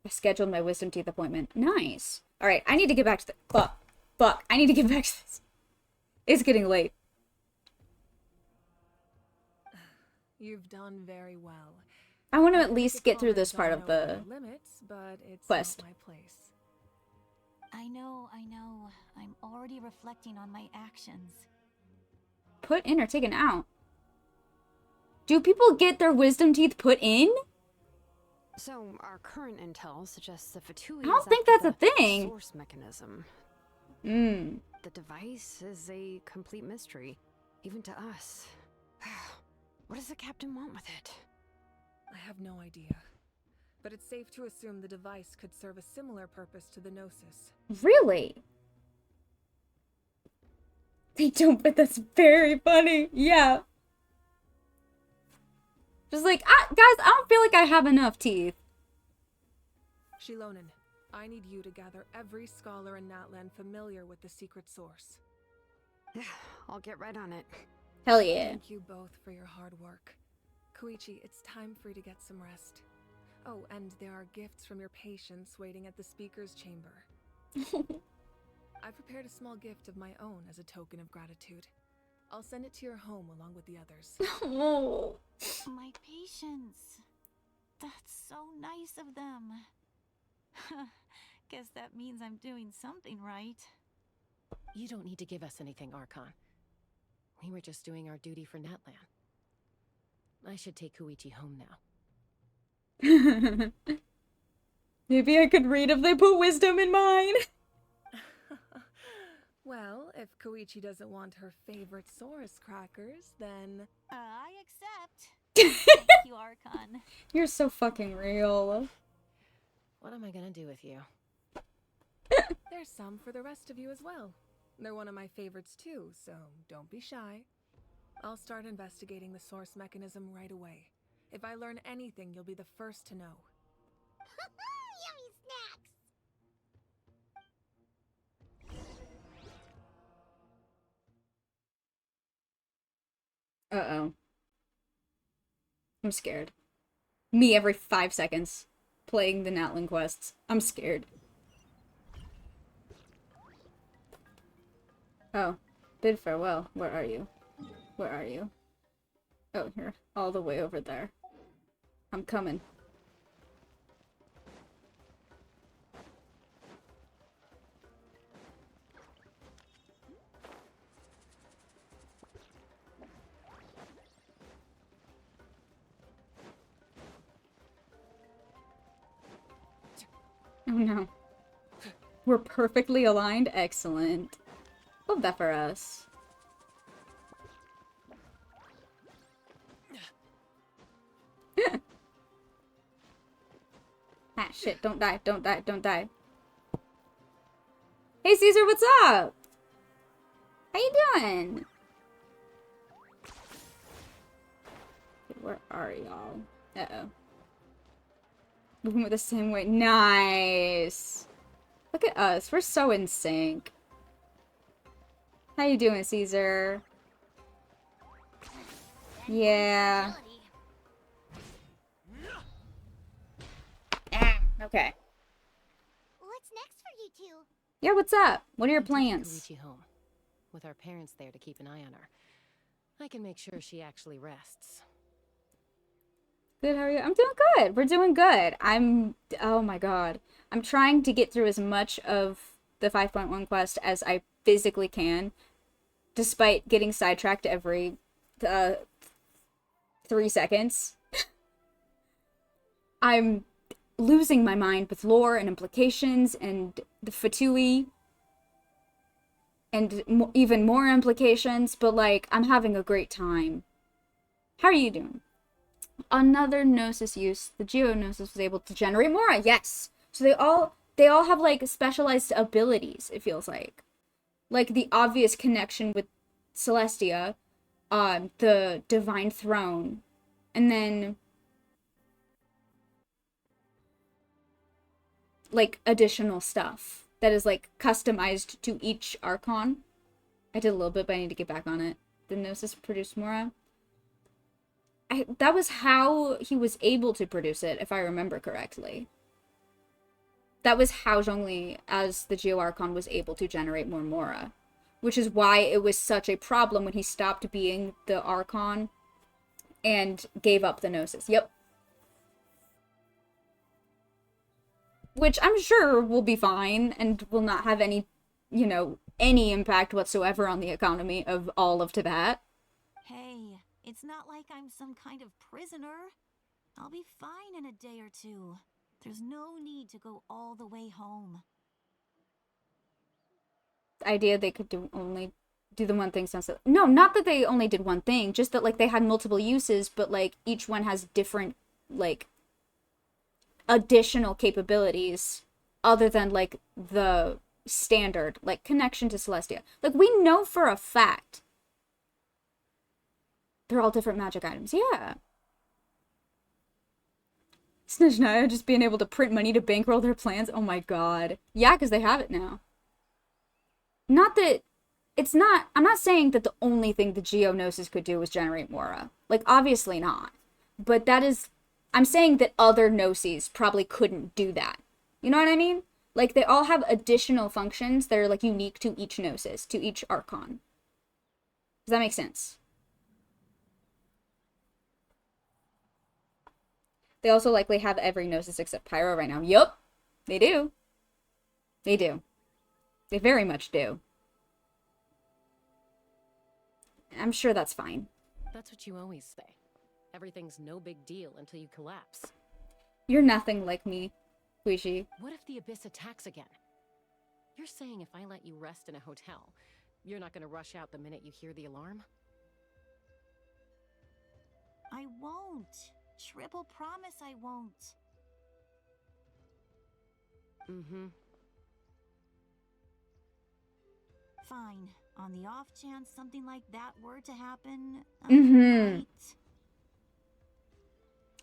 I scheduled my wisdom teeth appointment. Nice. Alright, I need to get back to the... Fuck. I need to get back to this. It's getting late. You've done very well. I want to at least get through this part of the limits, but it's quest. not my place. I know. I'm already reflecting on my actions. Put in or taken out? Do people get their wisdom teeth put in? So, our current intel suggests the Fatui I don't is think after that's a the thing. source mechanism. Hmm. The device is a complete mystery, even to us. What does the captain want with it? I have no idea. But it's safe to assume the device could serve a similar purpose to the Gnosis. Really? They don't, but that's very funny. Yeah. Just like, guys, I don't feel like I have enough teeth. Shilonen, I need you to gather every scholar in Natlan familiar with the secret source. I'll get right on it. Hell yeah. Thank you both for your hard work. Koichi, it's time for you to get some rest. Oh, and there are gifts from your patients waiting at the speaker's chamber. I prepared a small gift of my own as a token of gratitude. I'll send it to your home along with the others. Oh. My patience. That's so nice of them. Guess that means I'm doing something right. You don't need to give us anything, Archon. We were just doing our duty for Natlan. I should take Koichi home now. Maybe I could read if they put wisdom in mine. Well, if Koichi doesn't want her favorite Saurus crackers, then... I accept. Thank you, Archon. You're so fucking real. What am I gonna do with you? There's some for the rest of you as well. They're one of my favorites too, so don't be shy. I'll start investigating the source mechanism right away. If I learn anything, you'll be the first to know. Yummy snacks! Uh-oh. I'm scared. Me every 5 seconds. Playing the Natlan quests. I'm scared. Oh. Bid farewell. Where are you? Where are you? Oh, you're all the way over there. I'm coming. Oh no. We're perfectly aligned? Excellent. Love that for us. Ah, shit, don't die, don't die, don't die. Hey, Caesar, what's up? How you doing? Where are y'all? Uh-oh. Moving with the same way. Nice. Look at us. We're so in sync. How you doing, Caesar? Yeah. Okay. What's next for you two? Yeah, what's up? What are your I'm taking plans? Koichi home, with our parents there to keep an eye on her. I can make sure she actually rests. Good, how are you? I'm doing good. We're doing good. Oh my god. I'm trying to get through as much of the 5.1 quest as I physically can, despite getting sidetracked every 3 seconds. I'm losing my mind with lore and implications and the Fatui and even more implications, but like, I'm having a great time. How are you doing? Another Gnosis use. The Geo-Gnosis was able to generate Mora. Yes! So they all have like specialized abilities, it feels like. Like the obvious connection with Celestia, the Divine Throne, and then like additional stuff that is like customized to each Archon. I did a little bit, but I need to get back on it. The Gnosis produced Mora. That was how he was able to produce it, if I remember correctly. That was how Zhongli, as the Geo Archon, was able to generate more Mora. Which is why it was such a problem when he stopped being the Archon and gave up the Gnosis. Yep. Which I'm sure will be fine and will not have any, you know, any impact whatsoever on the economy of all of Tibet. Hey, it's not like I'm some kind of prisoner. I'll be fine in a day or two. There's no need to go all the way home. The idea they could only do the one thing sounds like... No, not that they only did one thing, just that like they had multiple uses, but like each one has different like additional capabilities other than like the standard like connection to Celestia. Like we know for a fact they're all different magic items. Yeah. Snezhnaya just being able to print money to bankroll their plans. Oh my god. Yeah, because they have it now. Not that... It's not... I'm not saying that the only thing the Geo-Gnosis could do was generate Mora. Like, obviously not. But that is... I'm saying that other Gnoses probably couldn't do that. You know what I mean? Like, they all have additional functions that are, like, unique to each Gnosis, to each Archon. Does that make sense? They also likely have every Gnosis except Pyro right now. Yup! They do. They do. They very much do. I'm sure that's fine. That's what you always say. Everything's no big deal until you collapse. You're nothing like me, Guishi. What if the Abyss attacks again? You're saying if I let you rest in a hotel, you're not gonna rush out the minute you hear the alarm? I won't. Triple promise I won't. Mm-hmm. Fine. On the off chance something like that were to happen, Mm-hmm. right.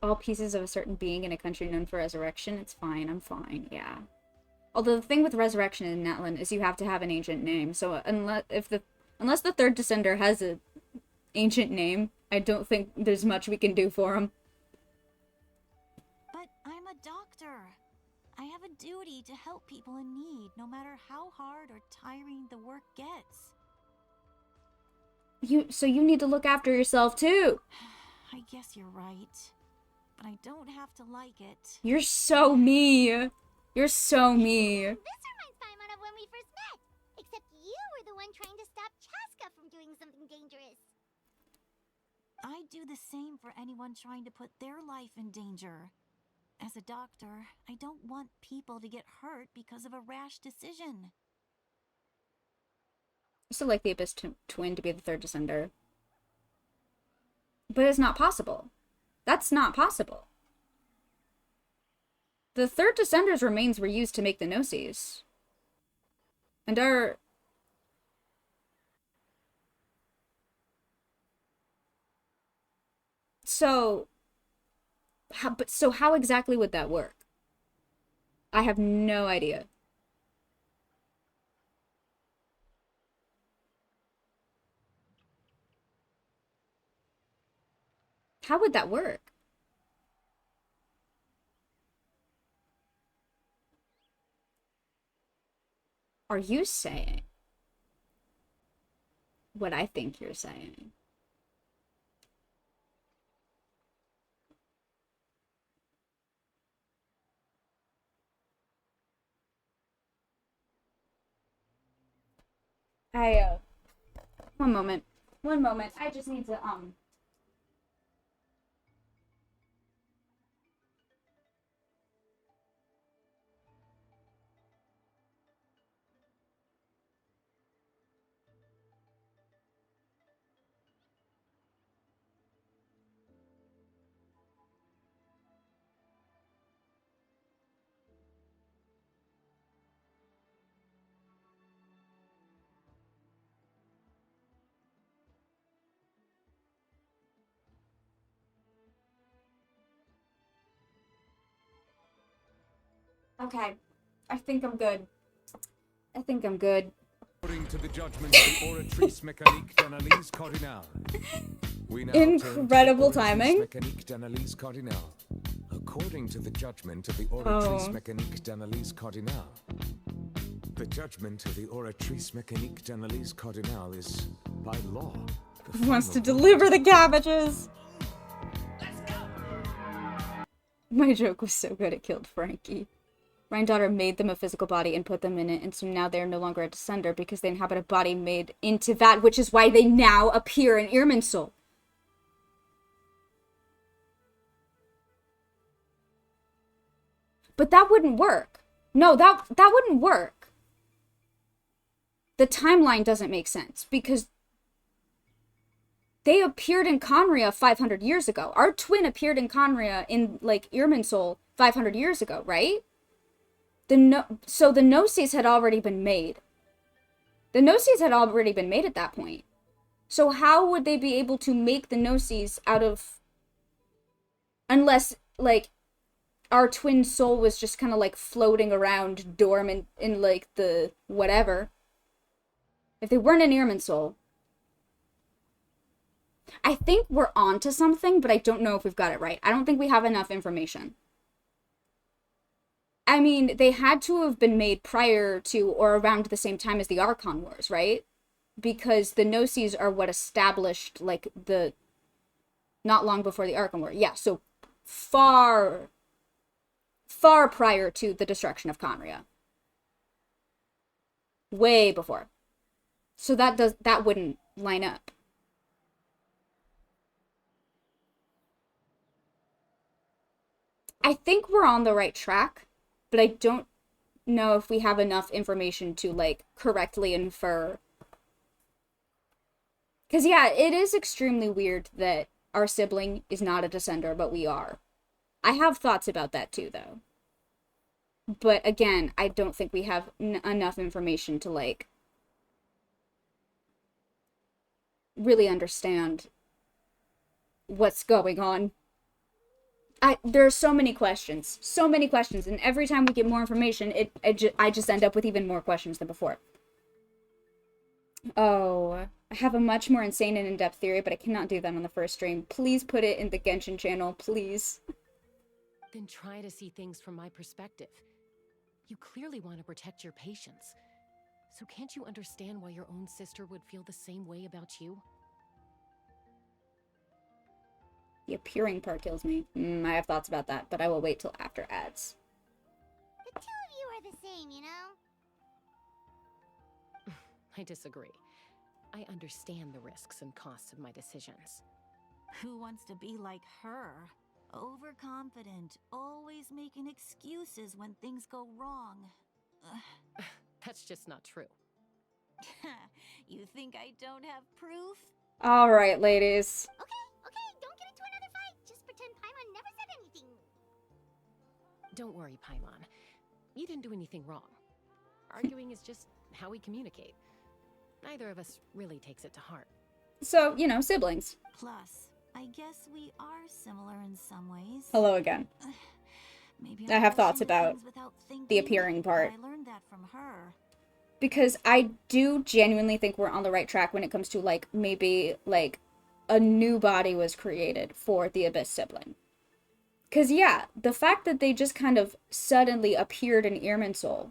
All pieces of a certain being in a country known for resurrection. It's fine. I'm fine. Yeah. Although the thing with resurrection in Natlan is you have to have an ancient name. So unless the third descender has an ancient name, I don't think there's much we can do for him. But I'm a doctor. I have a duty to help people in need, no matter how hard or tiring the work gets. So you need to look after yourself too. I guess you're right. But I don't have to like it. You're so me. You're so me. This reminds Paimon of when we first met. Except you were the one trying to stop Chaska from doing something dangerous. I'd do the same for anyone trying to put their life in danger. As a doctor, I don't want people to get hurt because of a rash decision. I still like the Abyss Twin to be the third descender. But it's not possible. That's not possible. The third Descender's remains were used to make the Gnosis. And are... So... how exactly would that work? I have no idea. How would that work? Are you saying what I think you're saying? One moment. One moment. I just need to, Okay. I think I'm good. I think I'm good. According to the judgment of the Oratrice Mécanique d'Analyse Cardinale, we now Incredible timing. Mécanique d'Analyse Cardinale. According to the judgment of the Oratrice Mécanique d'Analyse Cardinale, the judgment of the Oratrice Mécanique d'Analyse Cardinale is, by law, Who wants to deliver the cabbages? My joke was so good it killed Frankie. Granddaughter made them a physical body and put them in it, and so now they're no longer a descender because they inhabit a body made into that, which is why they now appear in Irminsul. But that wouldn't work. No, that wouldn't work. The timeline doesn't make sense because they appeared in Conria 500 years ago. Our twin appeared in Conria in, like, Irminsul 500 years ago, right? So the Gnosis had already been made. The Gnosis had already been made at that point. So how would they be able to make the Gnosis out of... Unless, like, our twin soul was just kind of, like, floating around dormant in, like, the whatever. If they weren't in Irminsul... I think we're onto something, but I don't know if we've got it right. I don't think we have enough information. I mean, they had to have been made prior to or around the same time as the Archon Wars, right? Because the Gnosis are what established, like, the... Not long before the Archon War. Yeah, so far prior to the destruction of Conria. Way before. So that wouldn't line up. I think we're on the right track, but I don't know if we have enough information to, like, correctly infer. Because, yeah, it is extremely weird that our sibling is not a descender, but we are. I have thoughts about that too, though. But, again, I don't think we have enough information to, like, really understand what's going on. There are so many questions, and every time we get more information, I just end up with even more questions than before. Oh, I have a much more insane and in-depth theory, but I cannot do that on the first stream. Please put it in the Genshin channel, please. Then try to see things from my perspective. You clearly want to protect your patients. So can't you understand why your own sister would feel the same way about you? The appearing part kills me. I have thoughts about that, but I will wait till after ads. The two of you are the same, you know? I disagree. I understand the risks and costs of my decisions. Who wants to be like her? Overconfident, always making excuses when things go wrong. That's just not true. You think I don't have proof? Alright, ladies. Okay, don't get into another fight. Just pretend Paimon never said anything. Don't worry, Paimon. You didn't do anything wrong. Arguing is just how we communicate. Neither of us really takes it to heart. So, you know, siblings. Plus, I guess we are similar in some ways. Hello again. Maybe I have thoughts about the appearing part. I learned that from her. Because I do genuinely think we're on the right track when it comes to, like, maybe, like, a new body was created for the Abyss sibling. Because, yeah, the fact that they just kind of suddenly appeared in Irminsul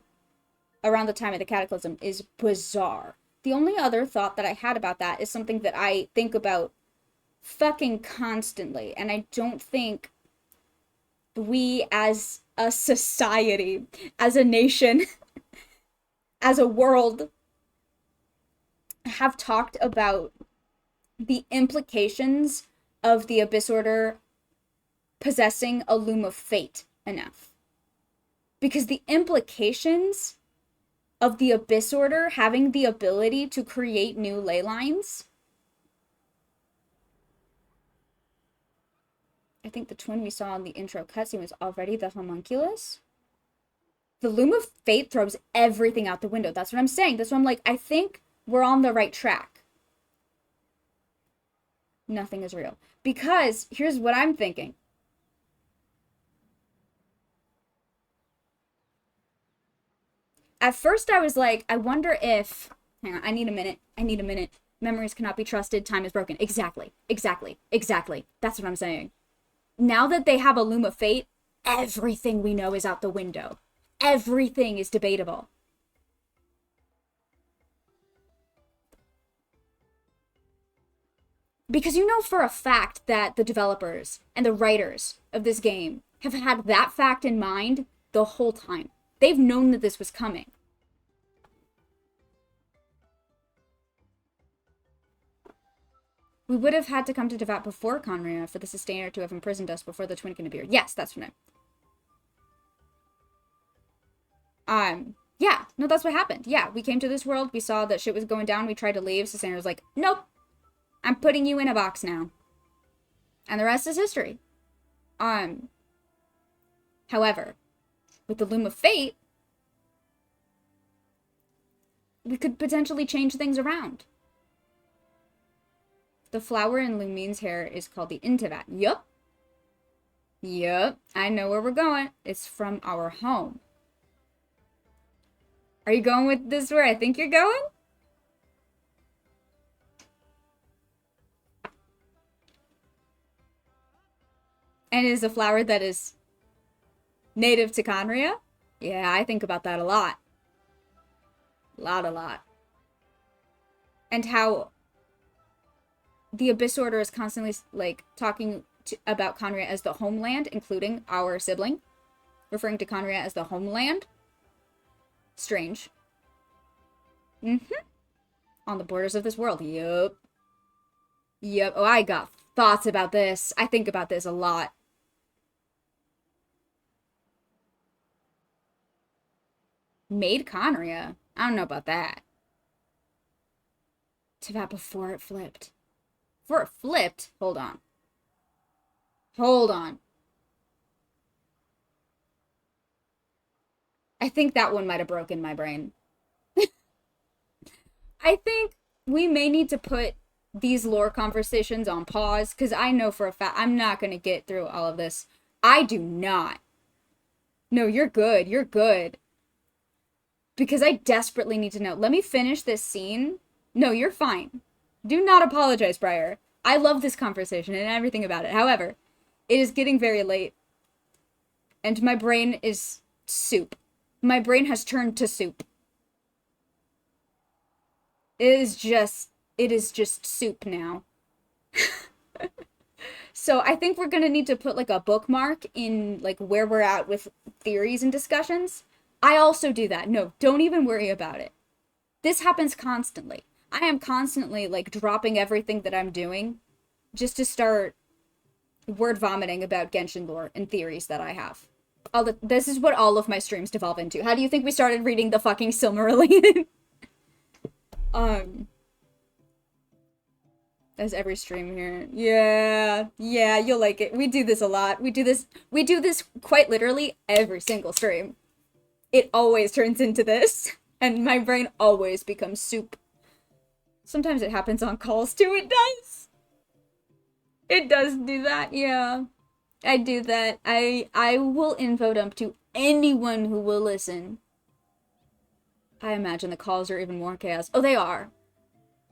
around the time of the Cataclysm is bizarre. The only other thought that I had about that is something that I think about fucking constantly, and I don't think we as a society, as a nation, as a world, have talked about the implications of the Abyss Order possessing a Loom of Fate enough. Because the implications of the Abyss Order having the ability to create new ley lines. I think the twin we saw in the intro cutscene was already the homunculus. The Loom of Fate throws everything out the window. That's what I'm saying. That's what I'm like, I think we're on the right track. Nothing is real. Because, here's what I'm thinking. At first I was like, I wonder if... Hang on, I need a minute. Memories cannot be trusted. Time is broken. Exactly. That's what I'm saying. Now that they have a Loom of Fate, everything we know is out the window. Everything is debatable. Because you know for a fact that the developers and the writers of this game have had that fact in mind the whole time. They've known that this was coming. We would have had to come to Devat before Conria for the Sustainer to have imprisoned us before the twin can appear. Yes, that's what yeah, no, that's what happened. Yeah, we came to this world, we saw that shit was going down, we tried to leave, Sustainer was like, nope, I'm putting you in a box now. And the rest is history. However, with the Loom of Fate, we could potentially change things around. The flower in Lumine's hair is called the Intivat. Yup. I know where we're going. It's from our home. Are you going with this where I think you're going? And it is a flower that is native to Conria? Yeah, I think about that a lot. A lot. And how the Abyss Order is constantly, like, talking about Conria as the homeland, including our sibling. Referring to Conria as the homeland. Strange. On the borders of this world. Yup. Oh, I got thoughts about this. I think about this a lot. Made Conria? I don't know about that. Tevat before it flipped. Before it flipped? Hold on. I think that one might have broken my brain. I think we may need to put these lore conversations on pause, because I know for a fact I'm not going to get through all of this. I do not. No, you're good. Because I desperately need to know. Let me finish this scene. No, you're fine. Do not apologize, Briar. I love this conversation and everything about it. However, it is getting very late. And my brain is soup. My brain has turned to soup. It is just soup now. So I think we're gonna need to put like a bookmark in like where we're at with theories and discussions. I also do that. No, don't even worry about it. This happens constantly. I am constantly like dropping everything that I'm doing just to start word vomiting about Genshin lore and theories that I have. This is what all of my streams devolve into. How do you think we started reading the fucking Silmarillion? As every stream here. Yeah, yeah, you'll like it. We do this a lot. We do this quite literally every single stream. It always turns into this, and my brain always becomes soup. Sometimes it happens on calls too, it does! It does do that, yeah. I do that. I will info dump to anyone who will listen. I imagine the calls are even more chaos. Oh, they are.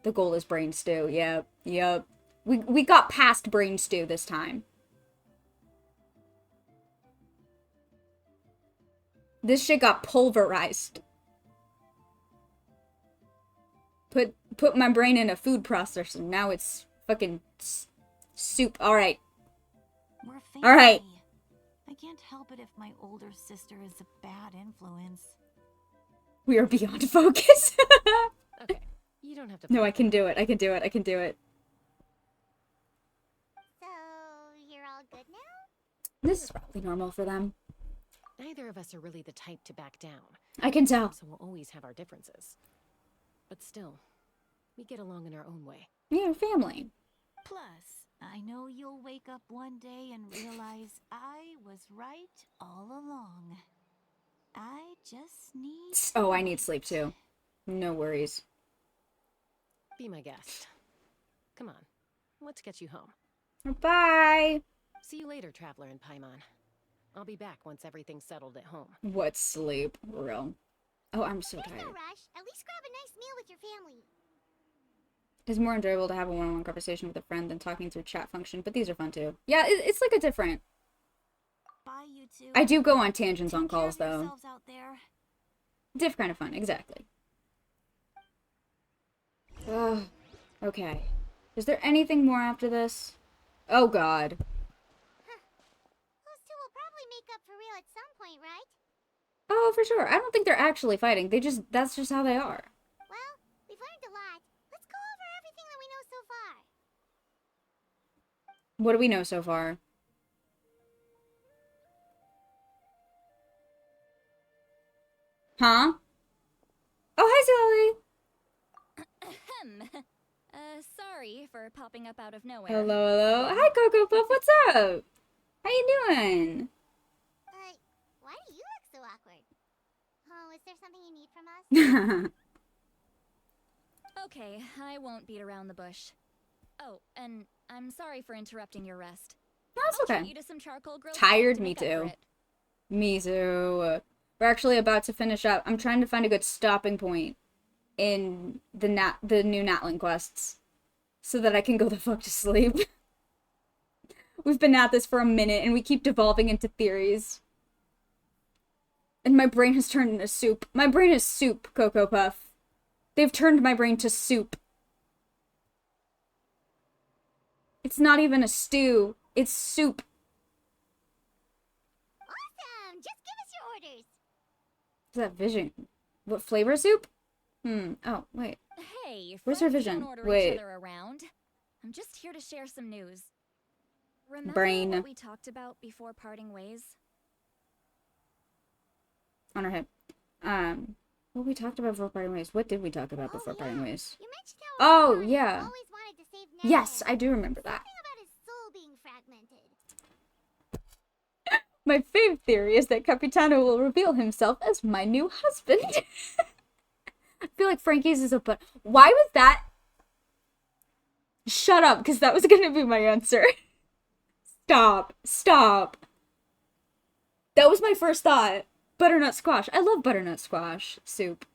The goal is brain stew. Yep. Yep. We got past brain stew this time. This shit got pulverized. Put my brain in a food processor. Now it's fucking soup. All right. All right. I can't help it if my older sister is a bad influence. We are beyond focus. Okay. You don't have to. No, I can do it. I can do it. I can do it. So, you're all good now? This is probably normal for them. Neither of us are really the type to back down. I can tell. So we'll always have our differences. But still, we get along in our own way. Yeah, family. Plus, I know you'll wake up one day and realize I was right all along. I just need... Oh, I need sleep too. No worries. Be my guest. Come on, let's get you home. Bye! See you later, Traveler in Paimon. I'll be back once everything's settled at home. What sleep? Real. Oh, I'm so tired. No rush. At least grab a nice meal with your family. It's more enjoyable to have a one-on-one conversation with a friend than talking through chat function, but these are fun too. Yeah, it's like a different... Bye, you two. I do go on tangents on calls, though. Out there. Different kind of fun, exactly. Ugh. Okay. Is there anything more after this? Oh, God. Those two will probably make up for real at some point, right? Oh, for sure. I don't think they're actually fighting. That's just how they are. Well, we've learned a lot. Let's go over everything that we know so far. What do we know so far? Huh? Oh, hi, Zoe. Sorry for popping up out of nowhere. Hello, hello. Hi, Cocoa Puff. What's up? How you doing? Why do you look so awkward? Oh, is there something you need from us? Okay, I won't beat around the bush. Oh, and I'm sorry for interrupting your rest. That's I'll okay. treat you to some charcoal grilled Tired, to me make up for too. it. Me too. We're actually about to finish up. I'm trying to find a good stopping point in the new natlan quests so that I can go the fuck to sleep. We've been at this for a minute and we keep devolving into theories. And my brain has turned into soup. My brain is soup, Cocoa Puff. They've turned my brain to soup. It's not even a stew. It's soup. Awesome! Just give us your orders. Is that vision? What flavor soup? Oh, wait. Hey, Where's her friends vision? don't order Wait. each other around. I'm just here to share some news. Remember Brain. what we talked about before parting ways? On her hip. What we talked about before parting ways. What did we talk about before parting ways? You mentioned how Oh, yeah. always wanted to save Natlan. Yes, I do remember that. Something about his soul being fragmented. My fave theory is that Capitano will reveal himself as my new husband. I feel like Frankie's is but why was that? Shut up, because that was gonna be my answer. Stop. Stop. That was my first thought. Butternut squash. I love butternut squash soup.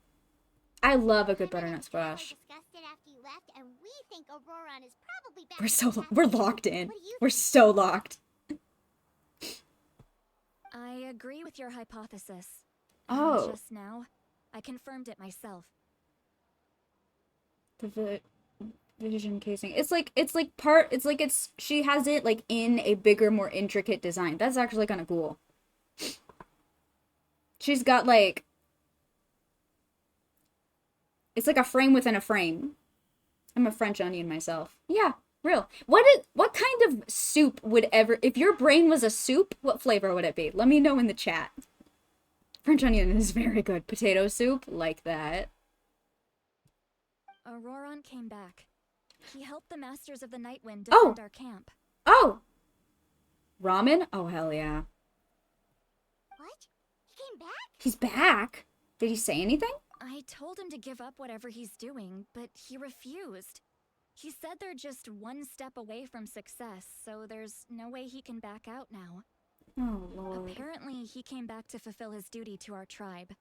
I love a good butternut squash. Discussed it after you left, and we think Auroron is probably back. We're locked in. We're so locked. I agree with your hypothesis. Oh. And just now, I confirmed it myself. The vision casing. It's like she has it like in a bigger, more intricate design. That's actually kind of cool. She's got like, it's like a frame within a frame. I'm a French onion myself. Yeah, real. What kind of soup would ever, if your brain was a soup, what flavor would it be? Let me know in the chat. French onion is very good. Potato soup, like that. Auroron came back. He helped the Masters of the Nightwind Oh. defend our camp. Oh! Ramen? Oh, hell yeah. What? He came back? He's back? Did he say anything? I told him to give up whatever he's doing, but he refused. He said they're just one step away from success, so there's no way he can back out now. Oh, Lord. Apparently, he came back to fulfill his duty to our tribe.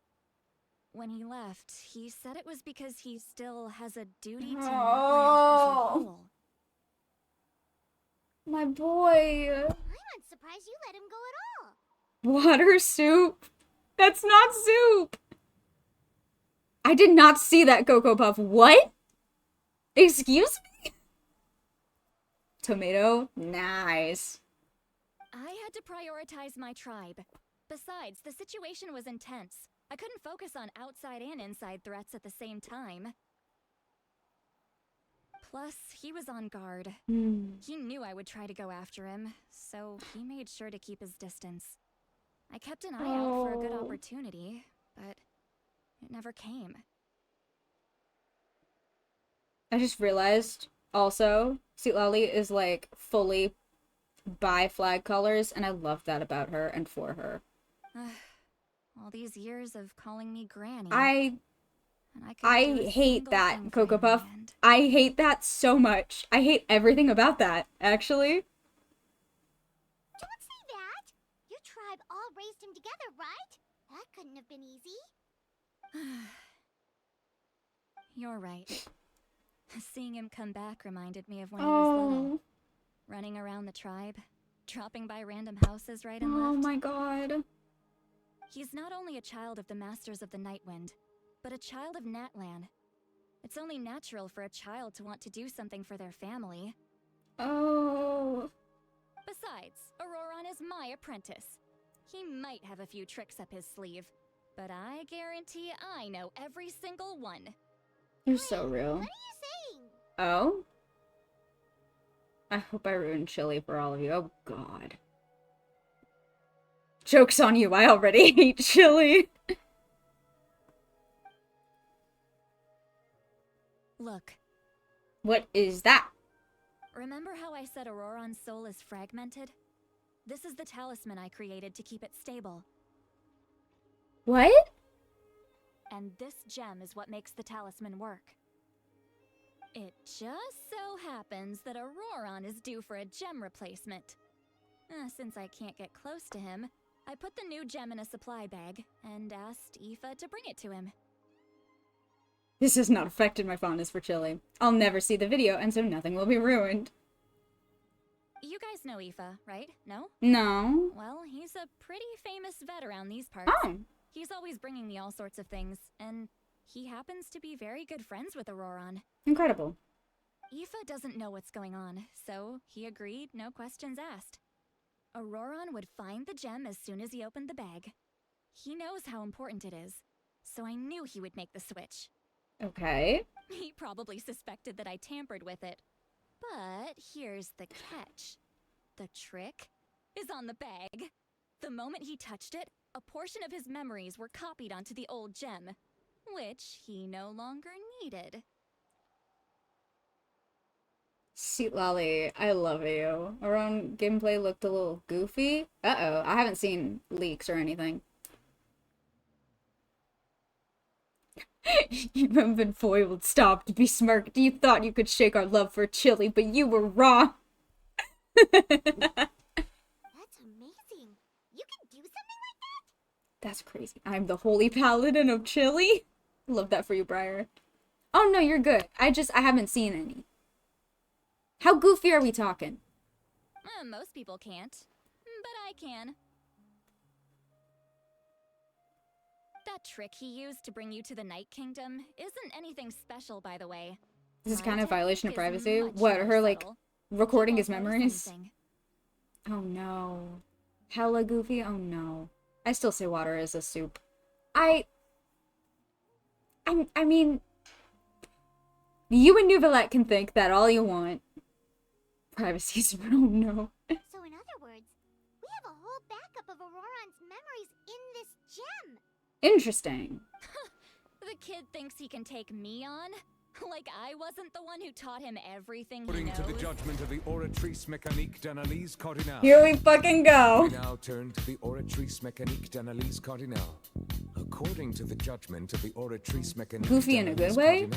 When he left, he said it was because he still has a duty to Natlan as a whole. My boy. I'm not surprised you let him go at all. Water soup. That's not soup. I did not see that Cocoa Puff. What? Excuse me? Tomato? Nice. I had to prioritize my tribe. Besides, the situation was intense. I couldn't focus on outside and inside threats at the same time. Plus, he was on guard. He knew I would try to go after him, so he made sure to keep his distance. I kept an eye out for a good opportunity, but it never came. I just realized, also, Sweet Lolly is, like, fully bi flag colors, and I love that about her and for her. All these years of calling me Granny. I hate that, thing Cocoa for him in Puff. the end. I hate that so much. I hate everything about that, actually. Don't say that. Your tribe all raised him together, right? That couldn't have been easy. You're right. Seeing him come back reminded me of when he was little. Running around the tribe, dropping by random houses right and left. Oh my god. He's not only a child of the Masters of the Nightwind, but a child of Natlan. It's only natural for a child to want to do something for their family. Oh. Besides, Auroron is my apprentice. He might have a few tricks up his sleeve, but I guarantee I know every single one. You're so real. What are you saying? Oh? I hope I ruined chili for all of you. Oh, God. Joke's on you, I already hate chili. Look. What is that? Remember how I said Auroron's soul is fragmented? This is the talisman I created to keep it stable. What? And this gem is what makes the talisman work. It just so happens that Auroron is due for a gem replacement. Since I can't get close to him, I put the new gem in a supply bag and asked Aoife to bring it to him. This has not affected my fondness for chili. I'll never see the video, and so nothing will be ruined. You guys know Aoife, right? No? No. Well, he's a pretty famous vet around these parts. Oh. He's always bringing me all sorts of things, and he happens to be very good friends with Auroron. Incredible. Aoife doesn't know what's going on, so he agreed, no questions asked. Auroron would find the gem as soon as he opened the bag. He knows how important it is, so I knew he would make the switch. Okay. He probably suspected that I tampered with it. But here's the catch. The trick is on the bag. The moment he touched it, a portion of his memories were copied onto the old gem, which he no longer needed. Sweet Lolly, I love you. Our own gameplay looked a little goofy. Uh-oh, I haven't seen leaks or anything. You haven't been foiled. Stop, be smirked. You thought you could shake our love for chili, but you were wrong. That's amazing. You can do something like that? That's crazy. I'm the holy paladin of chili. Love that for you, Briar. Oh no, you're good. I haven't seen any. How goofy are we talking? Most people can't, but I can. That trick he used to bring you to the Night Kingdom isn't anything special, by the way. This is My kind of violation of technique is privacy. much What, more her, like, subtle. recording You his won't notice memories? anything. Oh no. Hella goofy? Oh no. I still say water is a soup. I mean, you and Nouvellette can think that all you want. Privacy's, oh no. So in other words, we have a whole backup of Auroron's memories in this gem. Interesting. The kid thinks he can take me on? Like I wasn't the one who taught him everything he According knows. to the judgment of the Oratrice Mécanique d'Analyse Cardinale. Here we fucking go. We now turn to the Oratrice Mécanique d'Analyse Cardinale. According to the judgment of the Oratrice Mécanique Goofy in a good way?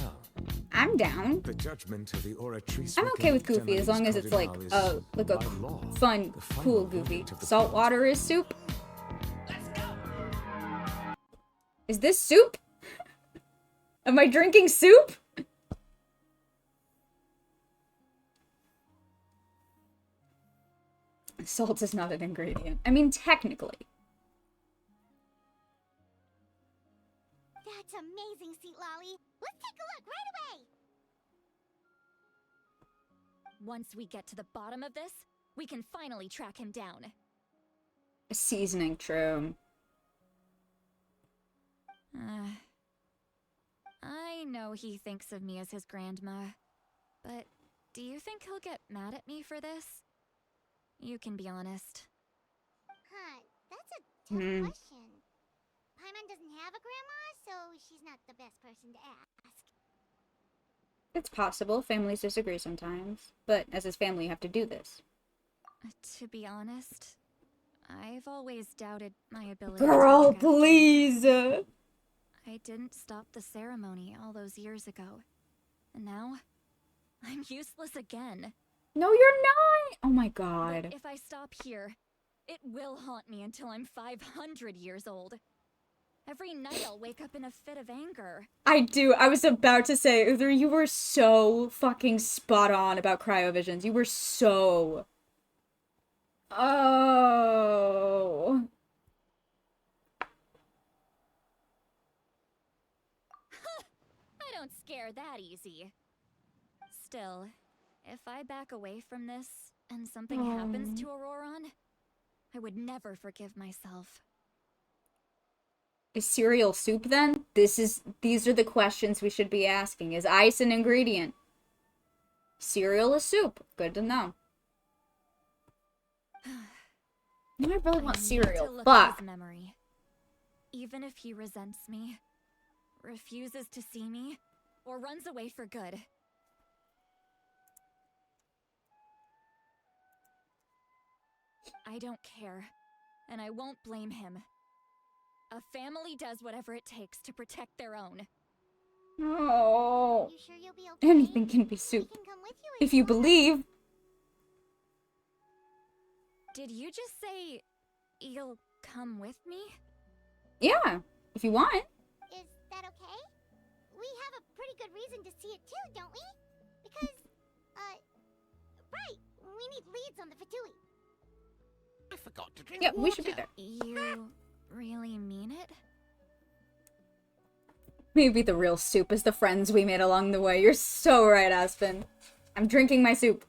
I'm down. The judgment of the Oratrice I'm okay with Mécanique Goofy as long as it's like d'Analyse a fun, cool Goofy. Salt water is soup. Is this soup? Am I drinking soup? Salt is not an ingredient. I mean, technically. That's amazing, Seat Lolly. Let's take a look right away. Once we get to the bottom of this, we can finally track him down. A seasoning, true. I know he thinks of me as his grandma, but do you think he'll get mad at me for this? You can be honest. Huh, that's a tough question. Paimon doesn't have a grandma, so she's not the best person to ask. It's possible. Families disagree sometimes. But as his family, you have to do this. To be honest, I've always doubted my ability Girl, to look after please! I didn't stop the ceremony all those years ago. And now, I'm useless again. No, you're not! Oh my god. But if I stop here, it will haunt me until I'm 500 years old. Every night I'll wake up in a fit of anger. I do. I was about to say, Uther, you were so fucking spot on about cryovisions. You were so... Oh... I don't scare that easy. Still, if I back away from this and something happens to Auroron, I would never forgive myself. Is cereal soup then? These are the questions we should be asking. Is ice an ingredient? Cereal is soup. Good to know. Now I really want cereal. Fuck. Memory. Even if he resents me, refuses to see me, or runs away for good. I don't care, and I won't blame him. A family does whatever it takes to protect their own. Oh. You sure you'll be okay? Anything can be soup. Can come with you If you believe. Did you just say you'll come with me? Yeah, if you want. Is that okay? We have a pretty good reason to see it too, don't we? Because, right, we need leads on the Fatui. I forgot to drink Yeah, water. we should be there. You really mean it? Maybe the real soup is the friends we made along the way. You're so right, Aspen. I'm drinking my soup.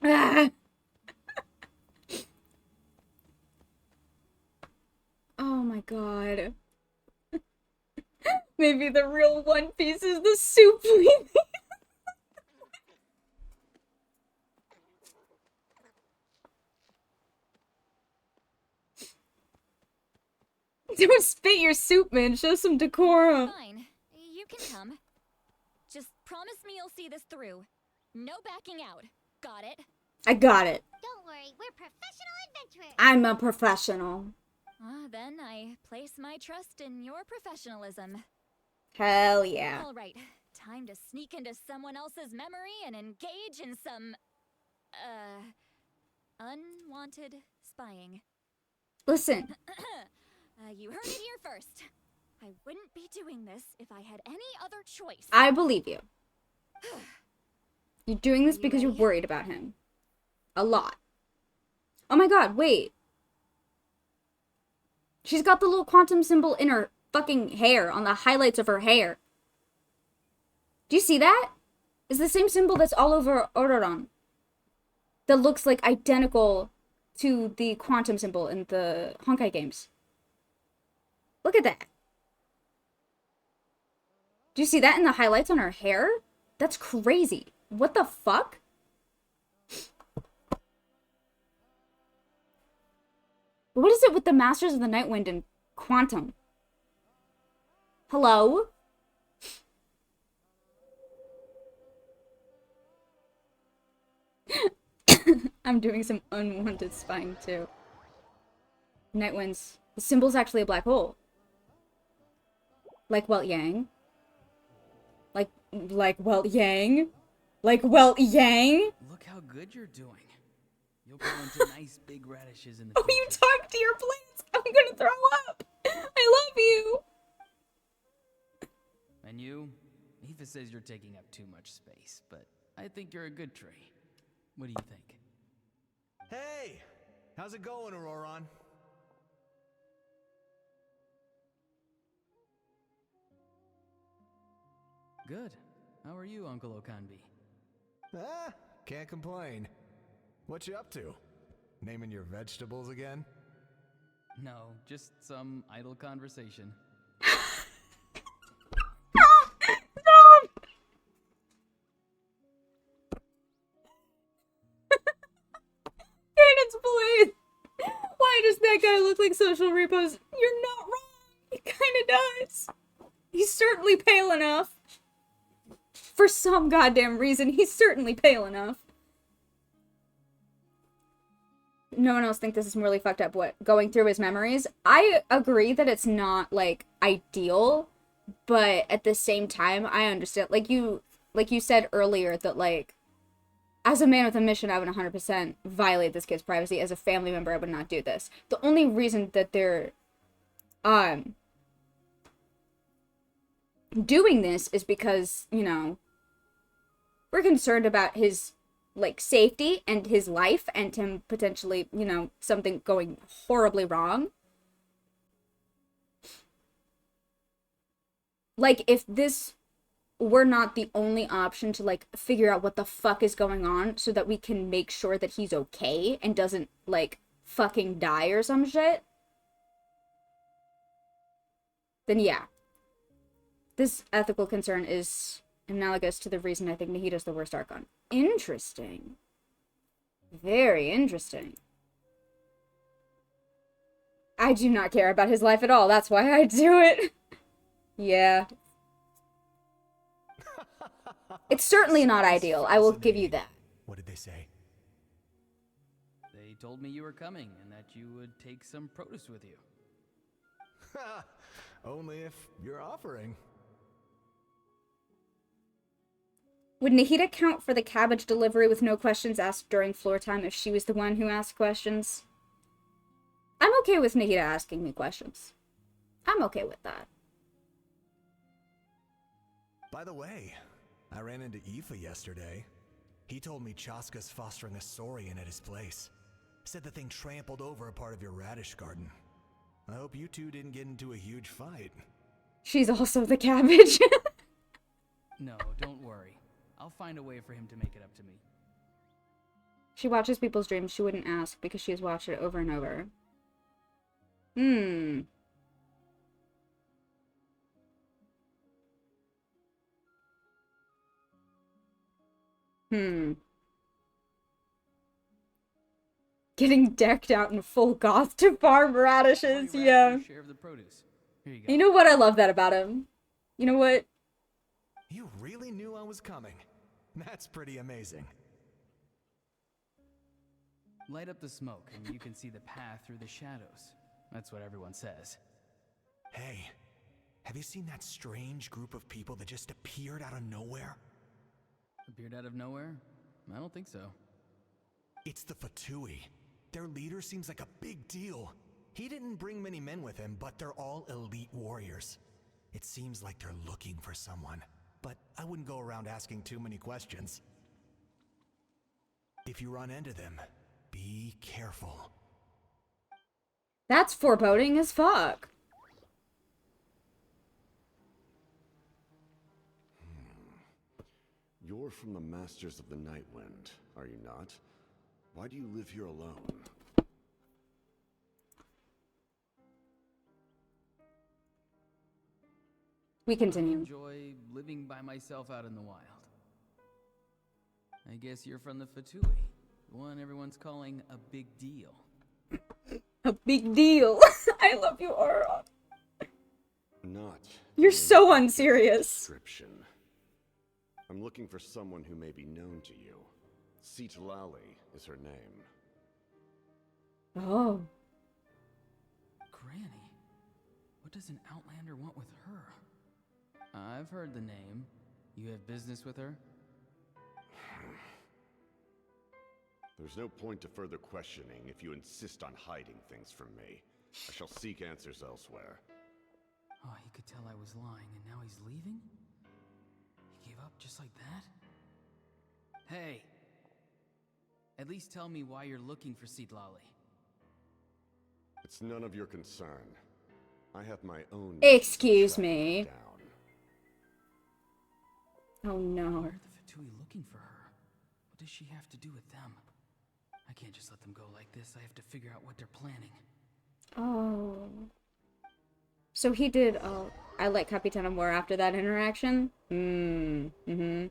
Ah! Oh my god. Maybe the real One Piece is the soup we made. Don't spit your soup, man. Show some decorum. Fine, you can come. Just promise me you'll see this through. No backing out. Got it? I got it. Don't worry, we're professional adventurers. I'm a professional. Then I place my trust in your professionalism. Hell yeah. All right, time to sneak into someone else's memory and engage in some, unwanted spying. Listen. You heard it here first. I wouldn't be doing this if I had any other choice. I believe you. You're doing this You because you're ready? worried about him. A lot. Oh my god, wait. She's got the little quantum symbol in her fucking hair, on the highlights of her hair. Do you see that? It's the same symbol that's all over Auroron. That looks like identical to the quantum symbol in the Honkai games. Look at that. Do you see that in the highlights on her hair? That's crazy. What the fuck? What is it with the Masters of the Nightwind and Quantum? Hello? I'm doing some unwanted spying too. Nightwinds. The symbol's actually a black hole. Like Welt Yang. Like Welt Yang. Like Welt Yang. Look how good you're doing. You'll grow into nice big radishes in the future. Oh, you talk to your plants. I'm gonna throw up. I love you. And you? Aoife says you're taking up too much space, but I think you're a good tree. What do you think? Hey! How's it going, Auroron? Good. How are you, Uncle Okanbi? Ah, can't complain. What you up to? Naming your vegetables again? No, just some idle conversation. Cadence, please! Why does that guy look like Social Repo's? You're not wrong! He kinda does! He's certainly pale enough. For some goddamn reason, he's certainly pale enough. No one else think this is morally fucked up, what? Going through his memories? I agree that it's not, like, ideal, but at the same time, I understand. Like you said earlier, that, like, as a man with a mission, I would 100% violate this kid's privacy. As a family member, I would not do this. The only reason that they're, doing this is because, you know, we're concerned about his, like, safety and his life and him potentially, you know, something going horribly wrong. Like, if this were not the only option to, like, figure out what the fuck is going on so that we can make sure that he's okay and doesn't, like, fucking die or some shit, then yeah. This ethical concern is analogous to the reason I think Nahida's the worst Archon. Interesting. Very interesting. I do not care about his life at all. That's why I do it. Yeah. It's certainly not ideal. I will give you that. What did they say? They told me you were coming and that you would take some produce with you. Ha! Only if you're offering. Would Nahida count for the cabbage delivery with no questions asked during floor time if she was the one who asked questions? I'm okay with Nahida asking me questions. I'm okay with that. By the way, I ran into Aoife yesterday. He told me Chaska's fostering a saurian at his place. Said the thing trampled over a part of your radish garden. I hope you two didn't get into a huge fight. She's also the cabbage. No, don't worry. I'll find a way for him to make it up to me. She watches people's dreams. She wouldn't ask because she has watched it over and over. Getting decked out in full goth to farm radishes, yeah. Share of the produce. Here you go. You know what? I love that about him. You know what? You really knew I was coming. That's pretty amazing. Light up the smoke and you can see the path through the shadows. That's what everyone says. Hey, have you seen that strange group of people that just appeared out of nowhere? Appeared out of nowhere? I don't think so. It's the Fatui. Their leader seems like a big deal. He didn't bring many men with him, but they're all elite warriors. It seems like they're looking for someone, but I wouldn't go around asking too many questions. If you run into them, be careful. That's foreboding as fuck. You're from the Masters of the Nightwind, are you not? Why do you live here alone? We continue. I enjoy living by myself out in the wild. I guess you're from the Fatui, the one everyone's calling a big deal. A big deal. I love you, Aura. Not. You're so unserious. Description. I'm looking for someone who may be known to you. Lali is her name. Oh. Granny? What does an Outlander want with her? I've heard the name. You have business with her? There's no point to further questioning if you insist on hiding things from me. I shall seek answers elsewhere. Oh, he could tell I was lying, and now he's leaving? He gave up just like that? Hey! At least tell me why you're looking for Lali. It's none of your concern. I have my own... Excuse me. Oh no. Why are the Fatui looking for her? What does she have to do with them? I can't just let them go like this. I have to figure out what they're planning. Oh. So he did, I like Capitano more after that interaction? Mm-hmm.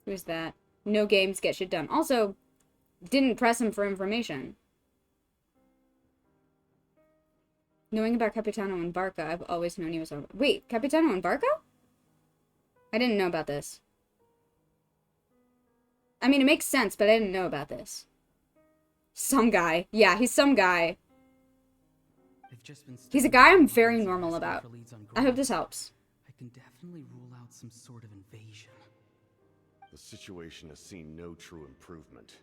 Who's that? No games, get shit done. Also, didn't press him for information. Knowing about Capitano and Barca, I've always known he was over. Wait, Capitano and Barca? I didn't know about this. I mean, it makes sense, but I didn't know about this. Some guy. Yeah, he's some guy. He's a guy I'm very normal about. I hope this helps. I can definitely rule out some sort of invasion. The situation has seen no true improvement.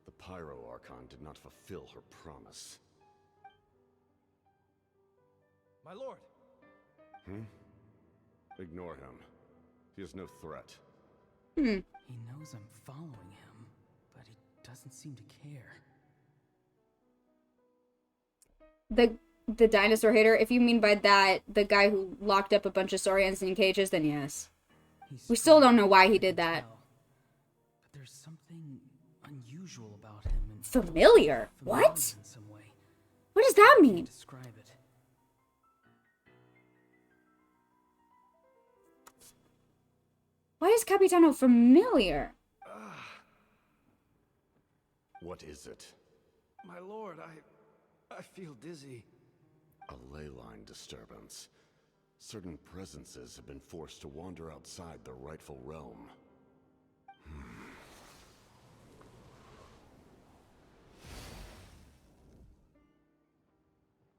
The Pyro Archon did not fulfill her promise. My lord! Ignore him. He is no threat. He knows I'm following him, but he doesn't seem to care. The dinosaur hater, if you mean by that the guy who locked up a bunch of Saurians in cages, then yes. We still don't know why he did that. But there's something unusual about him. And familiar? What? In some way. What does that mean? Describe it. Why is Capitano familiar? What is it? My lord, I feel dizzy. A ley line disturbance. Certain presences have been forced to wander outside their rightful realm.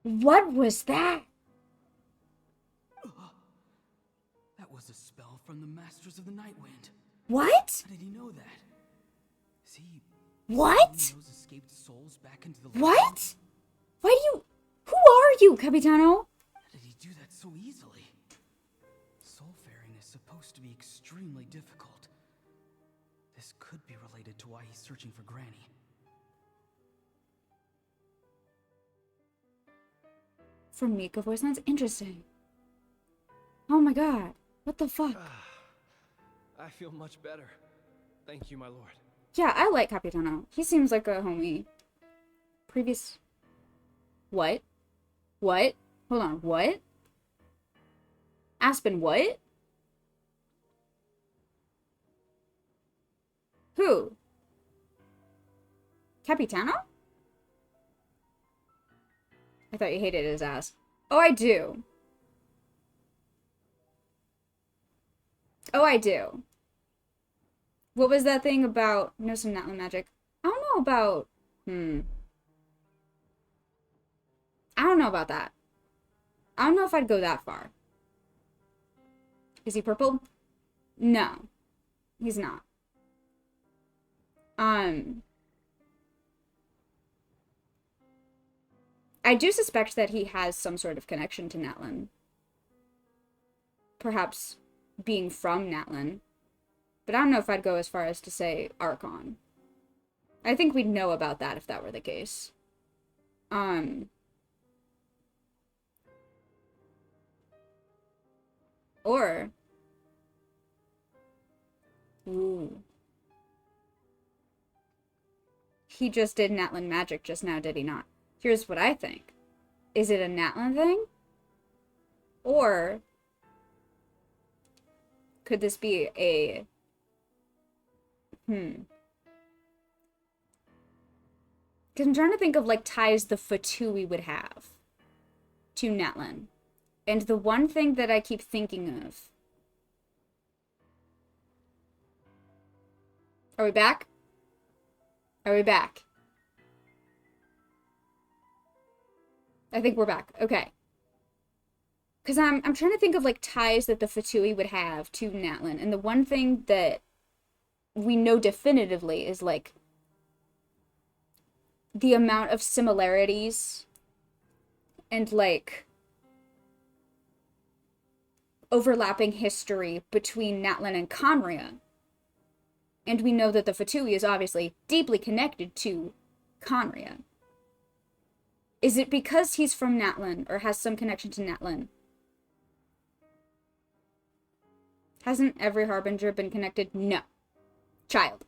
What was that? That was a spell from the Masters of the Night Wind. What? How did he know that? Is he... What? Those escaped souls back into the What? Why do you... Who are you, Capitano? How did he do that so easily? Soulfaring is supposed to be extremely difficult. This could be related to why he's searching for Granny. From Mika voice lines? Interesting. Oh my god. What the fuck? I feel much better. Thank you, my lord. Yeah, I like Capitano. He seems like a homie. Previous... What? What? Hold on, what? Aspen, what? Who? Capitano? I thought you hated his ass. Oh, I do. Oh, I do. What was that thing about... Know some natlan magic. I don't know about... I don't know about that. I don't know if I'd go that far. Is he purple? No. He's not. I do suspect that he has some sort of connection to Natlan. Perhaps being from Natlan. But I don't know if I'd go as far as to say Archon. I think we'd know about that if that were the case. Or... Ooh. He just did Natlan magic just now, did he not? Here's what I think. Is it a Natlan thing? Or could this be a... Because I'm trying to think of, like, ties the Fatui would have to Natlan. And the one thing that I keep thinking of... Are we back? Are we back? I think we're back. Okay. Because I'm trying to think of, like, ties that the Fatui would have to Natlan. And the one thing that we know definitively is, like, the amount of similarities and, like, overlapping history between Natlan and Conria. And we know that the Fatui is obviously deeply connected to Conria. Is it because he's from Natlan, or has some connection to Natlan? Hasn't every Harbinger been connected? No. Child.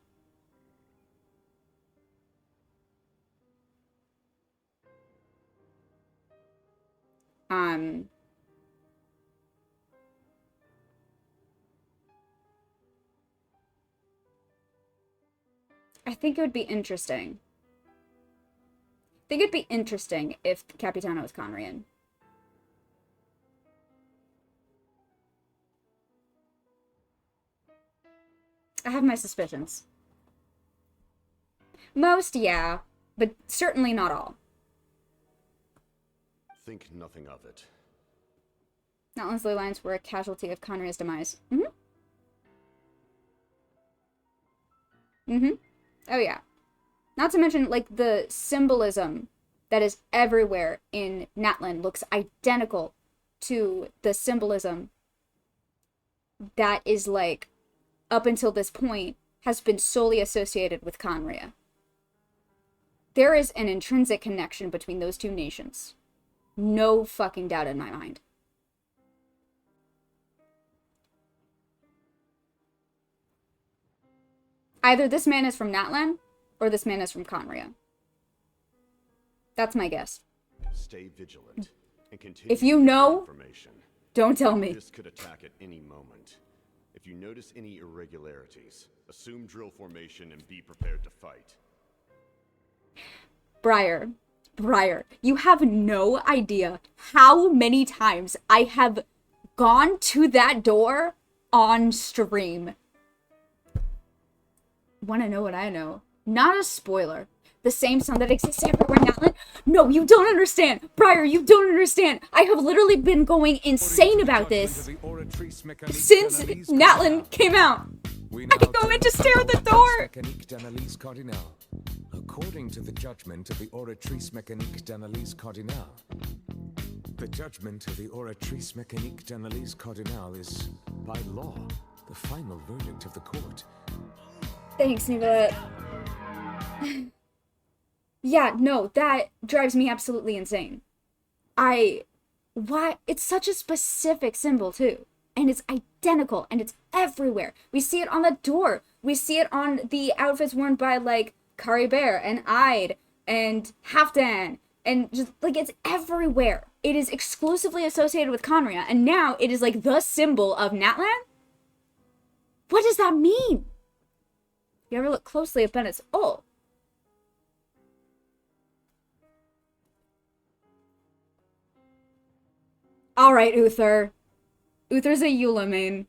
I think it would be interesting. I think it'd be interesting if Capitano was Conrian. I have my suspicions. Most, yeah, but certainly not all. Think nothing of it. Natlan's ley lines were a casualty of Conria's demise. Oh yeah. Not to mention, like, the symbolism that is everywhere in Natlan looks identical to the symbolism that is, like, up until this point, has been solely associated with Conria. There is an intrinsic connection between those two nations. No fucking doubt in my mind. Either this man is from Natlan, or this man is from Conria. That's my guess. Stay vigilant and continue. If you know, don't tell me. This could attack at any moment. If you notice any irregularities, assume drill formation and be prepared to fight. Briar, you have no idea how many times I have gone to that door on stream. Want to know what I know? Not a spoiler. The same sound that exists everywhere in Natlan? No, you don't understand. Briar, you don't understand. I have literally been going insane about this since Natlan came out. I can go in to stare at the door. According to the judgment of the Oratrice Mécanique d'Analyse Cardinale. The judgment of the Oratrice Mécanique d'Analyse Cardinale is, by law, the final verdict of the court. Thanks, Nicolette. Yeah, no, that drives me absolutely insane. Why? It's such a specific symbol, too. And it's identical, and it's everywhere. We see it on the door. We see it on the outfits worn by, like, Kari Bear, and Ide, and Halfdan, and just, like, it's everywhere. It is exclusively associated with Conria, and now it is, like, the symbol of Natlan? What does that mean? You ever look closely at Bennett's... Oh. Alright, Uther. Uther's a Eula main.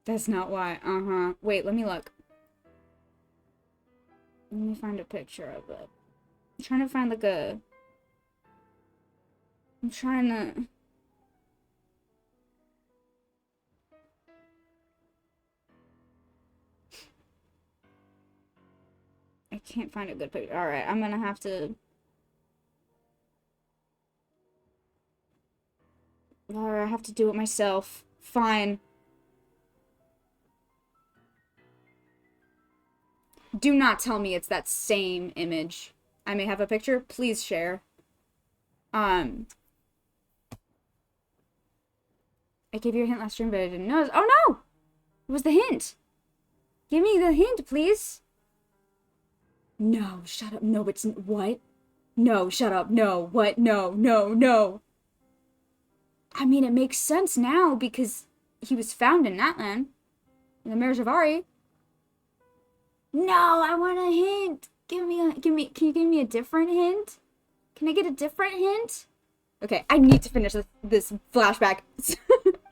That's not why. Wait, let me look. Let me find a picture of it. I'm trying to find, like, a... I'm trying to... I can't find a good picture. Alright, I'm gonna have to... Alright, I have to do it myself. Fine. Do not tell me it's that same image. I may have a picture. Please share. I gave you a hint last stream, but I didn't notice. Oh no! What was the hint? Give me the hint, please. No, shut up. No, it's... What? No, shut up. No, what? No, no, no. I mean, it makes sense now because he was found in Natlan. In the Mirrors of Ari. No, I want a hint. Can you give me a different hint? Can I get a different hint? Okay, I need to finish this flashback.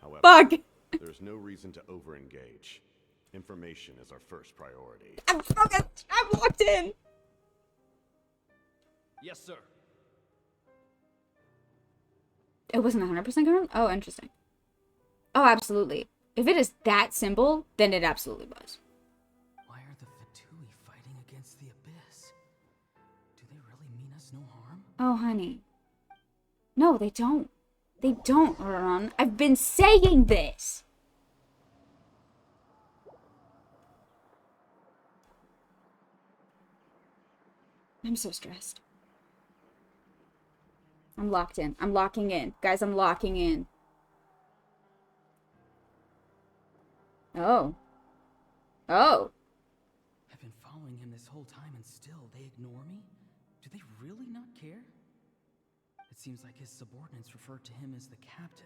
However, Fuck. There's no reason to over-engage. Information is our first priority. I'm locked in. Yes, sir. It wasn't 100% confirmed? Oh, interesting. Oh, absolutely. If it is that symbol, then it absolutely was. Why are the Fatui fighting against the Abyss? Do they really mean us no harm? Oh, honey. No, they don't. They don't, Ron. I've been saying this. I'm so stressed. I'm locked in. I'm locking in. Guys, I'm locking in. Oh. Oh. I've been following him this whole time and still they ignore me? Do they really not care? It seems like his subordinates refer to him as the captain.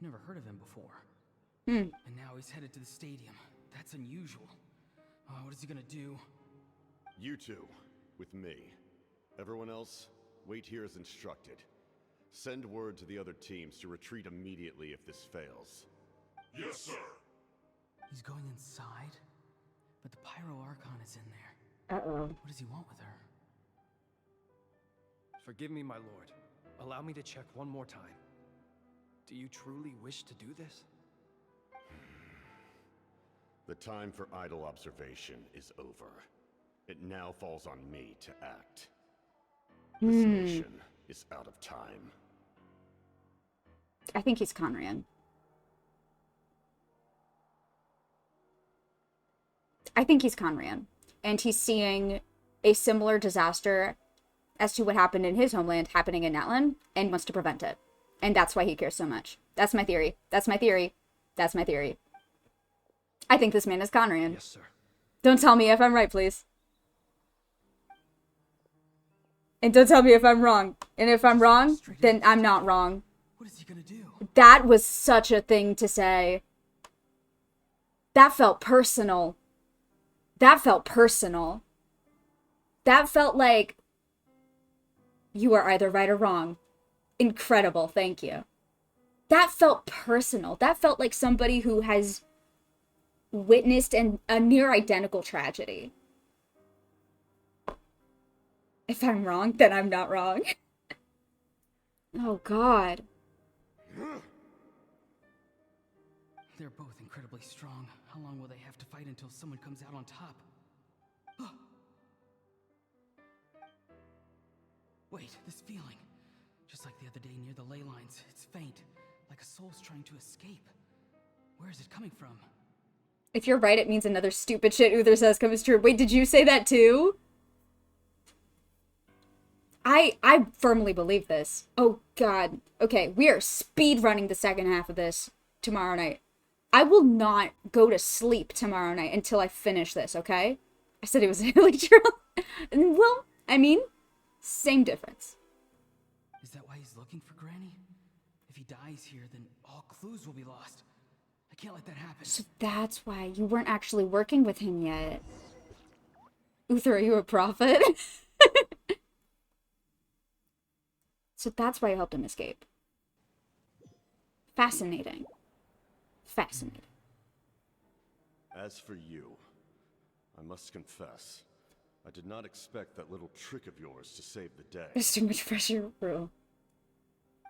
Never heard of him before. And now he's headed to the stadium. That's unusual. Oh, what is he gonna do? You two, with me. Everyone else, wait here as instructed. Send word to the other teams to retreat immediately if this fails. Yes, sir. He's going inside? But the Pyro Archon is in there. Uh-oh. What does he want with her? Forgive me, my lord. Allow me to check one more time. Do you truly wish to do this? The time for idle observation is over. It now falls on me to act. This nation is out of time. I think he's Conrian. I think he's Conrian. And he's seeing a similar disaster as to what happened in his homeland happening in Natlan and wants to prevent it. And that's why he cares so much. That's my theory. That's my theory. That's my theory. I think this man is Conrian. Yes, sir. Don't tell me if I'm right, please. And don't tell me if I'm wrong. And if I'm wrong, then I'm not wrong. What is he gonna do? That was such a thing to say. That felt personal. That felt personal. That felt like you are either right or wrong. Incredible, thank you. That felt personal. That felt like somebody who has witnessed a near identical tragedy. If I'm wrong, then I'm not wrong. Oh, God. They're both incredibly strong. How long will they have to fight until someone comes out on top? Wait, this feeling. Just like the other day near the ley lines. It's faint, like a soul's trying to escape. Where is it coming from? If you're right, it means another stupid shit Uther says comes true. Wait, did you say that too? I firmly believe this. Oh, God. Okay, we are speed running the second half of this tomorrow night. I will not go to sleep tomorrow night until I finish this, okay? I said it was really true. Well, I mean, same difference. Is that why he's looking for Granny? If he dies here, then all clues will be lost. I can't let that happen. So that's why you weren't actually working with him yet. Uther, are you a prophet? So that's why you helped him escape. Fascinating. Fascinating. As for you, I must confess, I did not expect that little trick of yours to save the day. There's too much pressure, bro.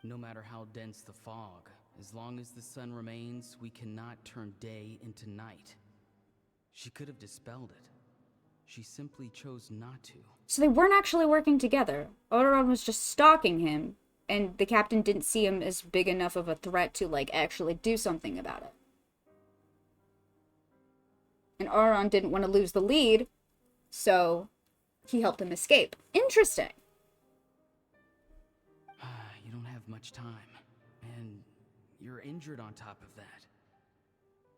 No matter how dense the fog, as long as the sun remains, we cannot turn day into night. She could have dispelled it. She simply chose not to. So they weren't actually working together. Odoron was just stalking him, and the captain didn't see him as big enough of a threat to, like, actually do something about it. And Odoron didn't want to lose the lead, so he helped him escape. Interesting. You don't have much time, and you're injured on top of that.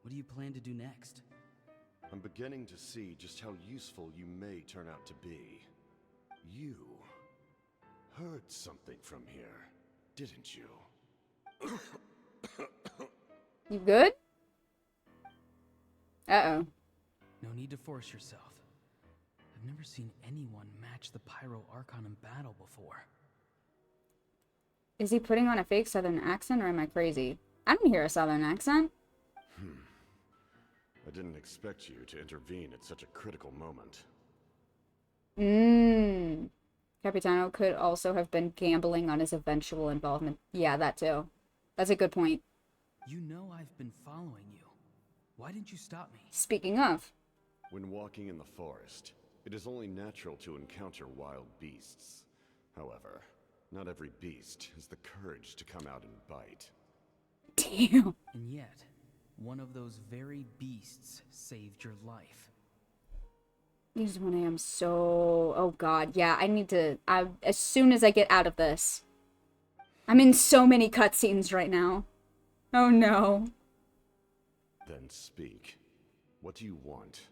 What do you plan to do next? I'm beginning to see just how useful you may turn out to be. You heard something from here, didn't you? You good? Uh-oh. No need to force yourself. I've never seen anyone match the Pyro Archon in battle before. Is he putting on a fake southern accent, or am I crazy? I don't hear a southern accent. I didn't expect you to intervene at such a critical moment. Capitano could also have been gambling on his eventual involvement. Yeah, that too. That's a good point. You know I've been following you. Why didn't you stop me? Speaking of. When walking in the forest, it is only natural to encounter wild beasts. However, not every beast has the courage to come out and bite. Damn. And yet, one of those very beasts saved your life. This is when I am so... Oh god, yeah, I need to... as soon as I get out of this. I'm in so many cutscenes right now. Oh no. Then speak. What do you want?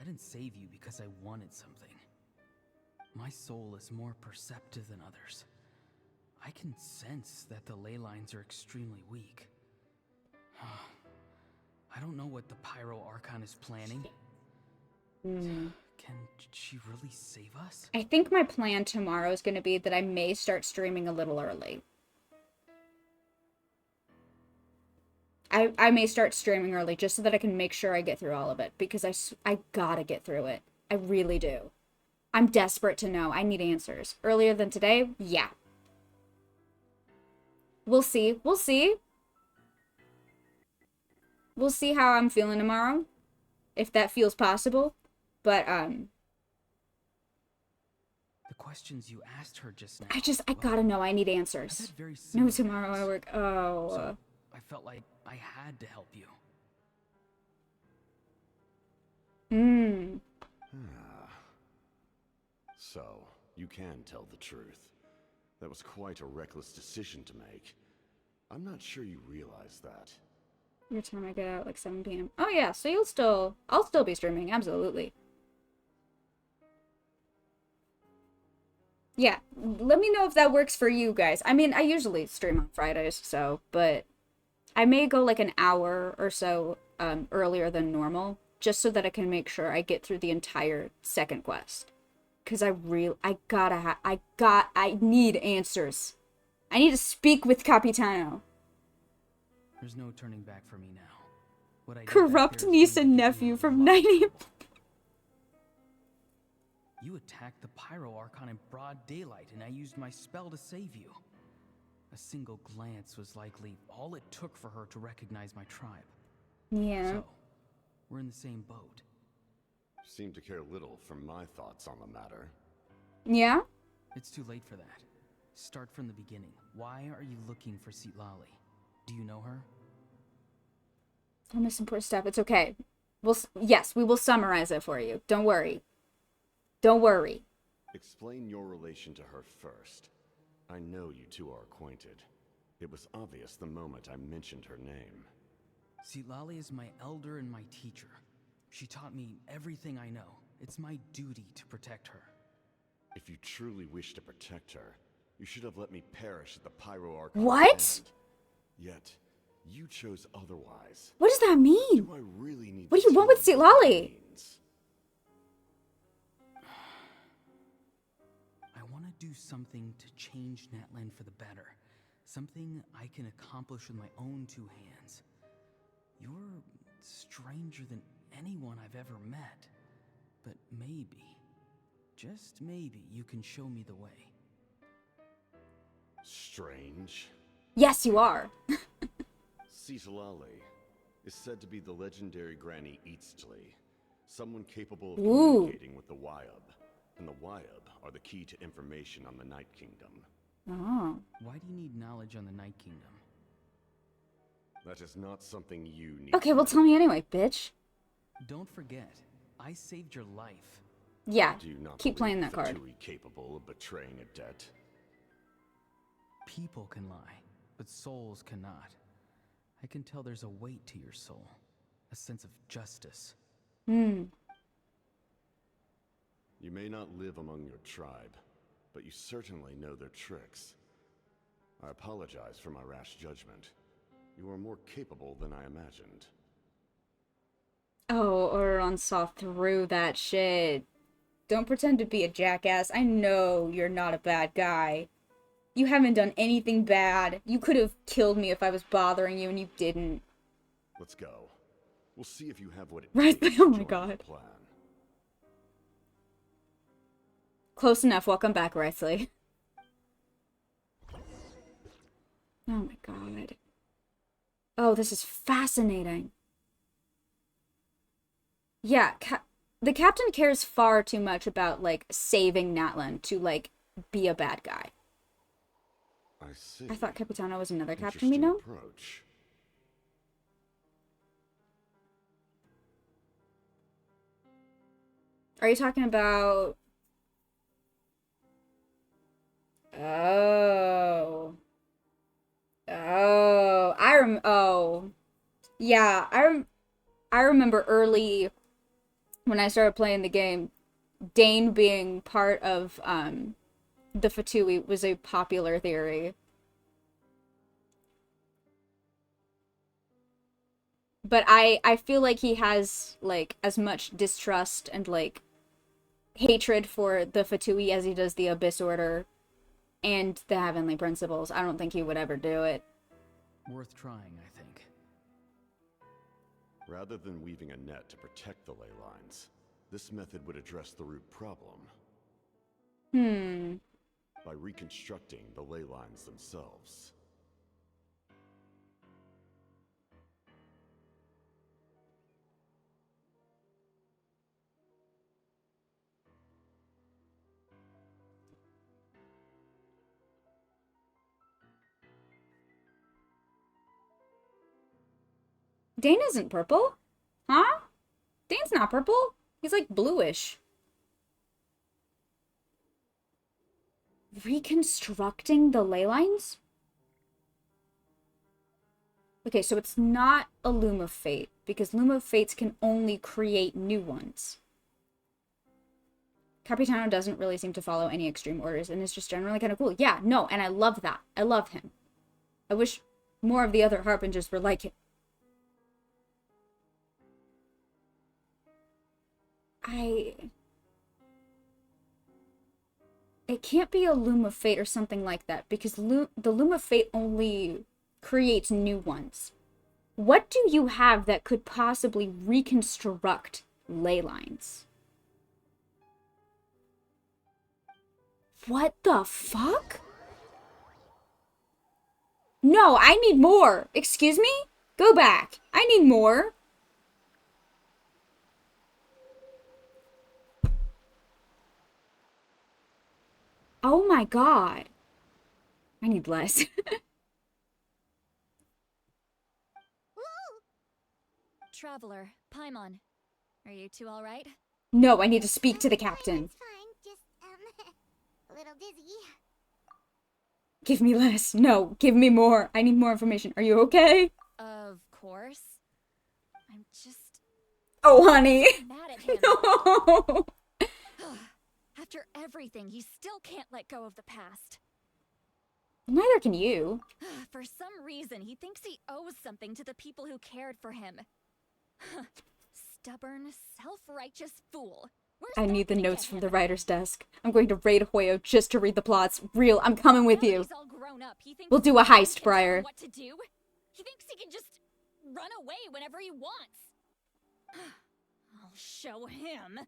I didn't save you because I wanted something. My soul is more perceptive than others. I can sense that the ley lines are extremely weak. I don't know what the Pyro Archon is planning. Can she really save us? I think my plan tomorrow is going to be that I may start streaming a little early. I may start streaming early just so that I can make sure I get through all of it. Because I gotta get through it. I really do. I'm desperate to know. I need answers. Earlier than today? Yeah. We'll see. We'll see. We'll see how I'm feeling tomorrow. If that feels possible. But, the questions you asked her just now. I gotta know. I need answers. No, tomorrow I work. Oh. So, I felt like I had to help you. So, you can tell the truth. That was quite a reckless decision to make. I'm not sure you realize that. Your time I get out like 7 p.m. Oh yeah, so I'll still be streaming, absolutely. Yeah, let me know if that works for you guys. I mean, I usually stream on Fridays, so, but I may go like an hour or so earlier than normal, just so that I can make sure I get through the entire second quest. Because I need answers. I need to speak with Capitano. There's no turning back for me now. What I Corrupt niece and nephew from 90. You attacked the Pyro Archon in broad daylight, and I used my spell to save you. A single glance was likely all it took for her to recognize my tribe. Yeah. So, we're in the same boat. Seem to care little for my thoughts on the matter. Yeah? It's too late for that. Start from the beginning. Why are you looking for Citlali? Do you know her? Don't miss important stuff. It's okay. Yes, we will summarize it for you. Don't worry. Don't worry. Explain your relation to her first. I know you two are acquainted. It was obvious the moment I mentioned her name. Citlali is my elder and my teacher. She taught me everything I know. It's my duty to protect her. If you truly wish to protect her, you should have let me perish at the Pyro Archon. What? Yet, you chose otherwise. What does that mean? Do I really need what do you want with Citlali? I want to do something to change Natlan for the better. Something I can accomplish with my own two hands. You're stranger than anyone I've ever met. But maybe, just maybe, you can show me the way. Strange? Yes, you are. Citlali is said to be the legendary Granny Eastly, someone capable of Ooh. communicating with the Wyab. And the Wyab are the key to information on the Night Kingdom. Oh. Why do you need knowledge on the Night Kingdom? That is not something you need. Okay, well tell me anyway, bitch. Don't forget, I saved your life. Yeah, Do you not keep playing believe that card. Fatui capable of betraying a debt? People can lie, but souls cannot. I can tell there's a weight to your soul. a sense of justice. You may not live among your tribe, but you certainly know their tricks. I apologize for my rash judgment. You are more capable than I imagined. Oh, Oron saw through that shit. Don't pretend to be a jackass. I know you're not a bad guy. You haven't done anything bad. You could have killed me if I was bothering you and you didn't. Let's go. We'll see if you have what it Right? takes Oh to my join god. our plan. Close enough. Welcome back, Risley. Oh my god. Oh, this is fascinating. Yeah, the captain cares far too much about, like, saving Natlan to, like, be a bad guy. I see. I thought Capitano was another captain we know. Approach. Are you talking about... Oh. Oh. Oh. Yeah, I remember early when I started playing the game, Dane being part of the Fatui was a popular theory. But I feel like he has, like, as much distrust and, like, hatred for the Fatui as he does the Abyss Order and the Heavenly Principles. I don't think he would ever do it. Worth trying, I think. Rather than weaving a net to protect the ley lines, this method would address the root problem. By reconstructing the ley lines themselves. Dane isn't purple. Huh? Dane's not purple. He's like bluish. Reconstructing the ley lines? Okay, so it's not a Loom of Fate, because Loom of Fates can only create new ones. Capitano doesn't really seem to follow any extreme orders, and is just generally kind of cool. Yeah, no, and I love that. I love him. I wish more of the other Harbingers were like him. It can't be a Loom of Fate or something like that, because the Loom of Fate only creates new ones. What do you have that could possibly reconstruct ley lines? What the fuck? No, I need more. Excuse me? Go back. I need more. Oh my god. I need less. Traveler, Paimon, are you two all right? No, I need to speak to the captain. It's fine, just, a little dizzy. Give me less. No, give me more. I need more information. Are you okay? Of course. I'm just... Oh, honey. mad at him. No. After everything, he still can't let go of the past. Neither can you. For some reason, he thinks he owes something to the people who cared for him. Stubborn, self-righteous fool. I need the notes from the writer's desk. I'm going to raid Hoyo just to read the plots. Real, I'm coming with you. He's all grown up. He thinks We'll do a heist, Briar. What to do? He thinks he can just run away whenever he wants. I'll show him.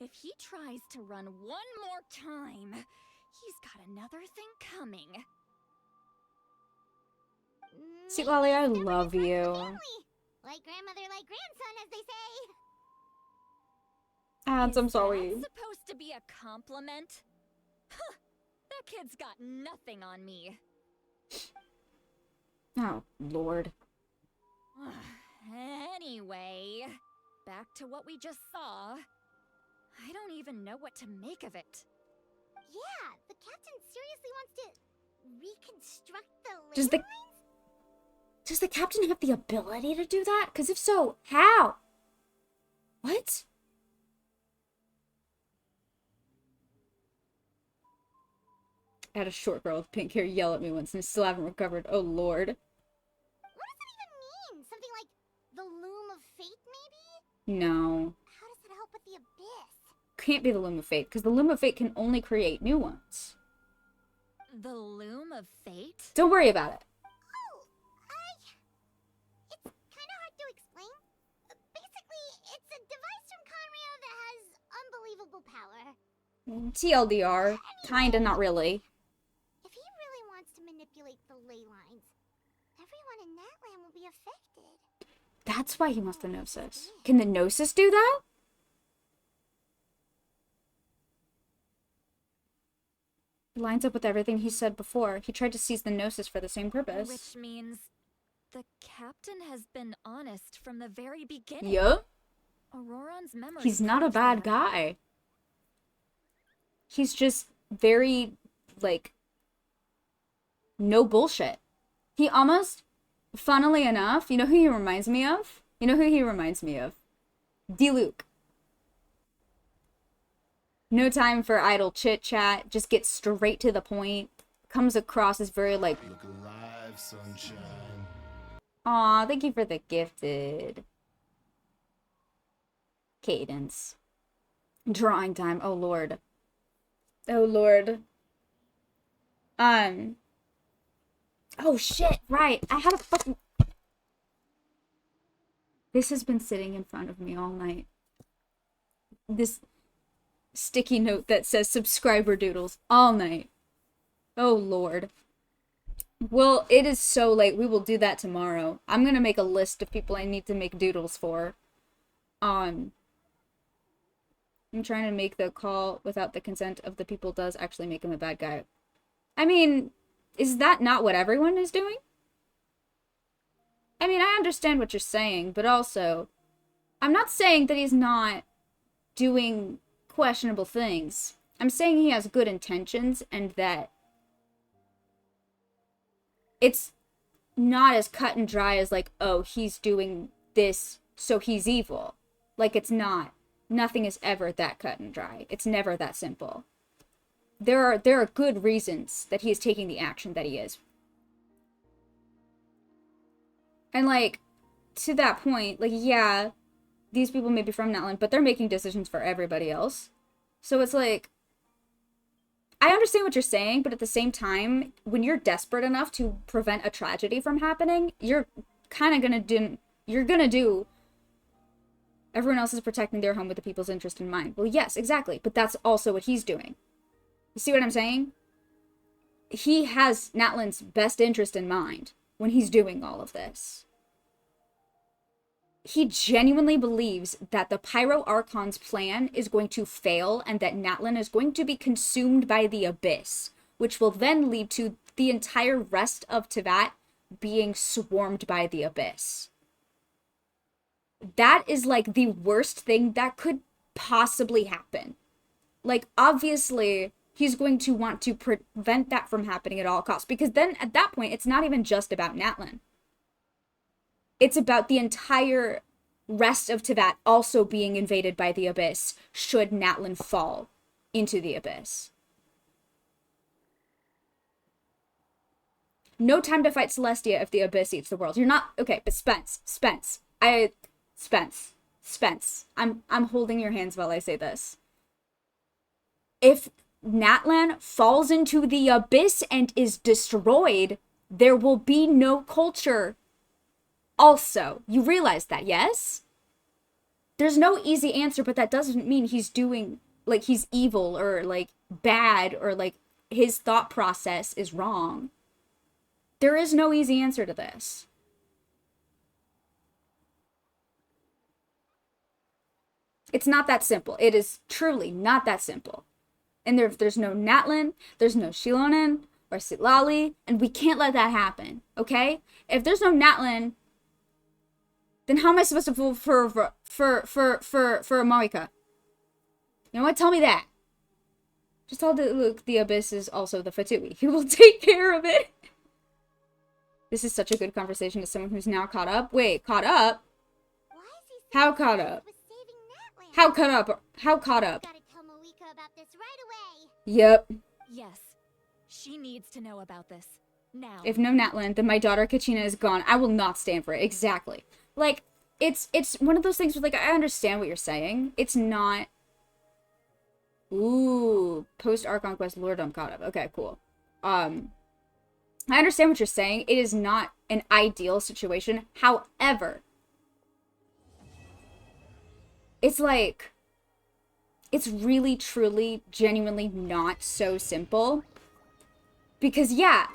If he tries to run one more time, he's got another thing coming. See, Lolly, I love you. Like grandmother, like grandson, as they say. Ads, I'm sorry. Is that supposed to be a compliment? Huh, that kid's got nothing on me. Oh, Lord. Anyway, back to what we just saw. I don't even know what to make of it. Yeah, the captain seriously wants to reconstruct the Does the... lines? Does the captain have the ability to do that? Because if so, how? What? I had a short girl with pink hair yell at me once and I still haven't recovered. Oh, Lord. What does that even mean? Something like the loom of fate, maybe? No. How does that help with the abyss? Can't be the Loom of Fate, because the Loom of Fate can only create new ones. The Loom of Fate? Don't worry about it. It's kind of hard to explain. Basically, it's a device from Conrio that has unbelievable power. TLDR. Kinda, not really. If he really wants to manipulate the ley lines, everyone in Natlan will be affected. That's why he wants the Gnosis. Can the Gnosis do that? It lines up with everything he said before. He tried to seize the Gnosis for the same purpose. Which means the captain has been honest from the very beginning. Yup. Auroron's memory. He's not a bad guy. He's just very, like, no bullshit. He almost, funnily enough, you know who he reminds me of? You know who he reminds me of? D-Luke. No time for idle chit-chat. Just gets straight to the point. Comes across as very, like... Look alive, sunshine. Aw, thank you for the gifted. Cadence. Drawing time. Oh, Lord. Oh, Lord. Oh, shit. Right. I had a fucking... This has been sitting in front of me all night. This sticky note that says subscriber doodles all night. Oh, Lord. Well, it is so late. We will do that tomorrow. I'm gonna make a list of people I need to make doodles for. I'm trying to make the call without the consent of the people does actually make him a bad guy. I mean, is that not what everyone is doing? I mean, I understand what you're saying, but also, I'm not saying that he's not doing questionable things. I'm saying he has good intentions and that it's not as cut and dry as like, oh, he's doing this, so he's evil. Like, it's not. Nothing is ever that cut and dry. It's never that simple. There are good reasons that he is taking the action that he is. And, like, to that point, like, yeah, these people may be from Natlan, but they're making decisions for everybody else. So it's like, I understand what you're saying, but at the same time, when you're desperate enough to prevent a tragedy from happening, you're kind of gonna do, everyone else is protecting their home with the people's interest in mind. Well, yes, exactly, but that's also what he's doing. You see what I'm saying? He has Natlan's best interest in mind when he's doing all of this. He genuinely believes that the Pyro Archon's plan is going to fail and that Natlan is going to be consumed by the Abyss, which will then lead to the entire rest of Teyvat being swarmed by the Abyss. That is like the worst thing that could possibly happen. Like, obviously, he's going to want to prevent that from happening at all costs, because then at that point, it's not even just about Natlan. It's about the entire rest of Teyvat also being invaded by the Abyss should Natlan fall into the Abyss. No time to fight Celestia if the Abyss eats the world. You're not... Okay, but Spence. I'm holding your hands while I say this. If Natlan falls into the Abyss and is destroyed, there will be no culture. Also, you realize that, yes? There's no easy answer, but that doesn't mean he's doing, like, he's evil or, like, bad or, like, his thought process is wrong. There is no easy answer to this. It's not that simple. It is truly not that simple. And there's no Natlan, there's no Shilonen or Sitlali, and we can't let that happen, okay? If there's no Natlan, then how am I supposed to vote for Moika? You know what? Tell me that. Just tell Luke the Abyss is also the Fatui. He will take care of it. This is such a good conversation as someone who's now caught up. Wait, caught up? How caught up? How caught up? How caught up? Yep. Yes. She needs to know about this. Now. If no natlan, then my daughter Kachina is gone. I will not stand for it. Exactly. Like, it's one of those things where, like, I understand what you're saying. It's not... Ooh. Post-Archon Quest Lordom caught up. Okay, cool. I understand what you're saying. It is not an ideal situation. However, it's like, it's really, truly, genuinely not so simple. Because, yeah,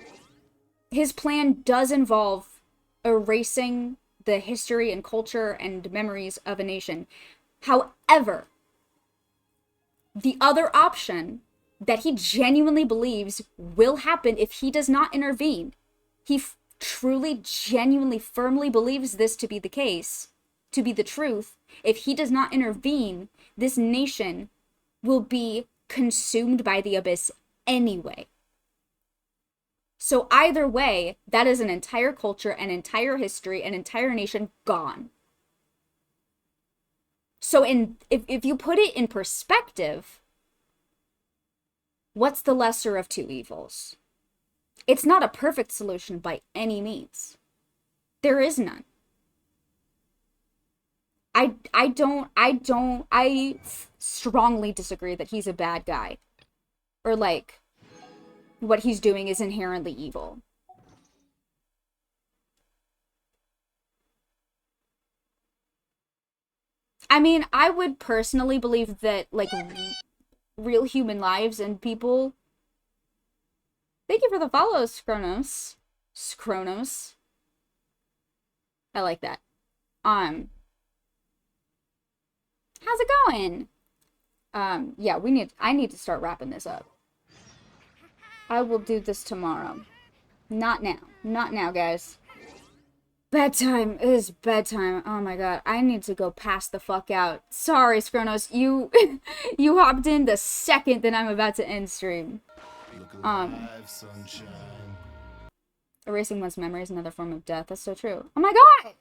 his plan does involve erasing the history and culture and memories of a nation. However, the other option that he genuinely believes will happen if he does not intervene, he truly, genuinely, firmly believes this to be the case, to be the truth. If he does not intervene, this nation will be consumed by the abyss anyway. So either way, that is an entire culture, an entire history, an entire nation gone. So if you put it in perspective, what's the lesser of two evils? It's not a perfect solution by any means. There is none. I strongly disagree that he's a bad guy. Or, like, what he's doing is inherently evil. I mean, I would personally believe that, like, real human lives and people... Thank you for the follow, Skronos. Skronos. I like that. How's it going? Yeah, I need to start wrapping this up. I will do this tomorrow. Not now. Not now, guys. Bedtime. It is bedtime. Oh my god. I need to go pass the fuck out. Sorry, Skronos. You you hopped in the second that I'm about to end stream. Erasing one's memory is another form of death. That's so true. Oh my god!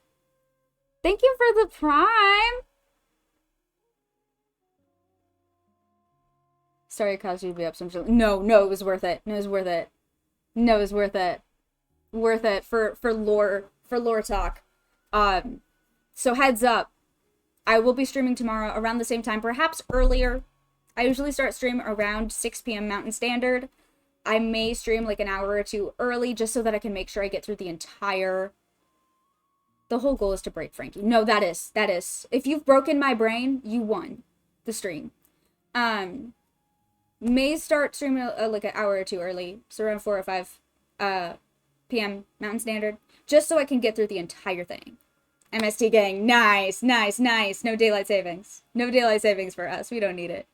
Thank you for the prime! Sorry it caused you to be up so much. No, it was worth it. No, it was worth it. No, it was worth it. Worth it for lore talk. So heads up. I will be streaming tomorrow around the same time, perhaps earlier. I usually start stream around 6 p.m. Mountain Standard. I may stream like an hour or two early just so that I can make sure I get through the entire... The whole goal is to break Frankie. No, that is. If you've broken my brain, you won the stream. May start streaming like an hour or two early, so around 4 or 5 p.m. Mountain Standard, just so I can get through the entire thing. MST gang, nice. No daylight savings. No daylight savings for us. We don't need it.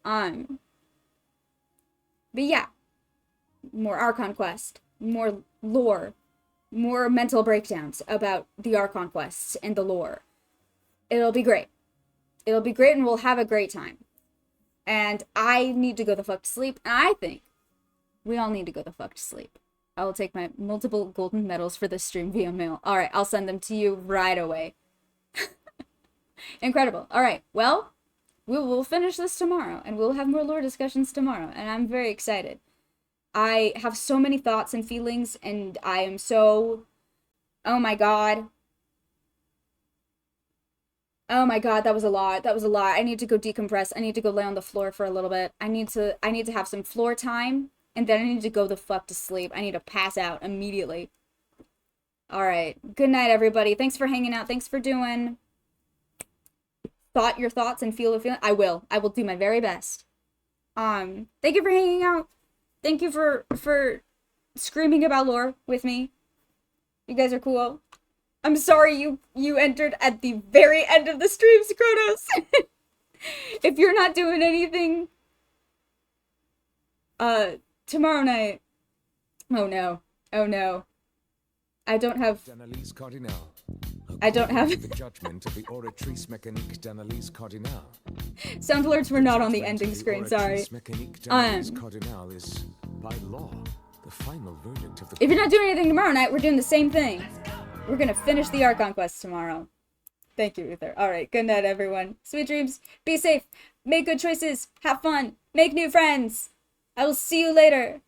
But yeah, more Archon Quest, more lore, more mental breakdowns about the Archon Quests and the lore. It'll be great. It'll be great, and we'll have a great time. And I need to go the fuck to sleep, and I think we all need to go the fuck to sleep. I will take my multiple golden medals for this stream via mail. Alright, I'll send them to you right away. Incredible. Alright, well, we'll finish this tomorrow, and we'll have more lore discussions tomorrow, and I'm very excited. I have so many thoughts and feelings, and I am so... Oh my god. Oh my god, that was a lot. I need to go decompress. I need to go lay on the floor for a little bit. I need to have some floor time, and then I need to go the fuck to sleep. I need to pass out immediately. Alright. Good night, everybody. Thanks for hanging out. Thanks for doing... your thoughts and feel a feeling. I will do my very best. Thank you for hanging out. Thank you for screaming about lore with me. You guys are cool. I'm sorry you entered at the very end of the stream, Skronos. If you're not doing anything tomorrow night. Oh no. I don't have the judgment of the Oratrice Mécanique d'Analyse Cardinale. Sound alerts were not on the ending screen, sorry. Mécanique d'Analyse Cardinale is, by law, The final verdict of the If you're not doing anything tomorrow night, we're doing the same thing. We're gonna finish the Archon quest tomorrow. Thank you, Uther. Alright, good night, everyone. Sweet dreams. Be safe. Make good choices. Have fun. Make new friends. I will see you later.